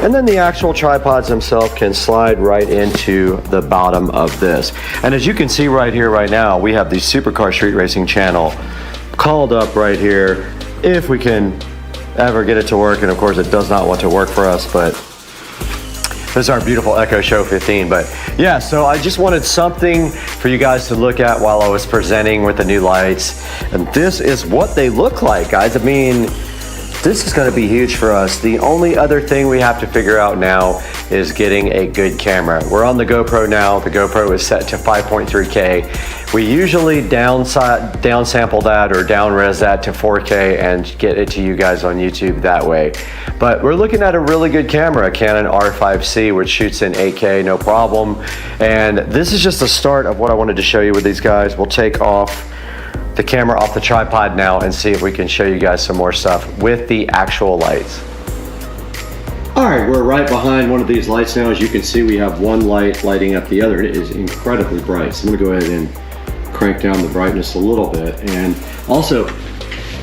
And then the actual tripods themselves can slide right into the bottom of this. And as you can see right here, right now, we have the Supercar Street Racing channel called up right here. If we can ever get it to work, and of course it does not want to work for us, but this is our beautiful Echo Show 15. But yeah, so I just wanted something for you guys to look at while I was presenting with the new lights. And this is what they look like, guys. I mean, this is gonna be huge for us. The only other thing we have to figure out now is getting a good camera. We're on the GoPro now. The GoPro is set to 5.3K. We usually downsample that or downres that to 4K and get it to you guys on YouTube that way. But we're looking at a really good camera, a Canon R5C, which shoots in 8K, no problem. And this is just the start of what I wanted to show you with these guys. We'll take off the camera off the tripod now and see if we can show you guys some more stuff with the actual lights. All right, we're right behind one of these lights now. As you can see, we have one light lighting up the other. It is incredibly bright. So I'm gonna go ahead and crank down the brightness a little bit. And also,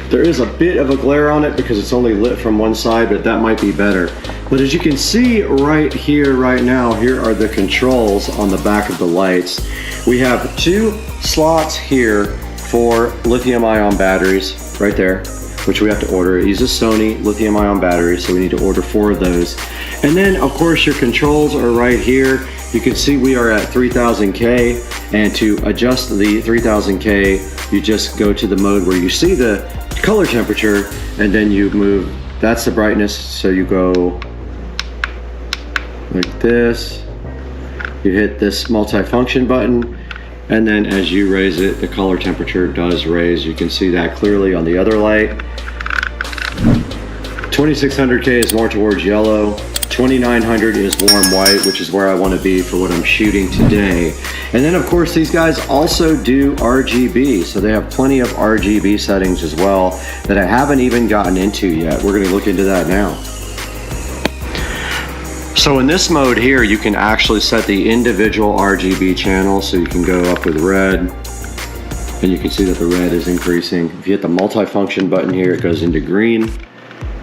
there is a bit of a glare on it because it's only lit from one side, but that might be better. But as you can see right here, right now, here are the controls on the back of the lights. We have two slots here for lithium-ion batteries right there, which we have to order. It uses Sony lithium-ion batteries, so we need to order 4 of those. And then, of course, your controls are right here. You can see we are at 3000K, and to adjust the 3000K, you just go to the mode where you see the color temperature, and then you move, that's the brightness, so you go like this. You hit this multi-function button, and then as you raise it, the color temperature does raise. You can see that clearly on the other light. 2600K is more towards yellow. 2900 is warm white, which is where I want to be for what I'm shooting today. And then of course these guys also do RGB, so they have plenty of RGB settings as well that I haven't even gotten into yet. We're going to look into that now. So in this mode here, you can actually set the individual RGB channels, so you can go up with red, and you can see that the red is increasing. If you hit the multi-function button here, it goes into green.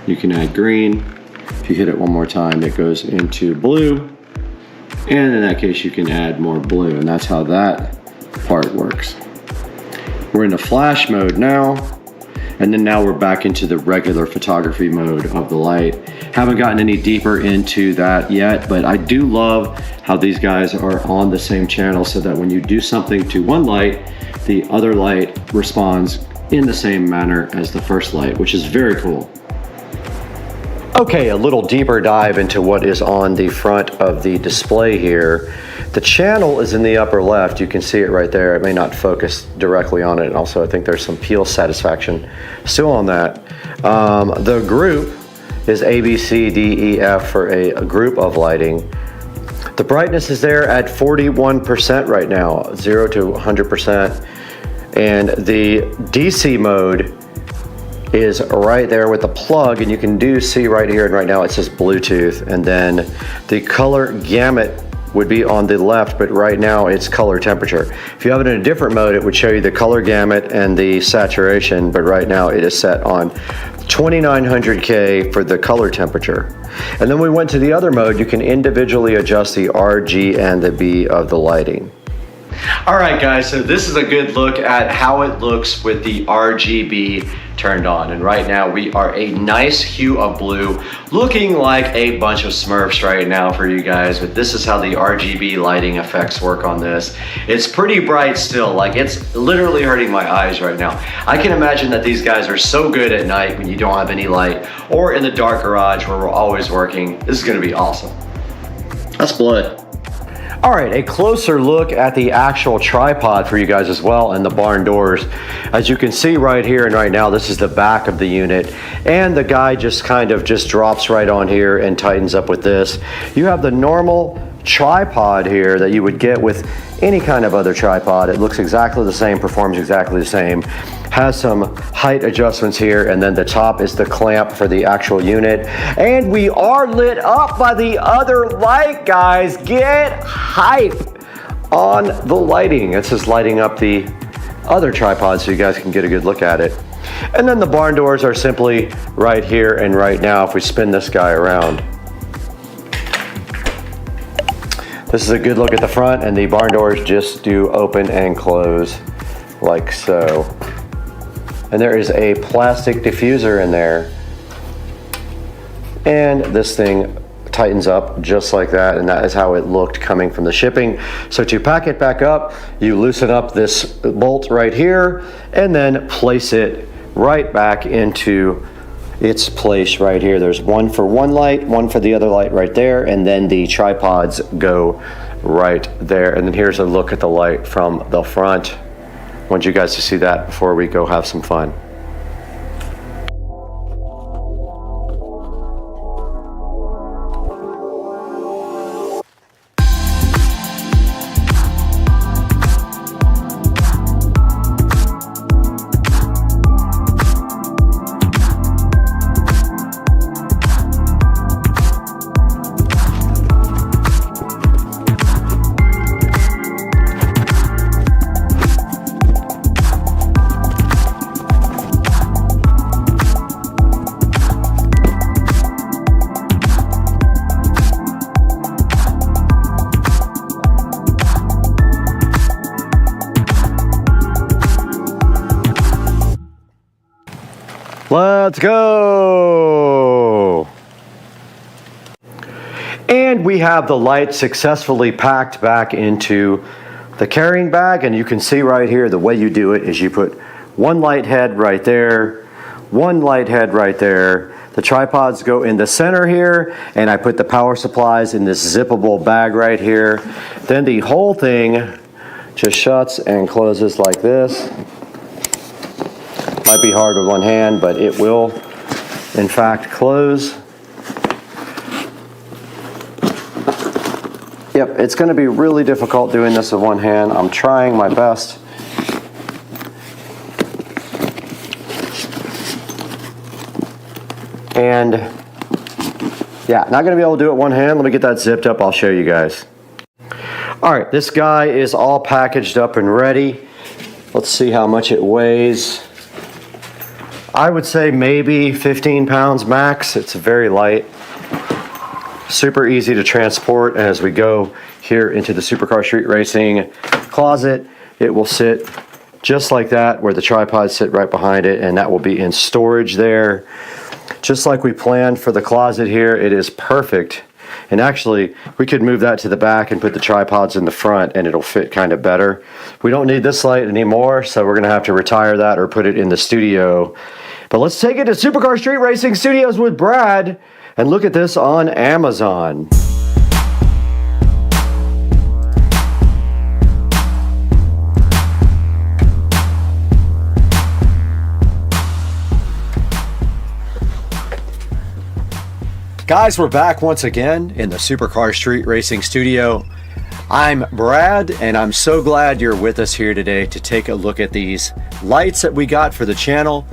You can add green. If you hit it one more time, it goes into blue. And in that case, you can add more blue, and that's how that part works. We're in the flash mode now, and then now we're back into the regular photography mode of the light. Haven't gotten any deeper into that yet, but I do love how these guys are on the same channel so that when you do something to one light, the other light responds in the same manner as the first light, which is very cool. Okay, a little deeper dive into what is on the front of the display here. The channel is in the upper left. You can see it right there. It may not focus directly on it. And also, I think there's some peel satisfaction still on that. The group is A, B, C, D, E, F for a group of lighting. The brightness is there at 41% right now, 0 to 100%. And the DC mode is right there with the plug, and you can see right here and right now it says Bluetooth, and then the color gamut would be on the left, but right now it's color temperature. If you have it in a different mode, it would show you the color gamut and the saturation, but right now it is set on 2900K for the color temperature. And then we went to the other mode. You can individually adjust the R, G, and the B of the lighting. All right, guys, so this is a good look at how it looks with the RGB turned on. And right now we are a nice hue of blue, looking like a bunch of Smurfs right now for you guys, but this is how the RGB lighting effects work on this. It's pretty bright still, like it's literally hurting my eyes right now. I can imagine that these guys are so good at night when you don't have any light, or in the dark garage where we're always working. This is gonna be awesome. That's blood. All right, a closer look at the actual tripod for you guys as well, and the barn doors. As you can see right here and right now, this is the back of the unit, and the guy just kind of drops right on here and tightens up with this. You have the normal tripod here that you would get with any kind of other tripod. It looks exactly the same, performs exactly the same, has some height adjustments here, and then the top is the clamp for the actual unit. And we are lit up by the other light, guys. Get hype on the lighting. This is lighting up the other tripod so you guys can get a good look at it. And then the barn doors are simply right here and right now if we spin this guy around. This is a good look at the front, and the barn doors just do open and close like so. And there is a plastic diffuser in there. And this thing tightens up just like that, and that is how it looked coming from the shipping. So to pack it back up, you loosen up this bolt right here and then place it right back into its place right here. There's one for one light, one for the other light right there, and then the tripods go right there. And then here's a look at the light from the front. I want you guys to see that before we go have some fun. Let's go! And we have the light successfully packed back into the carrying bag, and you can see right here the way you do it is you put one light head right there, one light head right there. The tripods go in the center here, and I put the power supplies in this zippable bag right here. Then the whole thing just shuts and closes like this. Might be hard with one hand, but it will, in fact, close. Yep, it's going to be really difficult doing this with one hand. I'm trying my best. And yeah, not going to be able to do it with one hand. Let me get that zipped up. I'll show you guys. All right, this guy is all packaged up and ready. Let's see how much it weighs. I would say maybe 15 pounds max. It's very light, super easy to transport. And as we go here into the Supercar Street Racing closet, it will sit just like that, where the tripods sit right behind it, and that will be in storage there. Just like we planned for the closet here, it is perfect. And actually, we could move that to the back and put the tripods in the front, and it'll fit kind of better. We don't need this light anymore, so we're going to have to retire that or put it in the studio. But let's take it to Supercar Street Racing Studios with Brad and look at this on Amazon. Guys, we're back once again in the Supercar Street Racing Studio. I'm Brad, and I'm so glad you're with us here today to take a look at these lights that we got for the channel.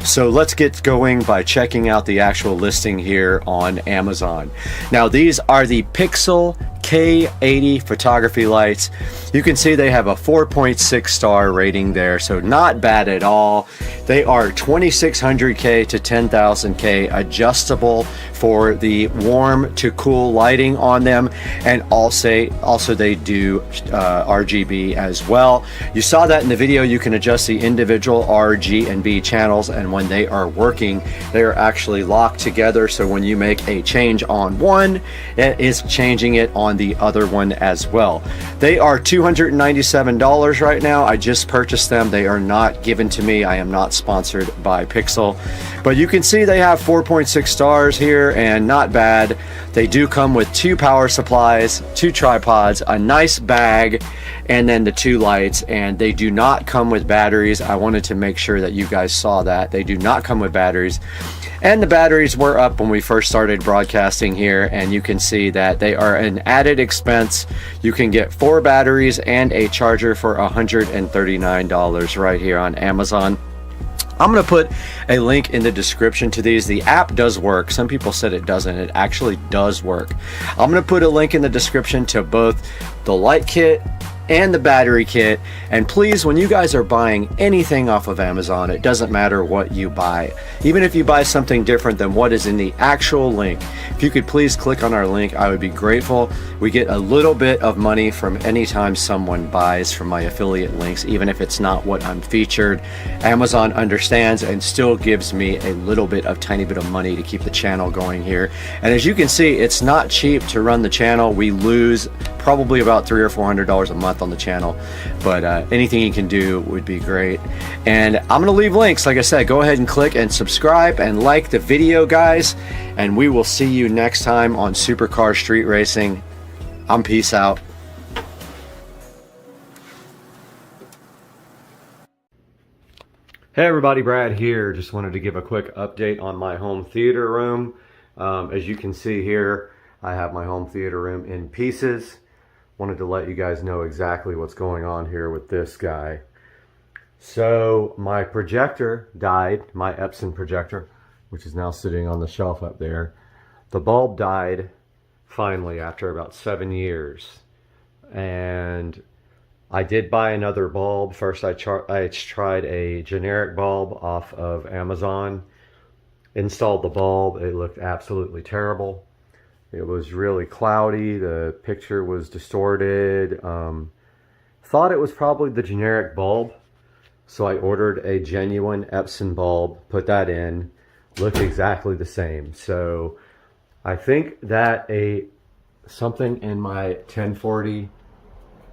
So let's get going by checking out the actual listing here on Amazon. Now these are the Pixel K80 photography lights. You can see they have a 4.6 star rating there, so not bad at all. They are 2600K to 10,000K adjustable for the warm to cool lighting on them, and also they do RGB as well. You saw that in the video. You can adjust the individual R, G, and B channels, and when they are working, they are actually locked together, so when you make a change on one, it is changing it on the other one as well. They are $297 right now. I just purchased them. They are not given to me. I am not sponsored by Pixel, but you can see they have 4.6 stars here, and not bad. They do come with 2 power supplies, 2 tripods, a nice bag, and then the 2 lights, and they do not come with batteries. I wanted to make sure that you guys saw that. They do not come with batteries, and the batteries were up when we first started broadcasting here, and you can see that they are an added expense. You can get 4 batteries and a charger for $139 right here on Amazon. I'm going to put a link in the description to these. The app does work. Some people said it doesn't. It actually does work. I'm going to put a link in the description to both the light kit and the battery kit. And please, when you guys are buying anything off of Amazon, it doesn't matter what you buy. Even if you buy something different than what is in the actual link, if you could please click on our link, I would be grateful. We get a little bit of money from any time someone buys from my affiliate links, even if it's not what I'm featured. Amazon understands and still gives me a little bit of tiny bit of money to keep the channel going here. And as you can see, it's not cheap to run the channel. We lose probably about $300 or $400 a month on the channel, but anything you can do would be great. And I'm gonna leave links. Like I said, go ahead and click and subscribe and like the video, guys, and we will see you next time on Supercar Street Racing. I'm peace out. Hey everybody, Brad here. Just wanted to give a quick update on my home theater room. As you can see here, I have my home theater room in pieces. Wanted to let you guys know exactly what's going on here with this guy. So my projector died, my Epson projector, which is now sitting on the shelf up there. The bulb died finally after about 7 years. And I did buy another bulb. First I tried a generic bulb off of Amazon. Installed the bulb. It looked absolutely terrible. It was really cloudy. The picture was distorted. Thought it was probably the generic bulb. So I ordered a genuine Epson bulb, put that in, looked exactly the same. So I think that something in my 1040,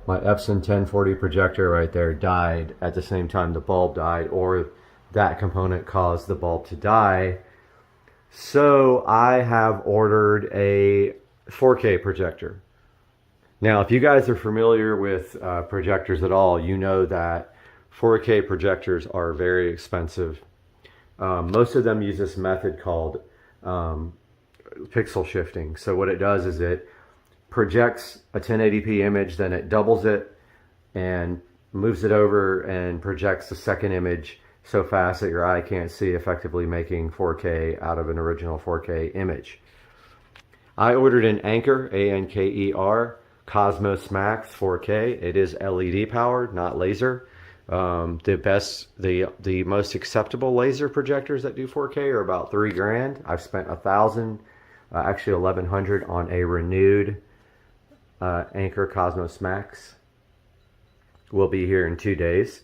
my Epson 1040 projector right there died at the same time the bulb died, or that component caused the bulb to die. So I have ordered a 4K projector. Now, if you guys are familiar with projectors at all, you know that 4K projectors are very expensive. Most of them use this method called pixel shifting. So what it does is it projects a 1080p image, then it doubles it and moves it over and projects the second image so fast that your eye can't see, effectively making 4K out of an original 4K image. I ordered an Anker, A-N-K-E-R, Cosmos Max 4K. It is LED powered, not laser. The most acceptable laser projectors that do 4K are about $3 grand. I've spent $1,000, actually $1,100 on a renewed Anker Cosmos Max. Will be here in 2 days.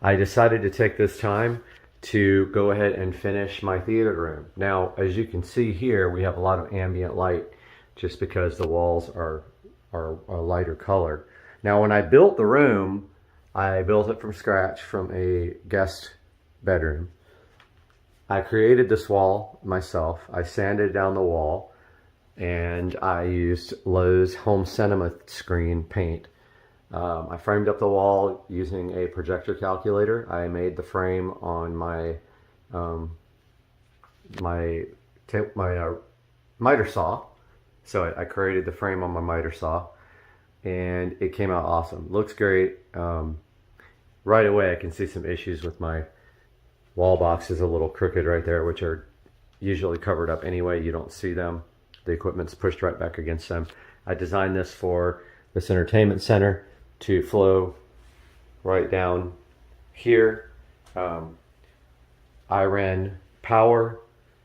I decided to take this time to go ahead and finish my theater room. Now, as you can see here, we have a lot of ambient light just because the walls are a lighter color. Now, when I built the room, I built it from scratch from a guest bedroom. I created this wall myself. I sanded down the wall, and I used Lowe's Home Cinema screen paint. I framed up the wall using a projector calculator. I made the frame on my miter saw. So I created the frame on my miter saw, and it came out awesome. Looks great. Right away I can see some issues with my wall box is a little crooked right there, which are usually covered up anyway. You don't see them. The equipment's pushed right back against them. I designed this for this entertainment center to flow right down here. I ran power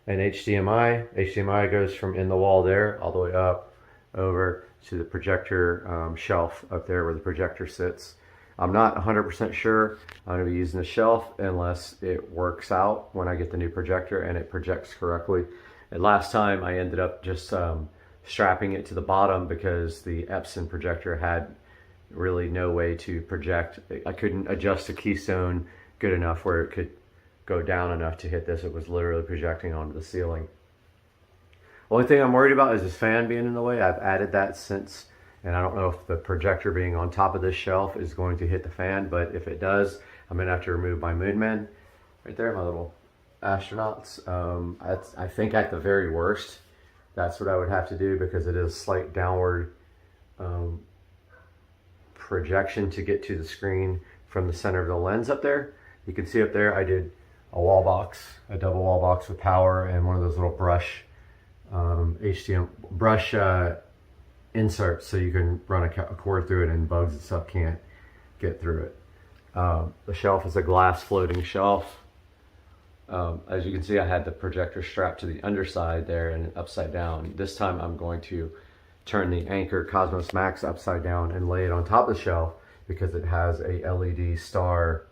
and HDMI. HDMI goes from in the wall there all the way up over to the projector shelf up there where the projector sits. I'm not 100% sure I'm going to be using the shelf unless it works out when I get the new projector and it projects correctly. And last time I ended up just strapping it to the bottom because the Epson projector had really no way to project. I couldn't adjust the keystone good enough where it could go down enough to hit this. It was literally projecting onto the ceiling. Only thing I'm worried about is this fan being in the way. I've added that since, and I don't know if the projector being on top of this shelf is going to hit the fan, but if it does, I'm gonna have to remove my moon men. Right there, my little astronauts. I think at the very worst, that's what I would have to do because it is a slight downward projection to get to the screen from the center of the lens up there. You can see up there I did a wall box, a double wall box with power and one of those little brush brush inserts so you can run a cord through it and bugs and stuff can't get through it. The shelf is a glass floating shelf. As you can see, I had the projector strapped to the underside there and upside down. This time I'm going to turn the Anker Cosmos Max upside down and lay it on top of the shelf because it has a LED star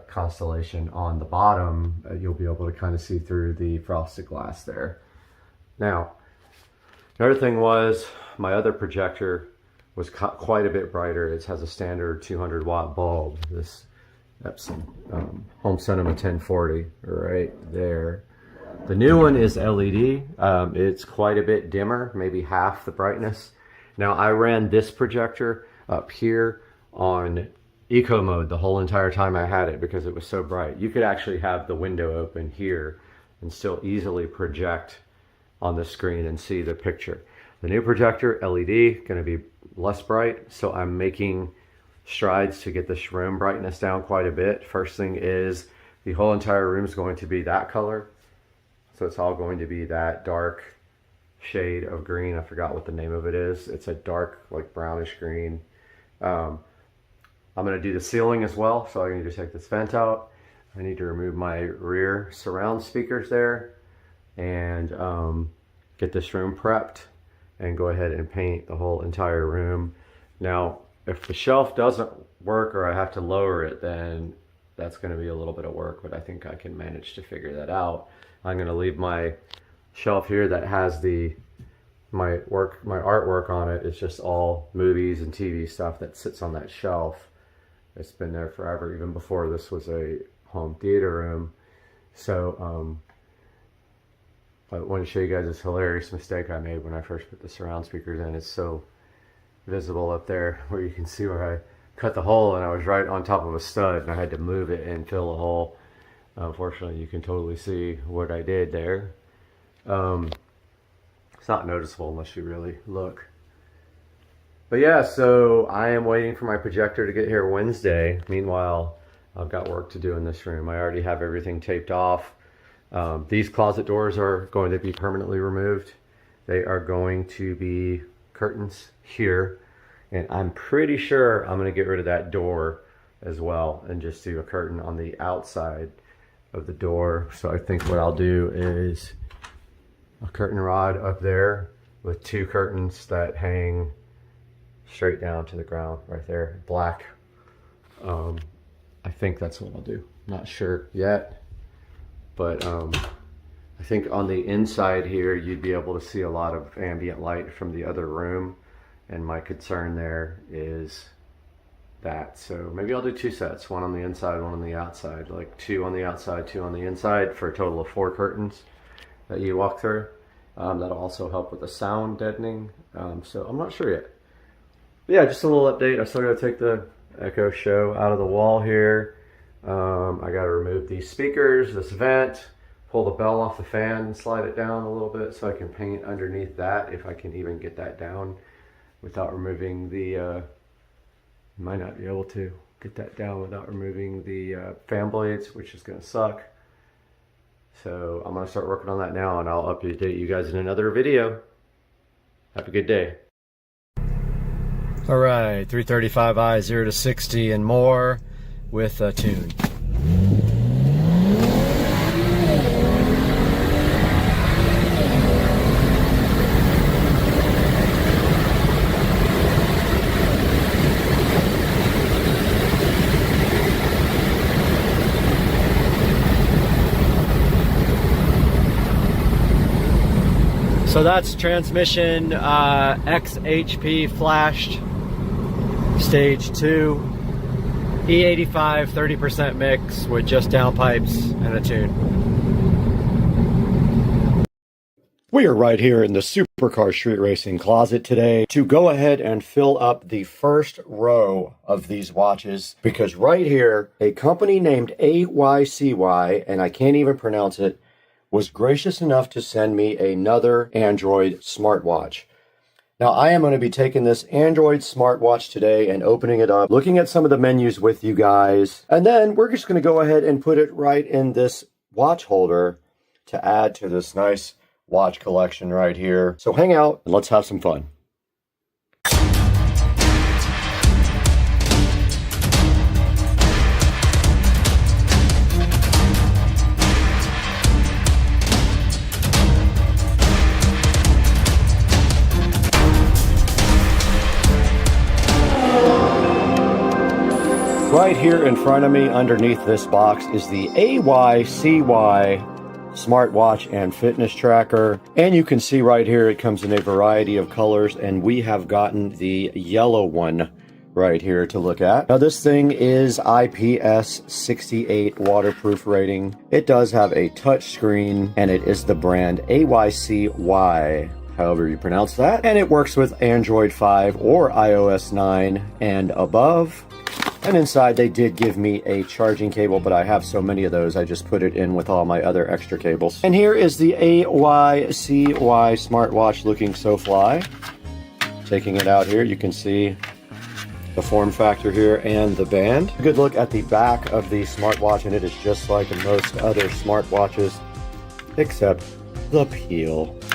constellation on the bottom. You'll be able to kind of see through the frosted glass there. Now, another thing was my other projector was quite a bit brighter. It has a standard 200 watt bulb. This Epson Home Cinema 1040 right there. The new one is LED. It's quite a bit dimmer, maybe half the brightness. Now I ran this projector up here on eco mode the whole entire time I had it because it was so bright. You could actually have the window open here and still easily project on the screen and see the picture. The new projector, LED, going to be less bright, so I'm making strides to get this room brightness down quite a bit. First thing is the whole entire room is going to be that color. So it's all going to be that dark shade of green. I forgot what the name of it is. It's a dark, like brownish green. I'm going to do the ceiling as well. So I need to take this vent out. I need to remove my rear surround speakers there and get this room prepped and go ahead and paint the whole entire room. Now, if the shelf doesn't work or I have to lower it, then that's going to be a little bit of work, but I think I can manage to figure that out. I'm going to leave my shelf here that has my artwork on it. It's just all movies and TV stuff that sits on that shelf. It's been there forever, even before this was a home theater room. So I want to show you guys this hilarious mistake I made when I first put the surround speakers in. It's so visible up there where you can see where I cut the hole, and I was right on top of a stud and I had to move it and fill the hole. Unfortunately, you can totally see what I did there. It's not noticeable unless you really look. But yeah, so I am waiting for my projector to get here Wednesday. Meanwhile, I've got work to do in this room. I already have everything taped off. These closet doors are going to be permanently removed. They are going to be curtains here. And I'm pretty sure I'm going to get rid of that door as well and just do a curtain on the outside of the door. So I think what I'll do is a curtain rod up there with two curtains that hang straight down to the ground right there, black. I think that's what I'll do. Not sure yet, but I think on the inside here you'd be able to see a lot of ambient light from the other room, and my concern there is that. So maybe I'll do two sets, one on the inside, one on the outside, like two on the outside, two on the inside, for a total of 4 curtains that you walk through. That'll also help with the sound deadening. So I'm not sure yet. But yeah, just a little update. I still got to take the Echo Show out of the wall here. I got to remove these speakers, this vent, pull the bell off the fan and slide it down a little bit so I can paint underneath that, if I can even get that down without removing the, might not be able to. get that down without removing the fan blades, which is gonna suck. So I'm gonna start working on that now, and I'll update you guys in another video. Have a good day. All right, 335i 0 to 60 and more with a tune. So that's transmission XHP flashed, stage 2, E85 30% mix with just downpipes and a tune. We are right here in the Supercar Street Racing closet today to go ahead and fill up the first row of these watches, because right here, a company named AYCY, and I can't even pronounce it, was gracious enough to send me another Android smartwatch. Now, I am going to be taking this Android smartwatch today and opening it up, looking at some of the menus with you guys, and then we're just going to go ahead and put it right in this watch holder to add to this nice watch collection right here. So hang out and let's have some fun. Right here in front of me, underneath this box, is the AYCY smartwatch and fitness tracker. And you can see right here, it comes in a variety of colors, and we have gotten the yellow one right here to look at. Now, this thing is IPS 68 waterproof rating. It does have a touch screen, and it is the brand AYCY. However you pronounce that. And it works with Android 5 or iOS 9 and above. And inside they did give me a charging cable, but I have so many of those, I just put it in with all my other extra cables. And here is the AYCY smartwatch looking so fly. Taking it out here, you can see the form factor here and the band. A good look at the back of the smartwatch, and it is just like most other smartwatches, except the peel.